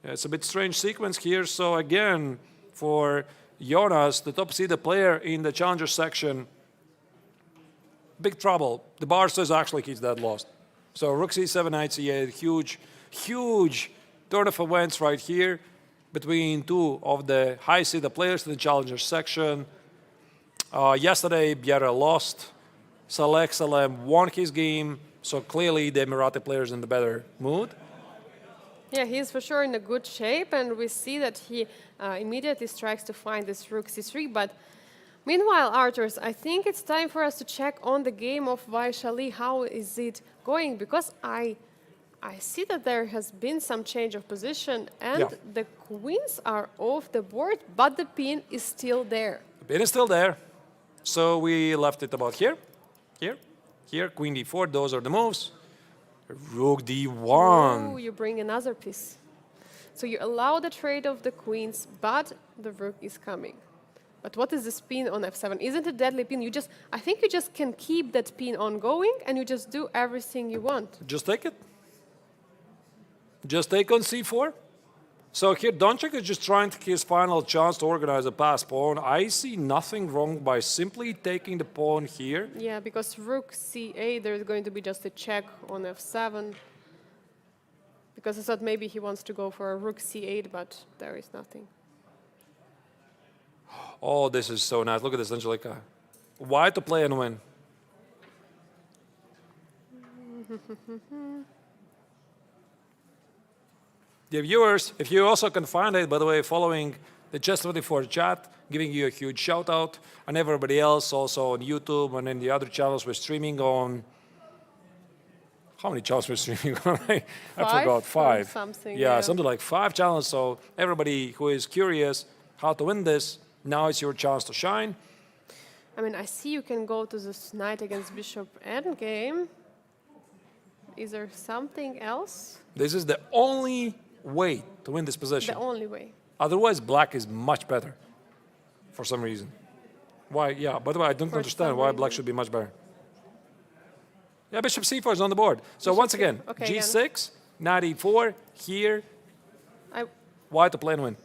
It's a bit strange sequence here. So again, for Jonas, the top seeded player in the challenger section, big trouble. The bar says actually he's dead lost. So rook c7, knight c8, huge turn of events right here between two of the high seeded players in the challenger section. Yesterday, Biel lost. Liem won his game. So clearly the Emirati player is in the better mood. Yeah, he's for sure in a good shape, and we see that he immediately strikes to find this rook c3. But meanwhile, Arturs, I think it's time for us to check on the game of Vaishali. How is it going? Because I see that there has been some change of position, and the queens are off the board, but the pin is still there. The pin is still there. So we left it about here, queen d4, those are the moves. Rook d1. Oh, you bring another piece. So you allow the trade of the queens, but the rook is coming. But what is the spin on f7? Isn't it deadly pin? I think you just can keep that pin ongoing, and you just do everything you want. Just take it. Just take on c4. So here, Doncic is just trying to get his final chance to organize a pass pawn. I see nothing wrong by simply taking the pawn here. Yeah, because rook c8, there's going to be just a check on f7. Because I thought maybe he wants to go for a rook c8, but there is nothing. Oh, this is so nice. Look at this, Angelica. Why to play and win? Dear viewers, if you also can find it, by the way, following the Chess24 chat, giving you a huge shout out, and everybody else also on YouTube and in the other channels we're streaming on. How many channels we're streaming on? I forgot, 5. Something, yeah, something like 5 channels. So everybody who is curious how to win this, now is your chance to shine. I mean, I see you can go to this knight against bishop endgame. Is there something else? This is the only way to win this position. The only way. Otherwise, black is much better for some reason. Why? Yeah, by the way, I don't understand why black should be much better. Yeah, bishop c4 is on the board. So Bishop once again, okay, g6, knight e4, here. Why to play and win?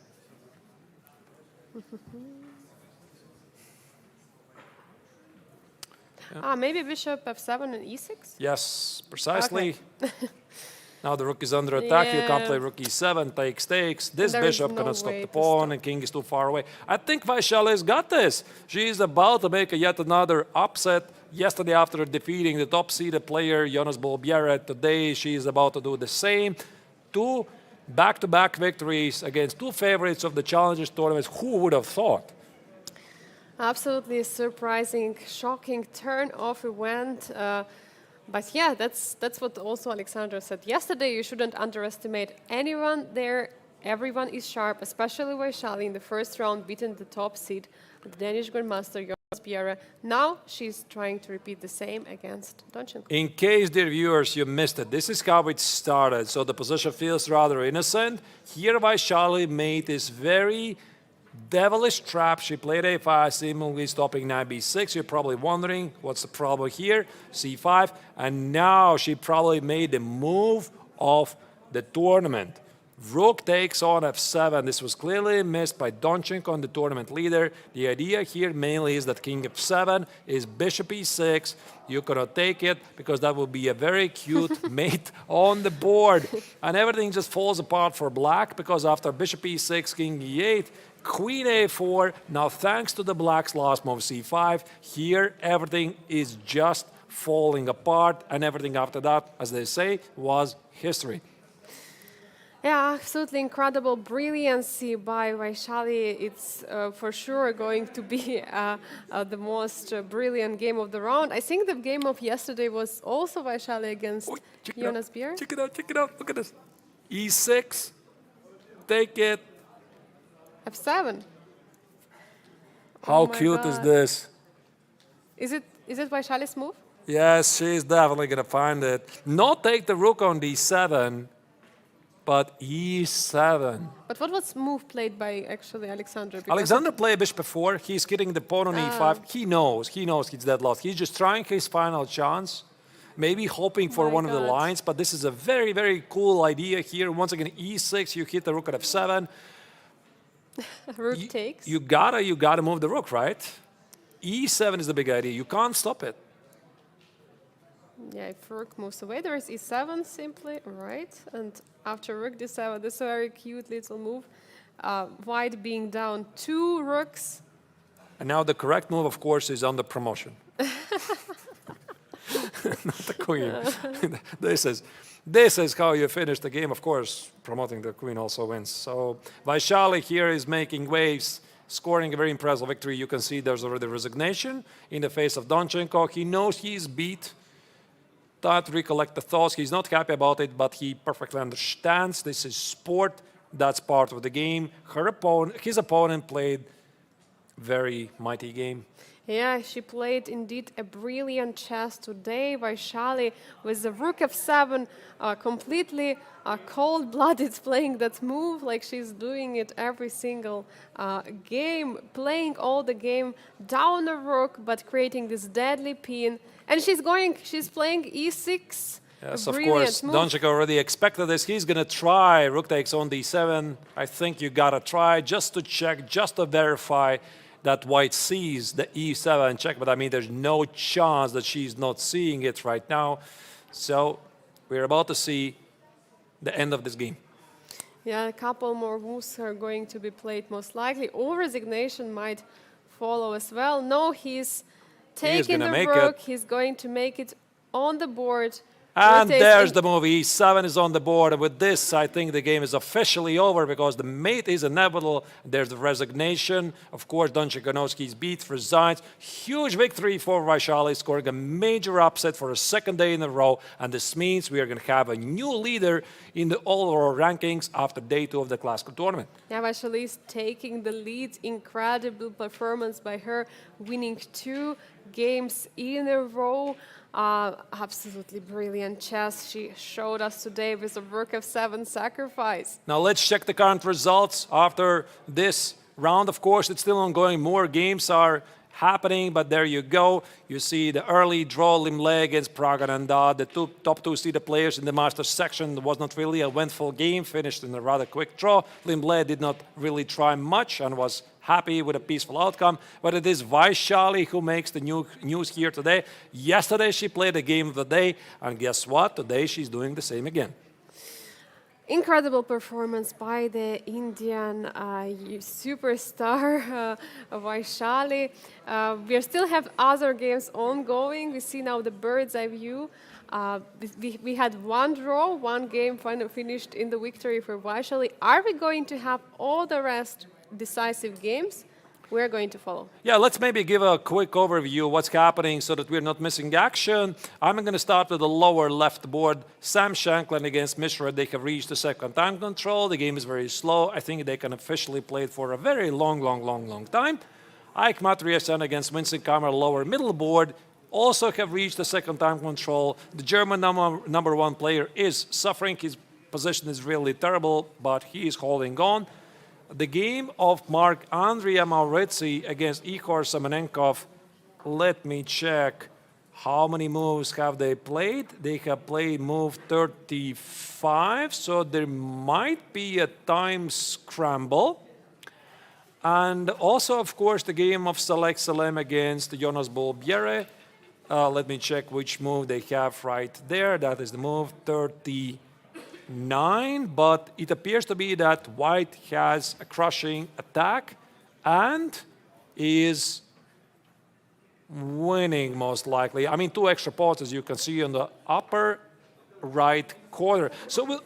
Maybe bishop f7 and e6? Yes, precisely. Okay. Now the rook is under attack. You can't Yeah. play rook e7, takes. This There is bishop no cannot stop way the to pawn, stop. and king is too far away. I think Vaishali's got this. She is about to make yet another upset. Yesterday, after defeating the top-seeded player, Jonas Biel, today she is about to do the same. 2 back-to-back victories against 2 favorites of the Challengers tournaments. Who would have thought? Absolutely surprising, shocking turn of event. But yeah, that's what also Alexandra said yesterday. You shouldn't underestimate anyone there. Everyone is sharp, especially Vaishali in the first round, beating the top seed, the Danish Grandmaster Jonas Biel. Now she's trying to repeat the same against Donchenko. In case, dear viewers, you missed it, this is how it started. So the position feels rather innocent. Here, Vaishali made this very devilish trap. She played a5, seemingly stopping knight b6. You're probably wondering what's the problem here. c5, and now she probably made the move of the tournament. Rook takes on f7. This was clearly missed by Donchenko, the tournament leader. The idea here mainly is that king f7 is bishop e6. You cannot take it because that would be a very cute mate on the board. And everything just falls apart for black because after bishop e6, king e8, queen a4. Now, thanks to the black's last move, c5, here everything is just falling apart. And everything after that, as they say, was history. Yeah, absolutely incredible brilliancy by Vaishali. It's for sure going to be the most brilliant game of the round. I think the game of yesterday was also Vaishali against Jonas Biel. Check it out, look at this. e6, take it. f7. How my cute is God. this? Is it Vaishali's move? Yes, she's definitely going to find it. Not take the rook on d7, but e7. But what was move played by actually Alexander? Because Alexander played bishop before. He's getting the pawn on e5. He knows he's dead lost. He's just trying his final chance. maybe hoping for My one of the God. lines, but this is a very, very cool idea here. Once again, e6, you hit the rook at f7. Rook takes. You gotta move the rook, right? e7 is the big idea. You can't stop it. Yeah, if rook moves away, there is e7 simply, right? And after rook d7, this is a very cute little move. White being down 2 rooks. And now the correct move, of course, is on the promotion. Not the queen. This is how you finish the game. Of course, promoting the queen also wins. So Vaishali here is making waves, scoring a very impressive victory. You can see there's already resignation in the face of Donchenko. He knows he's beat. Don't recollect the thoughts. He's not happy about it, but he perfectly understands this is sport. That's part of the game. His opponent played very mighty game. Yeah, she played indeed a brilliant chess today. Vaishali with the rook f7, completely cold-blooded playing that move, like she's doing it every single game, playing all the game down the rook, but creating this deadly pin. And she's playing e6. Yes, a of brilliant course. move. Donchenko already expected this. He's going to try rook takes on d7. I think you got to try just to check, just to verify that white sees the e7 check. But I mean, there's no chance that she's not seeing it right now. So we're about to see the end of this game. Yeah, a couple more moves are going to be played most likely, or resignation might follow as well. No, he's taking gonna the make rook. it. He's going to make it on the board. And Rotates there's in- the move. E7 is on the board. And with this, I think the game is officially over because the mate is inevitable. There's the resignation. Of course, Donchenko beat, resigns. Huge victory for Vaishali, scoring a major upset for a second day in a row. And this means we are going to have a new leader in the overall rankings after day 2 of the classical tournament. Yeah, Vaishali is taking the lead. Incredible performance by her, winning 2 games in a row. Absolutely brilliant chess she showed us today with a rook f7 sacrifice. Now let's check the current results after this round. Of course, it's still ongoing. More games are happening, but there you go. You see the early draw, Liem against Pragg and the top 2 seeded players in the Masters section. It was not really a eventful game, finished in a rather quick draw. Liem did not really try much and was happy with a peaceful outcome, but it is Vaishali who makes the news here today. Yesterday she played the game of the day, and guess what? Today she's doing the same again. Incredible performance by the Indian superstar Vaishali. We still have other games ongoing. We see now the bird's eye view. We had 1 draw, 1 game finished in the victory for Vaishali. Are we going to have all the rest decisive games? We're going to follow. Yeah, let's maybe give a quick overview of what's happening so that we're not missing action. I'm going to start with the lower left board. Sam Shankland against Mishra. They have reached the second time control. The game is very slow. I think they can officially play it for a very long time. Haik Matriasen against Vincent Keymer, lower middle board. Also have reached the second time control. The German number 1 player is suffering. His position is really terrible, but he is holding on. The game of Marc-Andrea Maurizzi against Igor Semenenkov. Let me check how many moves have they played. They have played move 35, so there might be a time scramble. And also, of course, the game of Salek Salem against Jonas Bolbiere. Let me check which move they have right there. That is the move 39, but it appears to be that white has a crushing attack and is winning most likely. I mean, 2 extra points, as you can see on the upper right corner. So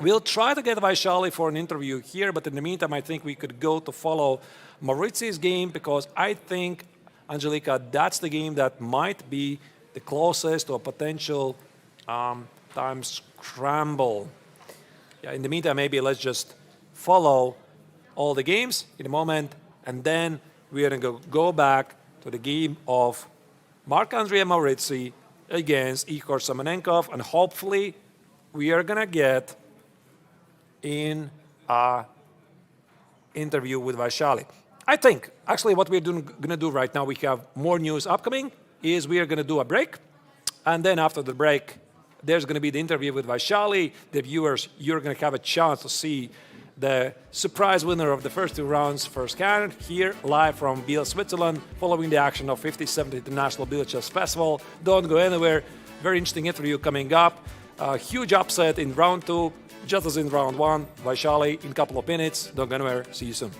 we'll try to get Vaishali for an interview here, but in the meantime, I think we could go to follow Maurizzi's game because I think, Angelika, that's the game that might be the closest to a potential time scramble. Yeah, in the meantime, maybe let's just follow all the games in a moment, and then we're going to go back to the game of Marc-Andrea Maurizzi against Igor Semenenkov, and hopefully we are going to get in a interview with Vaishali. I think, actually, what we're going to do right now, we have more news upcoming, is we are going to do a break. And then after the break, there's going to be the interview with Vaishali. The viewers, you're going to have a chance to see the surprise winner of the first 2 rounds, first card, here live from Biel, Switzerland, following the action of 57th International Biel Chess Festival. Don't go anywhere. Very interesting interview coming up. A huge upset in round 2, just as in round 1. Vaishali in a couple of minutes. Don't go anywhere. See you soon.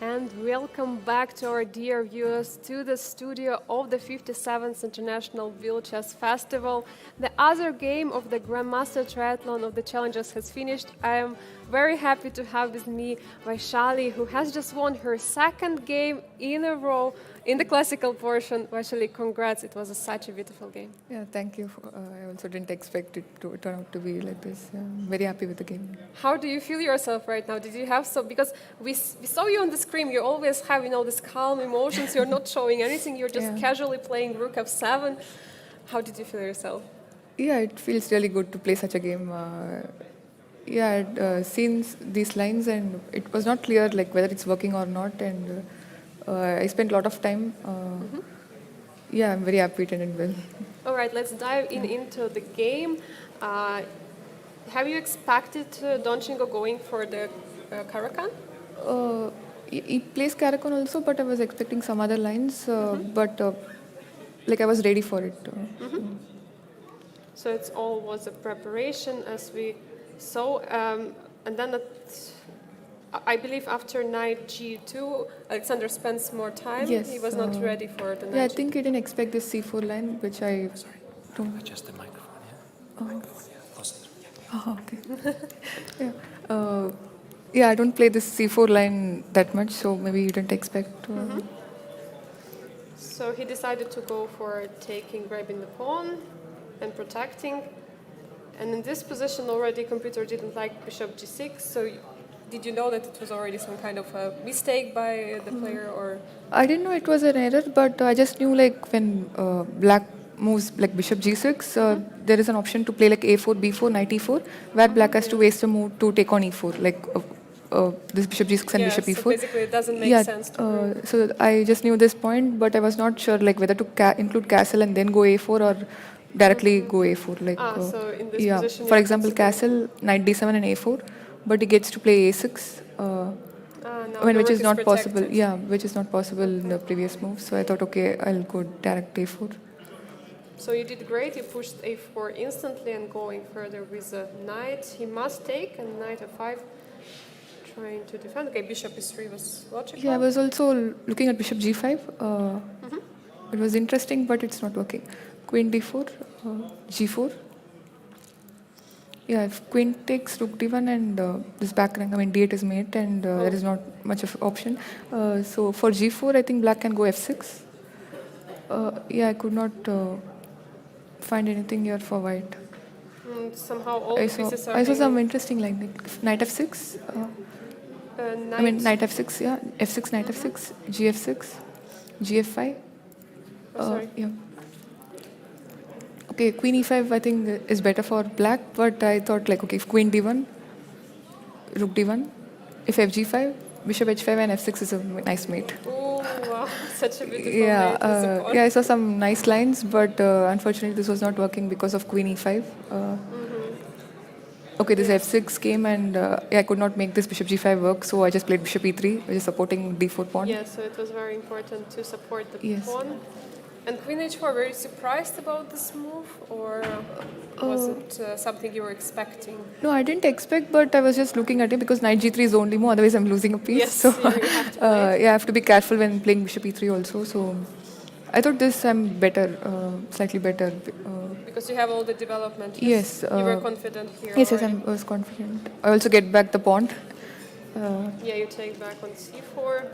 And welcome back to our dear viewers to the studio of the 57th International Biel Chess Festival. The other game of the Grandmaster Triathlon of the Challengers has finished. I am very happy to have with me Vaishali, who has just won her second game in a row in the classical portion. Vaishali, congrats. It was such a beautiful game. Yeah, thank you. I also didn't expect it to turn out to be like this. I'm very happy with the game. How do you feel yourself right now? Did you have because we saw you on the screen, you always have, these calm emotions. You're not showing anything. You're just casually playing Rook F7. How did you feel yourself? Yeah, it feels really good to play such a game. I'd seen these lines and it was not clear whether it's working or not. And I spent a lot of time. Yeah, I'm very happy it ended well. All right, let's dive into the game. Have you expected Donchenko going for the Caracan? He plays Caracan also, but I was expecting some other lines. But I was ready for it. So it's all was a preparation, as we saw. And then I believe after knight g2, Alexander spends more time. Yes, he was not ready for the knight. Yeah, I think he didn't expect this c4 line, which I don't. Adjust the microphone, yeah? Oh. Microphone, yeah. Close it. Oh, okay. I don't play this c4 line that much, so maybe you didn't expect. So he decided to go for taking, grabbing the pawn and protecting. And in this position already, computer didn't like bishop g6, so did you know that it was already some kind of a mistake by the player, or? I didn't know it was an error, but I just knew like when black moves like bishop g6, there is an option to play like a4, b4, knight e4, where black has to waste a move to take on e4, like this bishop g6 and Yeah, bishop e4. so basically it doesn't make Yeah, sense to bring. so I just knew this point, but I was not sure like whether to include castle and then go a4 or directly go a4. Like So in this yeah, position for you're example, considering- castle, knight d7 and a4, but he gets to play a6. No, I mean, the which rook is not possible. protected. Yeah, which is not possible in the previous move. So I thought, okay, I'll go direct a4. So you did great. You pushed a4 instantly and going further with a knight. He must take and knight f5, trying to defend. Okay, bishop e3 was logical. Yeah, I was also looking at bishop g5. It was interesting, but it's not working. Queen d4, g4. Yeah, if queen takes rook d1 and this back rank, I mean d8 is mate and there is not much of option. So for g4, I think black can go f6. Yeah, I could not find anything here for white. Somehow all I the saw, pieces are I saw some hanging. interesting like knight f6. Knight, I mean knight f6, yeah, f6, knight f6, gf6, gf5. sorry. Yeah. Okay, queen e5 I think is better for black, but I thought like okay, if queen d1, rook d1, if fg5, bishop h5 and f6 is a nice mate. Oh, wow, such a beautiful Yeah, mate with the pawn. yeah, I saw some nice lines, but unfortunately this was not working because of queen e5. Okay, this f6 came and yeah, I could not make this bishop g5 work, so I just played bishop e3, which is supporting d4 pawn. Yeah, so it was very important to support the Yes. pawn. And queen h4, were you surprised about this move, or was it something you were expecting? No, I didn't expect, but I was just looking at it because knight g3 is the only move, otherwise I'm losing a piece. Yes, so you have to play it. yeah, I have to be careful when playing bishop e3 also. So I thought this I'm better, slightly better. Because you have all the development. Yes, you were confident here. Yes, yes, already. I was confident. I also get back the pawn. Yeah, you take back on c4.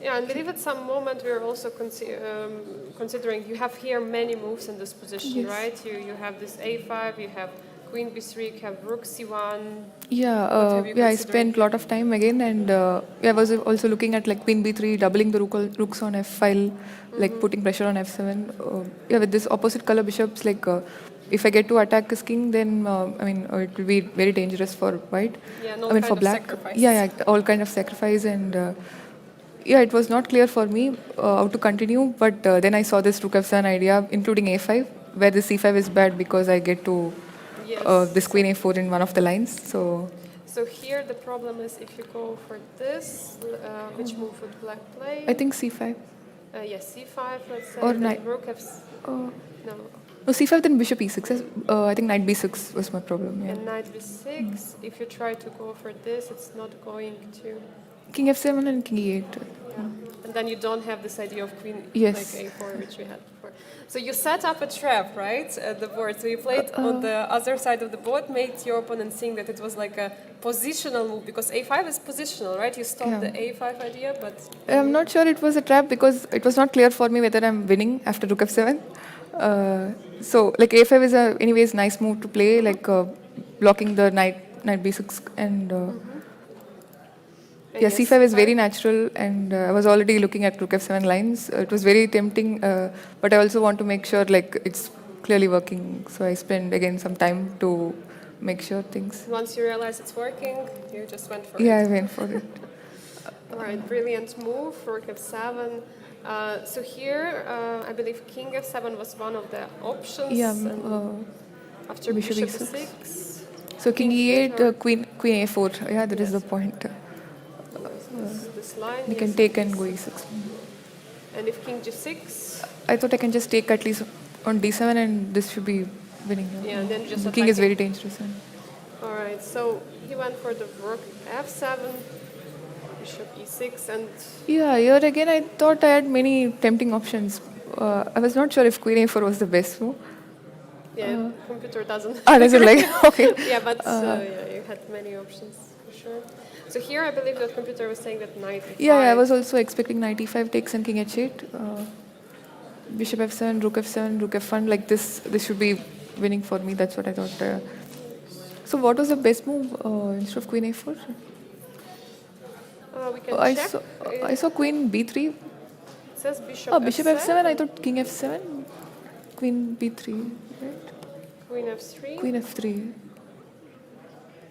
Yeah, I believe at some moment we are also considering you have here many moves in this position, Yes. right? You have this a5, you have queen b3, you have rook c1. Yeah, have you yeah, I considered? spent a lot of time again, and yeah, I was also looking at like queen b3, doubling the rooks on f file, like putting pressure on f7. Yeah, with this opposite color bishops, like if I get to attack his king, then I mean it will be very dangerous for white. Yeah, no I mean kind for of black. sacrifice. Yeah, yeah, all kind of sacrifice, and yeah, it was not clear for me how to continue. But then I saw this rook f7 idea, including a5, where the c5 is bad because I get to Yes. this queen a4 in one of the lines. So here the problem is if you go for this, which move would black play? I think c5. Yes, c5, let's say. Or then knight. rook f. Oh. No, No, c5 then bishop e6. I think knight b6 was my problem. Yeah. and knight b6. If you try to go for this, it's not going to. King f7 and king e8. And then you don't have this idea of queen Yes. like a4, which we had before. So you set up a trap, right, at the board. So you played on the other side of the board, made your opponent think that it was like a positional move, because a5 is positional, right? You stopped Yeah. the a5 idea, but I'm not sure it was a trap because it was not clear for me whether I'm winning after rook f7. So like a5 is a anyways nice move to play, like blocking the knight b6 and. Yeah, yes, c5 is very natural, and I was already looking at rook f7 lines. It was very tempting, but I also want to make sure like it's clearly working. So I spent again some time to make sure things. once you realize it's working, you just went for Yeah, I it. went for it. All right, brilliant move, rook f7. So here, I believe king f7 was one of the options. Yeah, and after bishop bishop e6. e6. So king e8, queen a4. Yeah, that is the point. This line. You can yes. take and go e6. And if king g6, I thought I can just take at least on d7, and this should be winning. yeah, and then just The king is attacking. very dangerous. All right, so he went for the rook f7, bishop e6, and Yeah, here again I thought I had many tempting options. I was not sure if queen a4 was the best move. yeah, computer doesn't. Does it like okay? Yeah, but yeah, you had many options for sure. So here I believe that computer was saying that knight e5. Yeah, I was also expecting knight e5 takes and king h8, bishop f7, rook f1, like this. This should be winning for me. That's what I thought. So what was the best move instead of queen a4? We can I check. saw, I saw queen b3. It says bishop, Oh, bishop f7. I thought king f7. Queen b3, right? Queen f3. Queen f3.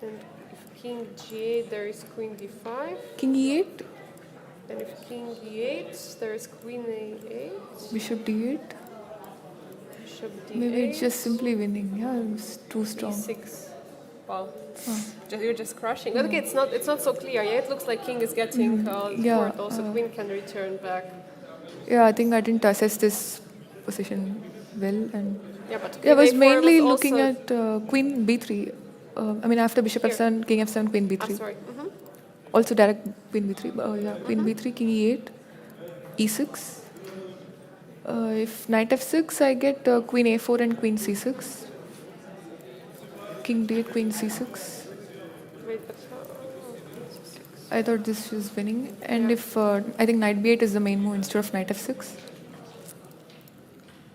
And if king g8, there is queen d5. King e8. And if king e8, there is queen a8. Bishop d8. Bishop d8. Maybe it's just simply winning. Yeah, it was too strong. e6. Wow. You're just crushing. Okay, it's not so clear. Yeah, it looks like king is getting yeah, forward. Also, queen can return back. Yeah, I think I didn't assess this position well, and Yeah, but I was queen a4 mainly was looking also- at queen b3. I mean, after bishop Here. f7, king f7, queen b3. Sorry. Also direct queen b3. Yeah, queen b3, king e8, e6. If knight f6, I get queen a4 and queen c6. King d8, queen c6. Wait, but I thought this was winning. And if I think knight b8 is the main move instead of knight f6.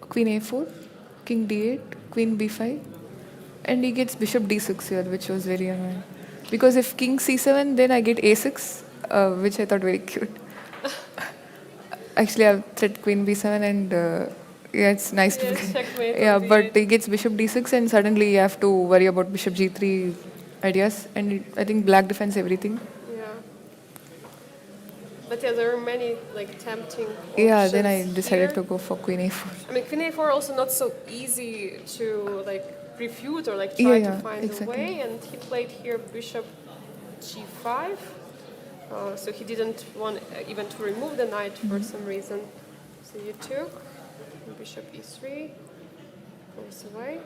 Queen a4, king d8, queen b5. And he gets bishop d6 here, which was very annoying. Because if king c7, then I get a6, which I thought very cute. Actually, I've threat queen b7 and yeah, it's nice to Yes, checkmate yeah, on but d8. he gets bishop d6 and suddenly you have to worry about bishop g3 ideas. And I think black defends everything. yeah. But yeah, there are many like tempting Yeah, then I options decided here. to go for queen a4. I mean, queen a4 also not so easy to like refute or like try to find exactly. a way. And he played here bishop g5. So he didn't want even to remove the knight for some reason. So you took bishop e3, goes away.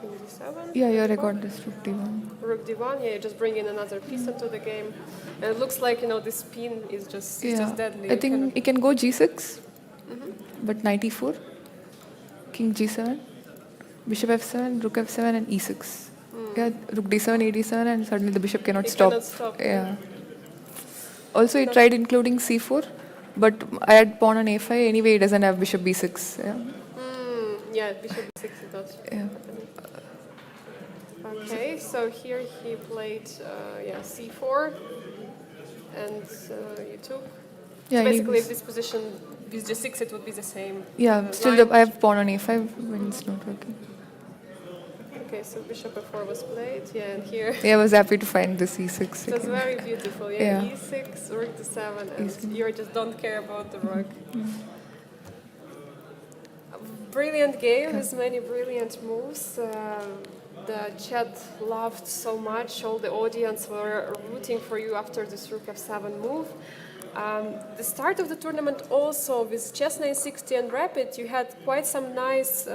King d7. Yeah, here I got this rook d1. Rook d1. Yeah, you just bring in another piece into the game, and it looks like this pin is just deadly. I You think it can go g6, but knight e4, king g7, bishop f7, rook f7, and e6. Yeah, rook d7, a d7, and suddenly the bishop cannot It stop. cannot stop. Yeah. Also, he tried including c4, but I had pawn on a5. Anyway, he doesn't have bishop b6. Yeah. Yeah, bishop b6 is not. Yeah. Okay, so here he played c4, and you took. Yeah, So basically, anyways. if this position with g6, it would be the same. Yeah, still line. I have pawn on a5 when it's not working. Okay, so bishop f4 was played. Yeah, and here. Yeah, I was happy to find this e6. It was again. very beautiful. Yeah. e6, rook d7, and E6. you just don't care about the rook. Brilliant game with many brilliant moves. The chat loved so much. All the audience were rooting for you after this rook f7 move. The start of the tournament also with chess 960 and rapid, you had quite some nice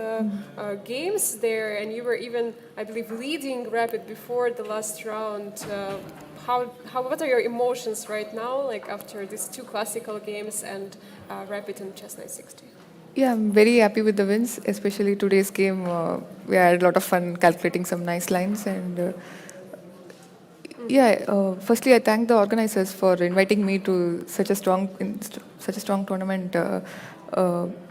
games there, and you were even, I believe, leading rapid before the last round. What are your emotions right now, like after these two classical games and rapid and chess 960? Yeah, I'm very happy with the wins, especially today's game. We had a lot of fun calculating some nice lines, and firstly, I thank the organizers for inviting me to such a strong tournament.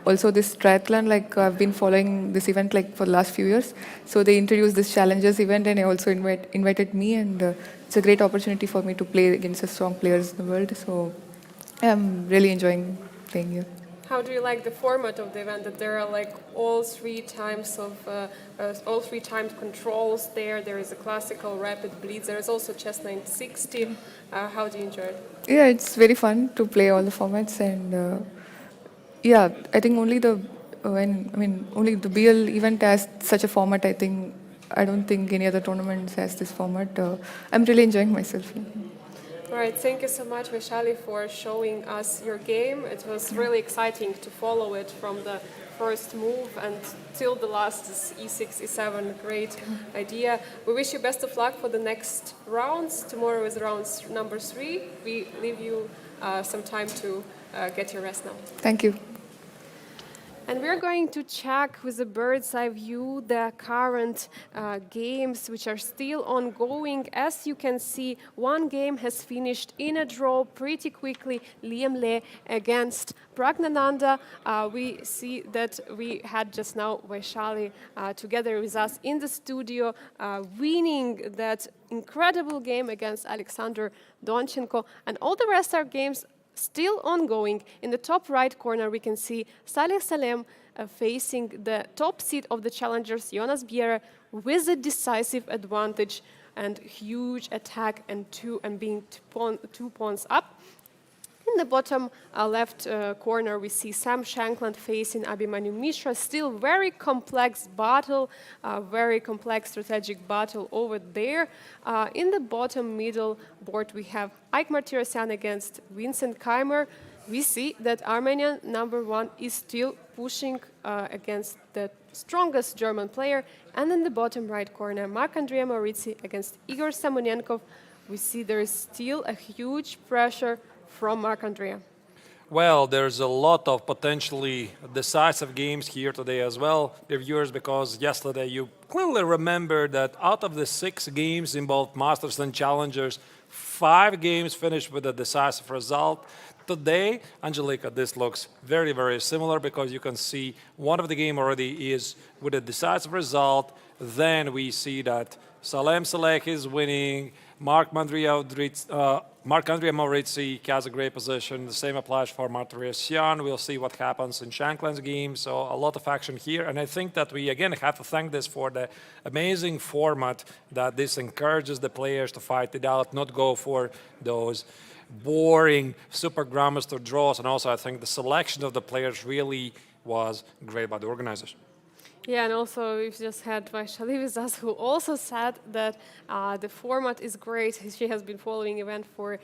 Also, this triathlon, like I've been following this event like for the last few years. So they introduced this challenges event, and they also invited me, and it's a great opportunity for me to play against the strong players in the world. So I'm really enjoying playing here. How do you like the format of the event? That there are like all three times controls there. There is a classical, rapid, blitz. There is also chess 960. How do you enjoy it? Yeah, it's very fun to play all the formats, and I think only the Biel event has such a format. I don't think any other tournaments has this format. I'm really enjoying myself. All right, thank you so much, Vaishali, for showing us your game. It was really exciting to follow it from the first move and till the last e6, e7. Great idea. We wish you best of luck for the next rounds. Tomorrow is rounds number 3. We leave you some time to get your rest now. Thank you. And we're going to check with a bird's eye view the current games which are still ongoing. As you can see, one game has finished in a draw pretty quickly, Liem against Pragg. We see that we had just now Vaishali together with us in the studio, winning that incredible game against Alexander Donchenko. And all the rest are games still ongoing. In the top right corner, we can see Saleh Salem facing the top seed of the challengers, Jonas Biel, with a decisive advantage and huge attack and being 2 pawns up. In the bottom left corner, we see Sam Shankland facing Abhimanyu Mishra. Still very complex battle, very complex strategic battle over there. In the bottom middle board, we have Haik against Vincent Keymer. We see that Armenian #1 is still pushing against the strongest German player. And in the bottom right corner, Marc-Andrea Maurizi against Igor Samonenkov. We see there is still a huge pressure from Marc-Andrea. Well, there's a lot of potentially decisive games here today as well, dear viewers, because yesterday you clearly remember that out of the 6 games in both Masters and Challengers, 5 games finished with a decisive result. Today, Angelika, this looks very, very similar because you can see one of the game already is with a decisive result. Then we see that Salem Saleh is winning, Marc-Andrea Maurizi has a great position. The same applies for Martirosyan. We'll see what happens in Shankland's game. So a lot of action here. And I think that we, again, have to thank this for the amazing format that this encourages the players to fight it out, not go for those boring super grandmaster draws. And also I think the selection of the players really was great by the organizers. Yeah, and also we've just had Vaishali with us, who also said that the format is great. She has been following event for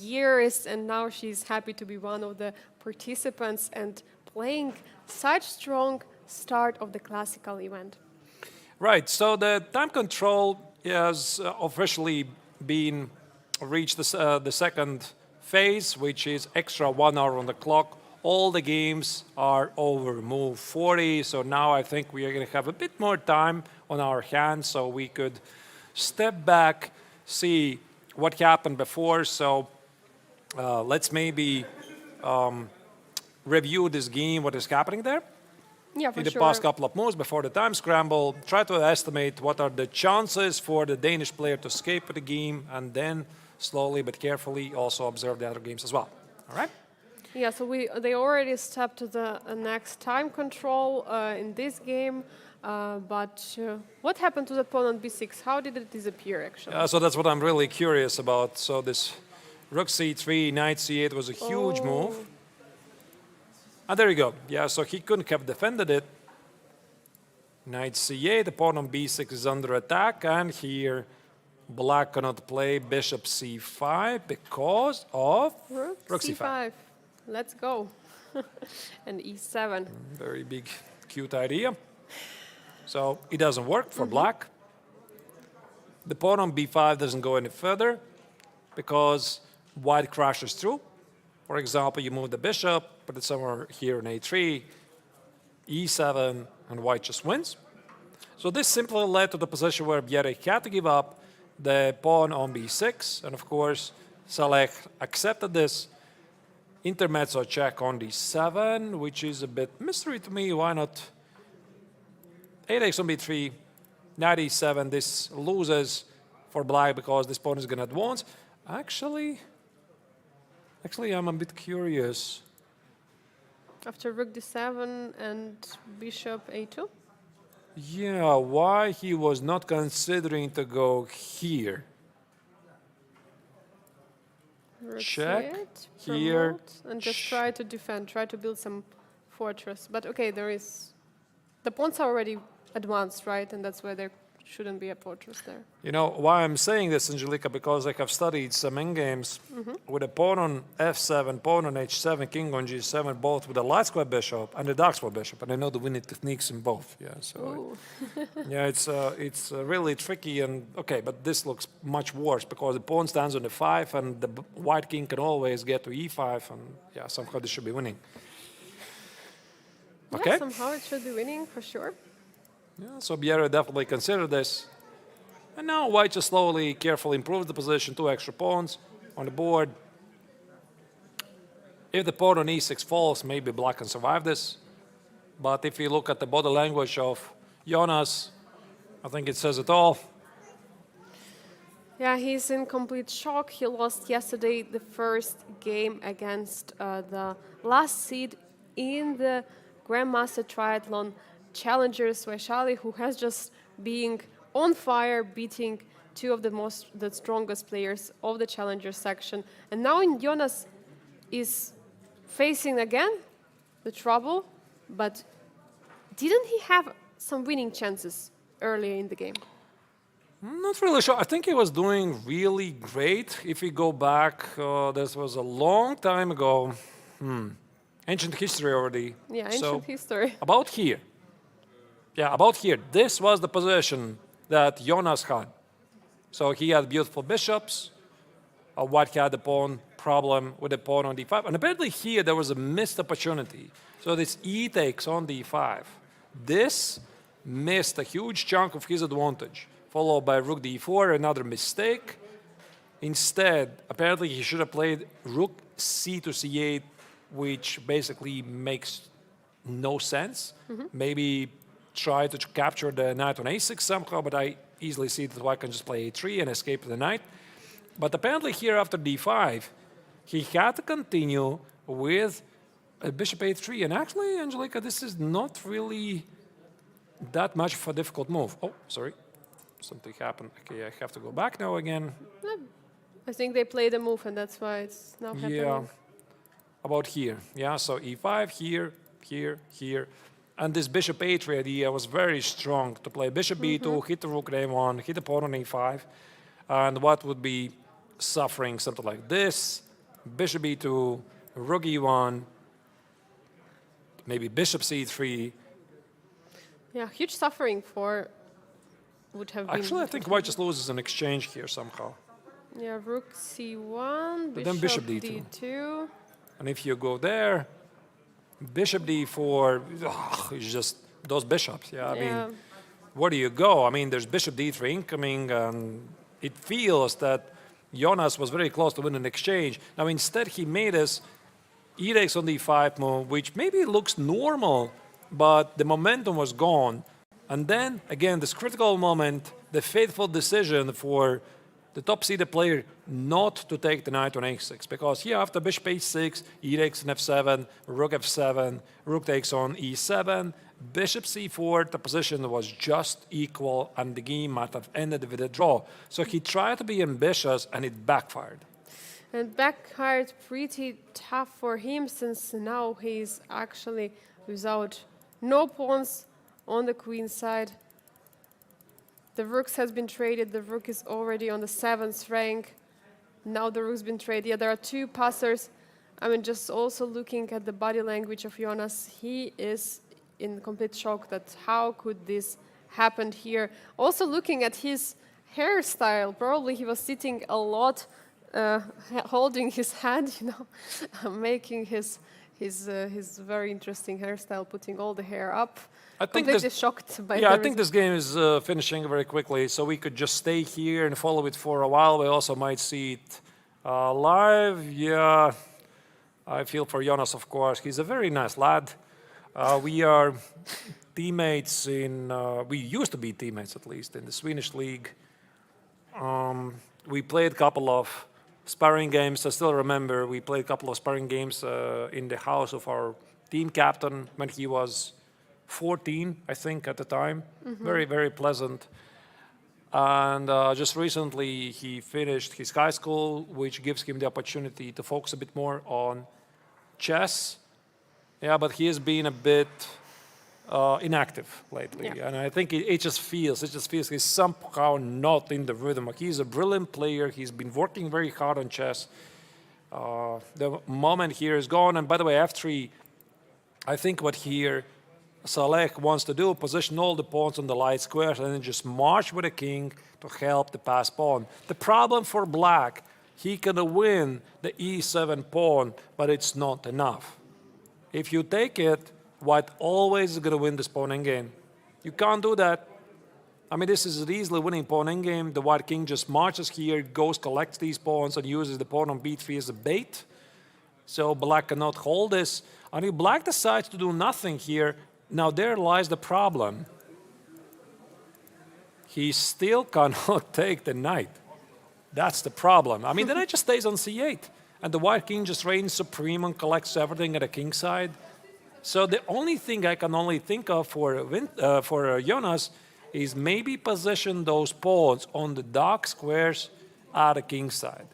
years, and now she's happy to be one of the participants and playing such strong start of the classical event. Right, so the time control has officially been reached the second phase, which is extra 1 hour on the clock. All the games are over move 40, so now I think we are going to have a bit more time on our hands so we could step back, see what happened before. So let's maybe review this game, what is happening there. Yeah, for in the sure. past couple of moves before the time scramble, try to estimate what are the chances for the Danish player to escape the game, and then slowly but carefully also observe the other games as well. All right? Yeah, so they already stepped to the next time control in this game, but what happened to the pawn on b6? How did it disappear, actually? So that's what I'm really curious about. So this rook c3, knight c8 was a huge move. And there you go. Yeah, so he couldn't have defended it. Knight c8, the pawn on b6 is under attack, and here black cannot play bishop c5 because of Rook c5. Let's go. And e7. Very big, cute idea. So it doesn't work for black. The pawn on b5 doesn't go any further because white crashes through. For example, you move the bishop, put it somewhere here in a3, e7, and white just wins. So this simply led to the position where Biel had to give up the pawn on b6, and of course, Saleh accepted this. Intermezzo check on d7, which is a bit mystery to me. Why not 8x on b3, knight e7. This loses for black because this pawn is going to advance. Actually, I'm a bit curious. After rook d7 and bishop a2? Yeah, why he was not considering to go here. Rook Check, c8, here, promote, and just try to defend, try to build some fortress. But okay, the pawns are already advanced, right? And that's why there shouldn't be a fortress there. You know why I'm saying this, Angelika? Because I have studied some endgames with a pawn on f7, pawn on h7, king on g7, both with a light square bishop and a dark square bishop, and I know the winning techniques in both. Yeah, so yeah, it's really tricky. And okay, but this looks much worse because the pawn stands on e5, and the white king can always get to e5, and yeah, somehow this should be winning. Okay. Yeah, somehow it should be winning for sure. Yeah, so Biel definitely considered this. And now white just slowly, carefully improves the position, 2 extra pawns on the board. If the pawn on e6 falls, maybe black can survive this. But if you look at the body language of Jonas, I think it says it all. Yeah, he's in complete shock. He lost yesterday the first game against the last seed in the Grandmaster Triathlon Challenger Sweshali, who has just been on fire, beating two of the strongest players of the Challenger section. And now Jonas is facing again the trouble, but didn't he have some winning chances earlier in the game? Not really sure. I think he was doing really great. If we go back, this was a long time ago. Ancient history already. Yeah, ancient So, history. about here. Yeah, about here. This was the position that Jonas had. So he had beautiful bishops. White had the pawn problem with the pawn on d5. And apparently here there was a missed opportunity. So this e takes on d5. This missed a huge chunk of his advantage, followed by rook d4, another mistake. Instead, apparently he should have played rook c to c8, which basically makes no sense. Maybe try to capture the knight on a6 somehow, but I easily see that white can just play a3 and escape the knight. But apparently here after d5, he had to continue with a bishop a3. And actually, Angelika, this is not really that much of a difficult move. Oh, sorry. Something happened. Okay, I have to go back now again. I think they played a move, and that's why it's now happening. Yeah, about here. Yeah, so e5, here, here, here. And this bishop a3 idea was very strong to play bishop b2, hit the rook at a1, hit the pawn on e5. And what would be suffering something like this, bishop b2, rook e1, maybe bishop c3. Yeah, huge suffering for would have been. Actually, I think white just loses an exchange here somehow. Yeah, rook c1, But then bishop d2. d2. And if you go there, bishop d4, it's just those bishops. Yeah, I mean, where do you go? I mean, there's bishop d3 incoming, and it feels that Jonas was very close to win an exchange. Now, instead, he made us e takes on d5 move, which maybe looks normal, but the momentum was gone. And then, again, this critical moment, the fateful decision for the top-seeded player not to take the knight on a6. Because here, after bishop a6, e takes on f7, rook f7, rook takes on e7, bishop c4, the position was just equal, and the game might have ended with a draw. So he tried to be ambitious, and it backfired. And backfired pretty tough for him, since now he's actually without no pawns on the queen side. The rooks has been traded. The rook is already on the 7th rank. Now the rook's been traded. Yeah, there are two passers. I mean, just also looking at the body language of Jonas, he is in complete shock that how could this happen here. Also looking at his hairstyle, probably he was sitting a lot, holding his head, you know, making his very interesting hairstyle, putting all the hair up. I think completely shocked by yeah, the I think this game is finishing very quickly, so we could just stay here and follow it for a while. We also might see it live. Yeah, I feel for Jonas, of course. He's a very nice lad. We are teammates in, we used to be teammates at least, in the Swedish league. We played a couple of sparring games. I still remember we played a couple of sparring games in the house of our team captain when he was 14, I think, at the time. Very, very pleasant. And just recently, he finished his high school, which gives him the opportunity to focus a bit more on chess. Yeah, but he has been a bit inactive lately. Yeah. And I think it just feels he's somehow not in the rhythm. He's a brilliant player. He's been working very hard on chess. The moment here is gone. And by the way, f3, I think what here Saleh wants to do, position all the pawns on the light squares and then just march with the king to help the passed pawn. The problem for black, he can win the e7 pawn, but it's not enough. If you take it, White always is going to win this pawn endgame. You can't do that. I mean, this is an easily winning pawn endgame. The white king just marches here, goes, collects these pawns, and uses the pawn on b3 as a bait. So black cannot hold this. And if black decides to do nothing here, now there lies the problem. He still cannot take the knight. That's the problem. I mean, the knight just stays on c8. And the white king just reigns supreme and collects everything at the king side. So the only thing I can only think of for Jonas is maybe position those pawns on the dark squares at the king side.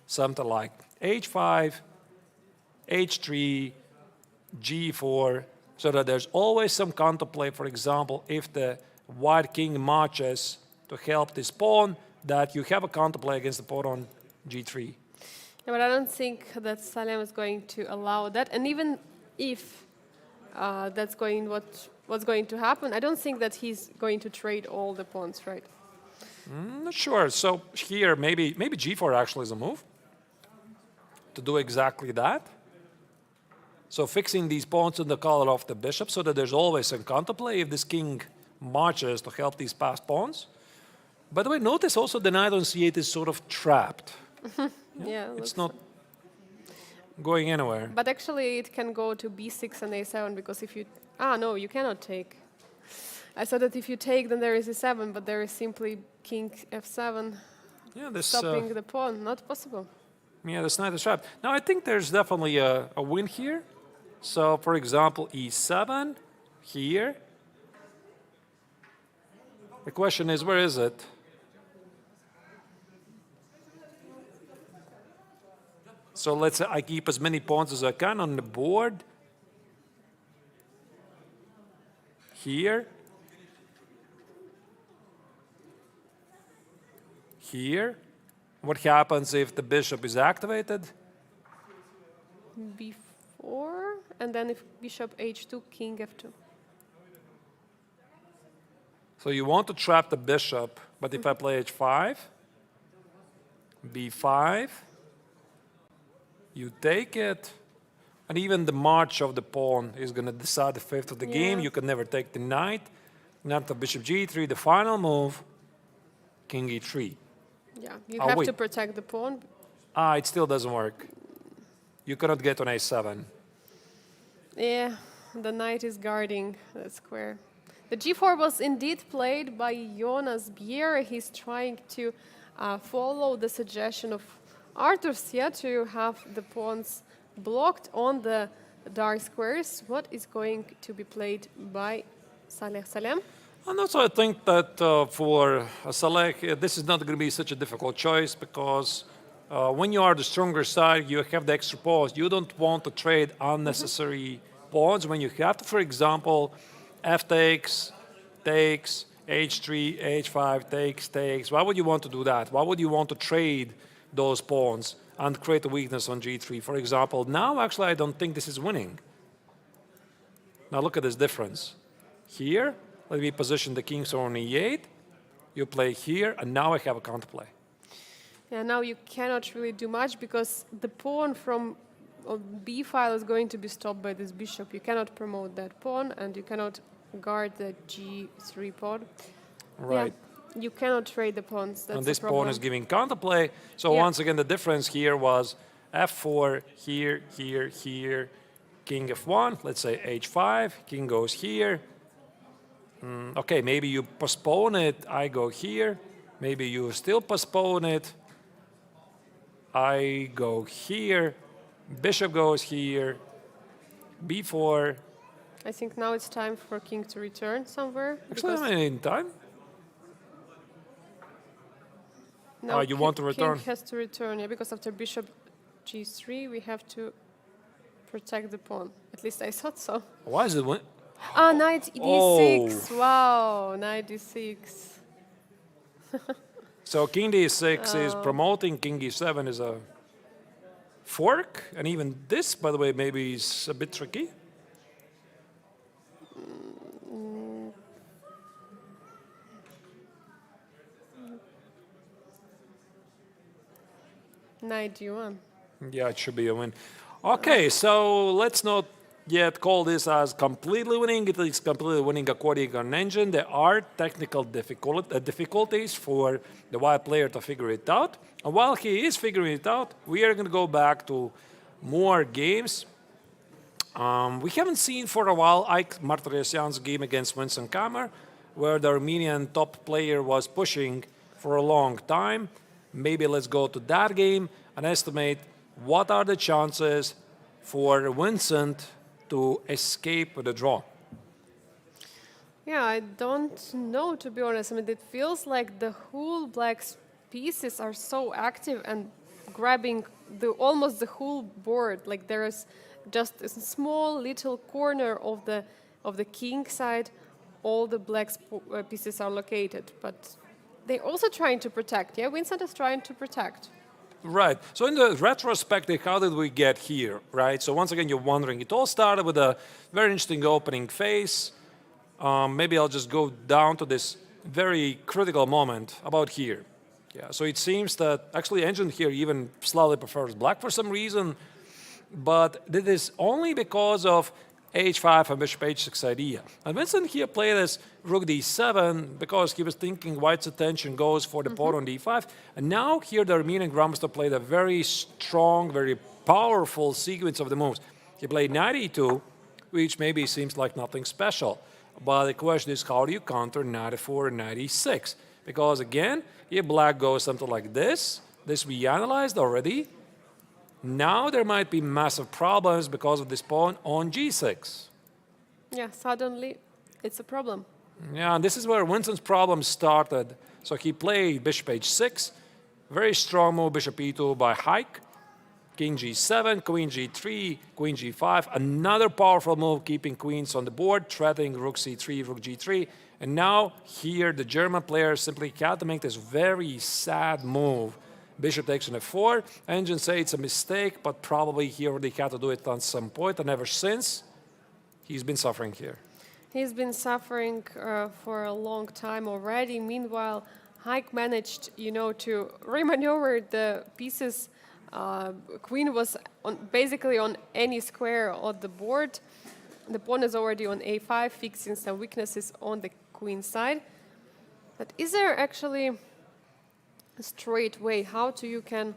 Something like h5, h3, g4, so that there's always some counterplay. For example, if the white king marches to help this pawn, that you have a counterplay against the pawn on g3. Yeah, but I don't think that Salem is going to allow that. And even if that's what's going to happen, I don't think that he's going to trade all the pawns, right? Not sure. So here, maybe g4 actually is a move to do exactly that. So fixing these pawns in the color of the bishop so that there's always some counterplay if this king marches to help these passed pawns. By the way, notice also the knight on c8 is sort of trapped. Yeah, It's not going anywhere. but actually it can go to b6 and a7 because if you... no, you cannot take. I said that if you take, then there is a7, but there is simply king f7 Yeah, this stopping the pawn. Not possible. yeah, this knight is trapped. Now I think there's definitely a win here. So for example, e7 here. The question is, where is it? So let's say I keep as many pawns as I can on the board. Here. Here. What happens if the bishop is activated? b4, and then if bishop h2, king f2. So you want to trap the bishop, but if I play h5, b5, you take it, and even the march of the pawn is going to decide the fate of the game. Yeah. You can never take the knight. Knight of bishop g3, the final move, king e3. Yeah, you Oh, have wait. to protect the pawn. It still doesn't work. You cannot get on a7. Yeah, the knight is guarding the square. The g4 was indeed played by Jonas Bier. He's trying to follow the suggestion of Arthur's here to have the pawns blocked on the dark squares. What is going to be played by Saleh Salem? And also I think that for Saleh, this is not going to be such a difficult choice because when you are the stronger side, you have the extra pawns. You don't want to trade unnecessary pawns when you have to, for example, f takes, takes, h3, h5, takes. Why would you want to do that? Why would you want to trade those pawns and create a weakness on g3? For example, now actually I don't think this is winning. Now look at this difference. Here, let me position the kings on e8. You play here, and now I have a counterplay. Yeah, now you cannot really do much because the pawn from b file is going to be stopped by this bishop. You cannot promote that pawn, and you cannot guard the g3 pawn. Right. Yeah, you cannot trade the pawns. That's And this the problem. pawn is giving counterplay. So Yeah. once again, the difference here was f4, here, king f1. Let's say h5, king goes here. Okay, maybe you postpone it. I go here. Maybe you still postpone it. I go here. Bishop goes here. b4. I think now it's time for king to return somewhere. Actually, because I'm in time. now you want to return? King has to return, yeah, because after bishop g3, we have to protect the pawn. At least I thought so. Why is it win? Knight d6. Wow, knight d6. So king d6 is promoting, king e7 is a fork, and even this, by the way, maybe is a bit tricky. Knight d1. Yeah, it should be a win. Okay, so let's not yet call this as completely winning. It is completely winning according to an engine. There are technical difficulties for the white player to figure it out. And while he is figuring it out, we are going to go back to more games. We haven't seen for a while Haik Martirosyan's game against Vincent Keymer, where the Armenian top player was pushing for a long time. Maybe let's go to that game and estimate what are the chances for Vincent to escape with a draw. Yeah, I don't know, to be honest. I mean, it feels like the whole black's pieces are so active and grabbing almost the whole board. Like there is just a small little corner of the king side. All the black's pieces are located, but they're also trying to protect. Yeah, Vincent is trying to protect. Right. So in the retrospective, how did we get here, right? So once again, you're wondering, it all started with a very interesting opening phase. Maybe I'll just go down to this very critical moment about here. Yeah, so it seems that actually engine here even slightly prefers black for some reason, but this is only because of h5 and bishop h6 idea. And Vincent here played as rook d7 because he was thinking white's attention goes for the pawn on d5. And now here the Armenian grandmaster played a very strong, very powerful sequence of the moves. He played knight e2, which maybe seems like nothing special. But the question is, how do you counter knight e4 and knight e6? Because again, here black goes something like this. This we analyzed already. Now there might be massive problems because of this pawn on g6. Yeah, suddenly it's a problem. Yeah, and this is where Vincent's problem started. So he played bishop h6, very strong move, bishop e2 by Haik, king g7, queen g3, queen g5, another powerful move keeping queens on the board, threatening rook c3, rook g3. And now here the German players simply had to make this very sad move. Bishop takes on f4. Engine say it's a mistake, but probably he already had to do it at some point, and ever since, he's been suffering here. He's been suffering for a long time already. Meanwhile, Haik managed, to remaneuver the pieces. Queen was basically on any square on the board. The pawn is already on a5, fixing some weaknesses on the queen side. But is there actually a straight way how you can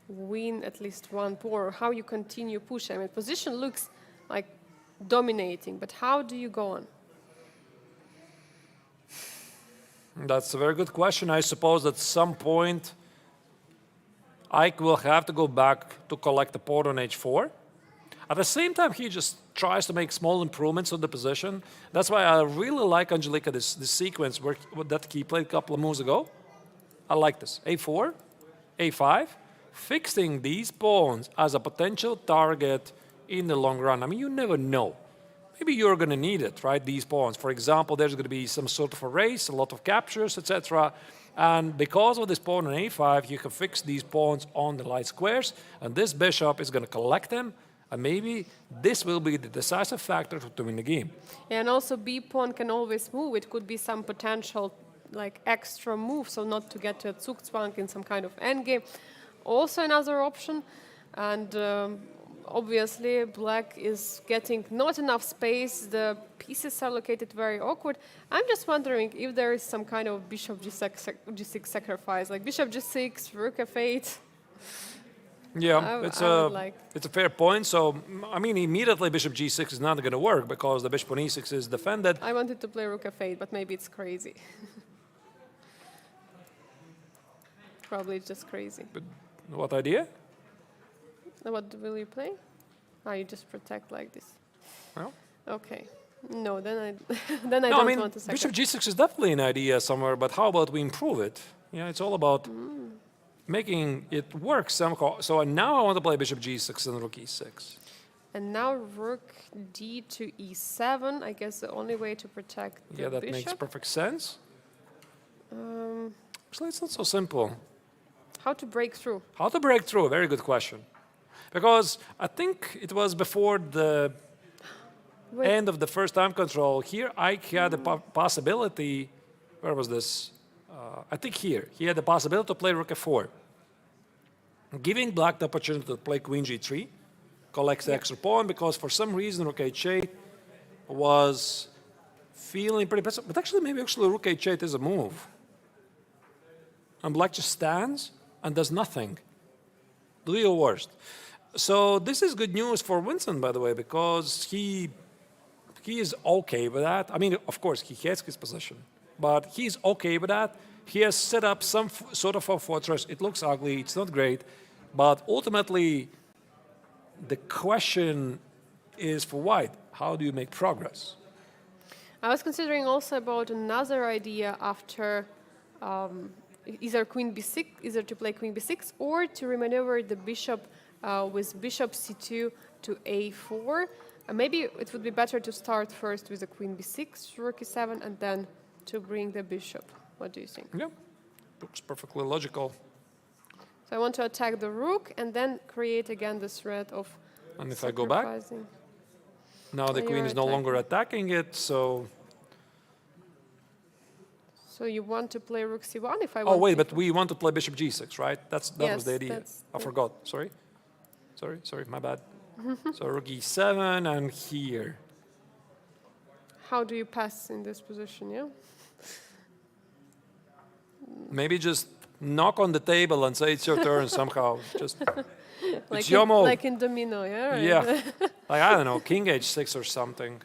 win at least one pawn, or how you continue pushing? I mean, position looks like dominating, but how do you go on? That's a very good question. I suppose at some point, Haik will have to go back to collect the pawn on h4. At the same time, he just tries to make small improvements on the position. That's why I really like, Angelika, this sequence that he played a couple of moves ago. I like this. a4, a5, fixing these pawns as a potential target in the long run. I mean, you never know. Maybe you're going to need it, right, these pawns. For example, there's going to be some sort of a race, a lot of captures, etc. And because of this pawn on a5, you can fix these pawns on the light squares, and this bishop is going to collect them, and maybe this will be the decisive factor to win the game. Yeah, and also b pawn can always move. It could be some potential like extra move, so not to get to a Zugzwang in some kind of endgame. Also another option, and obviously black is getting not enough space. The pieces are located very awkward. I'm just wondering if there is some kind of bishop g6 sacrifice, like bishop g6, rook f8. Yeah, it's a fair point. So, I mean, immediately bishop g6 is not going to work because the bishop on e6 is defended. I wanted to play rook f8, but maybe it's crazy. Probably it's just crazy. But what idea? What will you play? You just protect like this. Well, okay. No, then I want to sacrifice. Bishop g6 is definitely an idea somewhere, but how about we improve it? Yeah, it's all about making it work somehow. So now I want to play bishop g6 and rook e6. And now rook d to e7. I guess the only way to protect the Yeah, that bishop. makes perfect sense. Actually, it's not so simple. How to break through? How to break through? Very good question. Because I think it was before the end of the first time control. Here, Haik had the possibility. Where was this? I think here. He had the possibility to play rook f4, giving black the opportunity to play queen g3. collects the extra pawn because for some reason rook h8 was feeling pretty passive. But actually, maybe rook h8 is a move. And black just stands and does nothing. Do your worst. So this is good news for Vincent, by the way, because he is okay with that. I mean, of course, he has his position, but he's okay with that. He has set up some sort of a fortress. It looks ugly. It's not great. But ultimately, the question is for white, how do you make progress? I was considering also about another idea after either queen b6, either to play queen b6 or to remaneuver the bishop with bishop c2 to a4. Maybe it would be better to start first with the queen b6, rook e7, and then to bring the bishop. What do you think? Yeah, looks perfectly logical. So I want to attack the rook and then create again the threat of And if I go back, now the queen is no longer attacking it, so... So you want to play rook c1 if I want Oh, wait, to? but we want to play bishop g6, right? That was the idea. I yeah. forgot. Sorry, my bad. So rook e7 and here. How do you pass in this position, yeah? Maybe just knock on the table and say it's your turn somehow. Just Like it's your move. like in domino, yeah? Right? Yeah, like I don't know, king h6 or something.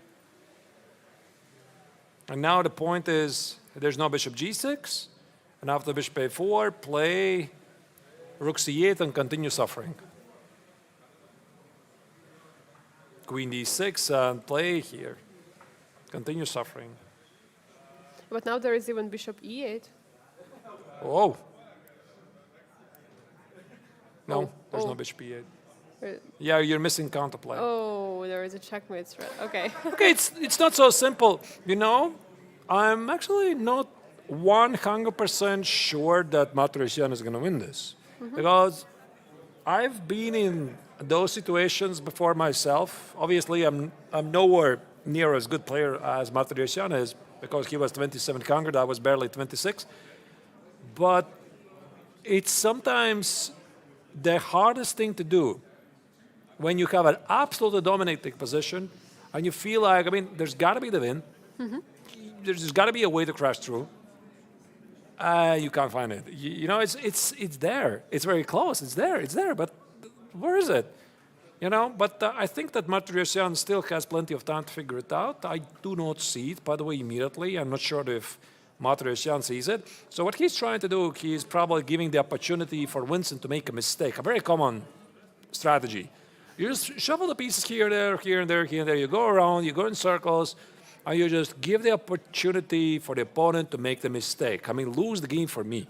And now the point is, there's no bishop g6, and after bishop a4, play rook c8 and continue suffering. Queen d6 and play here. Continue suffering. But now there is even bishop e8. Oh. No, Oh, there's no oh. bishop e8. Uh, Yeah, you're missing counterplay. Oh, there is a checkmate threat. Okay. Okay, it's not so simple. You know, I'm actually not 100% sure that Matryoshyan is going to win this. Because I've been in those situations before myself. Obviously, I'm nowhere near as good player as Matryoshyan is because he was 27 conquered, I was barely 26. But it's sometimes the hardest thing to do when you have an absolutely dominating position and you feel like, I mean, there's got to be the win. There's got to be a way to crash through. You can't find it. You know, it's there. It's very close. It's there. But where is it? You know, but I think that Matryoshyan still has plenty of time to figure it out. I do not see it, by the way, immediately. I'm not sure if Matryoshyan sees it. So what he's trying to do, he's probably giving the opportunity for Vincent to make a mistake, a very common strategy. You just shuffle the pieces here, there, here, and there, here, and there. You go around, you go in circles, and you just give the opportunity for the opponent to make the mistake. I mean, lose the game for me.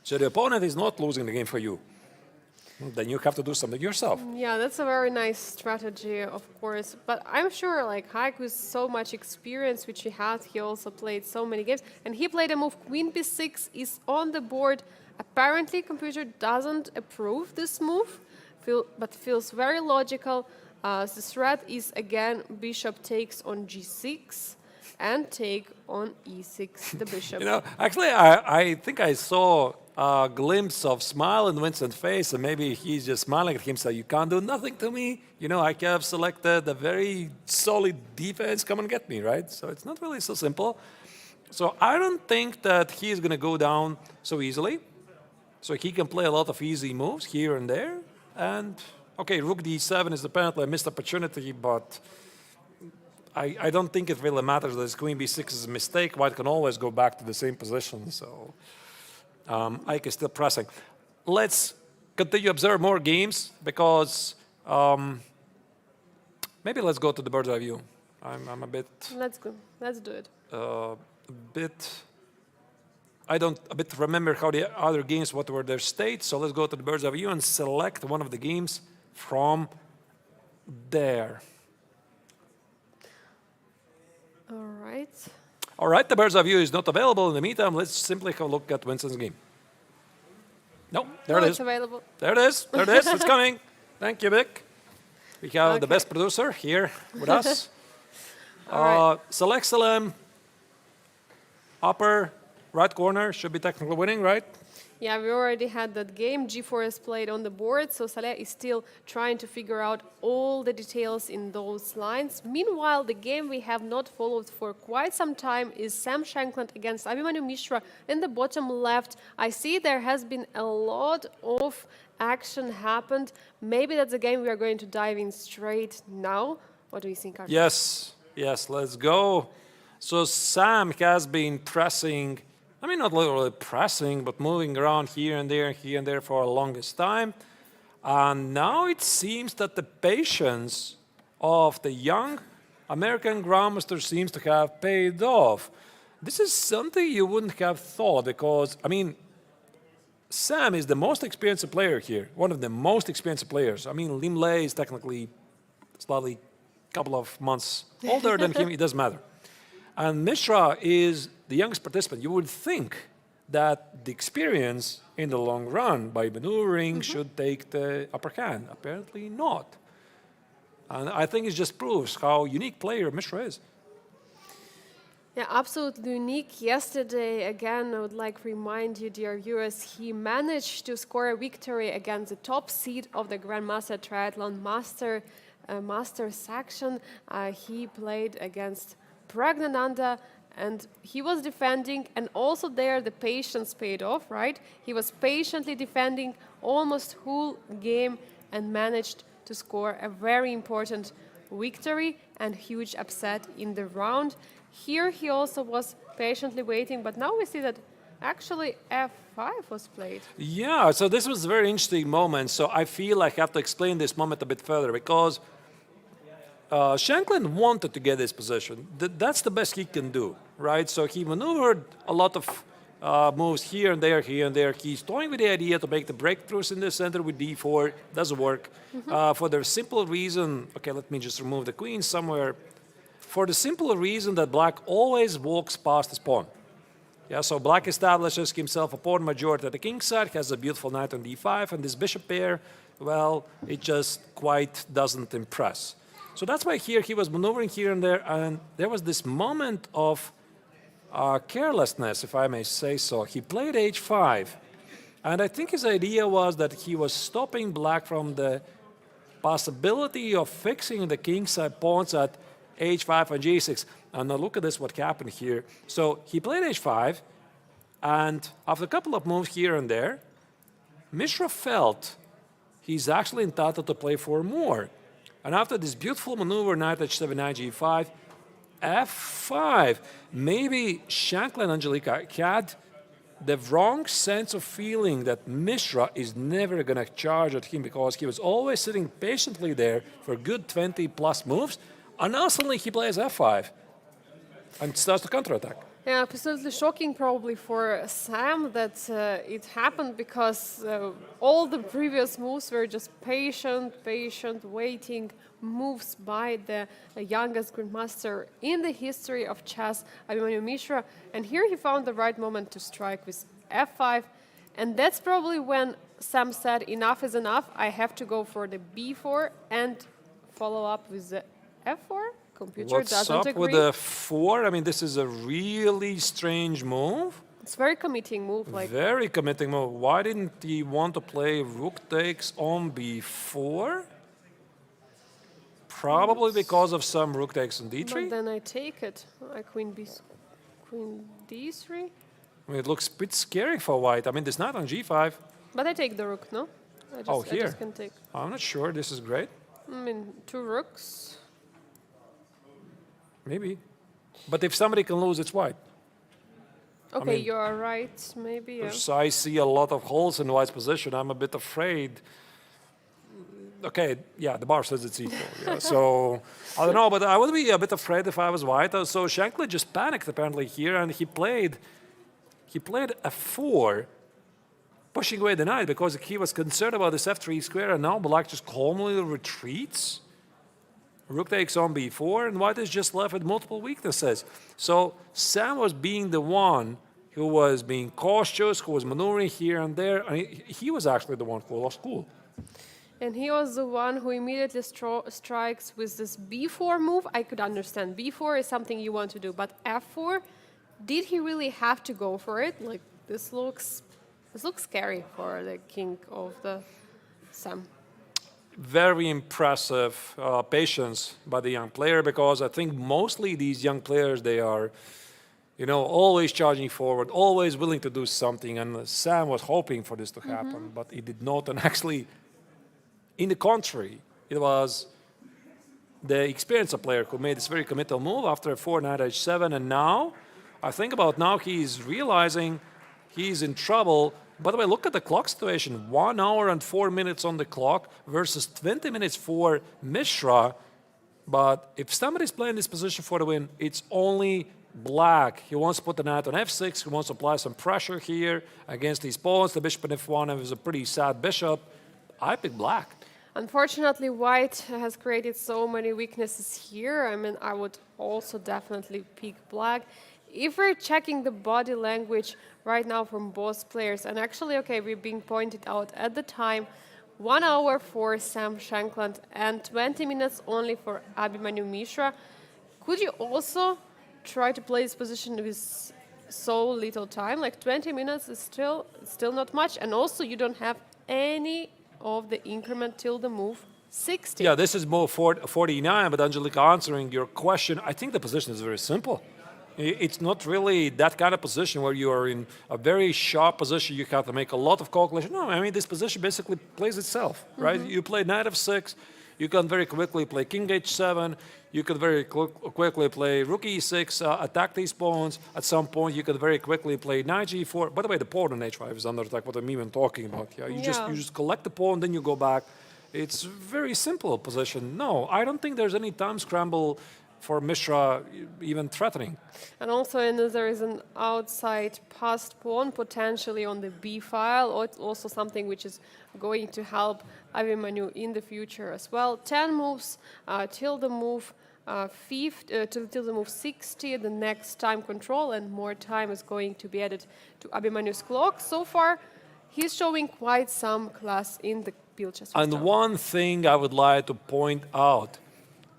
So the opponent is not losing the game for you. Then you have to do something yourself. Yeah, that's a very nice strategy, of course. But I'm sure, like, Haik with so much experience, which he has, he also played so many games. And he played a move, queen b6 is on the board. Apparently, computer doesn't approve this move, but feels very logical. The threat is, again, bishop takes on g6 and take on e6, the bishop. You know, actually, I think I saw a glimpse of smile in Vincent's face, and maybe he's just smiling at himself. You can't do nothing to me. You know, I have selected a very solid defense. Come and get me, right? So it's not really so simple. So I don't think that he's going to go down so easily. So he can play a lot of easy moves here and there. And, okay, rook d7 is apparently a missed opportunity, but I don't think it really matters that queen b6 is a mistake. White can always go back to the same position. So Haik is still pressing. Let's continue to observe more games because maybe let's go to the bird's eye view. I'm a bit... Let's go. Let's do it. I don't a bit remember how the other games, what were their states. So let's go to the bird's eye view and select one of the games from there. All right, the bird's eye view is not available. In the meantime, let's simply have a look at Vincent's game. No, there it is. It's available. There it is. There it is. It's coming. Thank you, Vic. We have the best producer here with us. Select Liem. Upper right corner should be technically winning, right? Yeah, we already had that game. G4 is played on the board, so Saleh is still trying to figure out all the details in those lines. Meanwhile, the game we have not followed for quite some time is Sam Shankland against Abhimanyu Mishra in the bottom left. I see there has been a lot of action happened. Maybe that's a game we are going to dive in straight now. What do you think, Artur? Yes, let's go. So Sam has been pressing, I mean, not literally pressing, but moving around here and there for the longest time. And now it seems that the patience of the young American Grandmaster seems to have paid off. This is something you wouldn't have thought because, I mean, Sam is the most experienced player here, one of the most experienced players. I mean, Liem is technically slightly couple of months older than him, it doesn't matter. And Mishra is the youngest participant. You would think that the experience in the long run by maneuvering should take the upper hand. Apparently not. And I think it just proves how unique player Mishra is. Yeah, absolutely unique. Yesterday, again, I would like to remind you, dear viewers, he managed to score a victory against the top seed of the Grandmaster Triathlon Master section. He played against Pragg, and he was defending, and also there the patience paid off, right? He was patiently defending almost whole game and managed to score a very important victory and huge upset in the round. Here he also was patiently waiting, but now we see that actually F5 was played. Yeah, so this was a very interesting moment. So I feel I have to explain this moment a bit further because Shankland wanted to get this position. That's the best he can do, right? So he maneuvered a lot of moves here and there. He's toying with the idea to make the breakthroughs in the center with D4. Doesn't work. For the simple reason, okay, let me just remove the queen somewhere. For the simple reason that black always walks past his pawn. Yeah, so black establishes himself a pawn majority at the king side, has a beautiful knight on D5, and this bishop pair, well, it just quite doesn't impress. So that's why here he was maneuvering here and there was this moment of carelessness, if I may say so. He played H5, and I think his idea was that he was stopping black from the possibility of fixing the kingside pawns at H5 and G6. And now look at this, what happened here. So he played H5, and after a couple of moves here and there, Mishra felt he's actually entitled to play 4 more. And after this beautiful maneuver, knight h7, knight g5, f5, maybe Shankland Angelika had the wrong sense of feeling that Mishra is never going to charge at him because he was always sitting patiently there for good 20 plus moves, and now suddenly he plays f5 and starts to counterattack. Yeah, absolutely shocking probably for Sam that it happened because all the previous moves were just patient, waiting moves by the youngest grandmaster in the history of chess, Abhimanyu Mishra. And here he found the right moment to strike with f5. And that's probably when Sam said, enough is enough, I have to go for the b4 and follow up with the f4. Computer What's doesn't up agree. with the 4? I mean, this is a really strange move. It's very committing move. Very committing move. Why didn't he want to play rook takes on b4? Probably because of some rook takes on d3. But then I take it. Queen d3. I mean, it looks a bit scary for white. I mean, this knight on g5. But I take the rook, no? I Here. just can take. I'm not sure. This is great. I mean, 2 rooks. Maybe. But if somebody can lose, it's white. Okay, mean, you are right. Maybe, yeah. So I see a lot of holes in white's position. I'm a bit afraid. Okay, yeah, the bar says it's equal. Yeah, so, I don't know, but I would be a bit afraid if I was white. So Shankland just panicked apparently here, and he played a 4, pushing away the knight because he was concerned about this f3 square, and now black just calmly retreats. Rook takes on b4, and white is just left with multiple weaknesses. So Sam was being the one who was being cautious, who was maneuvering here and there, and he was actually the one who lost cool. And he was the one who immediately strikes with this b4 move. I could understand. b4 is something you want to do, but f4, did he really have to go for it? Like, this looks This looks scary for the king of the Sam. Very impressive patience by the young player, because I think mostly these young players, they are, always charging forward, always willing to do something. And Sam was hoping for this to happen, but it did not. And actually, in the contrary, it was the experienced player who made this very committal move after a 4 knight h7. And now, I think about now, he's realizing he's in trouble. By the way, look at the clock situation. 1 hour and 4 minutes on the clock versus 20 minutes for Mishra. But if somebody's playing this position for the win, it's only black. He wants to put the knight on f6. He wants to apply some pressure here against these pawns. The bishop on f1 is a pretty sad bishop. I pick black. Unfortunately, white has created so many weaknesses here. I mean, I would also definitely pick black. If we're checking the body language right now from both players, and actually, okay, we're being pointed out at the time, 1 hour for Sam Shankland and 20 minutes only for Abhimanyu Mishra. Could you also try to play this position with so little time? Like 20 minutes is still not much, and also you don't have any of the increment till the move 60. Yeah, this is move 49, but Angelica, answering your question, I think the position is very simple. It's not really that kind of position where you are in a very sharp position. You have to make a lot of calculation. No, I mean, this position basically plays itself, right? You play knight f6. You can very quickly play king h7. You can very quickly play rook e6, attack these pawns. At some point, you can very quickly play knight g4. By the way, the pawn on h5 is under attack, what I'm even talking about. Yeah, you just collect the pawn, then you go back. It's a very simple position. No, I don't think there's any time scramble for Mishra even threatening. And also, there is an outside passed pawn potentially on the b file, or it's also something which is going to help Abhimanyu in the future as well. 10 moves till the move till the move 60. The next time control and more time is going to be added to Abhimanyu's clock. So far, he's showing quite some class in the Biel chess. And one thing I would like to point out,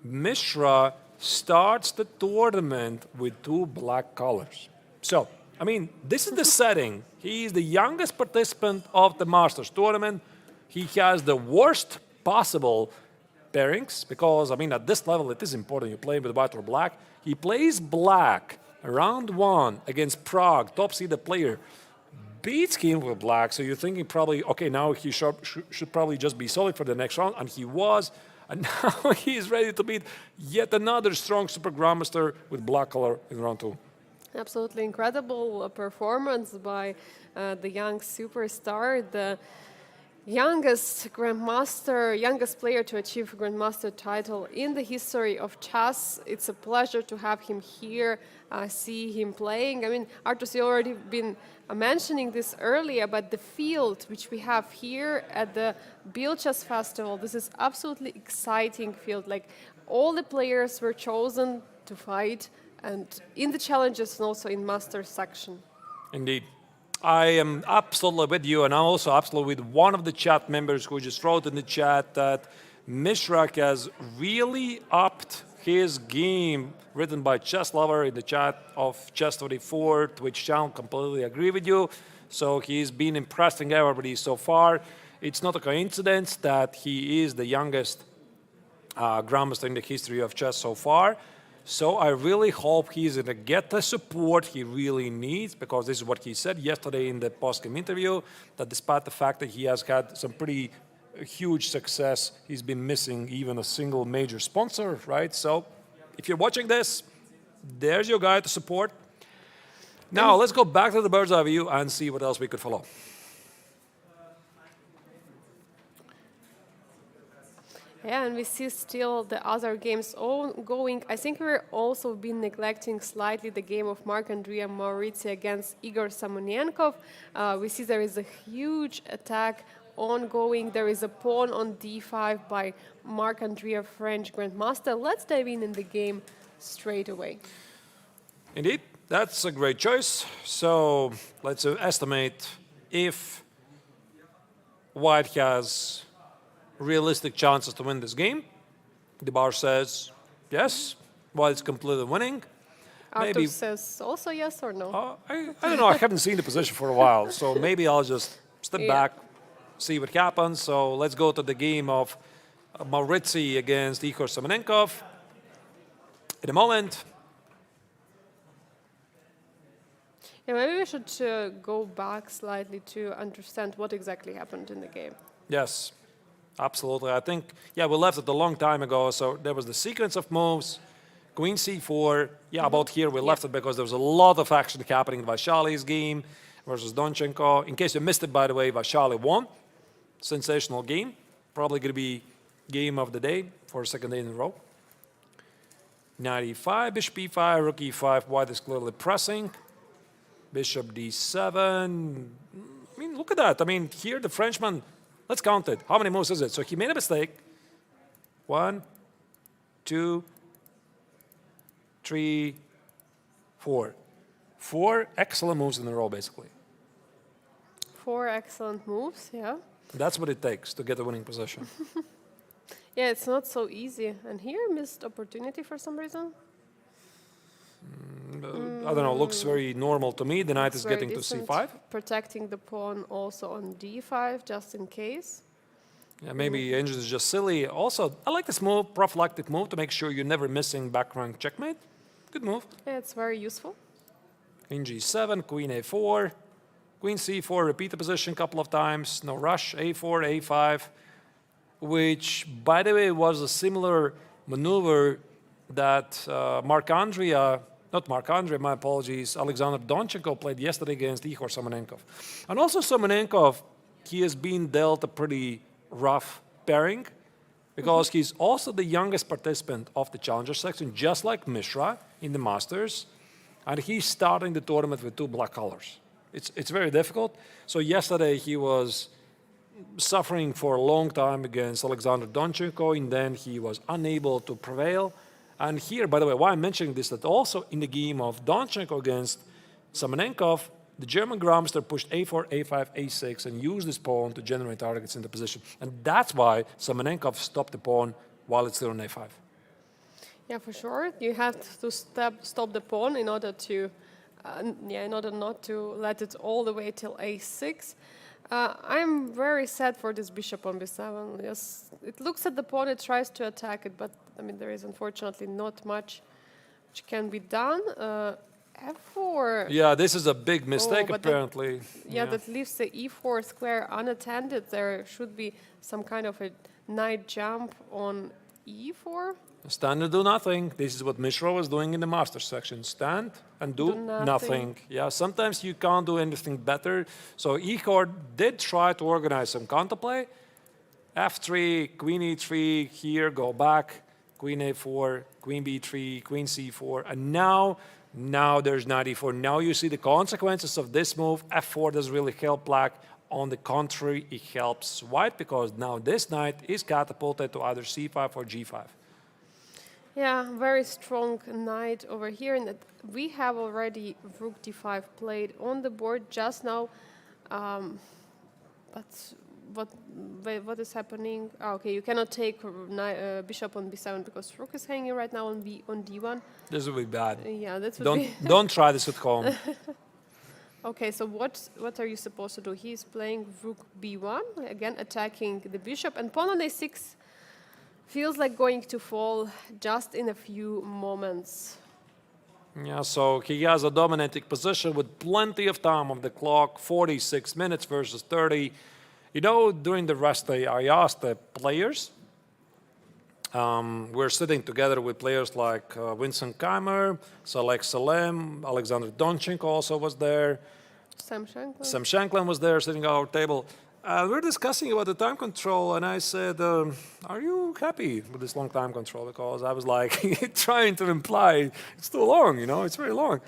Mishra starts the tournament with 2 black colors. So, I mean, this is the setting. He is the youngest participant of the Masters tournament. He has the worst possible pairings because, I mean, at this level, it is important you play with white or black. He plays black round 1 against Pragg, top seeded player. Beats him with black, so you're thinking probably, okay, now he should probably just be solid for the next round, and he was. And now he is ready to beat yet another strong super grandmaster with black color in round 2. Absolutely incredible performance by the young superstar, the youngest player to achieve grandmaster title in the history of chess. It's a pleasure to have him here, see him playing. I mean, Artus, you already been mentioning this earlier, but the field which we have here at the Biel Chess Festival, this is absolutely exciting field. Like, all the players were chosen to fight, and in the challenges and also in master section. Indeed. I am absolutely with you, and I'm also absolutely with one of the chat members who just wrote in the chat that Mishra has really upped his game, written by Chess Lover in the chat of Chess24, Twitch channel. Completely agree with you. So he's been impressing everybody so far. It's not a coincidence that he is the youngest grandmaster in the history of chess so far. So I really hope he's going to get the support he really needs, because this is what he said yesterday in the post-game interview, that despite the fact that he has had some pretty huge success, he's been missing even a single major sponsor, right? So if you're watching this, there's your guy to support. Now let's go back to the bird's eye view and see what else we could follow. Yeah, and we see still the other games ongoing. I think we're also been neglecting slightly the game of Marc-Andrea Maurizi against Igor Samonenkov. We see there is a huge attack ongoing. There is a pawn on d5 by Marc-Andrea, French grandmaster. Let's dive in the game straight away. Indeed, that's a great choice. So let's estimate if white has realistic chances to win this game. The bar says yes, while it's completely winning. Arthur maybe says also yes or no? I don't know. I haven't seen the position for a while, so maybe I'll just step Yeah. back, see what happens. So let's go to the game of Maurizi against Igor Semenenkov. At the moment, Yeah, maybe we should go back slightly to understand what exactly happened in the game. yes, absolutely. I think, yeah, we left it a long time ago. So there was the sequence of moves, Queen C4. Yeah, about here we left it because there was a lot of action happening in Vaishali's game versus Donchenko. In case you missed it, by the way, Vaishali won. Sensational game. Probably going to be game of the day for a second day in a row. 95, bishop e5, rook e5, white is clearly pressing. Bishop d7. I mean, look at that. I mean, here the Frenchman, let's count it. How many moves is it? So he made a mistake. 1, 2, 3, 4. 4 excellent moves in a row, basically. 4 excellent moves, yeah. That's what it takes to get a winning position. Yeah, it's not so easy. And here, missed opportunity for some reason. I don't know, looks very normal to me. The knight is Very getting to decent. c5. Protecting the pawn also on d5, just in case. Yeah, maybe Angel is just silly. Also, I like this move, prophylactic move, to make sure you're never missing back rank checkmate. Good move. Yeah, it's very useful. Queen g7, queen a4, queen c4, repeat the position a couple of times, no rush, a4, a5, which, by the way, was a similar maneuver that my apologies, Alexander Donchenko played yesterday against Igor Semenenkov. And also Semenenkov, he has been dealt a pretty rough pairing because he's also the youngest participant of the challenger section, just like Mishra in the Masters. And he's starting the tournament with 2 black colors. It's very difficult. So yesterday he was suffering for a long time against Alexander Donchenko, and then he was unable to prevail. And here, by the way, why I'm mentioning this, that also in the game of Donchenko against Semenenkov, the German grandmaster pushed a4, a5, a6, and used this pawn to generate targets in the position. And that's why Semenenkov stopped the pawn while it's still on a5. Yeah, for sure. You have to stop the pawn in order to, in order not to let it all the way till a6. I'm very sad for this bishop on b7. Yes, it looks at the pawn, it tries to attack it, but I mean there is unfortunately not much which can be done. F4. Yeah, this is a big mistake but apparently. that leaves the e4 square unattended. There should be some kind of a knight jump on e4. Stand and do nothing. This is what Mishra was doing in the master section. Stand and do nothing. Yeah, sometimes you can't do anything better. So Igor did try to organize some counterplay. F3, queen e3, here, go back, queen a4, queen b3, queen c4, and now there's knight e4. Now you see the consequences of this move. F4 doesn't really help black. On the contrary, it helps white because now this knight is catapulted to either c5 or g5. Yeah, very strong knight over here, and we have already rook d5 played on the board just now. But what is happening? Oh, okay, you cannot take bishop on b7 because rook is hanging right now on d1. This would be bad. Yeah, that would be. Don't try this at home. Okay, so what are you supposed to do? He's playing rook b1 again, attacking the bishop, and pawn on a6. Feels like going to fall just in a few moments. Yeah, so he has a dominating position with plenty of time on the clock, 46 minutes versus 30. You know, during the rest day, I asked the players. We're sitting together with players like Vincent Keymer, Alex Liem, Alexander Donchenko also was there. Sam Shankland. Sam Shankland was there sitting at our table. We're discussing about the time control, and I said, are you happy with this long time control? Because I was like trying to imply it's too long, you know, it's very long.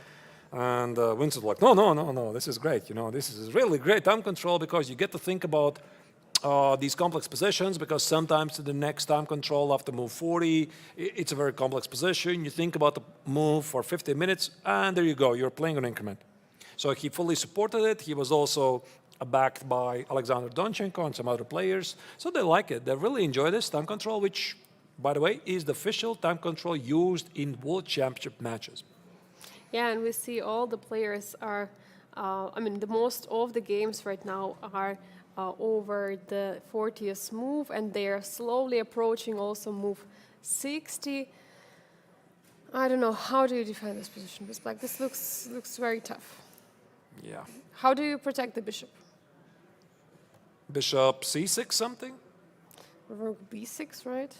And Vincent was like, no, this is great, you know, this is really great time control because you get to think about these complex positions because sometimes the next time control after move 40, it's a very complex position. You think about the move for 50 minutes, and there you go, you're playing on increment. So he fully supported it. He was also backed by Alexander Donchenko and some other players. So they like it. They really enjoy this time control, which, by the way, is the official time control used in World Championship matches. Yeah, and we see all the players are, the most of the games right now are over the 40th move, and they are slowly approaching also move 60. I don't know, how do you defend this position with black? This looks very tough. Yeah. How do you protect the bishop? Bishop c6 something? Rook b6, right?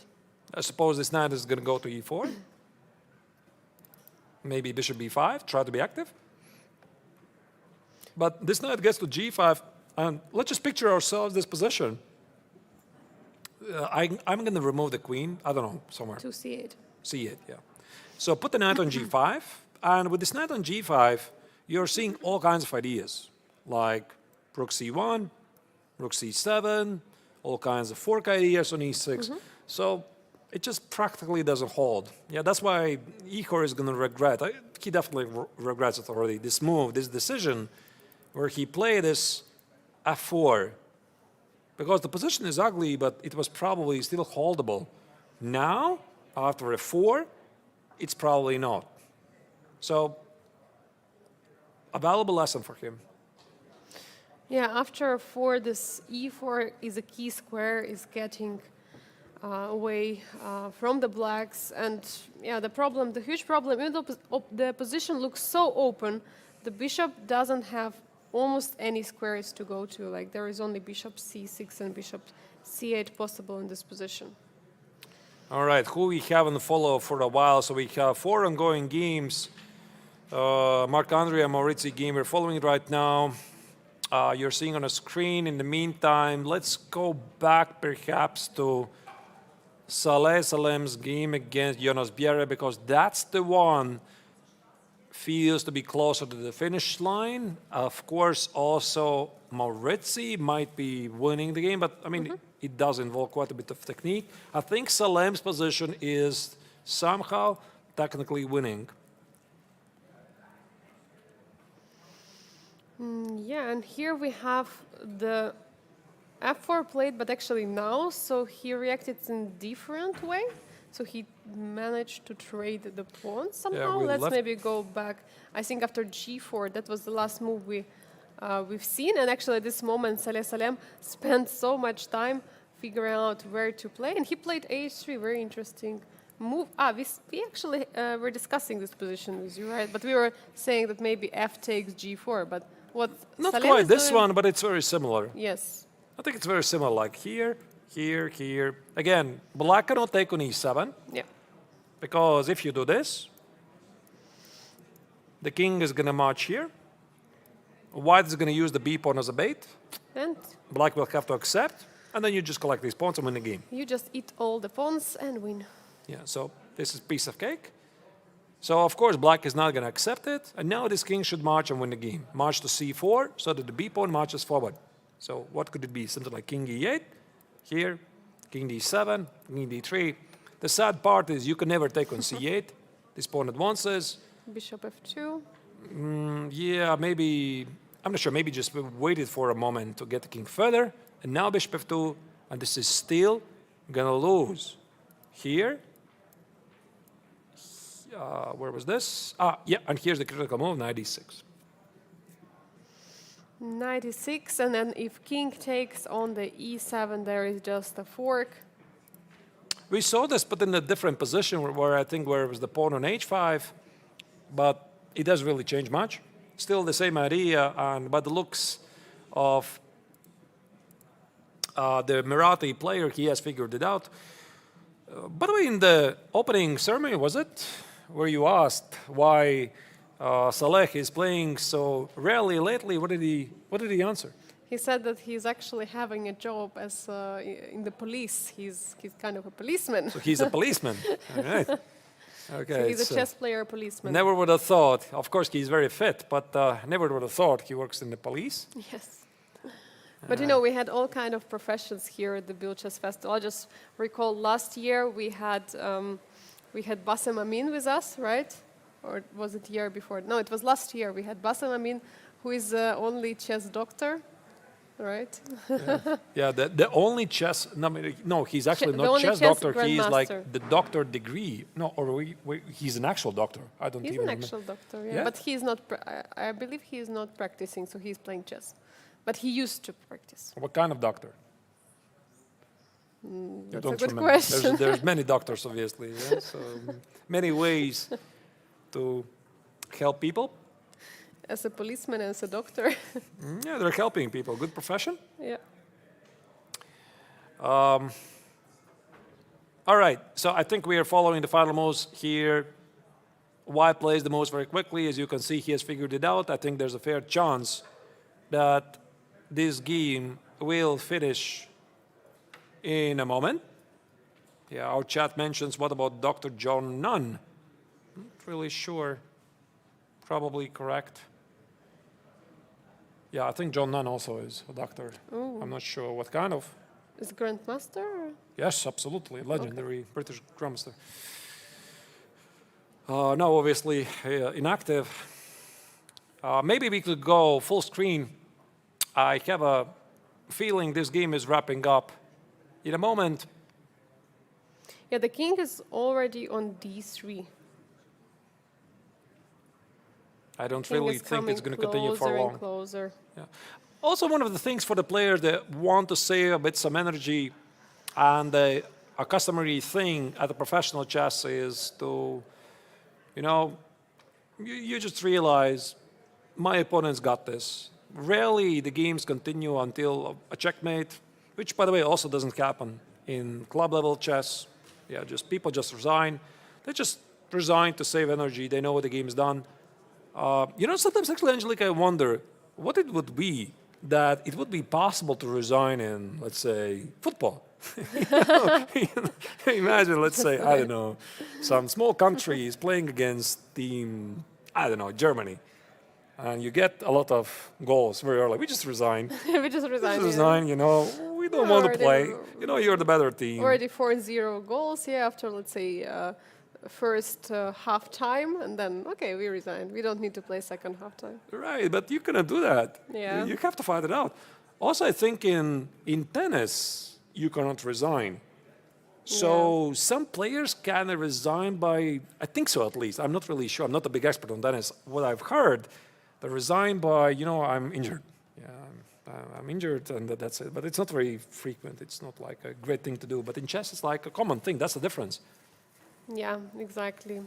I suppose this knight is going to go to e4. Maybe bishop b5, try to be active. But this knight gets to g5, and let's just picture ourselves this position. I'm going to remove the queen, I don't know, somewhere. To c8. C8, yeah. So put the knight on g5, and with this knight on g5, you're seeing all kinds of ideas, like rook c1, rook c7, all kinds of fork ideas on e6. So it just practically doesn't hold. Yeah, that's why Igor is going to regret. He definitely regrets it already. This move, this decision, where he played this f4, because the position is ugly, but it was probably still holdable. Now, after f4, it's probably not. So, a valuable lesson for him. Yeah, after 4, this e4 is a key square, is getting away from the blacks. And yeah, the huge problem, even though the position looks so open, the bishop doesn't have almost any squares to go to. Like, there is only bishop c6 and bishop c8 possible in this position. All right, who we haven't followed for a while. So we have 4 ongoing games. Marc-André and Maurizi Keymer following right now. You're seeing on a screen. In the meantime, let's go back perhaps to Saleh Salem's game against Jonas Bjerre, because that's the one feels to be closer to the finish line. Of course, also Maurizi might be winning the game, but I mean, it does involve quite a bit of technique. I think Salem's position is somehow technically winning. Yeah, and here we have the f4 played, but actually now, so he reacted in different way. So he managed to trade the pawns somehow. we Let's left- maybe go back. I think after g4, that was the last move we've seen. And actually at this moment, Saleh Salem spent so much time figuring out where to play. And he played h3, very interesting move. We actually were discussing this position with you, right? But we were saying that maybe f takes g4. But what Not Salem quite is this doing- one, but it's very similar. Yes. I think it's very similar, like here, here, here. Again, black cannot take on e7, Yeah. because if you do this, the king is going to march here. White is going to use the b pawn as a bait. And Black will have to accept, and then you just collect these pawns and win the game. you just eat all the pawns and win. Yeah, so this is piece of cake. So of course black is not going to accept it, and now this king should march and win the game. March to c4 so that the b pawn marches forward. So what could it be? Something like king e8, here, king d7, king d3. The sad part is you can never take on c8. This pawn advances. Bishop f2. Yeah, maybe, I'm not sure, maybe just waited for a moment to get the king further. And now bishop f2, and this is still going to lose. Here, where was this? Yeah, and here's the critical move, knight d6. 96, and then if king takes on the e7, there is just a fork. We saw this, but in a different position, where I think where it was the pawn on h5, but it doesn't really change much. Still the same idea, and by the looks of the Marathi player, he has figured it out. By the way, in the opening ceremony, was it, where you asked why Saleh is playing so rarely lately? What did he answer? He said that he's actually having a job as in the police. He's kind of a policeman. So he's a policeman. All right. Okay. So he's a so chess player policeman. never would have thought. Of course, he's very fit, but never would have thought he works in the police. Yes. But you know, we had all kind of professions here at the Biel Chess Festival. I just recall last year we had Bassem Amin with us, right? Or was it the year before? No, it was last year. We had Bassem Amin, who is the only chess doctor, right? Yeah, the only chess. No, he's actually The not only chess chess doctor. He's like grandmaster. the doctor degree. No, or he's an actual doctor. I don't He's even an remember. actual doctor, yeah. Yeah? But he's not, I believe he is not practicing, so he's playing chess. But he used to practice. What kind of doctor? That's a good question. There's many doctors, obviously. Yeah? So many ways to help people. As a policeman and as a doctor. Yeah, they're helping people. Good profession. Yeah. All right, so I think we are following the final moves here. White plays the moves very quickly. As you can see, he has figured it out. I think there's a fair chance that this game will finish in a moment. Yeah, our chat mentions, what about Dr. John Nunn? Not really sure. Probably correct. Yeah, I think John Nunn also is a doctor. Ooh. I'm not sure what kind of. Is Grandmaster? Or? Yes, absolutely. Legendary British grandmaster. Now, obviously, inactive. Maybe we could go full screen. I have a feeling this game is wrapping up in a moment. Yeah, the king is already on d3. I don't King really is think it's coming going to continue for closer long. and closer. Yeah. Also, one of the things for the players that want to save a bit some energy, and a customary thing at the professional chess is to, you just realize my opponent's got this. Rarely the games continue until a checkmate, which, by the way, also doesn't happen in club level chess. Yeah, people just resign. They just resign to save energy. They know the game is done. Sometimes actually, Angelica, I wonder what it would be that it would be possible to resign in, let's say, football. Imagine, let's say, I don't know, some small country is playing against team, I don't know, Germany. And you get a lot of goals very early. We just resign. We just resigned. Just resign, we don't want to play. You're the better team. Already 4-0 goals, yeah, after, let's say, first half time, and then, okay, we resigned. We don't need to play second half time. Right, but you cannot do that. Yeah. You have to fight it out. Also, I think in tennis, you cannot resign. So some players can resign by, I think so at least, I'm not really sure, I'm not a big expert on tennis. What I've heard, they resign by, I'm injured. Yeah, I'm injured and that's it. But it's not very frequent. It's not like a great thing to do. But in chess, it's like a common thing. That's the difference. Yeah, exactly.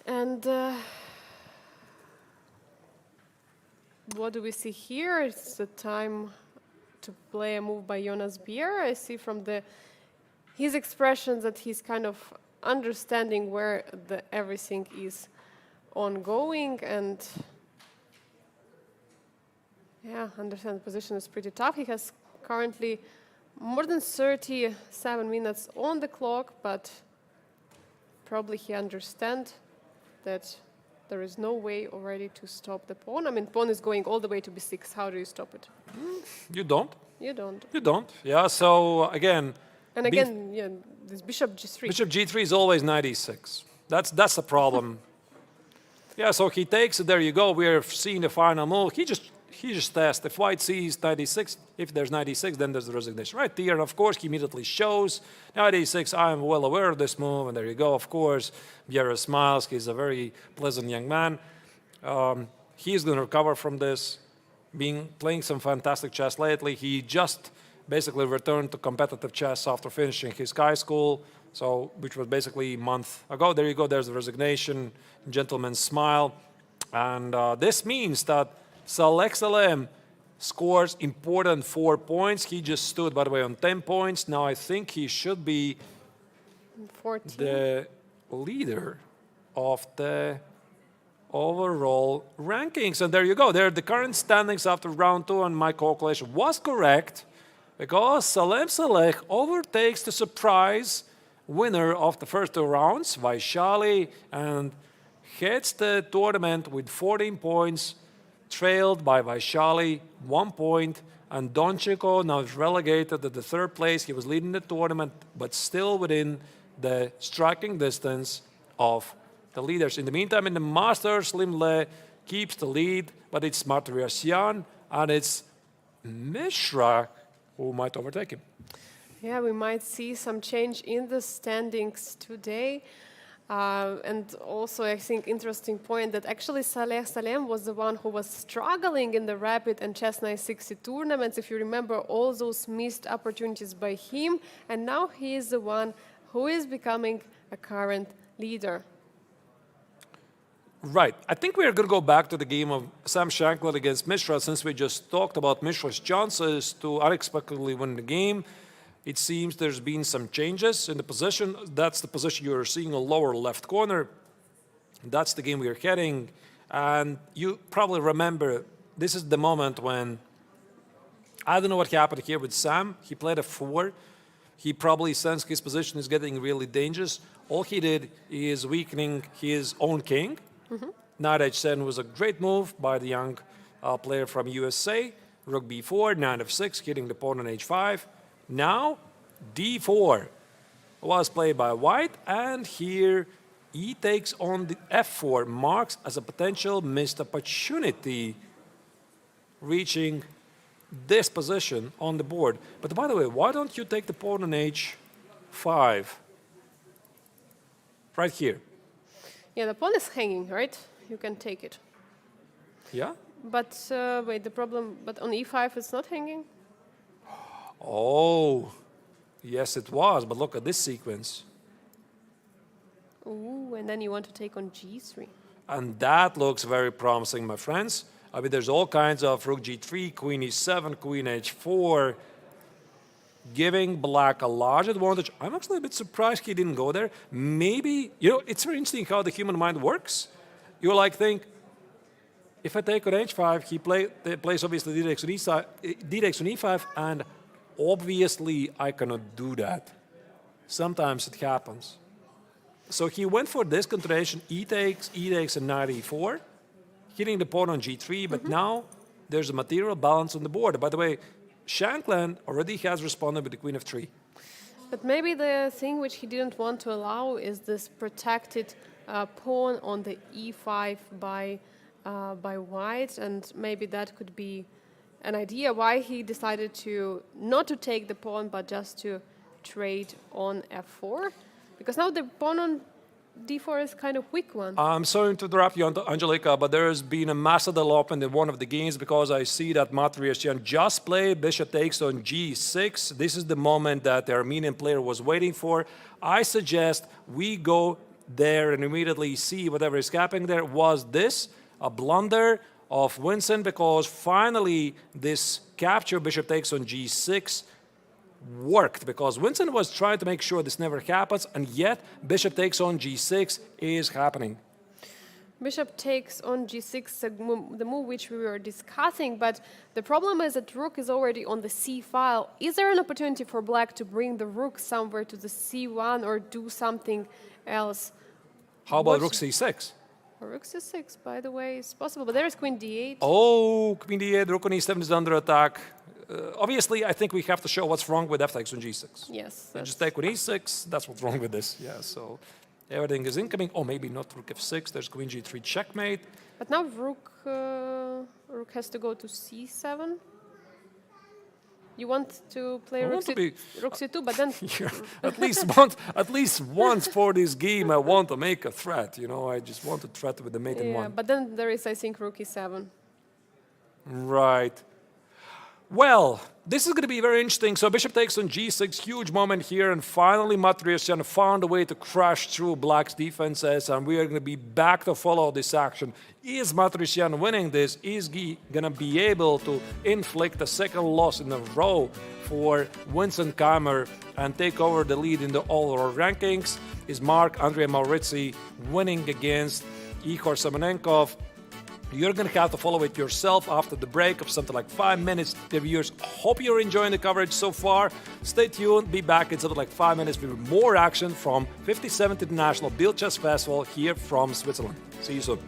And what do we see here? It's the time to play a move by Jonas Bier. I see from his expressions that he's kind of understanding where everything is ongoing, and understand the position is pretty tough. He has currently more than 37 minutes on the clock, but probably he understands that there is no way already to stop the pawn. I mean, pawn is going all the way to b6. How do you stop it? You don't. You don't. You don't. Yeah, so again... And again, this bishop g3. Bishop g3 is always knight e6. That's the problem. Yeah, so he takes it. There you go. We're seeing the final move. He just tests. If white sees knight e6, if there's knight e6, then there's the resignation right here. And of course, he immediately shows knight e6. I'm well aware of this move. And there you go. Of course, Biera smiles. He's a very pleasant young man. He's going to recover from this. Playing some fantastic chess lately. He just basically returned to competitive chess after finishing his high school, which was basically a month ago. There you go. There's the resignation. Gentleman's smile. And this means that Salek Salem scores important 4 points. He just stood, by the way, on 10 points. Now I think he should be 14. the leader of the overall rankings. And there you go. There are the current standings after round 2, and my calculation was correct because Salem Salek overtakes the surprise winner of the first 2 rounds, Vaishali, and heads the tournament with 14 points, trailed by Vaishali 1 point, and Donchiko now is relegated to the 3rd place. He was leading the tournament, but still within the striking distance of the leaders. In the meantime, in the Masters, Lim Le keeps the lead, but it's Martyriasian, and it's Mishra, who might overtake him. Yeah, we might see some change in the standings today. And also, I think, interesting point that actually Saleh Salem was the one who was struggling in the Rapid and Chess 960 tournaments. If you remember all those missed opportunities by him, and now he is the one who is becoming a current leader. Right. I think we are going to go back to the game of Sam Shankland against Mishra, since we just talked about Mishra's chances to unexpectedly win the game. It seems there's been some changes in the position. That's the position you're seeing in the lower left corner. That's the game we are heading. And you probably remember, this is the moment when, I don't know what happened here with Sam. He played a 4. He probably sensed his position is getting really dangerous. All he did is weakening his own king. Knight h7 was a great move by the young player from USA. Rook b4, knight f6, hitting the pawn on h5. Now, d4 was played by white, and here e takes on the f4, marks as a potential missed opportunity, reaching this position on the board. But by the way, why don't you take the pawn on h5? Right here. Yeah, the pawn is hanging, right? You can take it. Yeah? But wait, the problem, but on e5 it's not hanging? Oh, yes it was, but look at this sequence. Ooh, and then you want to take on g3. And that looks very promising, my friends. I mean, there's all kinds of rook g3, queen e7, queen h4, giving black a large advantage. I'm actually a bit surprised he didn't go there. Maybe, you know, it's very interesting how the human mind works. You like think, if I take on h5, he plays obviously d-takes on e5, and obviously I cannot do that. Sometimes it happens. So he went for this continuation, e-takes, and knight e4, hitting the pawn on g3, but now there's a material balance on the board. By the way, Shankland already has responded with the queen of 3. But maybe the thing which he didn't want to allow is this protected pawn on the e5 by white, and maybe that could be an idea why he decided to not to take the pawn but just to trade on f4, because now the pawn on d4 is kind of weak one. I'm sorry to interrupt you, Angelika, but there has been a massive development in one of the games, because I see that Matryoshyan just played bishop takes on g6. This is the moment that the Armenian player was waiting for. I suggest we go there and immediately see whatever is happening there. Was this a blunder of Vincent? Because finally this capture bishop takes on g6 worked, because Vincent was trying to make sure this never happens, and yet bishop takes on g6 is happening. Bishop takes on g6, the move which we were discussing, but the problem is that rook is already on the c file. Is there an opportunity for black to bring the rook somewhere to the c1 or do something else? How about rook c6? Rook c6, by the way, is possible, but there is queen d8. Oh, queen d8, rook on e7 is under attack. Obviously, I think we have to show what's wrong with f takes on g6. Yes. And just take on e6, that's what's wrong with this. Yeah, so everything is incoming. Oh, maybe not rook f6, there's queen g3 checkmate. But now rook has to go to c7. You want to play rook c2, but then Yeah, at least once for this game, I want to make a threat. You know, I just want to threat with the mate in one. but then there is, I think, rook e7. Right. Well, this is going to be very interesting. So bishop takes on g6, huge moment here, and finally Matryoshyan found a way to crash through black's defenses, and we are going to be back to follow this action. Is Matryoshyan winning this? Is he going to be able to inflict a second loss in a row for Vincent Keymer and take over the lead in the all-world rankings? Is Marc-Andre Maurizi winning against Igor Semenenkov? You're going to have to follow it yourself after the break of something like 5 minutes. Dear viewers, hope you're enjoying the coverage so far. Stay tuned. Be back in something like 5 minutes with more action from 57th International Biel Chess Festival here from Switzerland. See you soon.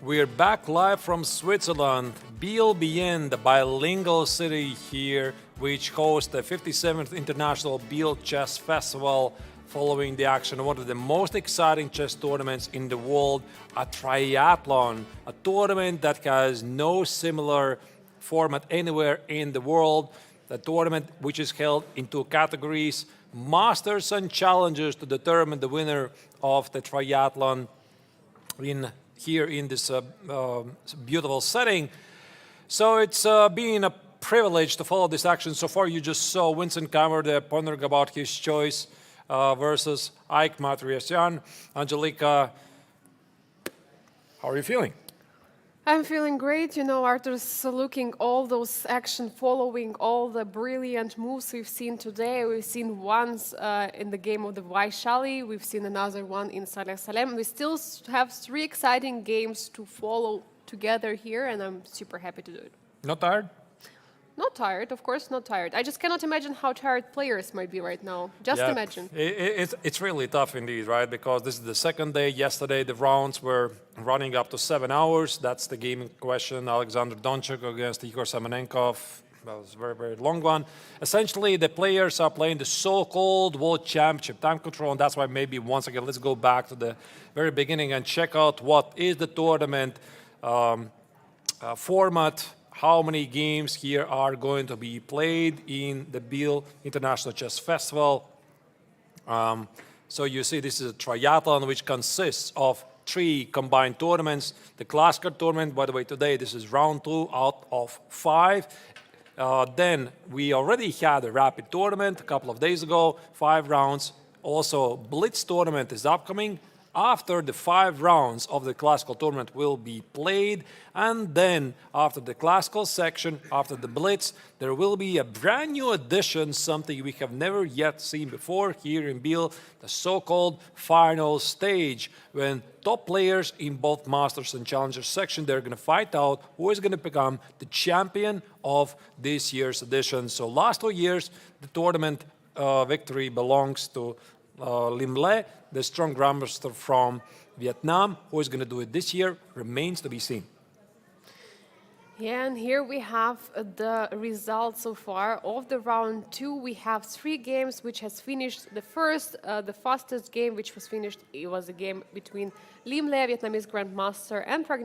We're back live from Switzerland. Biel, the bilingual city here, which hosts the 57th International Biel Chess Festival. Following the action of one of the most exciting chess tournaments in the world, a triathlon, a tournament that has no similar format anywhere in the world. The tournament, which is held in two categories, Masters and Challengers, to determine the winner of the triathlon here in this beautiful setting. So it's been a privilege to follow this action. So far, you just saw Vincent Keymer, the pondering about his choice versus Haik Matriasyan. Angelika, how are you feeling? I'm feeling great. You know, Arthur's looking all those action, following all the brilliant moves we've seen today. We've seen once in the game of the Vaishali. We've seen another one in Saleh Salem. We still have 3 exciting games to follow together here, and I'm super happy to do it. Not tired? Not tired, of course, not tired. I just cannot imagine how tired players might be right now. Just imagine. It's really tough indeed, right? Because this is the second day. Yesterday, the rounds were running up to 7 hours. That's the game in question. Alexander Donchuk against Igor Semenenkov. That was a very, very long one. Essentially, the players are playing the so-called World Championship time control, and that's why maybe once again, let's go back to the very beginning and check out what is the tournament format. How many games here are going to be played in the Biel International Chess Festival. So you see this is a triathlon which consists of 3 combined tournaments. The Classical tournament, by the way, today this is round 2 out of 5. Then we already had a rapid tournament a couple of days ago, 5 rounds. Also, Blitz tournament is upcoming. After the 5 rounds of the Classical tournament will be played, and then after the Classical section, after the Blitz, there will be a brand new addition, something we have never yet seen before here in Biel, the so-called final stage, when top players in both Masters and Challengers section, they're going to fight out who is going to become the champion of this year's edition. So last 2 years, the tournament victory belongs to Liem, the strong grandmaster from Vietnam. Who is going to do it this year remains to be seen. Yeah, and here we have the results so far of the round 2. We have 3 games which has finished. The first, the fastest game which was finished, it was a game between Liem, Vietnamese grandmaster, and Pragg.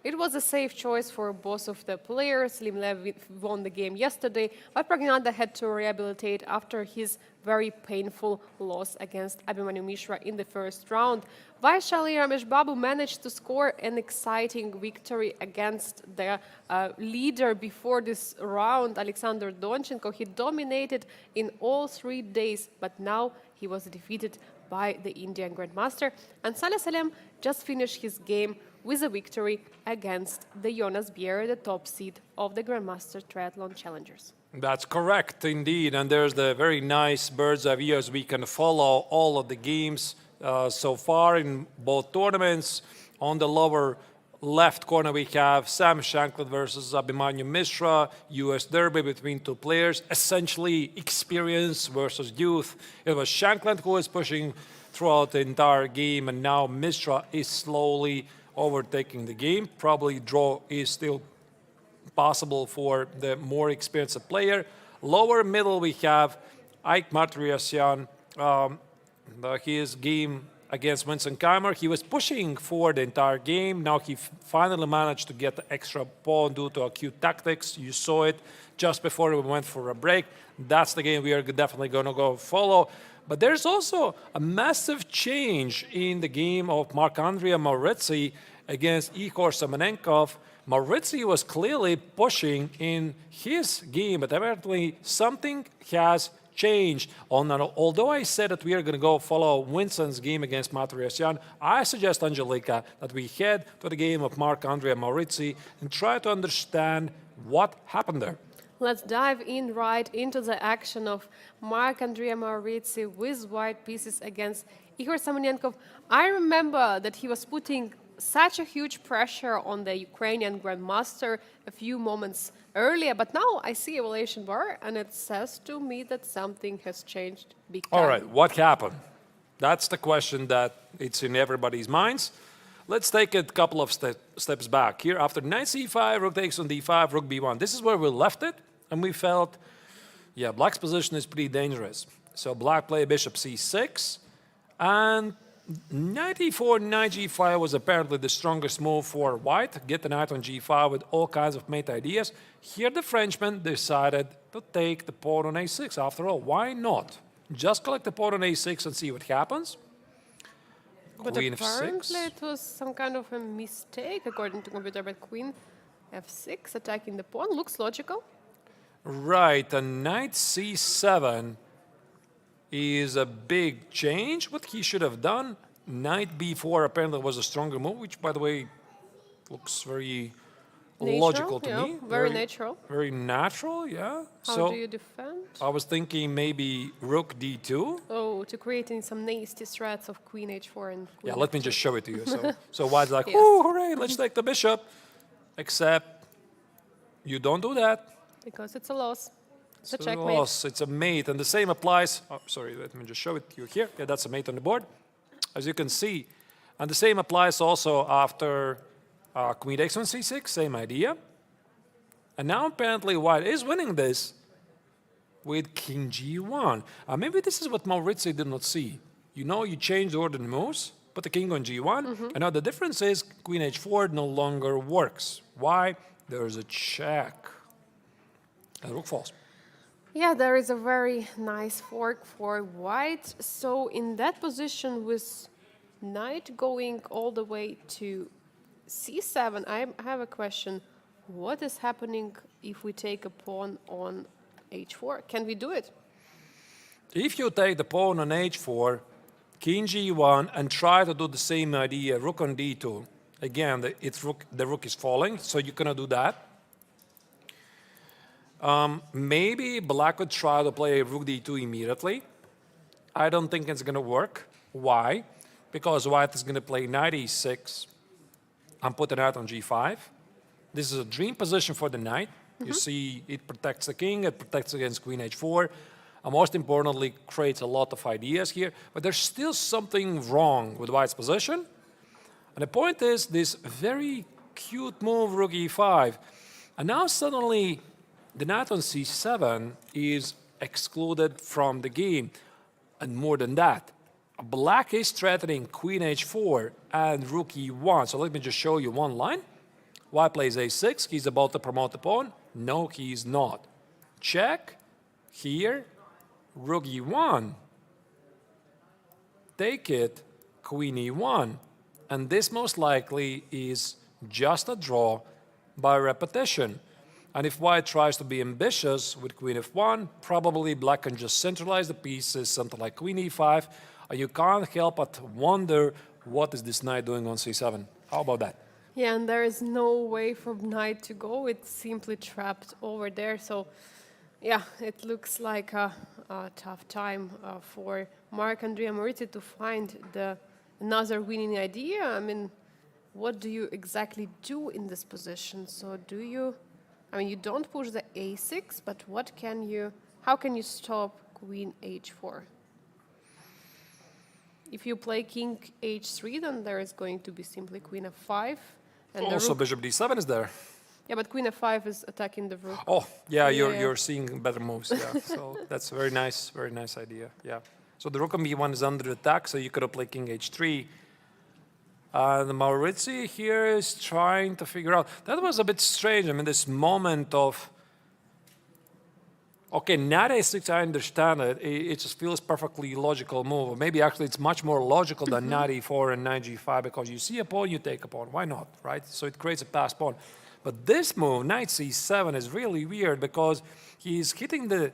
It was a safe choice for both of the players. Liem won the game yesterday, but Pragg had to rehabilitate after his very painful loss against Abhimanyu Mishra in the first round. Vaishali Ramesh Babu managed to score an exciting victory against the leader before this round, Alexander Donchenko. He dominated in all 3 days, but now he was defeated by the Indian grandmaster. And Saleh Salem just finished his game with a victory against the Jonas Bier, the top seed of the Grandmaster Triathlon Challengers. That's correct, indeed. And there's the very nice bird's eye view as we can follow all of the games so far in both tournaments. On the lower left corner, we have Sam Shankland versus Abhimanyu Mishra, US Derby between 2 players, essentially experience versus youth. It was Shankland who was pushing throughout the entire game, and now Mishra is slowly overtaking the game. Probably draw is still possible for the more experienced player. Lower middle, we have Haik Matriasyan, his game against Vincent Keymer. He was pushing for the entire game. Now he finally managed to get the extra pawn due to acute tactics. You saw it just before we went for a break. That's the game we are definitely going to go follow. But there's also a massive change in the game of Marc-Andrea Maurizzi against Igor Semenenkov. Maurizzi was clearly pushing in his game, but apparently something has changed. Although I said that we are going to go follow Vincent's game against Matriasyan, I suggest, Angelika, that we head to the game of Marc-Andrea Maurizzi and try to understand what happened there. Let's dive in right into the action of Marc-Andrea Maurizzi with white pieces against Igor Semenenkov. I remember that he was putting such a huge pressure on the Ukrainian grandmaster a few moments earlier, but now I see evaluation bar and it says to me that something has changed big time. All right, what happened? That's the question that it's in everybody's minds. let's take it a couple of steps back. Here, after knight c5, rook takes on d5, rook b1. This is where we left it, and we felt, yeah, black's position is pretty dangerous. So black played bishop c6, and knight e4, knight g5 was apparently the strongest move for white. Get the knight on g5 with all kinds of mate ideas. Here the Frenchman decided to take the pawn on a6. After all, why not? Just collect the pawn on a6 and see what happens. But Queen apparently f6. it was some kind of a mistake according to computer, but queen f6 attacking the pawn looks logical. Right, and knight c7 is a big change. What he should have done, knight b4 apparently was a stronger move, which, by the way, looks very logical to yeah, me. very natural. Very natural, yeah. How So do you defend? I was thinking maybe rook d2. Oh, to creating some nasty threats of queen h4 and queen Yeah, let me f2. just show it to you. So white's like, Yes. "Ooh, hooray, let's take the bishop." Except you don't do that. Because it's a loss. It's a It's a checkmate. loss. It's a mate, and the same applies. Oh, sorry, let me just show it to you here. Yeah, that's a mate on the board, as you can see. And the same applies also after queen takes on c6, same idea. And now apparently white is winning this with king g1. Maybe this is what Maurizio did not see. You know, you change the order of the moves, put the king on g1, and now the difference is queen h4 no longer works. Why? There's a check. And rook falls. Yeah, there is a very nice fork for white. So in that position with knight going all the way to c7, I have a question. What is happening if we take a pawn on h4? Can we do it? If you take the pawn on h4, king g1, and try to do the same idea, rook on d2, again, the rook is falling, so you cannot do that. Maybe black would try to play rook d2 immediately. I don't think it's going to work. Why? Because white is going to play knight e6 and put the knight on g5. This is a dream position for the knight. You see, it protects the king, it protects against queen h4, and most importantly, creates a lot of ideas here. But there's still something wrong with white's position. And the point is this very cute move, rook e5. And now suddenly, the knight on c7 is excluded from the game. And more than that, black is threatening queen h4 and rook e1. So let me just show you one line. White plays a6. He's about to promote the pawn. No, he's not. Check. Here, rook e1. Take it, queen e1. And this most likely is just a draw by repetition. And if white tries to be ambitious with queen f1, probably black can just centralize the pieces, something like queen e5, and you can't help but wonder, what is this knight doing on c7? How about that? Yeah, and there is no way for knight to go. It's simply trapped over there. So, yeah, it looks like a tough time for Marc-Andrea Maurizio to find another winning idea. I mean, what do you exactly do in this position? So do you, I mean, you don't push the a6, but how can you stop queen h4? If you play king h3, then there is going to be simply queen f5. And the Also, rook, bishop d7 is there. yeah, but queen f5 is attacking the rook. Oh, yeah, Yeah. you're seeing better moves. Yeah, so that's a very nice idea. Yeah. So the rook on b1 is under attack, so you could have played king h3. The Maurizio here is trying to figure out. That was a bit strange. I mean, this moment of, okay, knight a6, I understand it. It just feels perfectly logical move. Maybe actually it's much more logical than knight e4 and knight g5, because you see a pawn, you take a pawn. Why not, right? So it creates a passed pawn. But this move, knight c7, is really weird because he's hitting the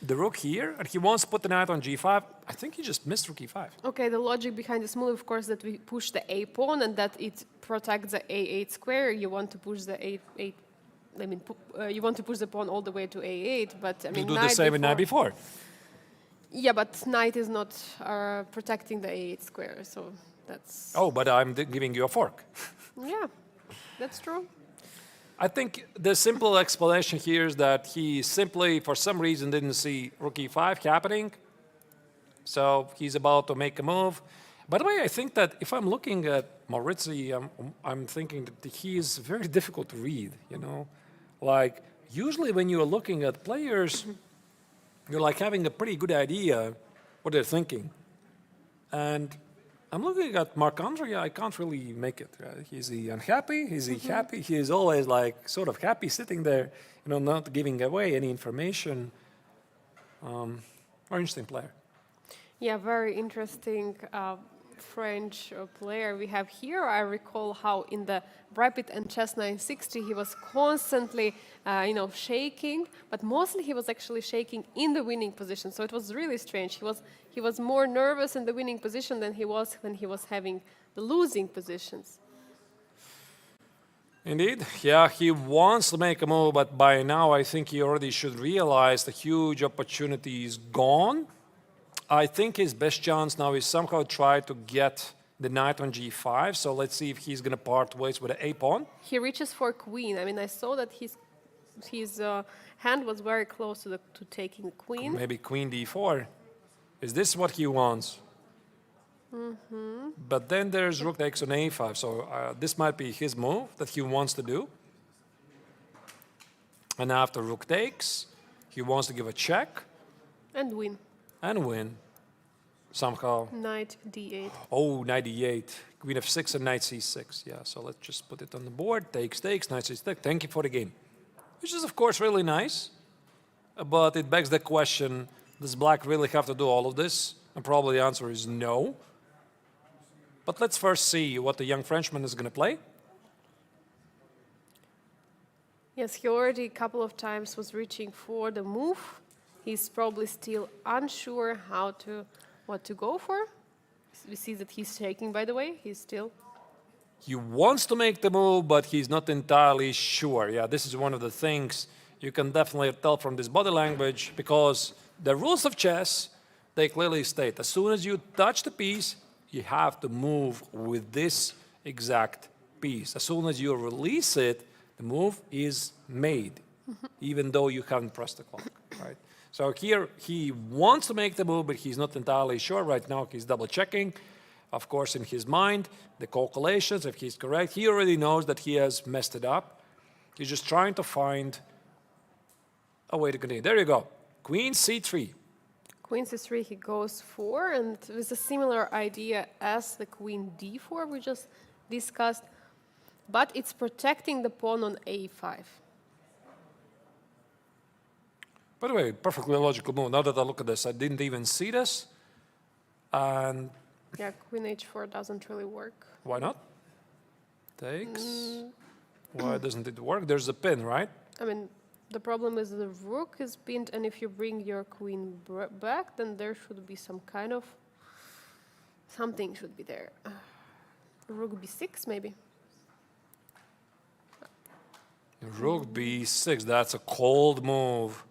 rook here, and he wants to put the knight on g5. I think he just missed rook e5. Okay, the logic behind this move, of course, that we push the a pawn and that it protects the a8 square. You want to push the you want to push the pawn all the way to a8, but I mean, You do the same with knight b4. Yeah, but knight is not protecting the a8 square, so that's. Oh, but I'm giving you a fork. Yeah, that's true. I think the simple explanation here is that he simply, for some reason, didn't see rook e5 happening. So he's about to make a move. By the way, I think that if I'm looking at Maurizio, I'm thinking that he is very difficult to read, you know? Like, usually when you're looking at players, you're like having a pretty good idea what they're thinking. And I'm looking at Marc-Andre, I can't really make it. Is he unhappy? Is he happy? He is always like sort of happy sitting there, you know, not giving away any information. Very interesting player. Yeah, very interesting French player we have here. I recall how in the Rapid and Chess 960 he was constantly, shaking, but mostly he was actually shaking in the winning position. So it was really strange. He was more nervous in the winning position than he was when he was having the losing positions. Indeed, yeah, he wants to make a move, but by now I think he already should realize the huge opportunity is gone. I think his best chance now is somehow try to get the knight on g5. So let's see if he's going to part ways with the a-pawn. He reaches for queen. I mean, I saw that his hand was very close to taking the queen. Maybe queen d4. Is this what he wants? But then there's rook takes on a5. So this might be his move that he wants to do. And after rook takes, he wants to give a check. And win. And win. Somehow. Knight d8. Oh, knight e8. Queen f6 and knight c6. Yeah, so let's just put it on the board. Takes, knight c6. Thank you for the game. Which is, of course, really nice. But it begs the question, does black really have to do all of this? And probably the answer is no. But let's first see what the young Frenchman is going to play. Yes, he already a couple of times was reaching for the move. He's probably still unsure what to go for. We see that he's shaking, by the way. He wants to make the move, but he's not entirely sure. Yeah, this is one of the things you can definitely tell from this body language, because the rules of chess, they clearly state, as soon as you touch the piece, you have to move with this exact piece. As soon as you release it, the move is made, even though you haven't pressed the clock, right? So here he wants to make the move, but he's not entirely sure. Right now he's double checking. Of course, in his mind, the calculations, if he's correct, he already knows that he has messed it up. He's just trying to find a way to continue. There you go. Queen c3. Queen c3 he goes for, and with a similar idea as the queen d4 we just discussed, but it's protecting the pawn on a5. By the way, perfectly logical move. Now that I look at this, I didn't even see this. And Yeah, queen h4 doesn't really work. why not? Takes. Why doesn't it work? There's a pin, right? I mean, the problem is the rook is pinned, and if you bring your queen back, then there should be some kind of... something should be there. Rook b6, maybe? Rook b6, that's a cold move.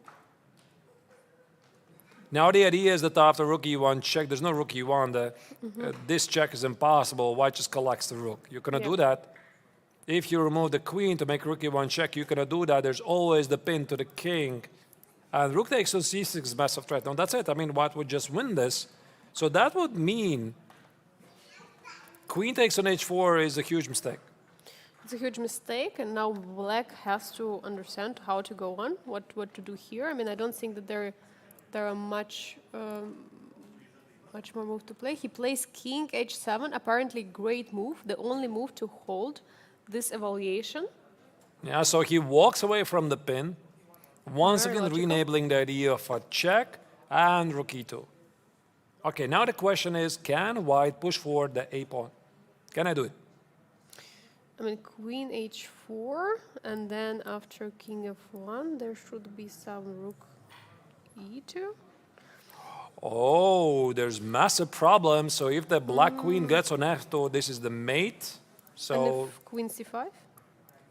Now the idea is that after rook e1 check, there's no rook e1, this check is impossible, white just collects the rook. You cannot do that. If you remove the queen to make rook e1 check, you cannot do that. There's always the pin to the king. And rook takes on c6 is massive threat. Now that's it. I mean, white would just win this. So that would mean queen takes on h4 is a huge mistake. It's a huge mistake, and now black has to understand how to go on, what to do here. I mean, I don't think that there are much more move to play. He plays king h7, apparently great move, the only move to hold this evaluation. Yeah, so he walks away from the pin, once Very again logical. re-enabling the idea of a check and rook e2. Okay, now the question is, can white push forward the a-pawn? Can I do it? I mean, queen h4, and then after king f1, there should be some rook e2. Oh, there's massive problem. So if the black queen gets on f2, this is the mate. So And if queen c5?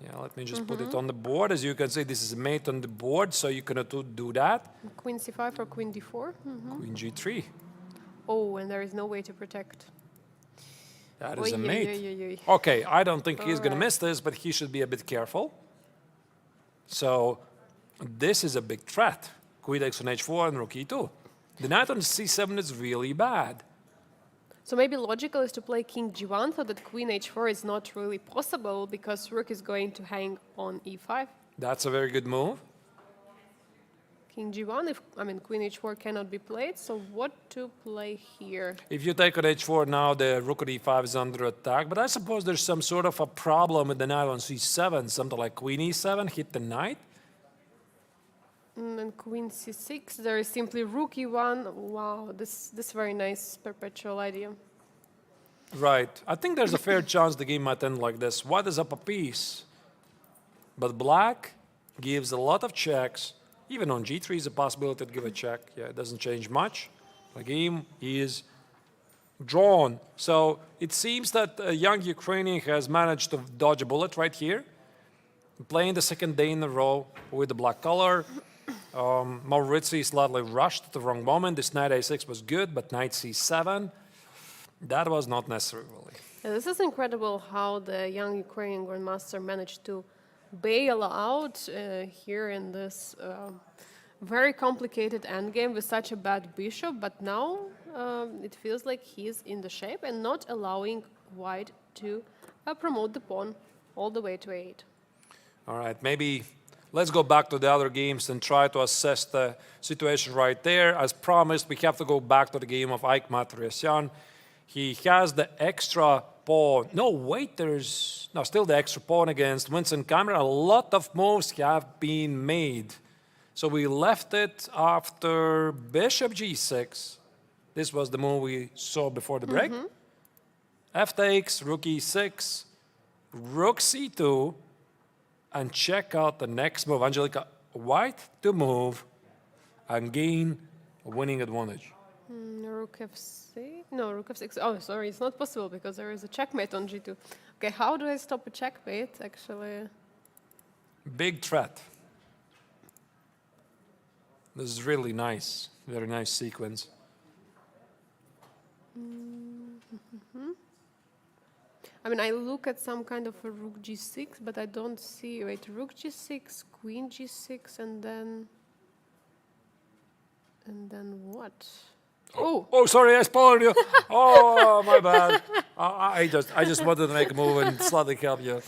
yeah, let me just put it on the board. As you can see, this is a mate on the board, so you cannot do that. Queen c5 or queen d4? Queen g3. Oh, and there is no way to protect. That is a Oy, oy, mate. oy, oy, oy. Okay, I don't think he's going to Alright. miss this, but he should be a bit careful. So this is a big threat. Queen takes on h4 and rook e2. The knight on c7 is really bad. So maybe logical is to play king g1 so that queen h4 is not really possible because rook is going to hang on e5. That's a very good move. King g1, queen h4 cannot be played, so what to play here? If you take on h4 now, the rook at e5 is under attack, but I suppose there's some sort of a problem with the knight on c7, something like queen e7, hit the knight. And queen c6, there is simply rook e1. Wow, this very nice perpetual idea. Right. I think there's a fair chance the game might end like this. White is up a piece, but black gives a lot of checks. Even on g3 is a possibility to give a check. Yeah, it doesn't change much. The game is drawn. So it seems that a young Ukrainian has managed to dodge a bullet right here. Playing the second day in a row with the black color. Maurizi slightly rushed at the wrong moment. This knight a6 was good, but knight c7, that was not necessary, really. Yeah, this is incredible how the young Ukrainian grandmaster managed to bail out here in this very complicated endgame with such a bad bishop, but now it feels like he's in the shape and not allowing white to promote the pawn all the way to a8. All right, maybe let's go back to the other games and try to assess the situation right there. As promised, we have to go back to the game of Haik Matrosyan. He has the extra pawn. No, wait, there's no, still the extra pawn against Vincent Keymer. A lot of moves have been made. So we left it after bishop g6. This was the move we saw before the break. F takes, rook e6, rook c2, and check out the next move. Angelika, white to move and gain a winning advantage. Rook f6. No, rook f6. Oh, sorry, it's not possible because there is a checkmate on g2. Okay, how do I stop a checkmate, actually? Big threat. This is really nice. Very nice sequence. I look at some kind of a rook g6, but I don't see. Wait, rook g6, queen g6, and then what? Oh, sorry, I spoiled you. Oh, my bad. I just wanted to make a move and slightly help you.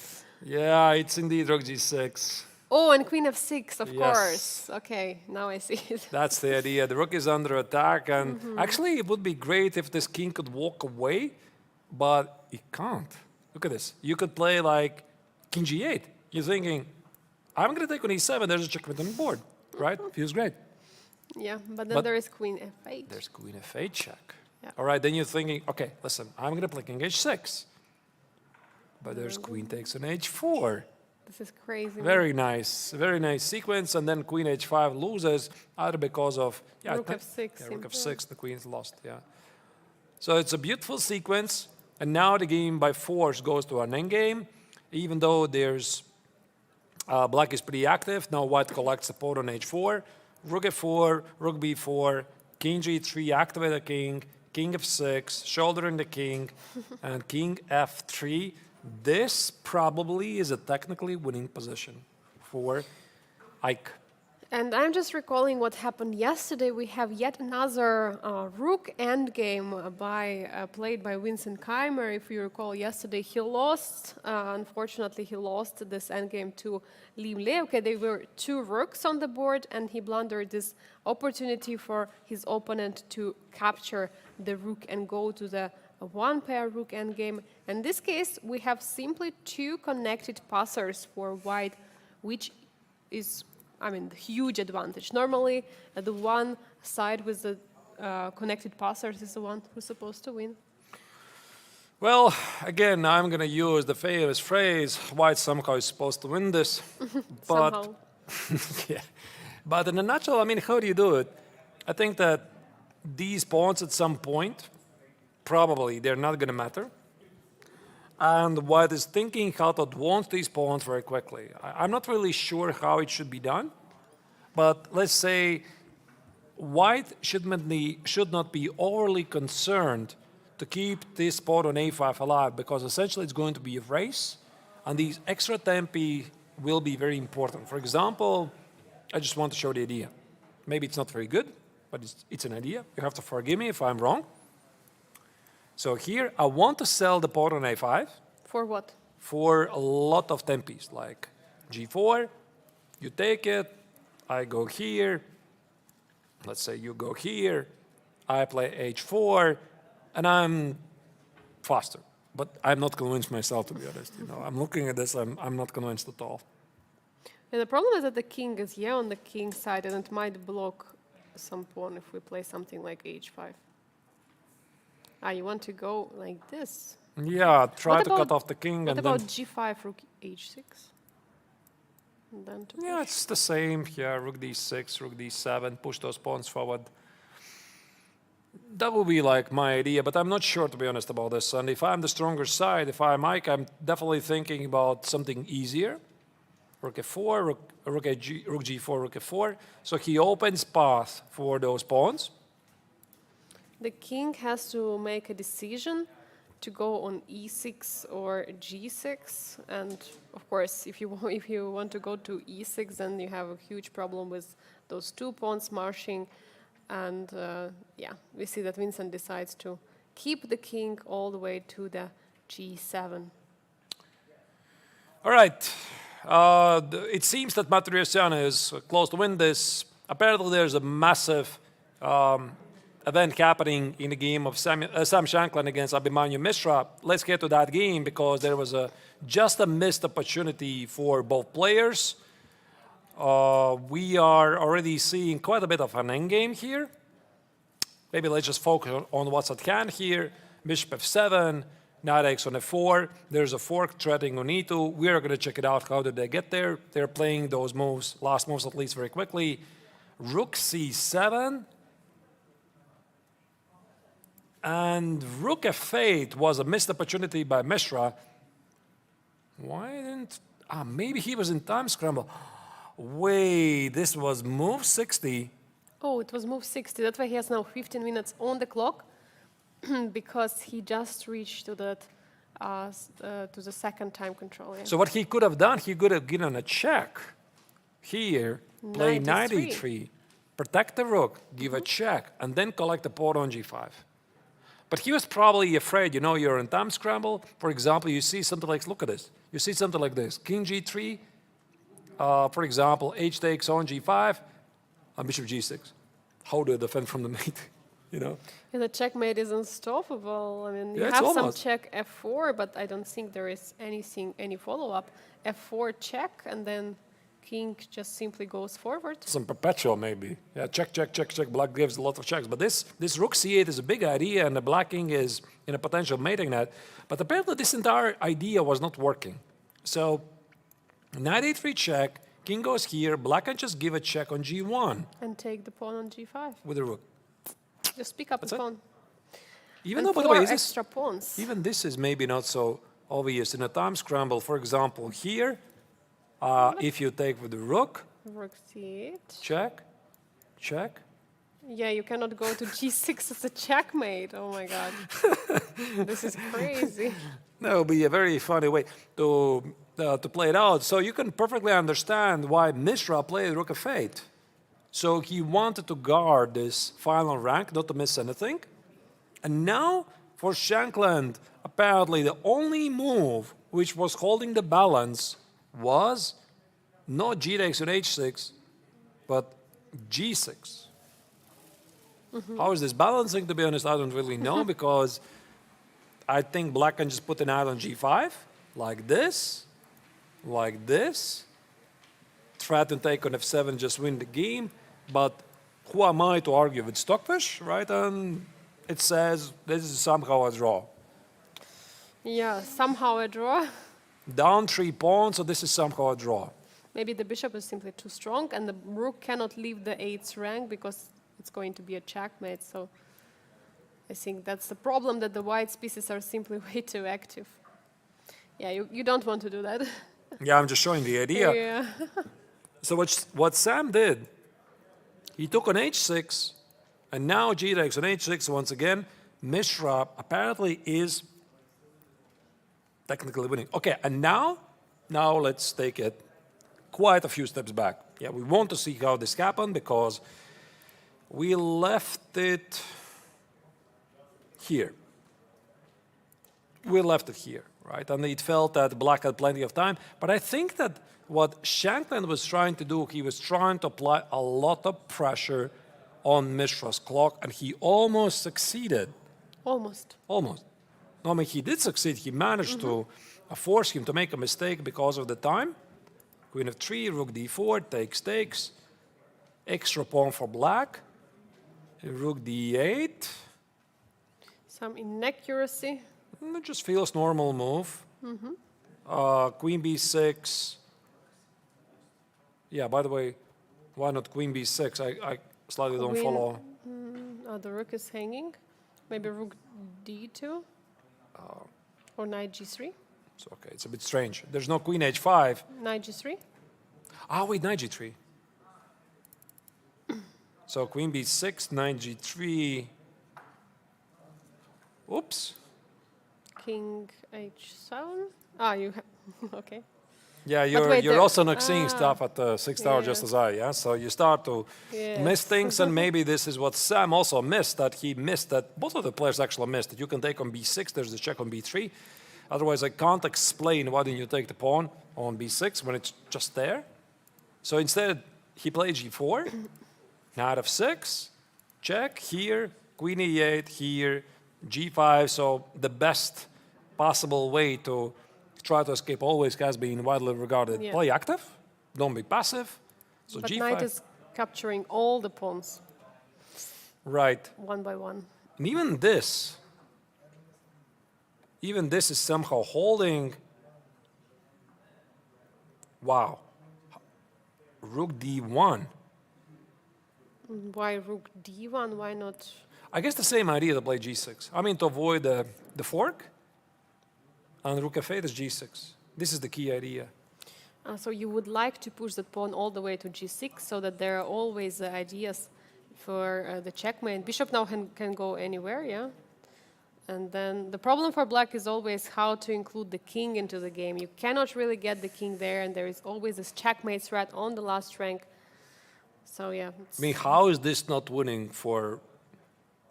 Yeah, it's indeed rook g6. Oh, and queen f6, of Yes. course. Okay, now I see it. That's the idea. The rook is under attack, and actually, it would be great if this king could walk away, but it can't. Look at this. You could play like king g8. You're thinking, I'm going to take on e7. There's a checkmate on the board, right? Feels great. Yeah, but then But there is queen f8. There's queen f8 check. Yeah. All right, then you're thinking, okay, listen, I'm going to play king h6. But there's queen takes on h4. This is crazy. Very nice sequence. And then queen h5 loses either because of Rook f6 Yeah, rook simply. f6. The queen's lost. Yeah. So it's a beautiful sequence. And now the game by force goes to an endgame, even though there's black is pretty active. Now white collects the pawn on h4. Rook f4, rook b4, king g3, activate the king, king f6, shouldering the king, and king f3. This probably is a technically winning position for Haik. And I'm just recalling what happened yesterday. We have yet another rook endgame played by Vincent Keymer. If you recall, yesterday he lost. Unfortunately, he lost this endgame to Liem. Okay, there were two rooks on the board, and he blundered this opportunity for his opponent to capture the rook and go to the one-pair rook endgame. In this case, we have simply two connected passers for white, which is the huge advantage. Normally, the one side with the connected passers is the one who's supposed to win. Well, again, I'm going to use the famous phrase, white somehow is supposed to win this. But, Somehow. yeah. But in a nutshell, how do you do it? I think that these pawns at some point, probably they're not going to matter. And white is thinking how to advance these pawns very quickly. I'm not really sure how it should be done, but let's say white should not be overly concerned to keep this pawn on a5 alive, because essentially it's going to be a race, and these extra tempi will be very important. For example, I just want to show the idea. Maybe it's not very good, but it's an idea. You have to forgive me if I'm wrong. So here I want to sell the pawn on a5 For what? for a lot of tempes, like g4, you take it, I go here, let's say you go here, I play h4, and I'm faster. But I'm not convinced myself, to be honest. I'm looking at this, I'm not convinced at all. And the problem is that the king is here on the king side, and it might block some pawn if we play something like h5. You want to go like this? Yeah, try What to cut about- off the king What and about then... g5, rook h6? And then to Yeah, push. it's the same here, rook d6, rook d7, push those pawns forward. That would be like my idea, but I'm not sure, to be honest, about this. And if I'm the stronger side, if I'm Haik, I'm definitely thinking about something easier. Rook f4, rook g4, rook f4. So he opens path for those pawns. The king has to make a decision to go on e6 or g6, and of course, if you want to go to e6, then you have a huge problem with those two pawns marching, and yeah, we see that Vincent decides to keep the king all the way to the g7. All right. It seems that Matryoshyan is close to win this. Apparently, there's a massive event happening in the game of Sam Shankland against Abhimanyu Mishra. Let's get to that game because there was just a missed opportunity for both players. We are already seeing quite a bit of an endgame here. Maybe let's just focus on what's at hand here. Bishop f7, knight x on f4. There's a fork threading on e2. We are going to check it out. How did they get there? They're playing those moves, last moves at least, very quickly. Rook c7. And rook f8 was a missed opportunity by Mishra. Why didn't... maybe he was in time scramble. Wait, this was move 60. Oh, it was move 60. That's why he has now 15 minutes on the clock because he just reached to that to the second time control. Yeah. So what he could have done, he could have given a check here, play knight e3, protect the rook, give a check, and then collect the pawn on g5. But he was probably afraid, you're in time scramble. For example, you see something like, look at this. You see something like this, king g3, for example, h takes on g5, and bishop g6. How do you defend from the mate, Yeah, the checkmate is unstoppable. I mean, you Yeah, it's have some almost. check f4, but I don't think there is any follow-up. f4 check, and then king just simply goes forward. Some perpetual maybe. Yeah, check, check, check, check. Black gives a lot of checks. But this rook c8 is a big idea, and the black king is in a potential mating net. But apparently this entire idea was not working. So knight a3 check, king goes here, black can just give a check on g1 And take the pawn on g5. with the rook. Just pick up That's the it. pawn. Even And though, by the four way, is this, extra pawns. even this is maybe not so obvious in a time scramble. For example, here, if you take with the rook, Rook c8. check, check. Yeah, you cannot go to g6 as a checkmate. Oh my god. This is crazy. That would be a very funny way to play it out. So you can perfectly understand why Mishra played rook f8. So he wanted to guard this final rank, not to miss anything. And now for Shankland, apparently the only move which was holding the balance was not g takes on h6, but g6. How is this balancing? To be honest, I don't really know because I think black can just put an knight on g5, like this, try to take on f7, just win the game. But who am I to argue with Stockfish, right? And it says this is somehow a draw. Yeah, somehow a draw. Down 3 pawns, so this is somehow a draw. Maybe the bishop is simply too strong, and the rook cannot leave the 8th rank because it's going to be a checkmate. So I think that's the problem, that the white pieces are simply way too active. Yeah, you don't want to do that. Yeah, I'm just showing the idea. Yeah. So what Sam did, he took on h6, and now g takes on h6 once again. Mishra apparently is technically winning. Okay, and now let's take it quite a few steps back. Yeah, we want to see how this happened because we left it here. we left it here, right? And it felt that black had plenty of time. But I think that what Shankland was trying to do, he was trying to apply a lot of pressure on Mishra's clock, and he almost succeeded. Almost. Almost. No, I mean, he did succeed. He managed to force him to make a mistake because of the time. Queen of 3, rook d4, takes. Extra pawn for black. Rook d8. Some inaccuracy. It just feels normal move. Queen b6. Yeah, by the way, why not queen b6? I slightly don't Queen- follow. Oh, the rook is hanging. Maybe rook d2. Or knight g3. It's okay, it's a bit strange. There's no queen h5. Knight g3. Ah, wait, knight g3. So queen b6, knight g3. Oops. King h7. Ah, you have. Okay. Yeah, wait, you're there- also not seeing stuff at the 6th hour just Yeah. as I, yeah? So you start to miss Yes. things, and maybe this is what Sam also missed, that he missed that both of the players actually missed that you can take on b6, there's the check on b3. Otherwise, I can't explain why didn't you take the pawn on b6 when it's just there. So instead, he played g4, knight f6, check here, queen e8 here, g5. So the best possible way to try to escape always has been widely regarded. Yeah. Play active, don't be passive. So But g5. knight is capturing all the pawns Right. one by one. And even this is somehow holding. Wow. Rook d1. Why rook d1? Why not? I guess the same idea to play g6. I mean, to avoid the fork. And rook f8 is g6. This is the key idea. So you would like to push the pawn all the way to g6 so that there are always ideas for the checkmate. Bishop now can go anywhere, yeah? And then the problem for black is always how to include the king into the game. You cannot really get the king there, and there is always this checkmate threat on the last rank. So yeah. I mean, how is this not winning for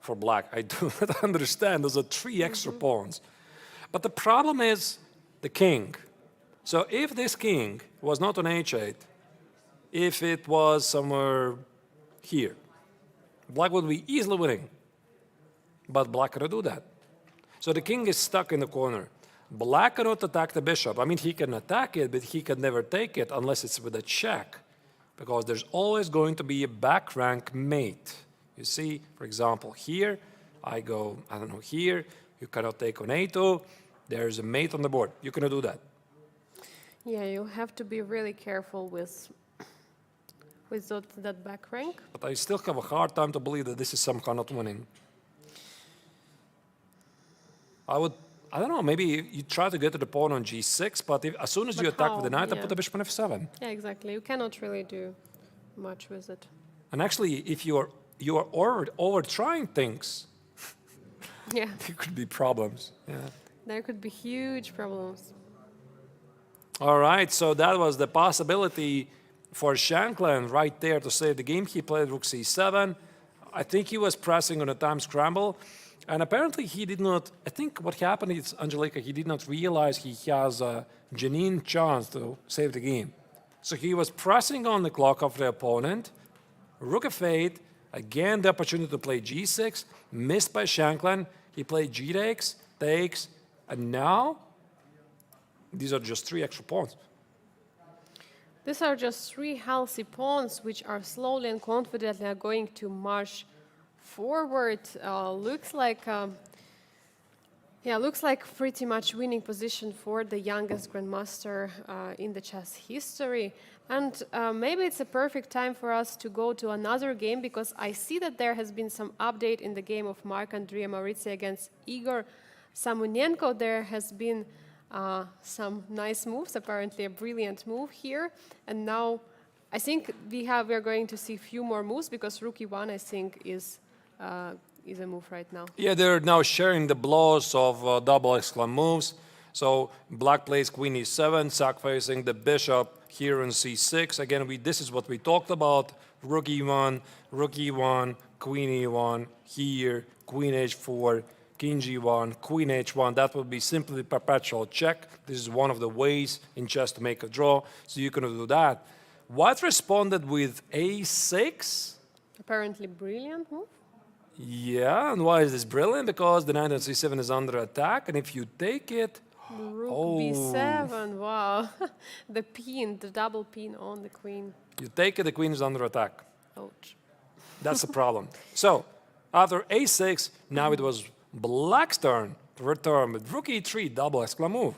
black? I do not understand. Those are 3 extra pawns. But the problem is the king. So if this king was not on h8, if it was somewhere here, black would be easily winning. But black cannot do that. So the king is stuck in the corner. Black cannot attack the bishop. I mean, he can attack it, but he can never take it unless it's with a check, because there's always going to be a back rank mate. You see, for example, here, I go, I don't know, here, you cannot take on a2, there's a mate on the board. You cannot do that. Yeah, you have to be really careful with that back rank. But I still have a hard time to believe that this is somehow not winning. I don't know, maybe you try to get to the pawn on g6, but as soon as you attack with the knight, I Yeah. put the bishop on f7. Yeah, exactly. You cannot really do much with it. And actually, if you are over trying things, Yeah, there could be problems. Yeah. there could be huge problems. All right, so that was the possibility for Shankland right there to save the game. He played rook c7. I think he was pressing on a time scramble. And apparently he did not, I think what happened is, Angelika, he did not realize he has a genuine chance to save the game. So he was pressing on the clock of the opponent. Rook f8, again the opportunity to play g6, missed by Shankland. He played g takes, and now these are just 3 extra pawns. These are just 3 healthy pawns which are slowly and confidently are going to march forward. Looks like pretty much winning position for the youngest grandmaster in the chess history. And maybe it's a perfect time for us to go to another game, because I see that there has been some update in the game of Marc-Andrea Maurizio against Igor Samunenko. There has been some nice moves, apparently a brilliant move here. And now I think we are going to see a few more moves, because rook e1, I think, is a move right now. Yeah, they're now sharing the blows of double exclam moves. So black plays queen e7, sacrificing the bishop here on c6. Again, this is what we talked about. Rook e1, queen e1, here, queen h4, king g1, queen h1. That would be simply perpetual check. This is one of the ways in chess to make a draw, so you can do that. White responded with a6. Apparently brilliant move. Yeah, and why is this brilliant? Because the knight on c7 is under attack, and if you take it, Rook Oh. b7, wow. The pin, the double pin on the queen. you take it, the queen is under attack. Ouch. That's the problem. So, after a6, now it was black's turn to return with rook e3, double exclamation move.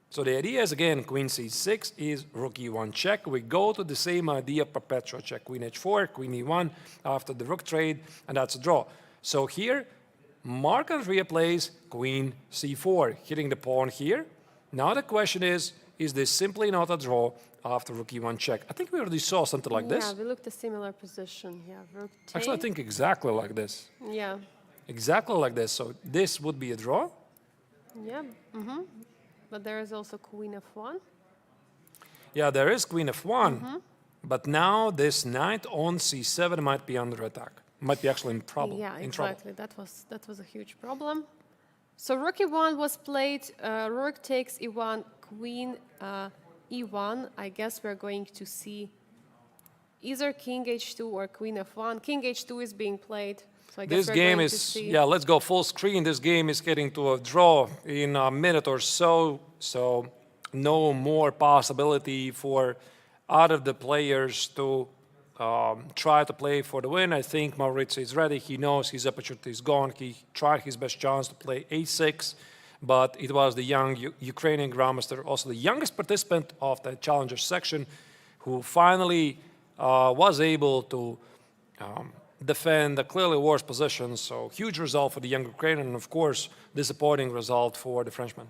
So the idea is, again, queen c6 is rook e1 check. We go to the same idea, perpetual check. Queen h4, queen e1 after the rook trade, and that's a draw. So here, Marc-André plays queen c4, hitting the pawn here. Now the question is this simply not a draw after rook e1 check? I think we already saw something like Yeah, this. we looked a similar position. Yeah, rook take. Actually, I think exactly like this. Yeah, Exactly like this. So this would be a draw. yeah. But there is also queen f1. Yeah, there is queen f1, but now this knight on c7 might be under attack. Might be actually in trouble. Yeah, in trouble. exactly. That was a huge problem. So rook e1 was played. Rook takes e1, queen e1. I guess we're going to see either king h2 or queen f1. King h2 is being played. So I guess This we're game going to is, see. yeah, let's go full screen. This game is getting to a draw in a minute or so. So no more possibility for other of the players to try to play for the win. I think Maurizio is ready. He knows his opportunity is gone. He tried his best chance to play a6, but it was the young Ukrainian grandmaster, also the youngest participant of the challenger section, who finally was able to defend a clearly worse position. So huge result for the young Ukrainian, and of course, disappointing result for the Frenchman.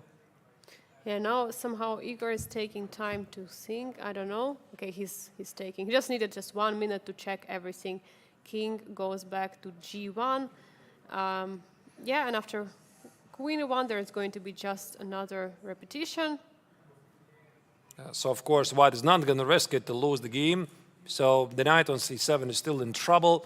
Yeah, now somehow Igor is taking time to think. I don't know. Okay, he's taking. He just needed just 1 minute to check everything. King goes back to g1. Yeah, and after queen e1, there is going to be just another repetition. So of course, White is not going to risk it to lose the game. So the knight on c7 is still in trouble.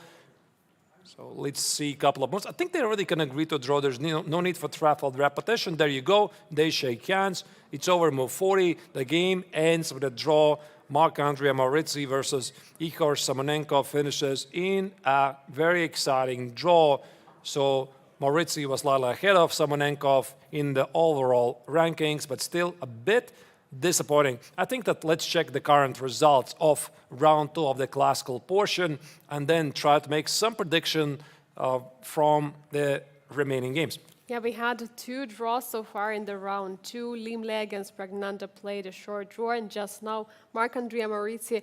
So let's see a couple of moves. I think they already can agree to draw. There's no need for threefold repetition. There you go. They shake hands. It's over move 40. The game ends with a draw. Marc-André Maurizio versus Igor Samonenko finishes in a very exciting draw. So Maurizio was slightly ahead of Samonenko in the overall rankings, but still a bit disappointing. I think that let's check the current results of round 2 of the classical portion and then try to make some prediction from the remaining games. Yeah, we had 2 draws so far in the round 2. Liem against Pragg played a short draw, and just now Marc-André Maurizio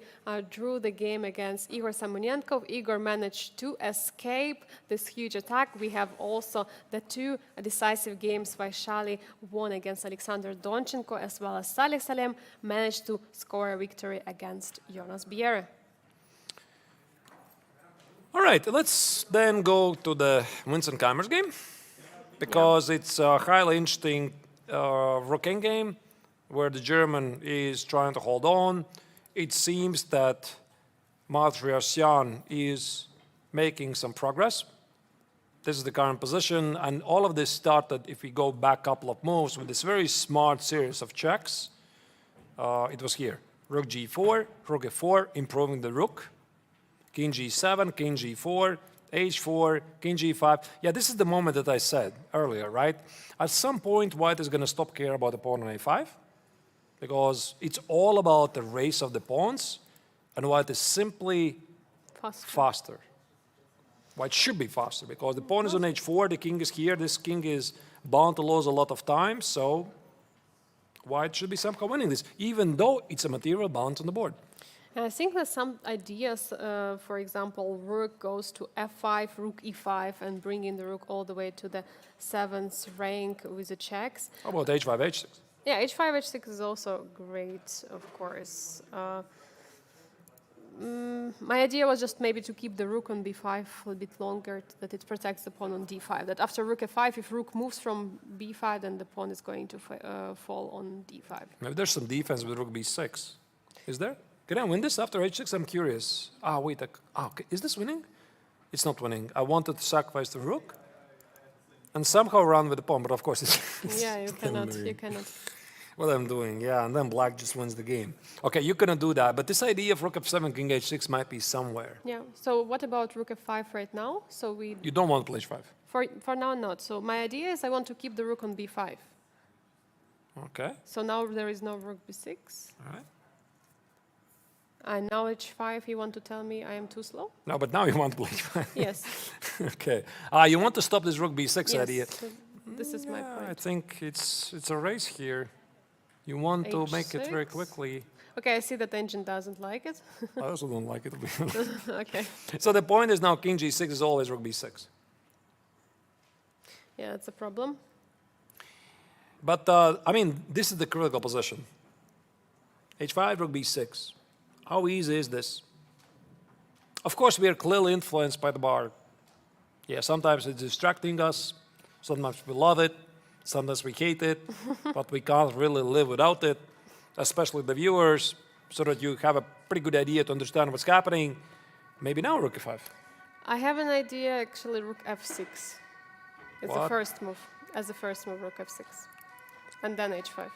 drew the game against Igor Samonenko. Igor managed to escape this huge attack. We have also the 2 decisive games. Vaishali won against Alexander Donchenko, as well as Salih Salem managed to score a victory against Jonas Biel. All right, let's then go to the Vincent Keymer's game, because it's a highly interesting rook game where the German is trying to hold on. It seems that Martyrian is making some progress. This is the current position, and all of this started, if we go back a couple of moves, with this very smart series of checks. It was here. Rook g4, rook f4, improving the rook. King g7, king g4, h4, king g5. Yeah, this is the moment that I said earlier, right? At some point, White is going to stop caring about the pawn on a5, because it's all about the race of the pawns, and White is simply faster. White should be faster, because the pawn is on h4, the king is here, this king is bound to lose a lot of time, so White should be somehow winning this, even though it's a material bounce on the board. I think that some ideas, for example, rook goes to f5, rook e5, and bringing the rook all the way to the 7th rank with the checks. How about h5, h6? Yeah, h5, h6 is also great, of course. My idea was just maybe to keep the rook on b5 a little bit longer, that it protects the pawn on d5. That after rook f5, if rook moves from b5, then the pawn is going to fall on d5. Maybe there's some defense with rook b6. Is there? Can I win this after h6? I'm curious. Wait. Okay. Is this winning? It's not winning. I wanted to sacrifice the rook. and somehow run with the pawn, but of course it's, Yeah, you cannot. You cannot. what I'm doing, yeah, and then black just wins the game. Okay, you cannot do that, but this idea of rook f7, king h6 might be somewhere. Yeah. So what about rook f5 right now? So we You don't want to play h5. for now not. So my idea is I want to keep the rook on b5. Okay, So now there is no rook b6. all right. And now h5. You want to tell me I am too slow? No, but now you want to play h5. Yes. Okay. You want to stop this rook b6 idea. Yes. So this is my Yeah, I point. think it's a race here. You want to make it very H6. quickly. Okay, I see that the engine doesn't like it. I also don't like it, to be honest. Okay. So the point is now king g6 is always rook b6. Yeah, that's a problem. But, I mean, this is the critical position. h5, rook b6. How easy is this? Of course, we are clearly influenced by the bar. Yeah, sometimes it's distracting us. Sometimes we love it. Sometimes we hate it. But we can't really live without it, especially the viewers, so that you have a pretty good idea to understand what's happening. Maybe now rook e5. I have an idea, actually, rook f6. It's the What? first move. As the first move, rook f6. And then h5.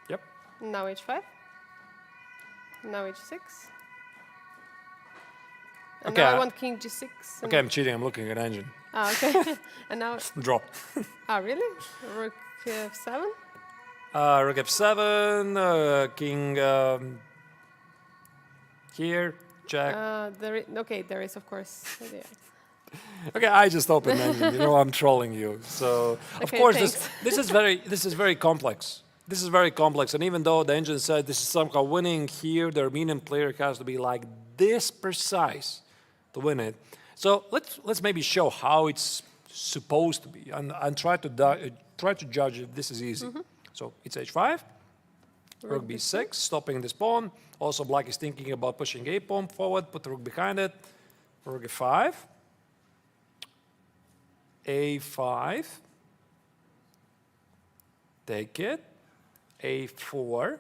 Yep. Now h5. Now h6. And Okay, now I I- want king g6. And Okay, I'm cheating. I'm looking at engine. okay. And now, Draw. really? Rook f7? Rook f7, king here, check. Okay, there is, of course. Yeah. Okay, I just opened engine. You know I'm trolling you. So of Okay, course thanks. this is very complex. This is very complex, and even though the engine said this is somehow winning here, the Armenian player has to be like this precise to win it. So let's maybe show how it's supposed to be, and try to judge if this is easy. So it's h5, rook b6, stopping this pawn. Also, black is thinking about pushing a pawn forward, put the rook behind it. Rook f5, a5, take it, a4.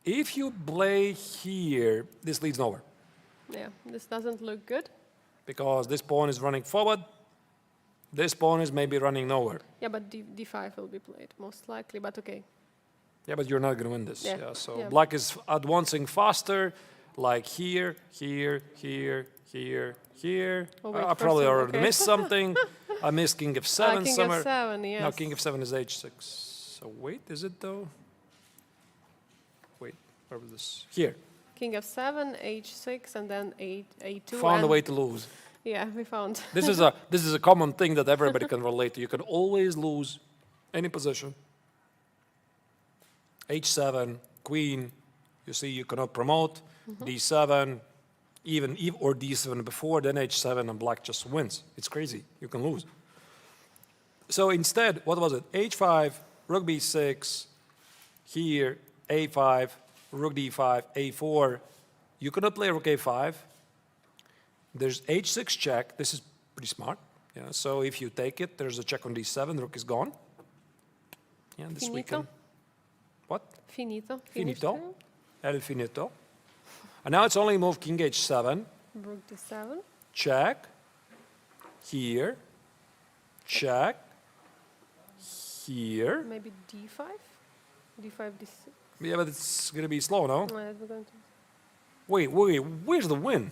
If you play here, this leads nowhere, Yeah, this doesn't look good. because this pawn is running forward, this pawn is maybe running nowhere. Yeah, but d5 will be played, most likely, but okay. Yeah, but you're not going to win this. Yeah, So yeah. black is advancing faster, like here, here, here, here, here. Oh, wait, I first probably one, already okay. missed something. I missed king f7 King somewhere. f7, yes. Now king f7 is h6. So wait, is it though? Wait, where was this? Here. King f7, h6, and then a2. Found a and- way to lose. Yeah, we found. This is a common thing that everybody can relate to. You can always lose any position. h7, queen. You see, you cannot promote. d7, or d7 before, then h7, and black just wins. It's crazy. You can lose. So instead, what was it? h5, rook b6, here, a5, rook d5, a4. You cannot play rook a5. There's h6 check. This is pretty smart. Yeah. So if you take it, there's a check on d7. Rook is gone. Yeah. This we Finito. can. What? Finito. Finished Finito. there. El finito. And now it's only move king h7. Rook d7. Check. Here. Check. Here. Maybe d5? d5, d6. Yeah, but it's going to be slow, no? We're going to... Wait. Where's the win?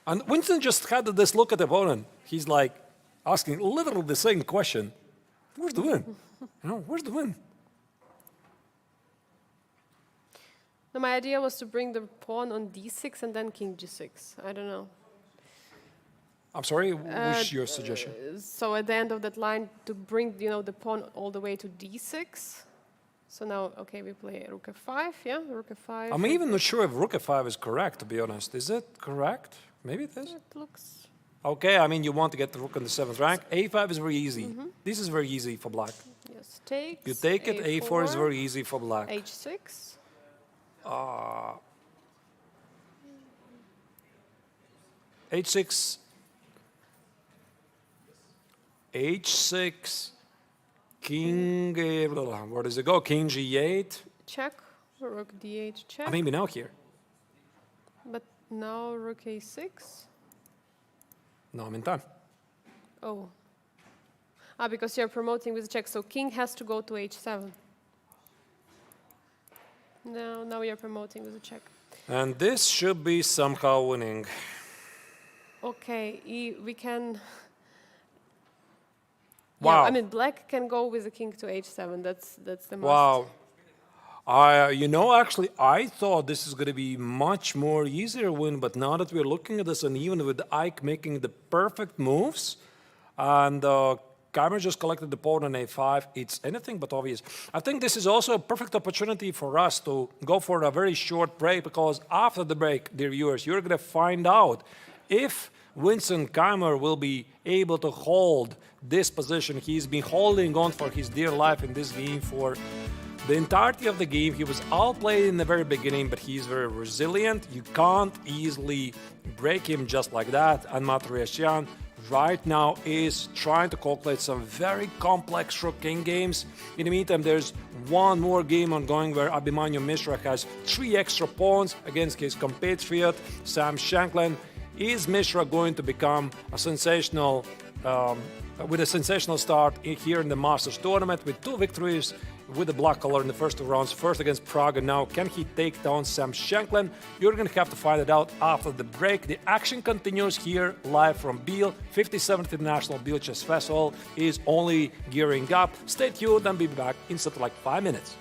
And Winston just had this look at the opponent. He's like asking literally the same question. Where's the win? Where's the win? No, my idea was to bring the pawn on d6 and then king g6. I don't know. I'm sorry, what's your suggestion? So at the end of that line, to bring the pawn all the way to d6. So now, okay, we play rook f5, yeah, rook f5. I'm even not sure if rook f5 is correct, to be honest. Is it correct? Maybe it is. It looks... Okay, I mean, you want to get the rook in the 7th rank. a5 is very easy. This is very easy for black. Yes, takes. You take it, a4 is very easy for black. h6. h6, h6, king, where does it go? King g8. Check. Rook d8 check. Maybe now here. But Now rook a6. No, I'm in time. Oh. Because you're promoting with a check, so king has to go to h7. No, now you're promoting with a check. And this should be somehow winning. Okay, we can... Wow. Yeah, I mean, black can go with the king to h7. That's the must. Wow. Actually, I thought this is going to be much more easier win, but now that we're looking at this, and even with Haik making the perfect moves, and Keymer just collected the pawn on a5, it's anything but obvious. I think this is also a perfect opportunity for us to go for a very short break, because after the break, dear viewers, you're going to find out if Vincent Keymer will be able to hold this position. He's been holding on for his dear life in this game for the entirety of the game. He was outplayed in the very beginning, but he's very resilient. You can't easily break him just like that. And Matryassian right now is trying to calculate some very complex rook-king games. In the meantime, there's one more game ongoing where Abhimanyu Mishra has 3 extra pawns against his compatriot, Sam Shanklin. Is Mishra going to become a sensational, with a sensational start here in the Masters tournament with 2 victories with the black color in the first 2 rounds, first against Pragg, and now can he take down Sam Shanklin? You're going to have to find it out after the break. The action continues here live from Biel. 57th International Biel Chess Festival is only gearing up. Stay tuned and be back in something like 5 minutes.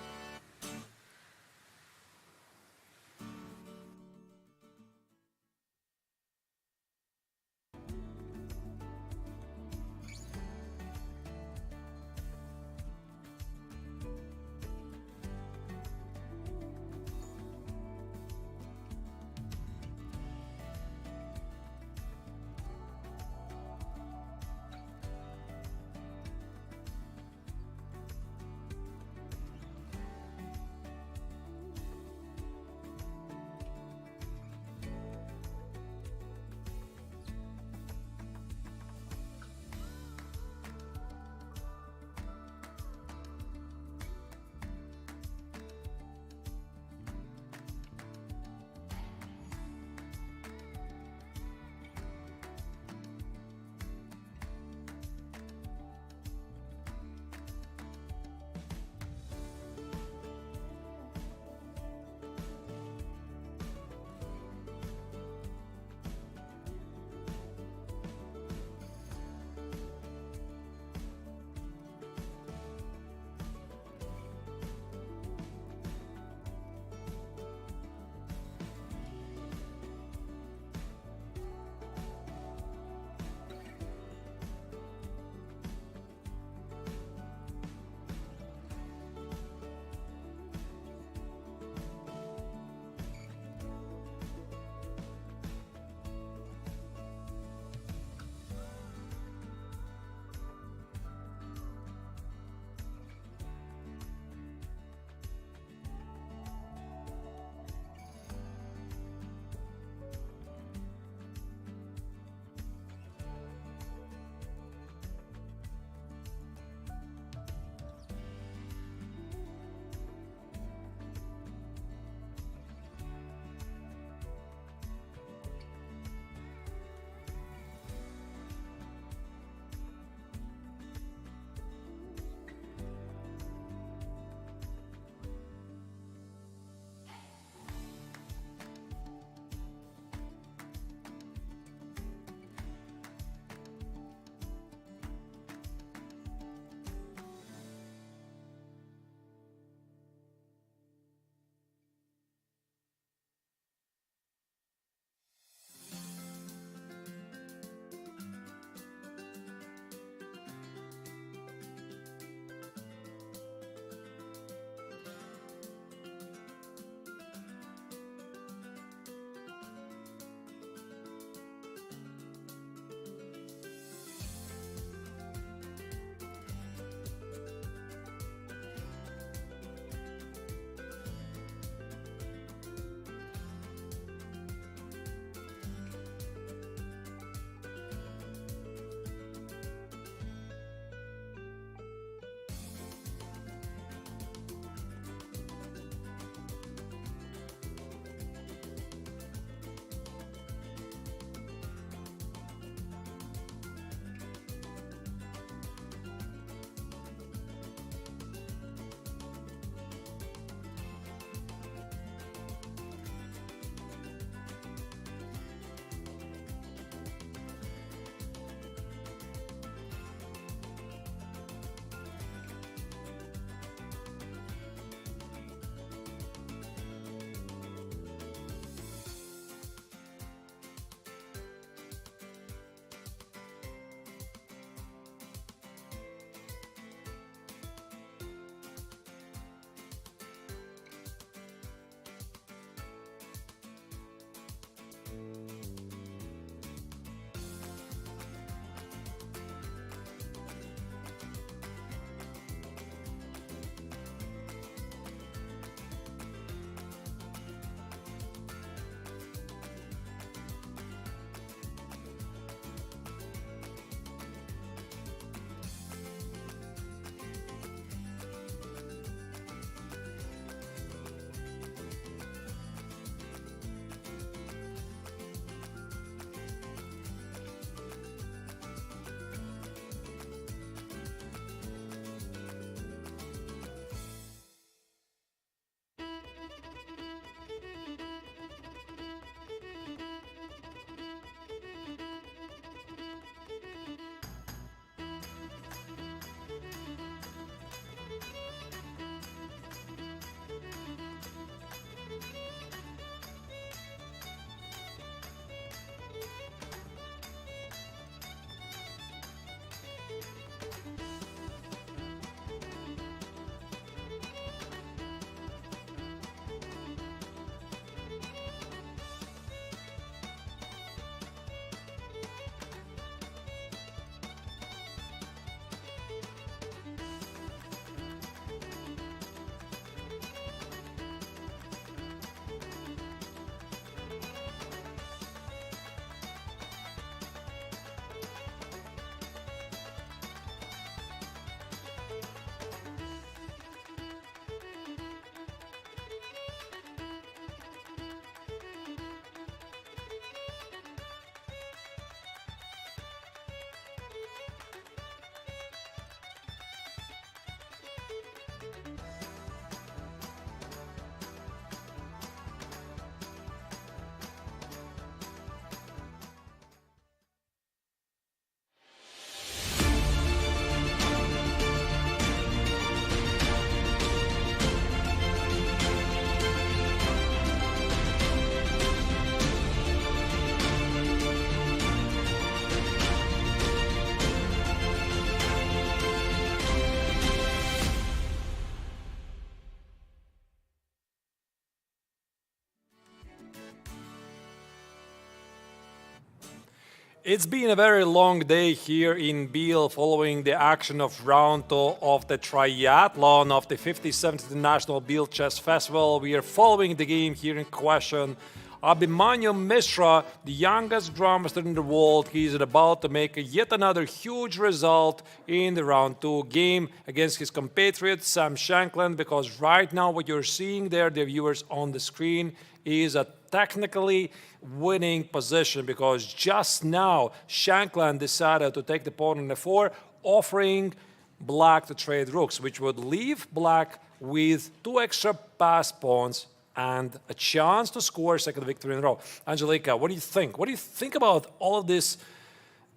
It's been a very long day here in Biel following the action of round 2 of the triathlon of the 57th International Biel Chess Festival. We are following the game here in question. Abhimanyu Mishra, the youngest grandmaster in the world, he's about to make yet another huge result in the round 2 game against his compatriot Sam Shankland, because right now what you're seeing there, the viewers on the screen, is a technically winning position, because just now Shankland decided to take the pawn on f4, offering black to trade rooks, which would leave black with 2 extra pass pawns and a chance to score second victory in a row. Angelika, what do you think? What do you think about all of this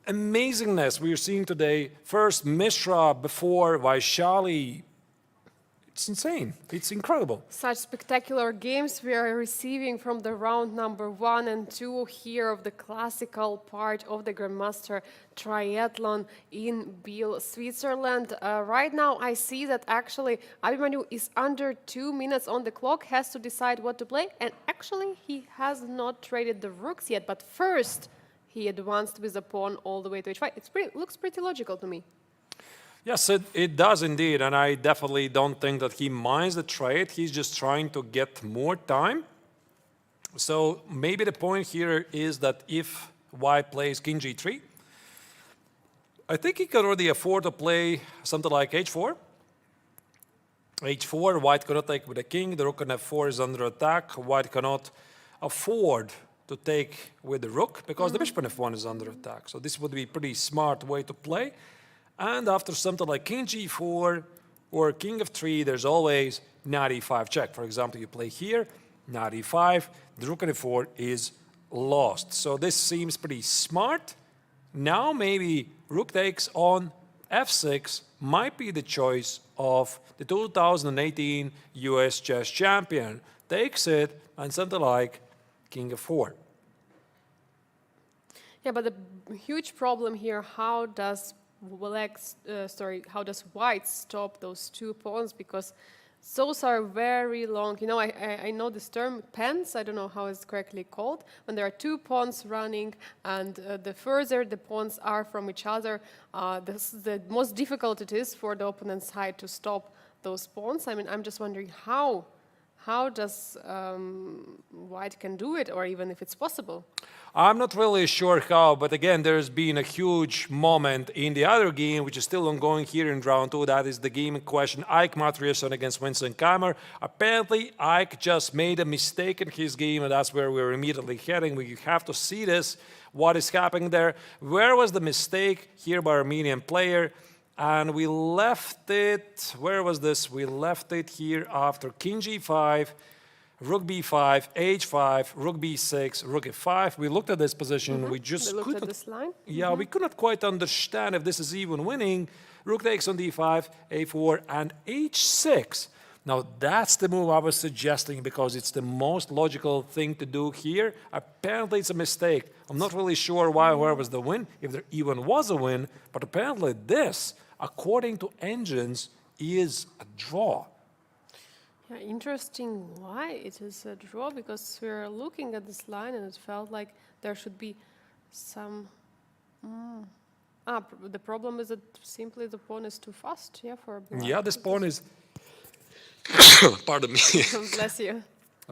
amazingness we are seeing today? First Mishra, before Vaishali. It's insane. It's incredible. Such spectacular games we are receiving from the round number 1 and 2 here of the classical part of the Grandmaster Triathlon in Biel, Switzerland. Right now I see that actually Abhimanyu is under 2 minutes on the clock, has to decide what to play, and actually he has not traded the rooks yet, but first he advanced with a pawn all the way to h5. It looks pretty logical to me. Yes, it does indeed, and I definitely don't think that he minds the trade. He's just trying to get more time. So maybe the point here is that if white plays king g3, I think he could already afford to play something like h4. h4, white cannot take with the king, the rook on f4 is under attack. White cannot afford to take with the rook because the bishop on f1 is under attack. So this would be a pretty smart way to play. And after something like king g4 or king f3, there's always knight e5 check. For example, you play here, knight e5, the rook on e4 is lost. So this seems pretty smart. Now maybe rook takes on f6 might be the choice of the 2018 US chess champion. Takes it and something like king f4. Yeah, but the huge problem here, how does white stop those 2 pawns, because those are very long. You know, I know this term pens. I don't know how it's correctly called. When there are 2 pawns running, and the further the pawns are from each other, the most difficult it is for the opponent's side to stop those pawns. I mean, I'm just wondering how does white can do it, or even if it's possible. I'm not really sure how, but again, there's been a huge moment in the other game, which is still ongoing here in round 2. That is the game in question, Haik Mathiasson against Vincent Keymer. Apparently, Haik just made a mistake in his game, and that's where we're immediately heading. We have to see this, what is happening there. Where was the mistake here by Armenian player? And we left it, where was this? We left it here after king g5, rook b5, h5, rook b6, rook f5. We looked at this position. We just looked at this line. Yeah, we could not quite understand if this is even winning. Rook takes on d5, a4, and h6. Now that's the move I was suggesting, because it's the most logical thing to do here. Apparently it's a mistake. I'm not really sure where was the win, if there even was a win, but apparently this, according to engines, is a draw. Yeah, interesting why it is a draw, because we're looking at this line and it felt like there should be some... the problem is that simply the pawn is too fast, yeah, for black. Yeah, this pawn is... Pardon me. Bless you.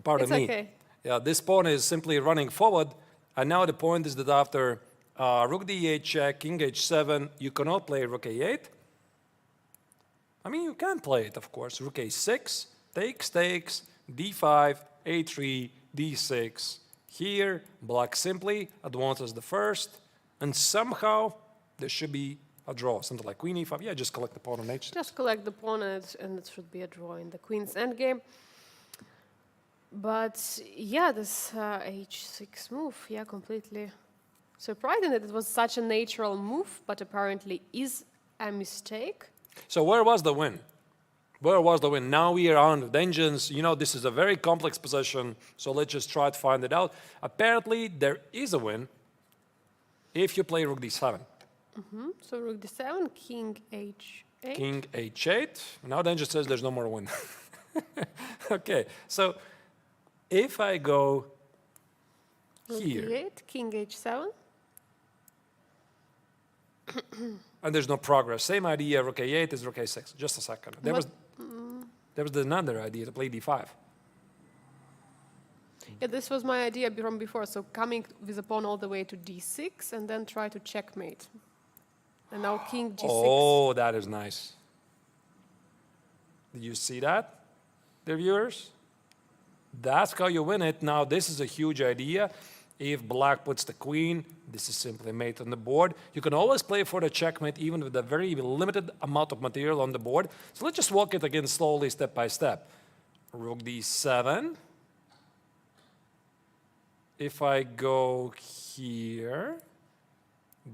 Pardon It's me. okay. Yeah, this pawn is simply running forward, and now the point is that after rook d8 check, king h7, you cannot play rook a8. I mean, you can play it, of course. Rook a6, takes, d5, a3, d6. Here, black simply advances the first, and somehow there should be a draw, something like queen e5. Yeah, just collect the pawn on h6. Just collect the pawn, and it should be a draw in the queen's endgame. But yeah, this h6 move, yeah, completely surprising that it was such a natural move, but apparently is a mistake. So where was the win? Where was the win? Now we are on with engines. You know, this is a very complex position, so let's just try to find it out. Apparently, there is a win if you play rook d7. So rook d7, king h8. King h8. Now the engine says there's no more win. Okay, so if I go Rook here, d8, king h7. And there's no progress. Same idea, rook a8 is rook a6. Just a second. There was another idea to play d5. Yeah, this was my idea from before. So coming with a pawn all the way to d6 and then try to checkmate. And now king g6. Oh, that is nice. Did you see that, dear viewers? That's how you win it. Now, this is a huge idea. If black puts the queen, this is simply mate on the board. You can always play for the checkmate even with a very limited amount of material on the board. So let's just walk it again slowly, step by step. Rook d7. If I go here,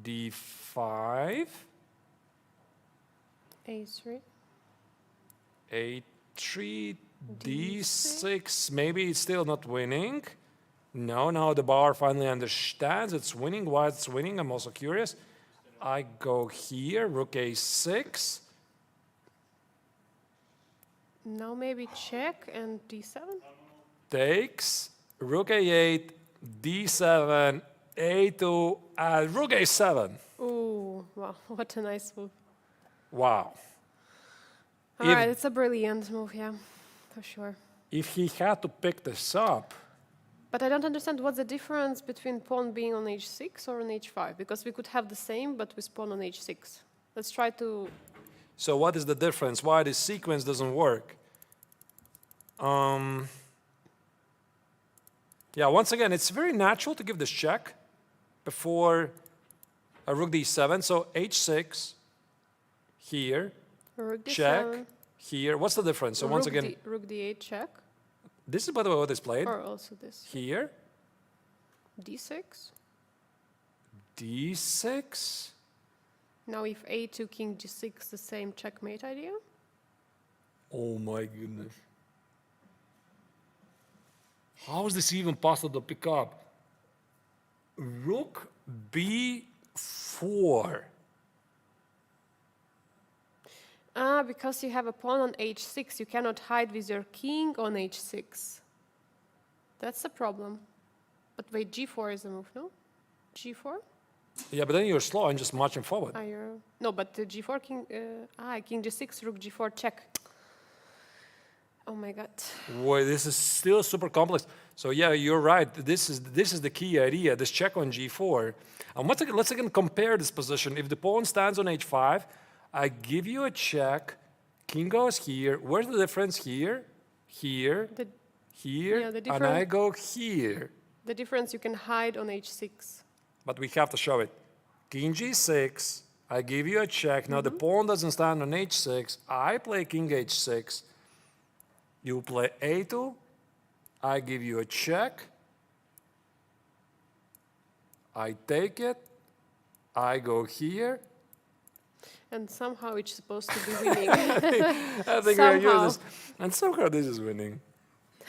d5, a3. a3, d6. Maybe it's still not winning. No, now the bar finally understands it's winning. Why it's winning, I'm also curious. I go here, rook a6. Now maybe check and d7. Takes, rook a8, d7, a2, and rook a7. Ooh, wow, what a nice move. Wow. All right, it's a brilliant move, yeah, for sure. If he had to pick this up, But I don't understand what's the difference between pawn being on h6 or on h5, because we could have the same, but with pawn on h6. Let's try to... so what is the difference? Why this sequence doesn't work? Yeah, once again, it's very natural to give this check before a rook d7. So h6, here, Rook d7, check, here. What's the difference? So once again, rook d8 check, this is, by the way, what is played. or also this. Here, d6. d6. Now if a2, king g6, the same checkmate idea. Oh my goodness. How is this even possible to pick up? Rook b4. Because you have a pawn on h6, you cannot hide with your king on h6. That's the problem. But wait, g4 is the move, no? g4? Yeah, but then you're slow and just marching forward. No, but the g4, king g6, rook g4, check. Oh my god. Boy, this is still super complex. So yeah, you're right. This is the key idea, this check on g4. And let's again compare this position. If the pawn stands on h5, I give you a check, king goes here. Where's the difference? Here, here, here, Yeah, the and I go here. The difference you can hide on h6. But we have to show it. King g6, I give you a check. Now the pawn doesn't stand on h6. I play king h6. You play a2. I give you a check. I take it. I go here. And somehow it's supposed to be winning. I think we're here. And somehow this is winning.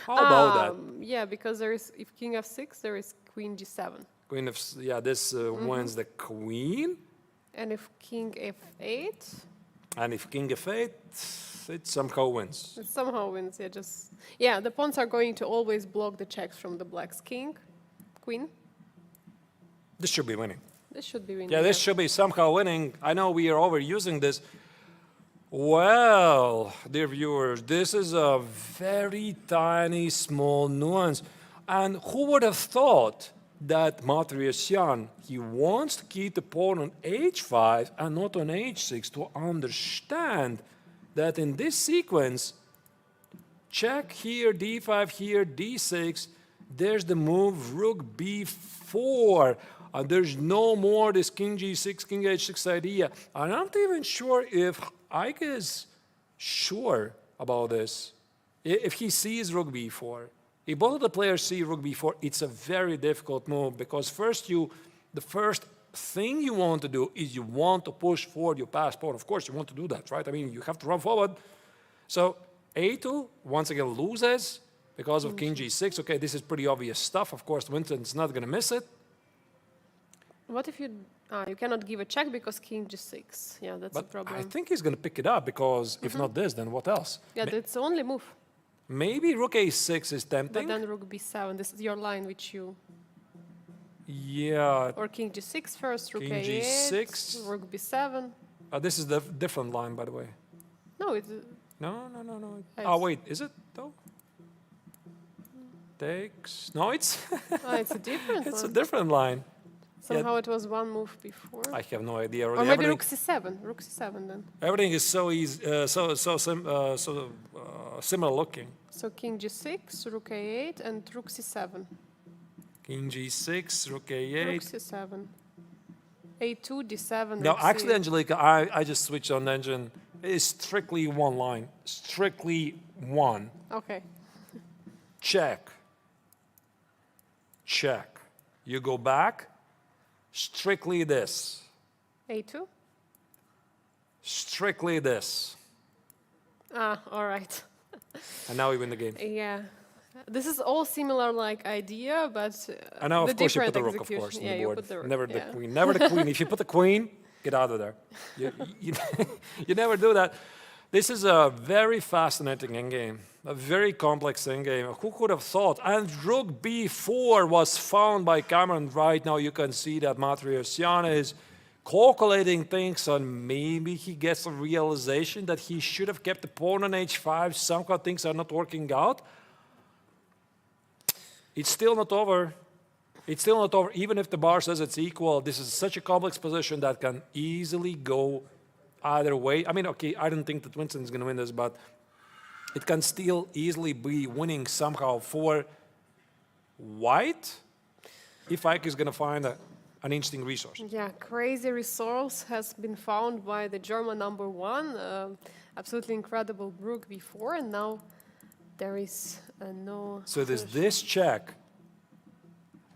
How about that? Yeah, because there is, if king f6, there is queen g7. Queen of, yeah, this wins the queen. And if king f8, And if king f8, it somehow wins. it somehow wins. Yeah, the pawns are going to always block the checks from the black's king, queen. This should be winning. This should be winning. Yeah, this should be somehow winning. I know we are overusing this. Well, dear viewers, this is a very tiny, small nuance. And who would have thought that Matryoshyan, he wants to keep the pawn on h5 and not on h6 to understand that in this sequence, check here, d5 here, d6, there's the move rook b4. And there's no more this king g6, king h6 idea. I'm not even sure if Haik is sure about this. If he sees rook b4, if both of the players see rook b4, it's a very difficult move because the first thing you want to do is you want to push forward your passed pawn. Of course, you want to do that, right? I mean, you have to run forward. So a2 once again loses because of king g6. Okay, this is pretty obvious stuff. Of course, Winton's not going to miss it. What if you cannot give a check because king g6? Yeah, that's a problem. I think he's going to pick it up because if not this, then what else? Yeah, that's the only move. Maybe rook a6 is tempting. But then rook b7, this is your line which you... Yeah, Or king g6 first, rook King a8, G6. rook b7. this is the different line, by the way. No, it's No. It's- Oh, wait, is it though? Takes. No, it's it's a different it's a one. different line. Somehow it was one move before. I have no idea. Or Already. maybe Everything, rook c7 then. everything is so easy, similar looking. So king g6, rook a8, and rook c7. King G6, Rook Rook A8. c7. a2, d7. No, rook actually, c8. Angelica, I just switched on the engine. It's strictly one line. Strictly one. Okay. Check. Check. You go back. Strictly this. a2. Strictly this. Ah, all right. And now we win the game. Yeah. This is all similar like idea, but And now, the of course, you put different the rook, of execution. course, on Yeah, the you board. put the rook. Never the yeah. queen. Never the queen. If you put the queen, get out of there. You you never do that. This is a very fascinating endgame, a very complex endgame. Who could have thought? And rook b4 was found by Cameron. Right now, you can see that Matryoshana is calculating things, and maybe he gets a realization that he should have kept the pawn on h5. Somehow things are not working out. It's still not over. It's still not over. Even if the bar says it's equal, this is such a complex position that can easily go either way. I mean, okay, I don't think that Winston is going to win this, but it can still easily be winning somehow for white if Haik is going to find an interesting resource. Yeah, crazy resource has been found by the German number one. Absolutely incredible rook before, and now there is no. So there's this check.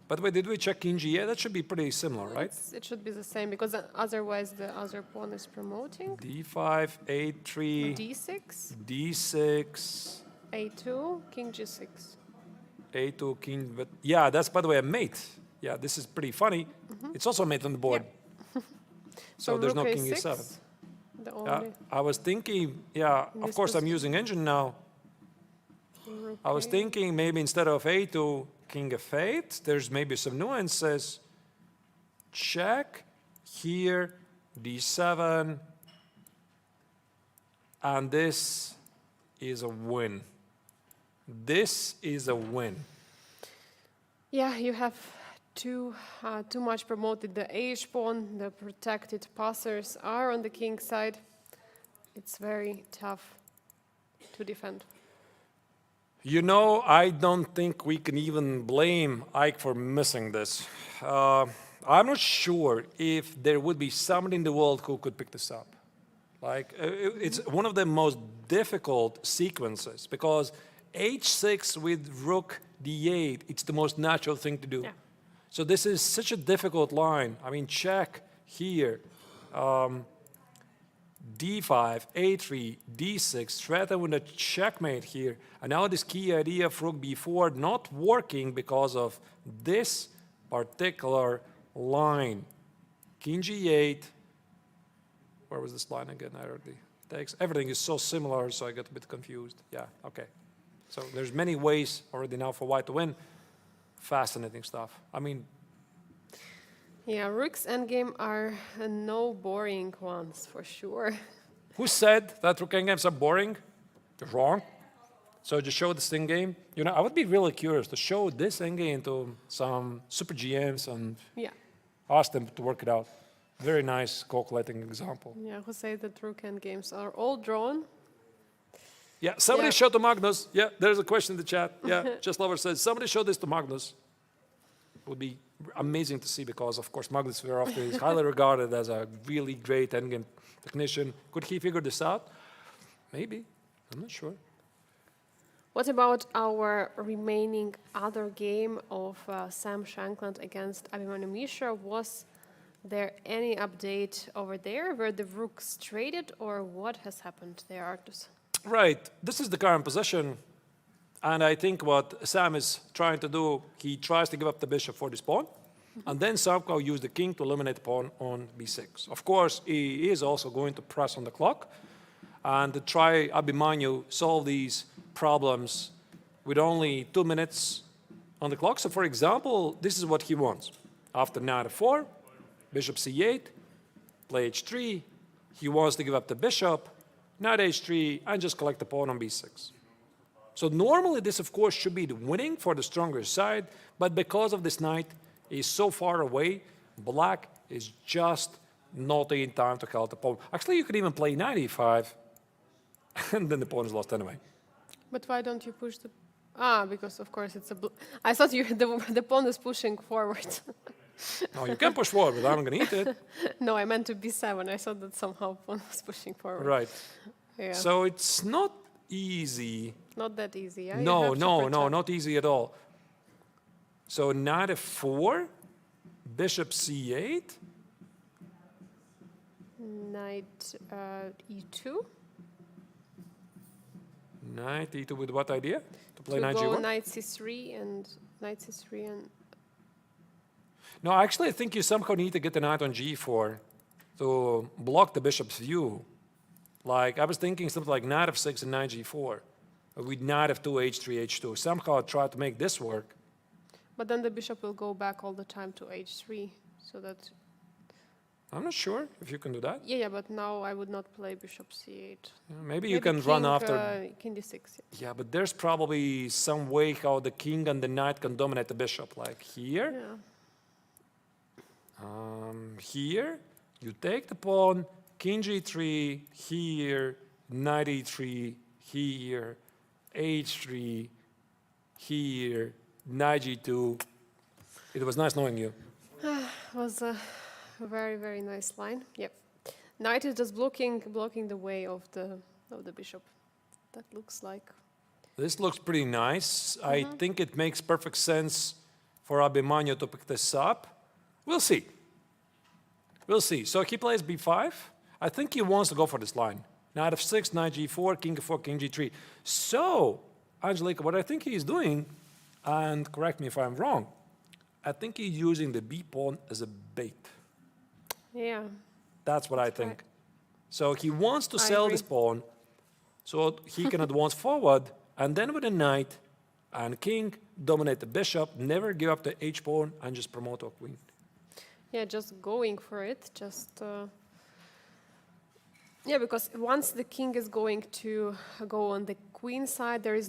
By the way, did we check King G8? That should be pretty similar, right? It should be the same because otherwise the other pawn is promoting. D5, A3, D6, D6, A2, King G6. A2, King. But yeah, that's by the way a mate. Yeah, this is pretty funny. It's also a mate on the board. So there's no rook King A6, E7. The only I was thinking, yeah, of this course I'm was- using engine now. rook I was A- thinking maybe instead of A2, King F8, there's maybe some nuances. Check, here, D7, and this is a win. This is a win. Yeah, you have too much promoted the H pawn. The protected passers are on the king side. It's very tough to defend. You know, I don't think we can even blame Ike for missing this. I'm not sure if there would be somebody in the world who could pick this up. Like, it's one of the most difficult sequences because h6 with rook d8, it's the most natural thing to do. Yeah. So this is such a difficult line. I mean, check here. D5, A3, D6, threatened with a checkmate here. And now this key idea of rook B4 not working because of this particular line. King G8. Where was this line again? I already takes. Everything is so similar, so I got a bit confused. Yeah, okay. So there's many ways already now for white to win. Fascinating stuff. I mean, Yeah, rook's endgame are no boring ones for sure. who said that rook endgames are boring? You're wrong. So just show this endgame. You know, I would be really curious to show this endgame to some super GMs and Yeah, ask them to work it out. Very nice calculating example. yeah. Who say that rook endgames are all drawn? Yeah, somebody Yeah. show to Magnus. Yeah, there's a question in the chat. Yeah, Just Lover says, somebody show this to Magnus. Would be amazing to see because, of course, Magnus very often is highly regarded as a really great endgame technician. Could he figure this out? Maybe. I'm not sure. What about our remaining other game of Sam Shankland against Abhimanyu Mishra? Was there any update over there? Were the rooks traded or what has happened there, Artus? Right. This is the current position. And I think what Sam is trying to do, he tries to give up the bishop for this pawn, and then somehow use the king to eliminate the pawn on b6. Of course, he is also going to press on the clock and to try Abhimanyu solve these problems with only 2 minutes on the clock. So for example, this is what he wants. After knight f4, bishop c8, play h3. He wants to give up the bishop, knight h3, and just collect the pawn on b6. So normally this, of course, should be the winning for the stronger side, but because of this knight is so far away, black is just not in time to help the pawn. Actually, you could even play knight e5, and then the pawn is lost anyway. But why don't you push the... Ah, because of course it's a... I thought the pawn is pushing forward. No, you can push forward, but I'm going to eat it. No, I meant to b7. I thought that somehow pawn was pushing forward. Right. Yeah. So it's not easy. Not that easy, yeah? You No, have to no, protect. not easy at all. So knight f4, bishop c8. Knight e2. Knight e2 with what idea? To play To knight go g1? knight c3 and knight c3 and... No, actually, I think you somehow need to get the knight on g4 to block the bishop's view. Like, I was thinking something like knight f6 and knight g4. With knight f2, h3, h2. Somehow try to make this work. But then the bishop will go back all the time to h3, so that... I'm not sure if you can do that. Yeah, but now I would not play bishop c8. Maybe you can run after. King d6. Yeah. Yeah, but there's probably some way how the king and the knight can dominate the bishop. Like here, Yeah. here, you take the pawn, king g3, here, knight e3, here, h3, here, knight g2. It was nice knowing you. Was a very, very nice line. Yep. Knight is just blocking the way of the bishop. That looks like... This looks pretty nice. I think it makes perfect sense for Abhimanyu to pick this up. We'll see. We'll see. So he plays b5. I think he wants to go for this line. Knight f6, knight g4, king f4, king g3. So, Angelica, what I think he's doing, and correct me if I'm wrong, I think he's using the b pawn as a bait. Yeah. That's what I think. correct. So he wants to I sell agree. this pawn so he can advance forward, and then with a knight and king, dominate the bishop, never give up the h pawn, and just promote a queen. Yeah, just going for it. Just... Yeah, because once the king is going to go on the queen side, there is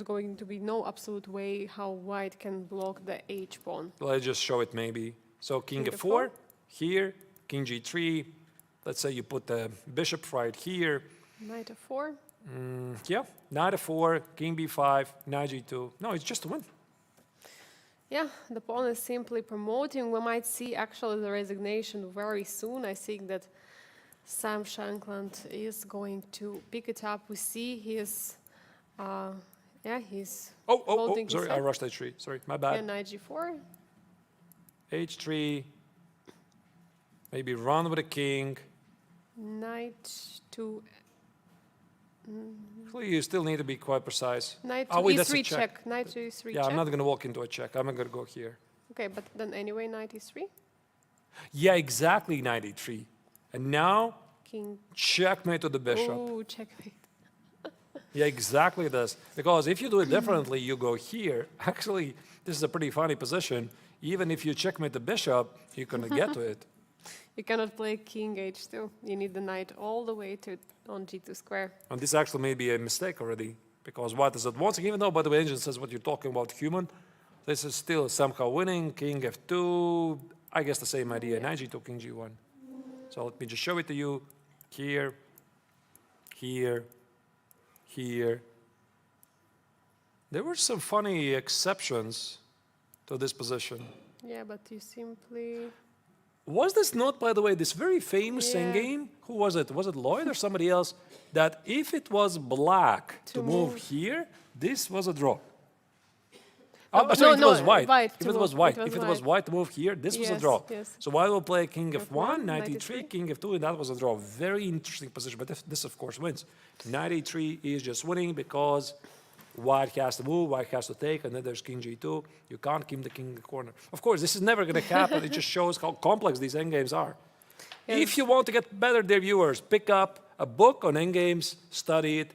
going to be no absolute way how white can block the h pawn. Let's just show it maybe. So king King f4, f4. here, king g3. Let's say you put the bishop right here. Knight f4. Yeah, knight f4, king b5, knight g2. No, it's just a win. Yeah, the pawn is simply promoting. We might see actually the resignation very soon. I think that Sam Shankland is going to pick it up. We see he's he's holding his Sorry, I head. rushed h3. Sorry, my Yeah, bad. knight g4. h3, maybe run with a king. Knight to Actually, you still need to be quite precise. knight to Oh, wait, that's a e3 check. check. Knight to e3 Yeah, check. I'm not going to walk into a check. I'm going to go here. Okay, but then anyway, knight e3. Yeah, exactly, knight e3. And now, King. checkmate to the bishop. Oh, checkmate. Yeah, exactly this. Because if you do it differently, you go here. Actually, this is a pretty funny position. Even if you checkmate the bishop, you're going to get to it. You cannot play king h2. You need the knight all the way to on g2 square. And this actually may be a mistake already. Because white is advancing, even though, by the way, engine says what you're talking about human. This is still somehow winning. King f2. I guess the same idea. Knight g2, king g1. So let me just show it to you. Here, here, here. There were some funny exceptions to this position. Yeah, but you simply... Was this not, by the way, this very famous Yeah. endgame? Who was it? Was it Lloyd or somebody else? That if it was black to To move move. here, this was a draw. Oh, Sorry, no, if it no, was white. white If to it was move. white. It was If it was white. white to move here, this was a Yes, draw. yes. So white will play king f1, F1, knight knight e3, e3. king f2, and that was a draw. Very interesting position, but this of course wins. Knight e3 is just winning because white has to move, white has to take, and then there's king g2. You can't keep the king in the corner. Of course, this is never going to happen. It just shows how complex these endgames are. Yes. If you want to get better, dear viewers, pick up a book on endgames, study it.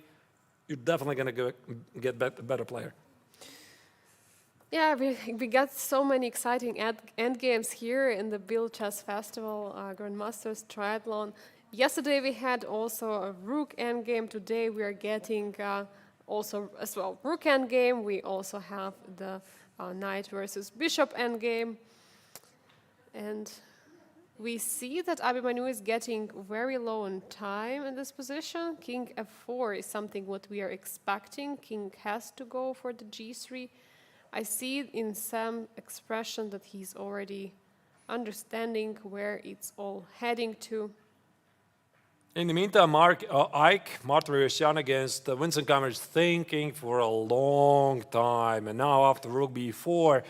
You're definitely going to get a better player. Yeah, we got so many exciting end games here in the Biel Chess Festival, Grandmasters Triathlon. Yesterday we had also a Rook endgame. Today we are getting also as well Rook endgame. We also have the Knight versus Bishop endgame. And we see that Abhimanyu is getting very low on time in this position. King f4 is something what we are expecting. King has to go for the g3. I see in Sam's expression that he's already understanding where it's all heading to. In the meantime, Haik, Marta Rosian against Vincent Keymer is thinking for a long time. And now after Rook b4,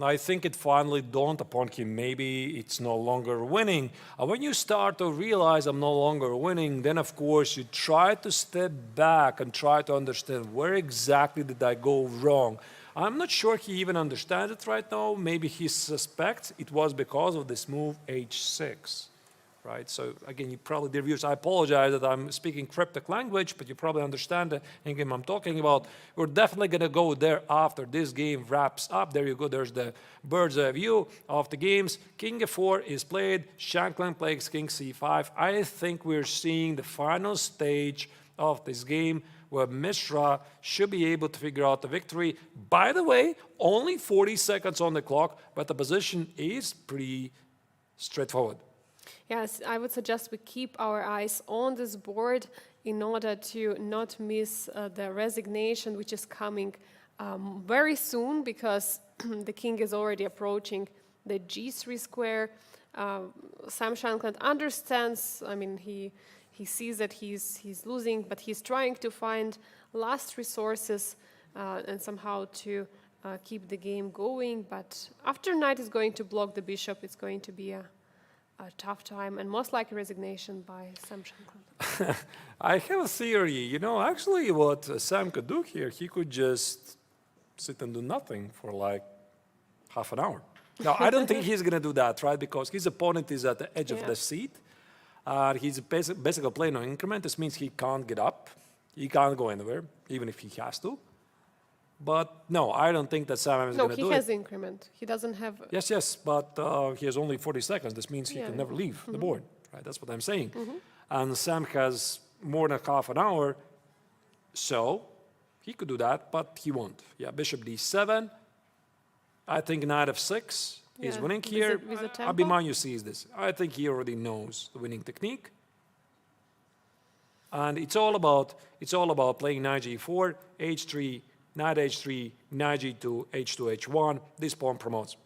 I think it finally dawned upon him, maybe it's no longer winning. When you start to realize I'm no longer winning, then of course you try to step back and try to understand where exactly did I go wrong. I'm not sure he even understands it right now. Maybe he suspects it was because of this move h6. Right? So again, you probably, dear viewers, I apologize that I'm speaking cryptic language, but you probably understand the game I'm talking about. We're definitely going to go there after this game wraps up. There you go. There's the bird's eye view of the games. King f4 is played. Shankland plays King c5. I think we're seeing the final stage of this game where Mishra should be able to figure out the victory. By the way, only 40 seconds on the clock, but the position is pretty straightforward. Yes, I would suggest we keep our eyes on this board in order to not miss the resignation, which is coming very soon because the king is already approaching the g3 square. Sam Shankland understands, I mean, he sees that he's losing, but he's trying to find last resources and somehow to keep the game going. But after knight is going to block the bishop, it's going to be a tough time and most likely resignation by Sam Shankland. I have a theory. You know, actually what Sam could do here, he could just sit and do nothing for like half an hour. Now, I don't think he's going to do that, right? Because his opponent is at the edge of the seat. He's basically playing on increment. This means he can't get up. He can't go anywhere, even if he has to. But no, I don't think that Sam is going to do it. No, he has increment. He doesn't have... Yes, but he has only 40 seconds. This means he can never leave the board. Right? That's what I'm saying. And Sam has more than half an hour, so he could do that, but he won't. Yeah, bishop d7. I think knight f6 is winning here. With a tempo. Abhimanyu sees this. I think he already knows the winning technique. And it's all about playing knight g4, h3, knight h3, knight g2, h2, h1. This pawn promotes.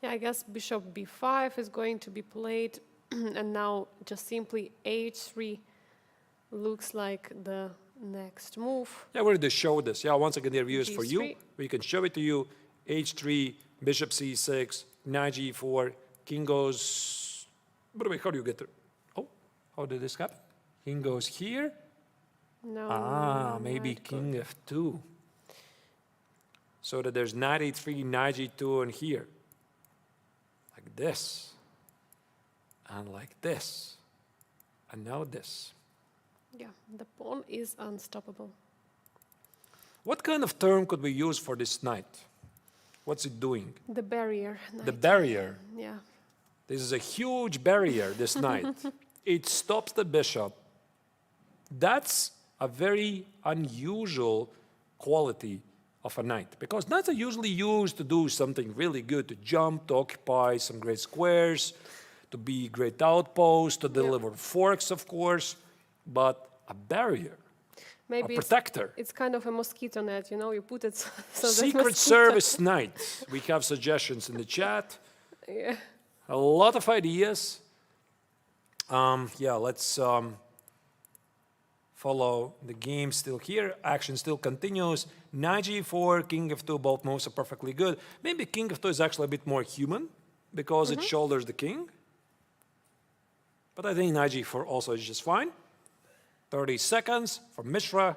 Yeah, I guess bishop b5 is going to be played, and now just simply h3 looks like the next move. Yeah, we already showed this. Yeah, once again, the review is for you. G3. We can show it to you. h3, bishop c6, knight g4, king goes... By the way, how do you get there? Oh, how did this happen? King goes here. No, Maybe knight king f2. So that there's knight e3, knight g2, and here. Like this. And like this. And now this. Yeah, the pawn is unstoppable. What kind of term could we use for this knight? What's it doing? The barrier. The barrier. Yeah. This is a huge barrier, this knight. It stops the bishop. That's a very unusual quality of a knight, because knights are usually used to do something really good, to jump, to occupy some great squares, to be great outposts, to deliver forks, of course, but a barrier, Maybe a protector. It's kind of a mosquito net, you know, you put it so that Secret mosquito- Service knight. We have suggestions in the chat. Yeah. A lot of ideas. Let's follow the game still here. Action still continues. Knight g4, king f2, both moves are perfectly good. Maybe king f2 is actually a bit more human because it shoulders the king. But I think knight g4 also is just fine. 30 seconds for Mishra.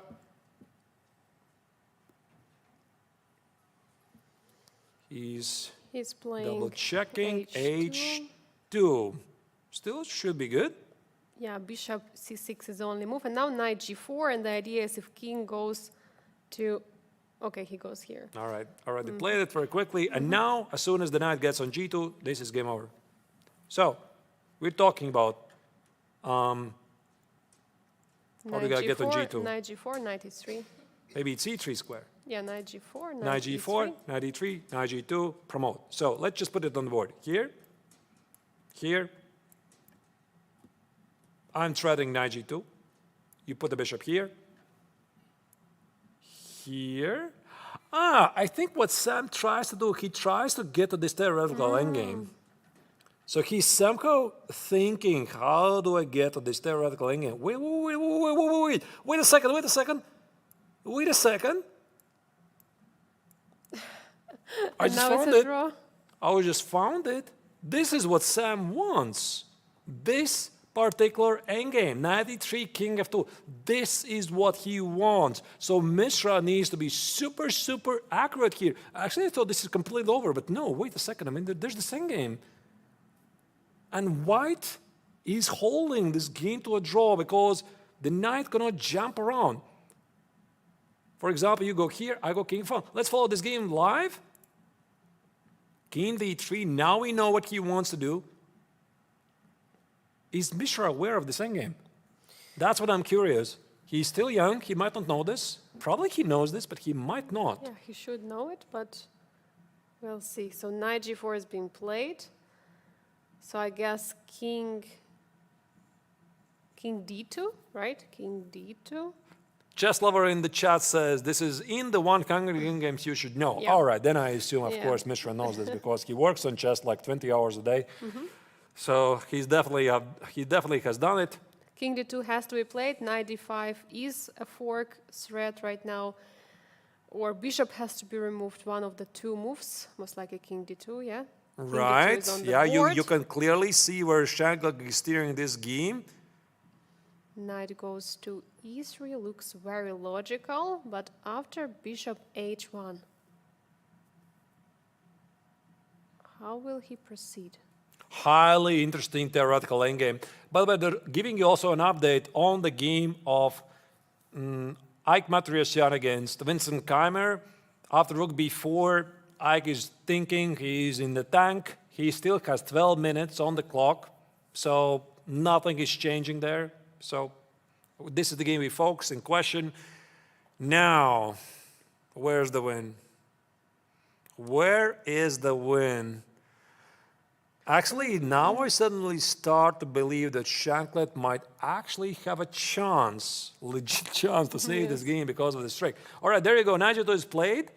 He's playing double checking H2. h2. Still should be good. Yeah, bishop c6 is the only move. And now knight g4, and the idea is if king goes to Okay, he goes here. All right, they played it very quickly, and now, as soon as the knight gets on g2, this is game over. So, we're talking about how do you gotta get on g2? Knight g4, knight e3. Maybe it's e3 square. Yeah, knight g4, Knight g4, e3. knight e3, knight g2, promote. So let's just put it on the board. Here, here. I'm threading knight g2. You put the bishop here. Here. I think what Sam tries to do, he tries to get to this theoretical endgame. So he's somehow thinking, how do I get to this theoretical endgame? Wait a second. I just Now found it's a it. draw. I just found it. This is what Sam wants. This particular endgame, knight e3, king f2. This is what he wants. So Mishra needs to be super, super accurate here. Actually, I thought this is completely over, but no, wait a second. I mean, there's this endgame. And white is holding this game to a draw because the knight cannot jump around. For example, you go here, I go king f1. Let's follow this game live. King d3, now we know what he wants to do. Is Mishra aware of this endgame? That's what I'm curious. He's still young, he might not know this. Probably he knows this, but he might not. Yeah, he should know it, but we'll see. So knight g4 is being played. So I guess king d2, right? King d2. Chess Lover in the chat says, this is in the 100 games you should know. Yeah. All right, then I assume, of Yeah. course, Mishra knows this because he works on chess like 20 hours a day. So he definitely has done it. King d2 has to be played. Knight d5 is a fork threat right now. Or bishop has to be removed, one of the two moves. Most likely king d2, yeah? King d2 Right, is on the yeah, board. you can clearly see where Shankland is steering this game. Knight goes to e3, looks very logical, but after bishop h1, how will he proceed? Highly interesting theoretical endgame. By the way, they're giving you also an update on the game of Haik Matryoshyan against Vincent Keymer. After rook b4, Haik is thinking he's in the tank. He still has 12 minutes on the clock, so nothing is changing there. So this is the game we focus in question. Now, where's the win? Where is the win? Actually, now I suddenly start to believe that Shankland might actually have a chance, legit chance to save this game because of this trick. All right, there you go. Knight g2 is played.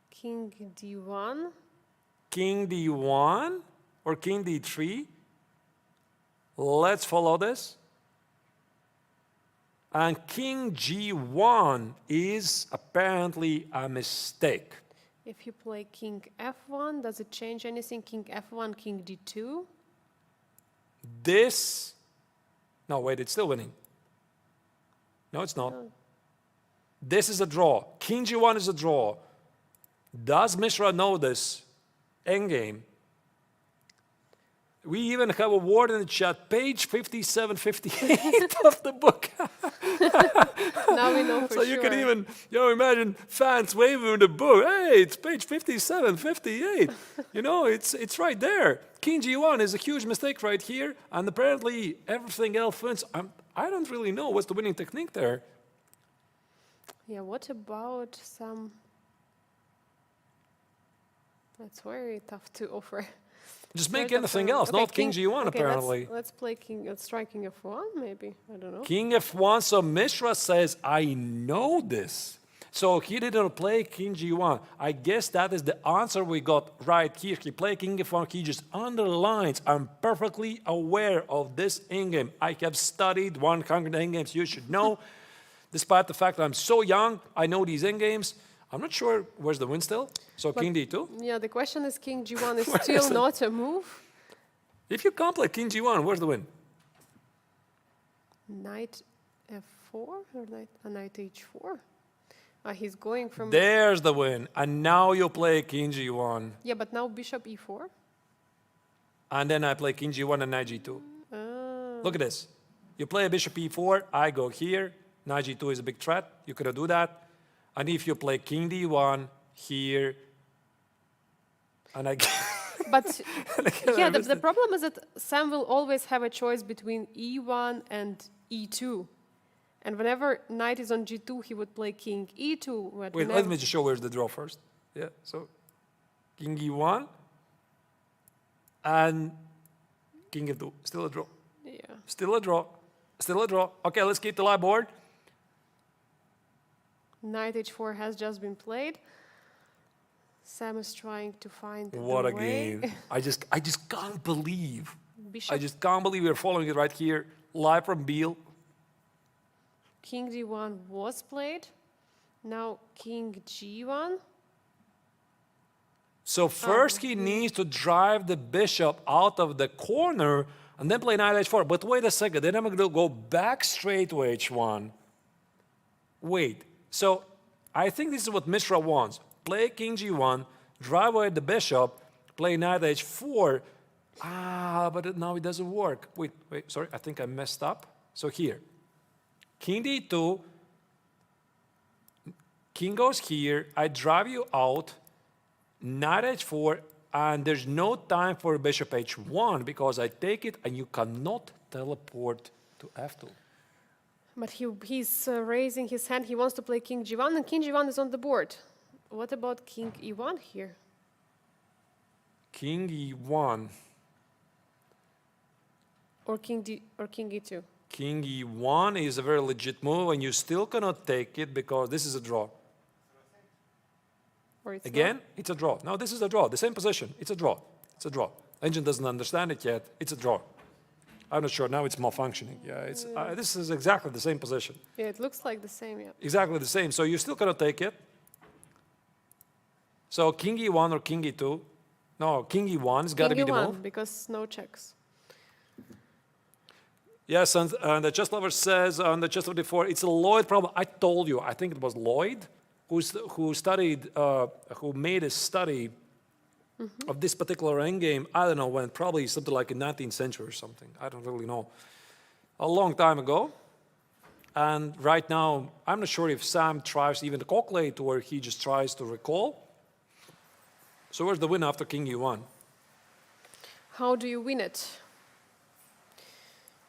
King d1. King d1 or king d3. Let's follow this. And king g1 is apparently a mistake. If you play king f1, does it change anything? King f1, king d2? This, no, wait, it's still winning. No, it's not. This is a draw. King g1 is a draw. Does Mishra know this endgame? We even have a word in the chat, page 57, 58 of the book. Now we know for So sure. you can even, imagine fans waving the book. Hey, it's page 57, 58. It's right there. King g1 is a huge mistake right here, and apparently everything else wins. I don't really know what's the winning technique there. Yeah, what about some... That's very tough to offer. Just make Sort of, anything else, okay, not king g1 okay, apparently. Let's play king, let's try king f1 maybe, I don't know. King f1, so Mishra says, I know this. So he didn't play king g1. I guess that is the answer we got right here. He played king f1, he just underlines, I'm perfectly aware of this endgame. I have studied 100 endgames, you should know. Despite the fact that I'm so young, I know these endgames. I'm not sure where's the win still. So But- king d2. Yeah, the question is king g1 is Where still is it? not a move. If you can't play king g1, where's the win? Knight f4 or knight h4? He's going from... There's the win. And now you play king g1. Yeah, but now bishop e4. And then I play king g1 and knight g2. Look at this. You play a bishop e4, I go here. Knight g2 is a big threat. You could do that. And if you play king d1 here, and I But again, yeah, I the missed it. problem is that Sam will always have a choice between e1 and e2. And whenever knight is on g2, he would play king e2. But Wait, whenever- let me just show where's the draw first. Yeah, so king e1 and king f2. Still a draw. Yeah. Still a draw. Still a draw. Okay, let's keep the live board. Knight h4 has just been played. Sam is trying to find What the a way. game. I just can't believe. Bishop I just can't believe we're following it right here, live from Biel. king d1 was played. Now king g1. So first he needs to drive the bishop out of the corner and then play knight h4. But wait a second, then I'm going to go back straight to h1. Wait, so I think this is what Mishra wants. Play king g1, drive away the bishop, play knight h4. But now it doesn't work. Wait, sorry, I think I messed up. So here, king d2, king goes here, I drive you out, knight h4, and there's no time for bishop h1 because I take it and you cannot teleport to f2. But he's raising his hand. He wants to play king g1, and king g1 is on the board. What about king e1 here? King e1, Or king e2? king e1 is a very legit move and you still cannot take it because this is a draw. Or it's Again, it's a draw. No, this is a draw. The same position. It's a draw. It's a draw. Engine doesn't understand it yet. It's a draw. I'm not sure. Now it's malfunctioning. Yeah, it's, this is exactly the same position. not? Yeah, it looks like the same, yeah. Exactly the same. So you still cannot take it. So king e1 or king e2. No, king e1 has got to be King the e1, move. because no checks. Yes, and the chess lover says on the chess 24, it's a Lloyd problem. I told you, I think it was Lloyd who studied, who made a study of this particular endgame. I don't know when, probably something like in 19th century or something. I don't really know. A long time ago. And right now, I'm not sure if Sam tries even to calculate or he just tries to recall. So where's the win after king e1? How do you win it?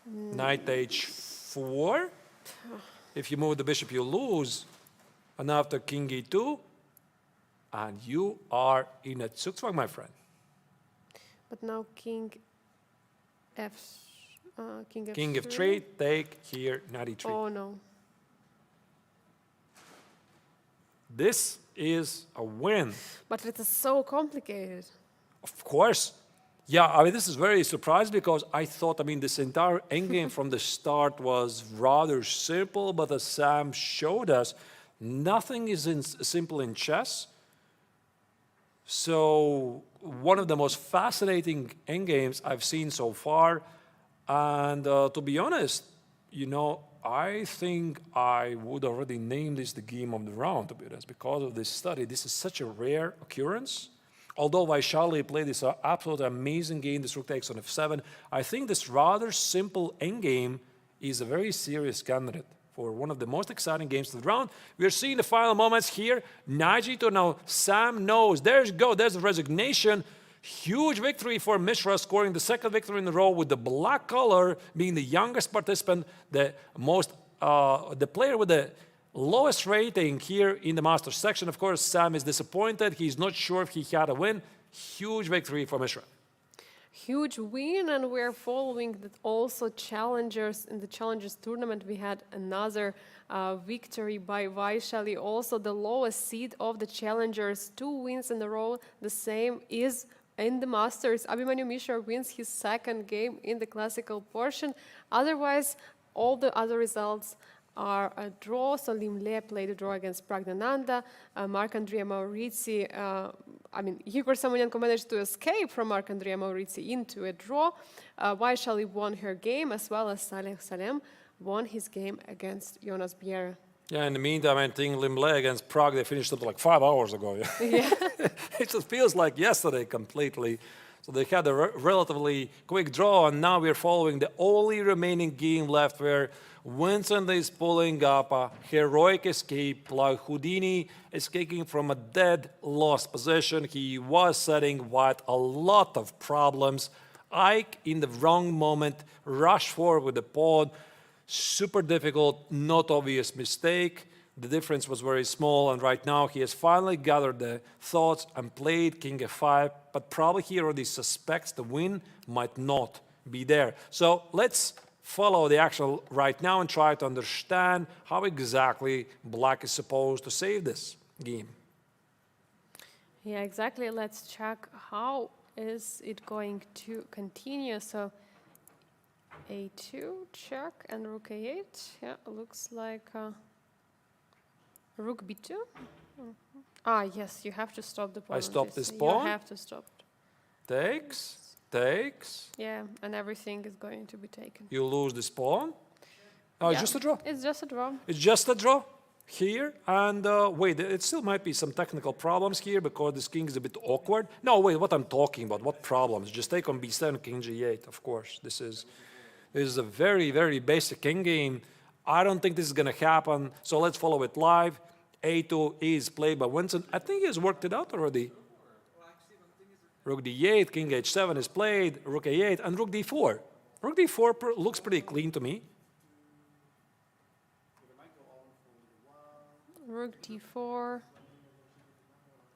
Knight h4. If you move the bishop, you lose. And after king e2, and you are in a Zugzwang, my friend. But now king King f3, take here, knight e3. Oh no. This is a win. But it is so complicated. Of course. Yeah, I mean, this is very surprising because I thought, I mean, this entire endgame from the start was rather simple, but as Sam showed us, nothing is simple in chess. So one of the most fascinating endgames I've seen so far. And to be honest, you know, I think I would already name this the game of the round, to be honest, because of this study. This is such a rare occurrence. Although Vaishali played this absolutely amazing game, this rook takes on f7, I think this rather simple endgame is a very serious candidate for one of the most exciting games of the round. We're seeing the final moments here. Knight g2, now Sam knows. There's go, there's the resignation. Huge victory for Mishra, scoring the second victory in a row with the black color, being the youngest participant, the player with the lowest rating here in the Masters section. Of course, Sam is disappointed. He's not sure if he had a win. Huge victory for Mishra. Huge win, and we're following that also challengers. In the challengers tournament, we had another victory by Vaishali, also the lowest seed of the challengers, 2 wins in a row. The same is in the Masters. Abhimanyu Mishra wins his second game in the classical portion. Otherwise, all the other results are a draw. So Liem played a draw against Pragg, Marc-Andrea Maurizi. Igor Samonenko managed to escape from Marc-Andrea Maurizi into a draw. Vaishali won her game, as well as Saleh Salem won his game against Jonas Biel. Yeah, in the meantime, I think Liem against Pragg, they finished something like 5 hours ago. Yeah. It just feels like yesterday completely. So they had a relatively quick draw, and now we're following the only remaining game left where Vincent is pulling up a heroic escape like Houdini, escaping from a dead lost position. He was setting White a lot of problems. Haik, in the wrong moment, rushed forward with the pawn. Super difficult, not obvious mistake. The difference was very small, and right now he has finally gathered the thoughts and played king f5, but probably he already suspects the win might not be there. So let's follow the action right now and try to understand how exactly Black is supposed to save this game. Yeah, exactly. Let's check how is it going to continue. So a2, check, and rook a8. Yeah, looks like rook b2. Ah, yes, you have to stop the pawn. I stopped this pawn. You have to stop. Takes, takes. Yeah, and everything is going to be taken. You lose this pawn. Oh, Yeah, it's just a draw. It's just a draw. It's just a draw here. And wait, it still might be some technical problems here because this king is a bit awkward. No, wait, what I'm talking about, what problems? Just take on b7, king g8, of course. This is a very, very basic king game. I don't think this is going to happen, so let's follow it live. a2 is played by Vincent. I think he has worked it out already. Rook d8, king h7 is played, rook a8, and rook d4. Rook d4 looks pretty clean to me. Rook d4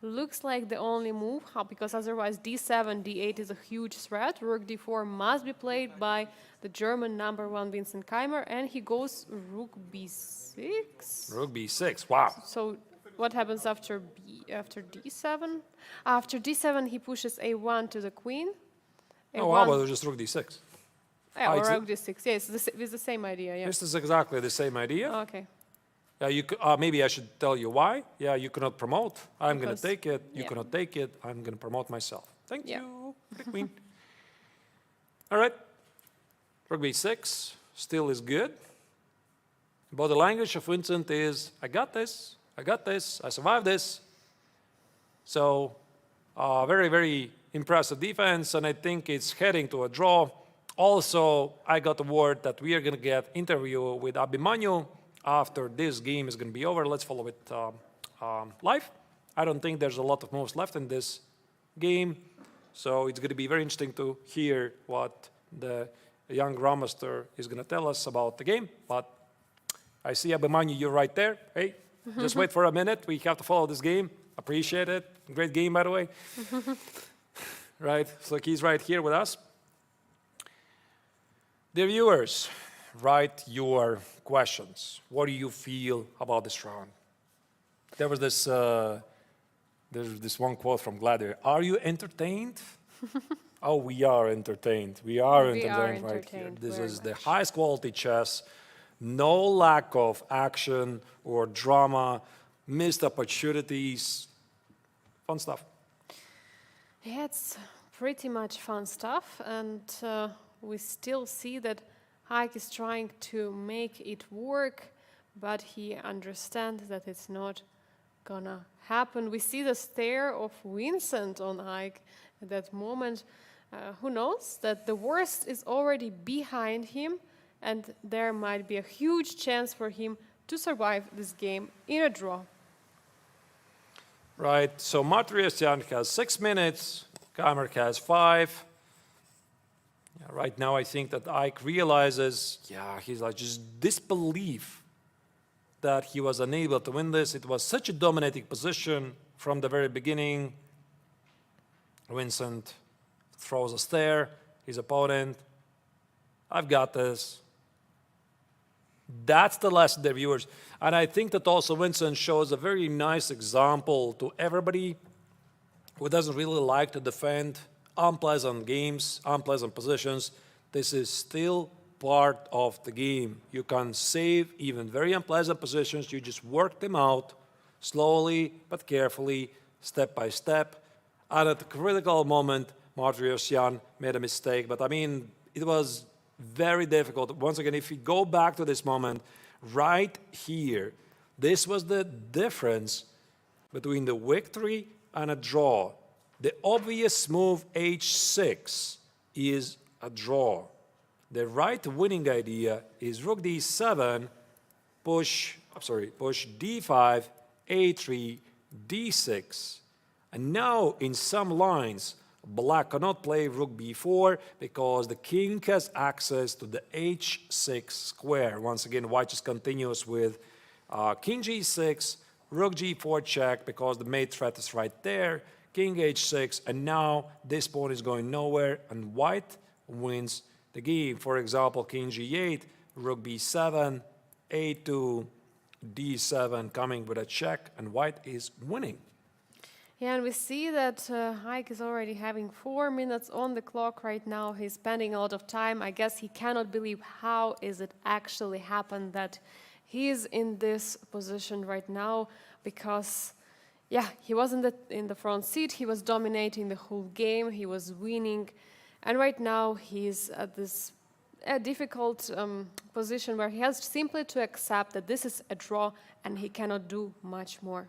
looks like the only move, because otherwise d7, d8 is a huge threat. Rook d4 must be played by the German #1 Vincent Keymer, and he goes rook b6. Rook b6, wow. So what happens after d7? After d7, he pushes a1 to the queen. Oh, how about just rook d6? Yeah, or it's- rook d6. Yes, with the same idea. Yeah. This is exactly the same idea. Okay. You maybe I should tell you why. Yeah, you cannot promote. I'm going to Because- take it. You yeah. cannot take it. I'm going to promote myself. Thank Yeah. you, the queen. All right. Rook b6 still is good. But the language of Vincent is, I got this, I got this, I survived this. So very, very impressive defense, and I think it's heading to a draw. Also, I got the word that we are going to get interview with Abhimanyu after this game is going to be over. Let's follow it live. I don't think there's a lot of moves left in this game, so it's going to be very interesting to hear what the young grandmaster is going to tell us about the game. But I see Abhimanyu, you're right there. Hey, just wait for a minute. We have to follow this game. Appreciate it. Great game, by the way. Right, so he's right here with us. Dear viewers, write your questions. What do you feel about this round? There was this, there's this one quote from Gladiator. Are you entertained? Oh, we are entertained. We are We are entertained right here. entertained This very is the much. highest quality chess. No lack of action or drama, missed opportunities, fun stuff. Yeah, it's pretty much fun stuff, and we still see that Haik is trying to make it work, but he understands that it's not gonna happen. We see the stare of Vincent on Haik at that moment. Who knows that the worst is already behind him, and there might be a huge chance for him to survive this game in a draw. Right, so Matryoshyan has 6 minutes, Keymer has 5. Yeah, right now I think that Haik realizes, he's like just disbelief that he was unable to win this. It was such a dominating position from the very beginning. Vincent throws a stare, his opponent, I've got this. That's the lesson there, viewers. And I think that also Vincent shows a very nice example to everybody who doesn't really like to defend unpleasant games, unpleasant positions. This is still part of the game. You can save even very unpleasant positions. You just work them out slowly but carefully, step by step. And at the critical moment, Matryoshyan made a mistake. But I mean, it was very difficult. Once again, if we go back to this moment, right here, this was the difference between the victory and a draw. The obvious move h6 is a draw. The right winning idea is rook d7, push d5, a3, d6. And now in some lines, black cannot play rook b4 because the king has access to the h6 square. Once again, white just continues with king g6, rook g4 check because the mate threat is right there, king h6, and now this pawn is going nowhere, and white wins the game. For example, king g8, rook b7, a2, d7 coming with a check, and white is winning. Yeah, and we see that Haik is already having 4 minutes on the clock right now. He's spending a lot of time. I guess he cannot believe how is it actually happened that he's in this position right now, because yeah, he was in the front seat, he was dominating the whole game, he was winning, and right now he's at this difficult position where he has simply to accept that this is a draw and he cannot do much more.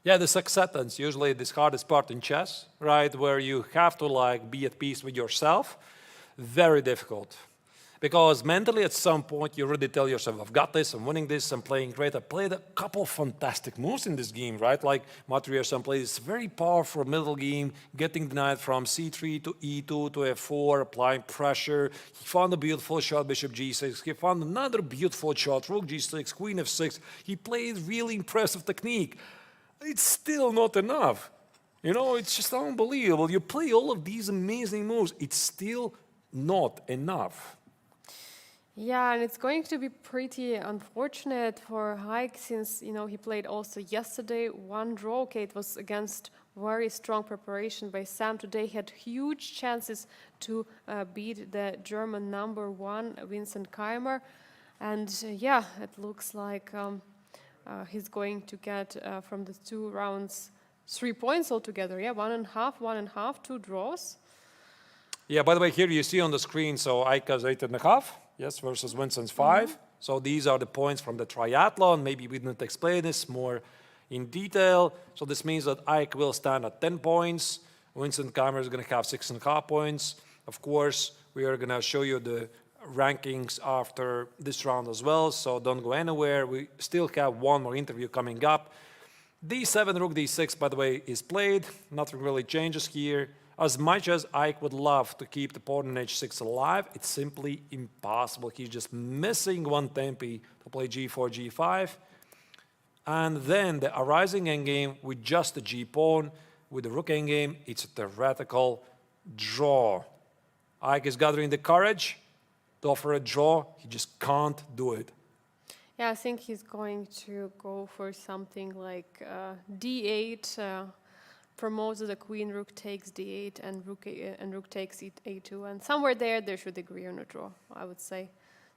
Yeah, this acceptance, usually this hardest part in chess, right, where you have to like be at peace with yourself, very difficult. Because mentally at some point you already tell yourself, I've got this, I'm winning this, I'm playing great. I played a couple of fantastic moves in this game, right? Like Matri played this very powerful middle game, getting the knight from c3 to e2 to f4, applying pressure. He found a beautiful shot, bishop g6. He found another beautiful shot, rook g6, queen f6. He played really impressive technique. It's still not enough. You know, it's just unbelievable. You play all of these amazing moves, it's still not enough. Yeah, and it's going to be pretty unfortunate for Haik since, you know, he played also yesterday one draw. Okay, it was against very strong preparation by Sam. Today he had huge chances to beat the German #1, Vincent Keymer. And yeah, it looks like he's going to get from the 2 rounds 3 points altogether. Yeah, 1.5, 1.5, 2 draws. Yeah, by the way, here you see on the screen, so Haik has 8.5, yes, versus Vincent's 5. So these are the points from the triathlon. Maybe we didn't explain this more in detail. So this means that Haik will stand at 10 points. Vincent Keymer is going to have 6.5 points. Of course, we are going to show you the rankings after this round as well, so don't go anywhere. We still have one more interview coming up. d7, rook d6, by the way, is played. Nothing really changes here. As much as Haik would love to keep the pawn on h6 alive, it's simply impossible. He's just missing one tempi to play g4, g5. And then the arising endgame with just the g-pawn, with the rook endgame, it's a theoretical draw. Haik is gathering the courage to offer a draw. He just can't do it. Yeah, I think he's going to go for something like d8, promotes the queen, rook takes d8, and rook takes a2, and somewhere there they should agree on a draw, I would say.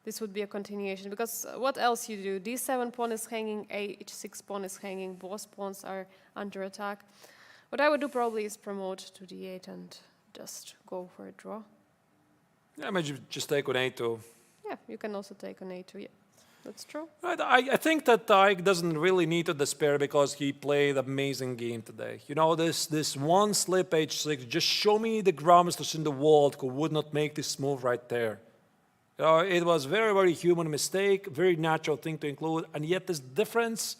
This would be a continuation, because what else you do? d7 pawn is hanging, h6 pawn is hanging, both pawns are under attack. What I would do probably is promote to d8 and just go for a draw. Yeah, maybe just take on a2. Yeah, you can also take on a2, yeah. That's true. Right, I think that Haik doesn't really need to despair because he played an amazing game today. You know, this one slip h6, just show me the grandmasters in the world who would not make this move right there. You know, it was very, very human mistake, very natural thing to include, and yet this difference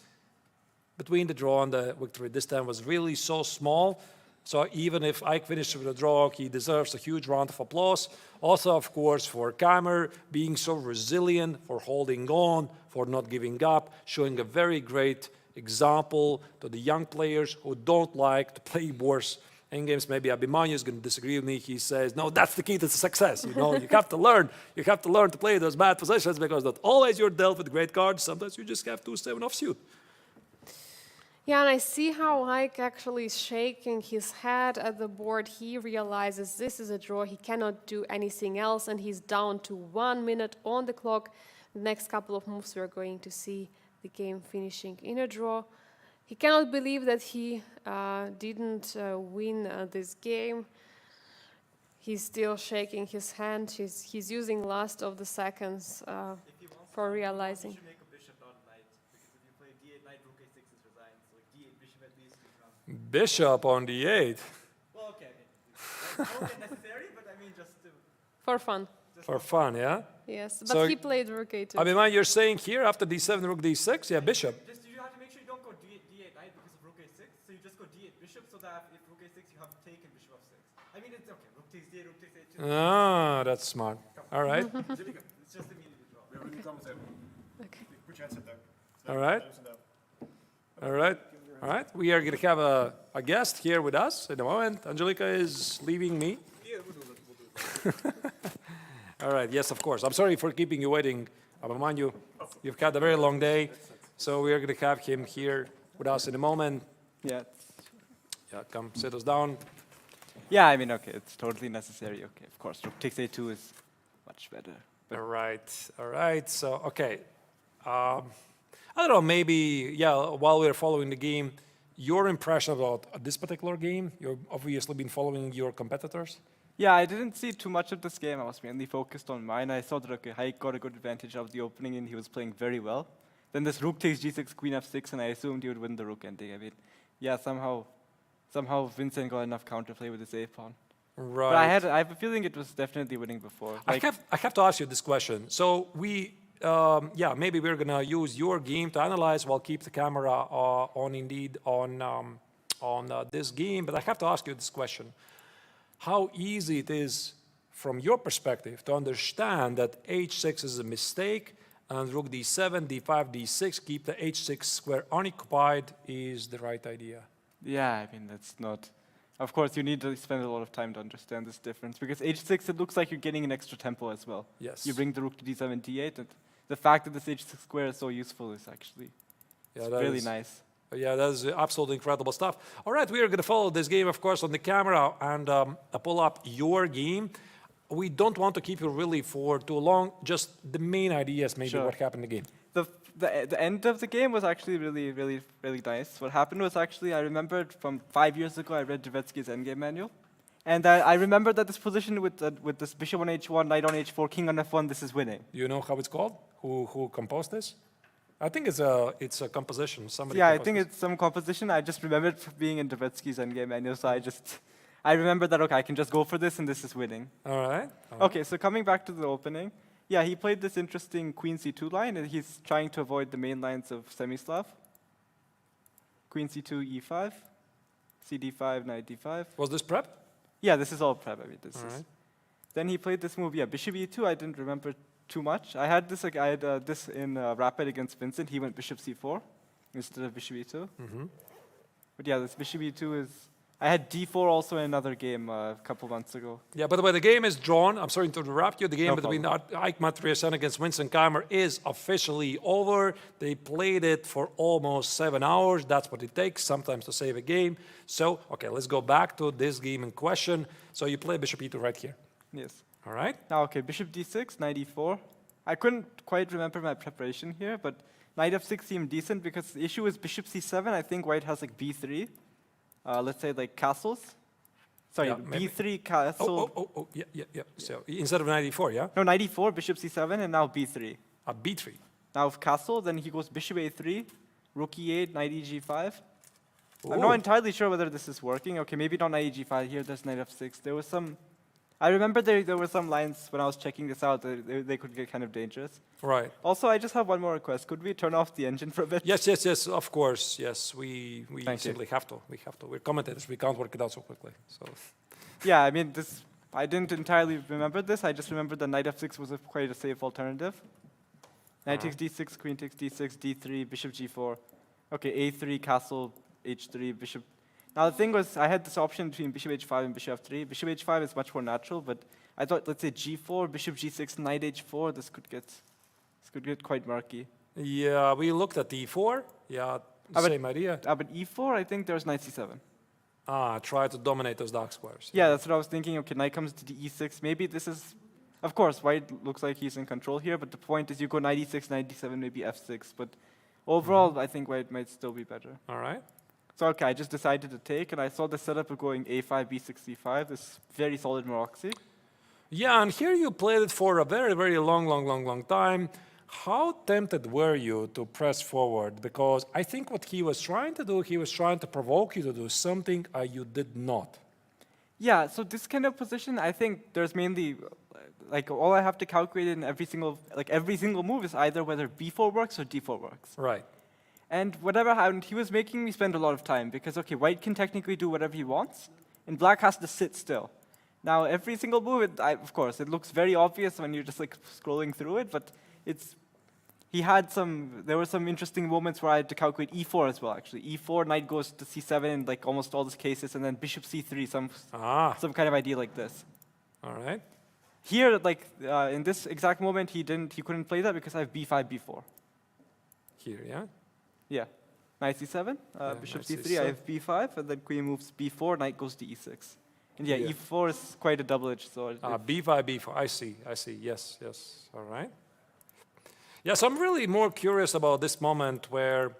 between the draw and the victory this time was really so small. So even if Haik finished with a draw, he deserves a huge round of applause. Also, of course, for Keymer being so resilient, for holding on, for not giving up, showing a very great example to the young players who don't like to play worse endgames. Maybe Abhimanyu is going to disagree with me. He says, no, that's the key to success. You know, you have to learn. You have to learn to play those bad positions because not always you're dealt with great cards. Sometimes you just have to 7 offsuit. Yeah, and I see how Haik actually is shaking his head at the board. He realizes this is a draw. He cannot do anything else, and he's down to 1 minute on the clock. The next couple of moves, we're going to see the game finishing in a draw. He cannot believe that he didn't win this game. He's still shaking his hand. He's using last of the seconds for realizing. Bishop on d8. not necessary, but I mean just to. For fun. For fun, yeah? Yes, but So- he played rook a2. Abhimanyu, you're saying here after d7, rook d6? Yeah, bishop. Just you have to make sure you don't go d8 right because of rook a6. So you just go d8 bishop so that if rook a6 you have taken bishop of 6. I mean it's okay. Rook takes d8, rook takes a2. Ah, that's smart. All right. It's just immediately draw. It's almost over. Okay. Put your hands up there. All right. All right. All right. We are going to have a guest here with us in a moment. Angelica is leaving me. Yeah, we'll do it. All right. Yes, of course. I'm sorry for keeping you waiting, Abhimanyu. You've had a very long day, so we are going to have him here with us in a moment. Yeah. Yeah, come sit us down. Yeah, I mean, okay, it's totally necessary. Okay, of course, rook takes a2 is much better. But All right. All right. So, okay. I don't know, maybe, yeah, while we're following the game, your impression about this particular game? You've obviously been following your competitors. yeah, I didn't see too much of this game. I was mainly focused on mine. I saw that okay, Haik got a good advantage of the opening and he was playing very well. Then this rook takes g6, queen f6, and I assumed he would win the rook ending. I mean, yeah, somehow Vincent got enough counterplay with his a pawn. Right. But I have a feeling it was definitely winning before. Like, I have to ask you this question. So we, yeah, maybe we're gonna use your game to analyze. We'll keep the camera on indeed on this game. But I have to ask you this question: how easy it is, from your perspective, to understand that h6 is a mistake and rook d7, d5, d6, keep the h6 square unoccupied is the right idea? yeah, I mean, that's not. Of course, you need to spend a lot of time to understand this difference because h6, it looks like you're getting an extra tempo as well. Yes. You bring the rook to d7, d8, and the fact that this h6 square is so useful is actually it's that really is- nice. Yeah, that is absolutely incredible stuff. All right, we are going to follow this game, of course, on the camera and pull up your game. We don't want to keep you really for too long. Just the main ideas, maybe Sure. what happened in the game. The end of the game was actually really nice. What happened was actually, I remembered from 5 years ago, I read Dvoretsky's endgame manual. And I remembered that this position with this bishop on h1, knight on h4, king on f1, this is winning. You know how it's called? Who composed this? I think it's a composition. Somebody. Yeah, I composed think this. it's some composition. I just remembered being in Dvoretsky's endgame manual, so I remember that, okay, I can just go for this and this is winning. All right. Okay, so coming back to the opening, yeah, he played this interesting queen c2 line, and he's trying to avoid the main lines of Semislav. Queen c2, e5, cd5, knight d5. Was this prep? Yeah, this is all prep. I mean, this All is. right. Then he played this move, yeah, bishop e2. I didn't remember too much. I had this, this in rapid against Vincent. He went bishop c4 instead of bishop e2. Mm-hmm. But yeah, this bishop e2 is. I had d4 also in another game a couple months ago. Yeah, by the way, the game is drawn. I'm sorry to interrupt you. The game No between Haik against Vincent Keymer is officially over. They played it for almost 7 hours. That's what it takes sometimes to save a game. So, okay, let's go back to this game in question. So you play bishop e2 right here. Yes. All right? Now, okay, bishop d6, knight e4. I couldn't quite remember my preparation here, but knight f6 seemed decent because the issue is bishop c7. I think white has like b3. Let's say like castles. Sorry, Yeah, maybe. b3 castle. Oh, yeah. So instead of 94, yeah? No, knight e4, bishop c7, and now b3. B3. Now if castle, then he goes bishop a3, rook e8, knight eg5. I'm Ooh. not entirely sure whether this is working. Okay, maybe not knight eg5 here. There's knight f6. There was some. I remember there were some lines when I was checking this out. They could get kind of dangerous. Right. Also, I just have one more request. Could we turn off the engine for a bit? Yes, of course. Yes, we Thank you. simply have to. We have to. We're commentators. We can't work it out so quickly. So, Yeah, I mean, this. I didn't entirely remember this. I just remembered that knight f6 was quite a safe alternative. Knight takes d6, queen takes d6, d3, bishop g4. Okay, a3, castle, h3, bishop. Now the thing was, I had this option between bishop h5 and bishop f3. Bishop h5 is much more natural, but I thought, let's say g4, bishop g6, knight h4. This could get quite murky. yeah, we looked at e4. Yeah, but- same idea. But e4, I think there's knight c7. Try to dominate those dark squares. Yeah, that's what I was thinking. Okay, knight comes to the e6. Maybe this is, of course, white looks like he's in control here, but the point is you go knight e6, knight d7, maybe f6. But overall, I think white might still be better. All right. So okay, I just decided to take, and I saw the setup of going a5, b6, c5. This very solid Maroxy. Yeah, and here you played it for a very, very long time. How tempted were you to press forward? Because I think what he was trying to do, he was trying to provoke you to do something you did not. Yeah, so this kind of position, I think there's mainly, like all I have to calculate in every single move is either whether b4 works or d4 works. Right. And whatever happened, he was making me spend a lot of time because, okay, white can technically do whatever he wants, and black has to sit still. Now, every single move, of course, it looks very obvious when you're just like scrolling through it, but there were some interesting moments where I had to calculate e4 as well, actually. e4, knight goes to c7 in like almost all these cases, and then bishop c3, some kind of idea like this. All right. Here, in this exact moment, he couldn't play that because I have b5, b4. Here, yeah. Yeah. Knight c7, bishop knight c3, c7. I have b5, and then queen moves b4, knight goes to e6. And yeah, Yeah. e4 is quite a double-edged sword. b5, b4. I see. Yes. All right. Yeah, so I'm really more curious about this moment where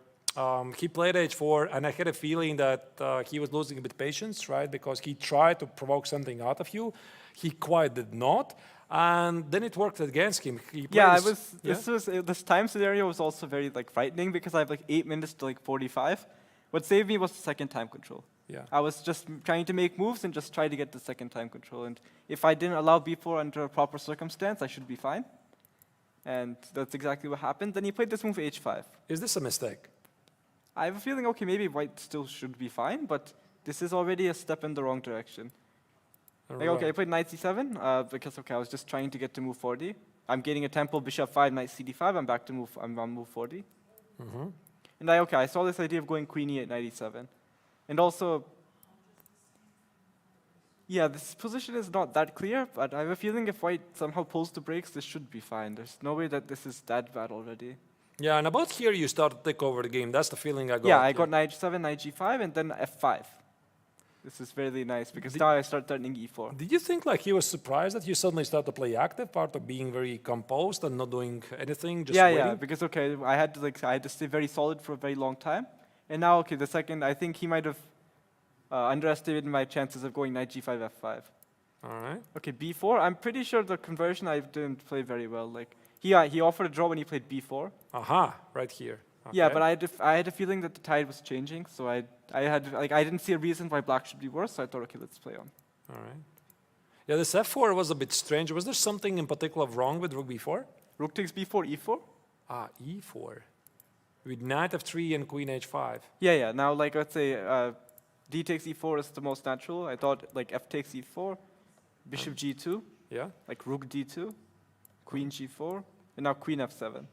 he played h4, and I had a feeling that he was losing a bit patience, right? Because he tried to provoke something out of you. He quite did not. And then it worked against him. He Yeah, played this time scenario was also very frightening because I have 8 minutes to 45. What saved me was the second time control. Yeah. I was just trying to make moves and just try to get the second time control. And if I didn't allow b4 under a proper circumstance, I should be fine. And that's exactly what happened. Then he played this move h5. Is this a mistake? I have a feeling, okay, maybe white still should be fine, but this is already a step in the wrong direction. Okay, I played knight c7 because, okay, I was just trying to get to move 40. I'm getting a tempo, bishop 5, knight cd5. I'm back to I'm on move 40. And I saw this idea of going queen e8, knight e7. And also, yeah, this position is not that clear, but I have a feeling if white somehow pulls the brakes, this should be fine. There's no way that this is that bad already. Yeah, and about here you start to take over the game. That's the feeling I got. Yeah, I got knight g7, knight g5, and then f5. This is really nice because now I start turning e4. Did you think he was surprised that you suddenly start to play active, part of being very composed and not doing anything, just waiting? Yeah, because okay, I had to stay very solid for a very long time, and now the second, I think he might have underestimated my chances of going knight g5, f5. All right. Okay, b4. I'm pretty sure the conversion I didn't play very well. He offered a draw when he played b4. Aha, right here. Yeah, Okay. but I had a feeling that the tide was changing, so I didn't see a reason why black should be worse. So I thought, okay, let's play on. All right. Yeah, this f4 was a bit strange. Was there something in particular wrong with rook b4? Rook takes b4, e4. Ah, e4. With knight f3 and queen h5. Yeah. Now, let's say d takes e4 is the most natural. I thought f takes e4, bishop g2, Yeah. rook d2, queen g4, and now queen f7.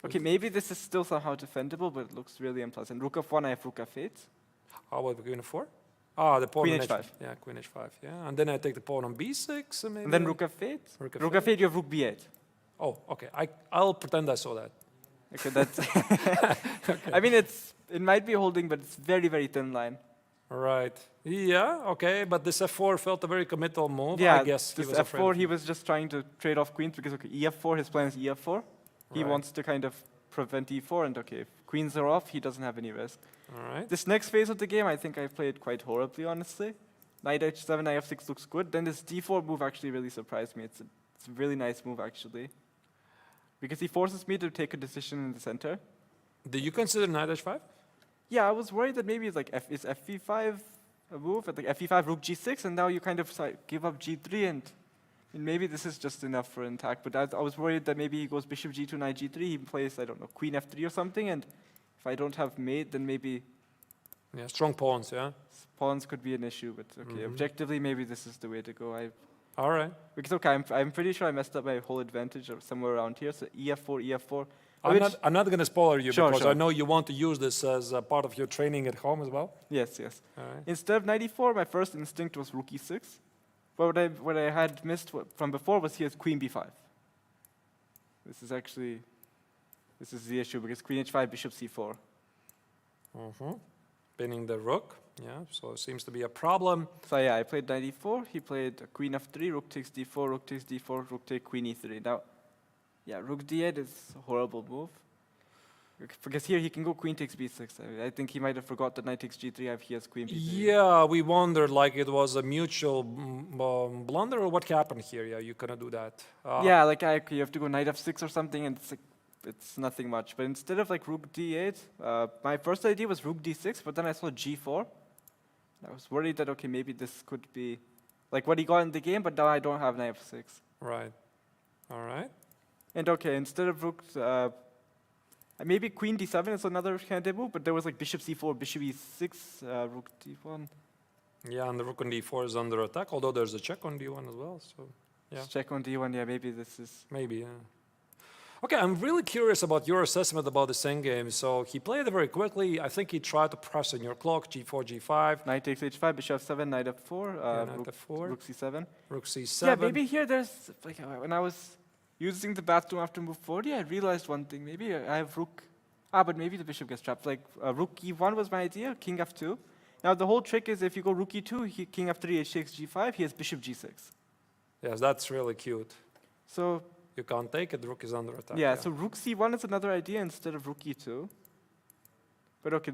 Okay, maybe this is still somehow defendable, but it looks really unpleasant. Rook f1, I have rook f8. How about queen f4? Ah, the pawn Queen on h5. Yeah, queen h5. Yeah, and then I take the pawn on b6. And, maybe And then rook f8. Rook Rook f8. f8, you have rook b8. Oh, okay. I'll pretend I saw that. Okay, that's. I mean, it might be holding, but it's very, very thin line. Right. Yeah, okay, but this f4 felt a very committal move. Yeah, I guess he this was afraid f4, of he was just trying to trade off queens because ef4, his plan is ef4. He Right. wants to kind of prevent e4, and if queens are off, he doesn't have any risk. All right. This next phase of the game, I think I played quite horribly, honestly. Knight h7, knight f6 looks good. Then this d4 move actually really surprised me. It's a really nice move, actually. Because he forces me to take a decision in the center. Do you consider knight h5? Yeah, I was worried that maybe is f5 a move, at f5, rook g6, and now you kind of give up g3, and maybe this is just enough for an attack. But I was worried that maybe he goes bishop g2, knight g3, he plays, I don't know, queen f3 or something, and if I don't have mate, then maybe Yeah, strong pawns, yeah? pawns could be an issue. But okay, objectively, maybe this is the way to go. All right. Because okay, I'm pretty sure I messed up my whole advantage or somewhere around here. So ef4, ef4. I'm not going to spoil you Sure, because sure. I know you want to use this as a part of your training at home as well. Yes. All right. Instead of knight e4, my first instinct was rook e6. But what I had missed from before was here's queen b5. This is the issue because queen h5, bishop c4. Pinning the rook. Yeah, so it seems to be a problem. So yeah, I played knight e4. He played queen f3, rook takes d4, rook takes d4, rook take queen e3. Now, yeah, rook d8 is a horrible move. Because here he can go queen takes b6. I think he might have forgot that knight takes g3. He has queen b3. Yeah, we wondered it was a mutual blunder or what happened here. Yeah, you cannot do that. Yeah, you have to go knight f6 or something, and it's nothing much. But instead of rook d8, my first idea was rook d6, but then I saw g4. I was worried that, okay, maybe this could be like what he got in the game, but now I don't have knight f6. Right. All right. And okay, instead of rook, maybe queen d7 is another candidate move, but there was like bishop c4, bishop e6, rook d1. Yeah, and the rook on d4 is under attack, although there's a check on d1 as well. So, yeah, Just check on d1, yeah, maybe this is... maybe, yeah. Okay, I'm really curious about your assessment about this endgame. So he played it very quickly. I think he tried to press on your clock, g4, g5. Knight takes h5, bishop f7, knight f4, Knight rook, f4. rook c7. Rook c7. Yeah, maybe here there's, like, when I was using the bathroom after move 40, I realized one thing. Maybe I have rook, but maybe the bishop gets trapped. Like, rook e1 was my idea, king f2. Now, the whole trick is if you go rook e2, king f3, h6, g5, he has bishop g6. Yes, that's really cute. So, You can't take it, the rook is under attack. yeah, so rook c1 is another idea instead of rook e2. But okay,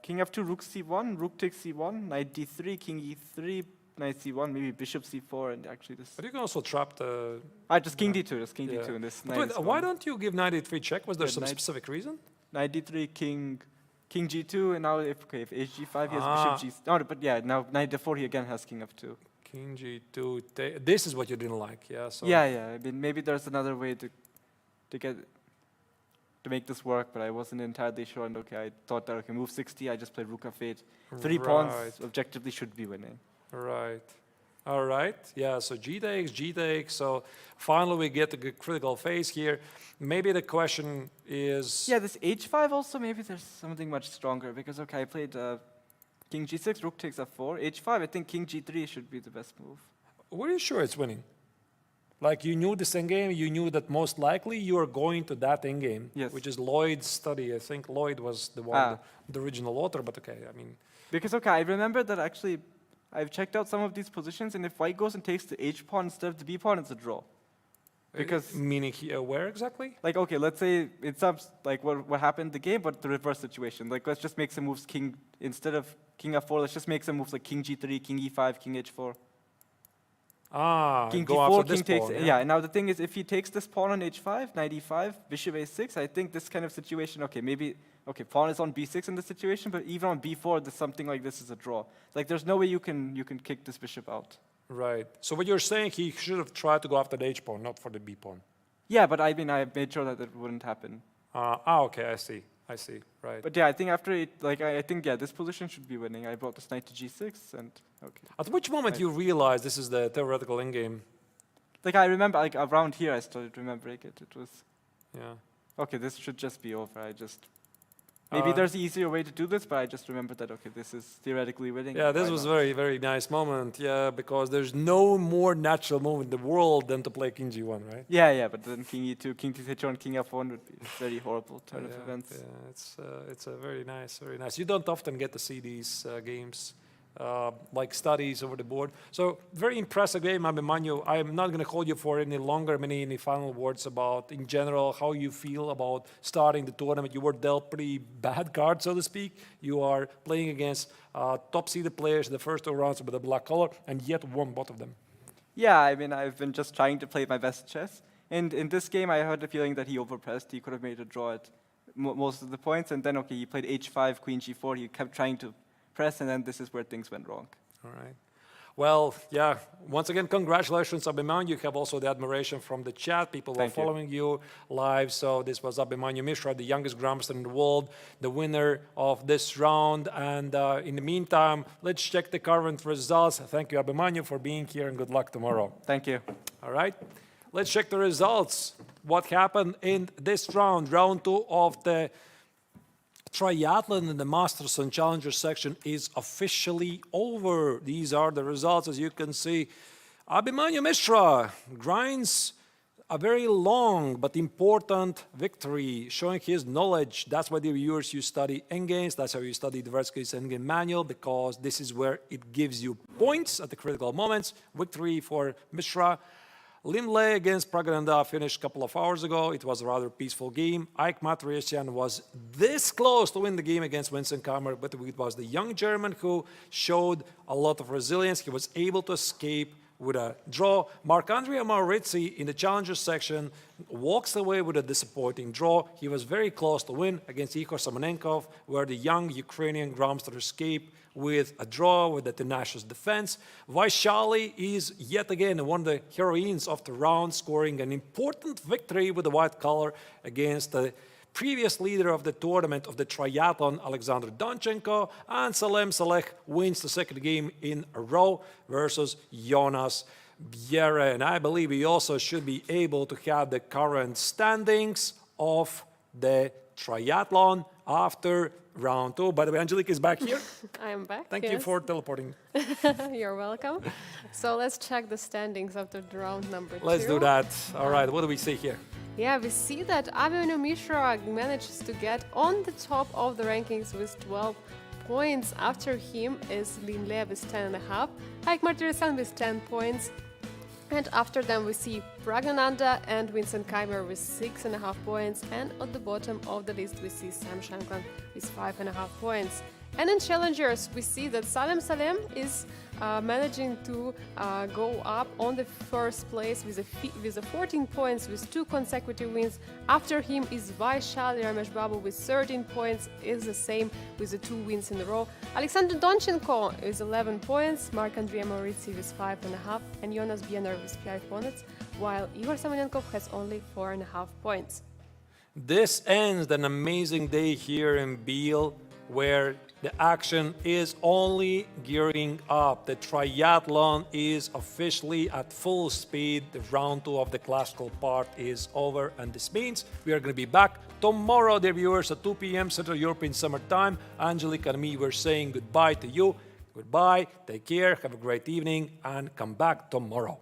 king f2, rook c1, rook takes c1, knight d3, king e3, knight c1, maybe bishop c4, and actually this... But you can also trap the... just king d2, just king Yeah. d2, and this But knight wait, is why gone. don't you give knight e3 check? Was there Yeah, some knight- specific reason? Knight d3, king g2, and now if hg5, he has Ah. bishop g... No, but yeah, now knight d4, he again has king f2. King g2. This is what you didn't like, yeah? So Yeah, I mean, maybe there's another way to make this work, but I wasn't entirely sure, and okay, I thought that, okay, move 60, I just played rook f8. 3 pawns Right. objectively should be winning. Right. All right. Yeah, so g takes. So finally we get to the critical phase here. Maybe the question is... Yeah, this h5 also, maybe there's something much stronger, because, okay, I played king g6, rook takes f4. h5, I think king g3 should be the best move. Were you sure it's winning? Like you knew this endgame, you knew that most likely you are going to that endgame, Yes. which is Lloyd's study. I think Lloyd was the one, Ah. the original author, but okay, I mean... Because, okay, I remember that actually, I've checked out some of these positions, and if white goes and takes the h pawn instead of the b pawn, it's a draw. Because, Meaning where exactly? like, okay, let's say it's up, like what happened in the game, but the reverse situation. Like, let's just make some moves king, instead of king f4, let's just make some moves like king g3, king e5, king h4. King Go d4, after this king takes, pawn, yeah, and now the thing is, if he takes this pawn on h5, knight e5, bishop a6, I think this kind of situation, okay, maybe, okay, pawn is on b6 in this situation, but even on b4, something like this is a draw. Like, there's no way you can kick this bishop out. Right. So what you're saying, he should have tried to go after the h pawn, not for the b pawn. Yeah, but I mean, I made sure that it wouldn't happen. Okay, I see, right. But yeah, I think after it, like, I think, yeah, this position should be winning. I brought this knight to g6, and okay. At which moment Right. you realize this is the theoretical endgame? Like, I remember, like, around here, I started remembering it. It was, Yeah. okay, this should just be over. Maybe there's an easier way to do this, but I just remembered that, okay, this is theoretically winning. Yeah, this Why was not? very, very nice moment. Yeah, because there's no more natural move in the world than to play king g1, right? Yeah, but then king e2, king h1, king f1 would be a very horrible turn of events. Yeah, it's a very nice, very nice. You don't often get to see these games, like studies over the board. So very impressive game, Abhimanyu. I'm not going to hold you for any longer. Any final words about, in general, how you feel about starting the tournament? You were dealt pretty bad cards, so to speak. You are playing against top-seeded players in the first 2 rounds with a black color, and yet won both of them. Yeah, I mean, I've been just trying to play my best chess. And in this game, I had the feeling that he overpressed. He could have made a draw at most of the points. And then, okay, he played h5, queen g4. He kept trying to press, and then this is where things went wrong. All right. Well, yeah, once again, congratulations, Abhimanyu. You have also the admiration from the chat. People Thank are following you live. So this was Abhimanyu Mishra, the youngest grandmaster in the world, the winner of this round. And in the meantime, let's check the current results. Thank you, Abhimanyu, for being here, and good luck tomorrow. Thank you. All right. Let's check the results. What happened in this round, round 2 of the triathlon in the Masters and Challengers section is officially over. These are the results, as you can see. Abhimanyu Mishra grinds a very long but important victory, showing his knowledge. That's why the viewers, you study endgames. That's how you study the Versky's endgame manual, because this is where it gives you points at the critical moments. Victory for Mishra. Liem against Pragg finished a couple of hours ago. It was a rather peaceful game. Haik was this close to win the game against Vincent Keymer, but it was the young German who showed a lot of resilience. He was able to escape with a draw. Marc-Andrea Maurizi in the challenger section walks away with a disappointing draw. He was very close to win against Igor Simonenkov, where the young Ukrainian grandmaster escaped with a draw with a tenacious defense. Vaishali is yet again one of the heroines of the round, scoring an important victory with the white collar against the previous leader of the tournament of the triathlon, Alexander Donchenko, and Salem Saleh wins the second game in a row versus Jonas Bjerre. And I believe we also should be able to have the current standings of the triathlon after round 2. By the way, Angelique is back here. I am back. Thank you yes. for teleporting. You're welcome. So let's check the standings after the round number 2. Let's do that. All right, what do we see here? Yeah, we see that Abhimanyu manages to get on the top of the rankings with 12 points. After him is Liem with 10.5, Haik with 10 points. And after them we see Pragg and Vincent Keymer with 6.5 points. And at the bottom of the list we see Sam Shankland with 5.5 points. And in challengers we see that Salem is managing to go up on the first place with 14 points with 2 consecutive wins. After him is Vaishali Ramesh Babu with 13 points, is the same with the 2 wins in a row. Alexander Donchenko is 11 points, Marc-Andrea Maurizi with 5.5, and Jonas Bjerre with 5 points, while Igor Simonenkov has only 4.5 points. This ends an amazing day here in Biel, where the action is only gearing up. The triathlon is officially at full speed. The round 2 of the classical part is over, and this means we are going to be back tomorrow, dear viewers, at 2 p.m. Central European Summer Time. Angelique and me, we're saying goodbye to you. Goodbye, take care, have a great evening, and come back tomorrow.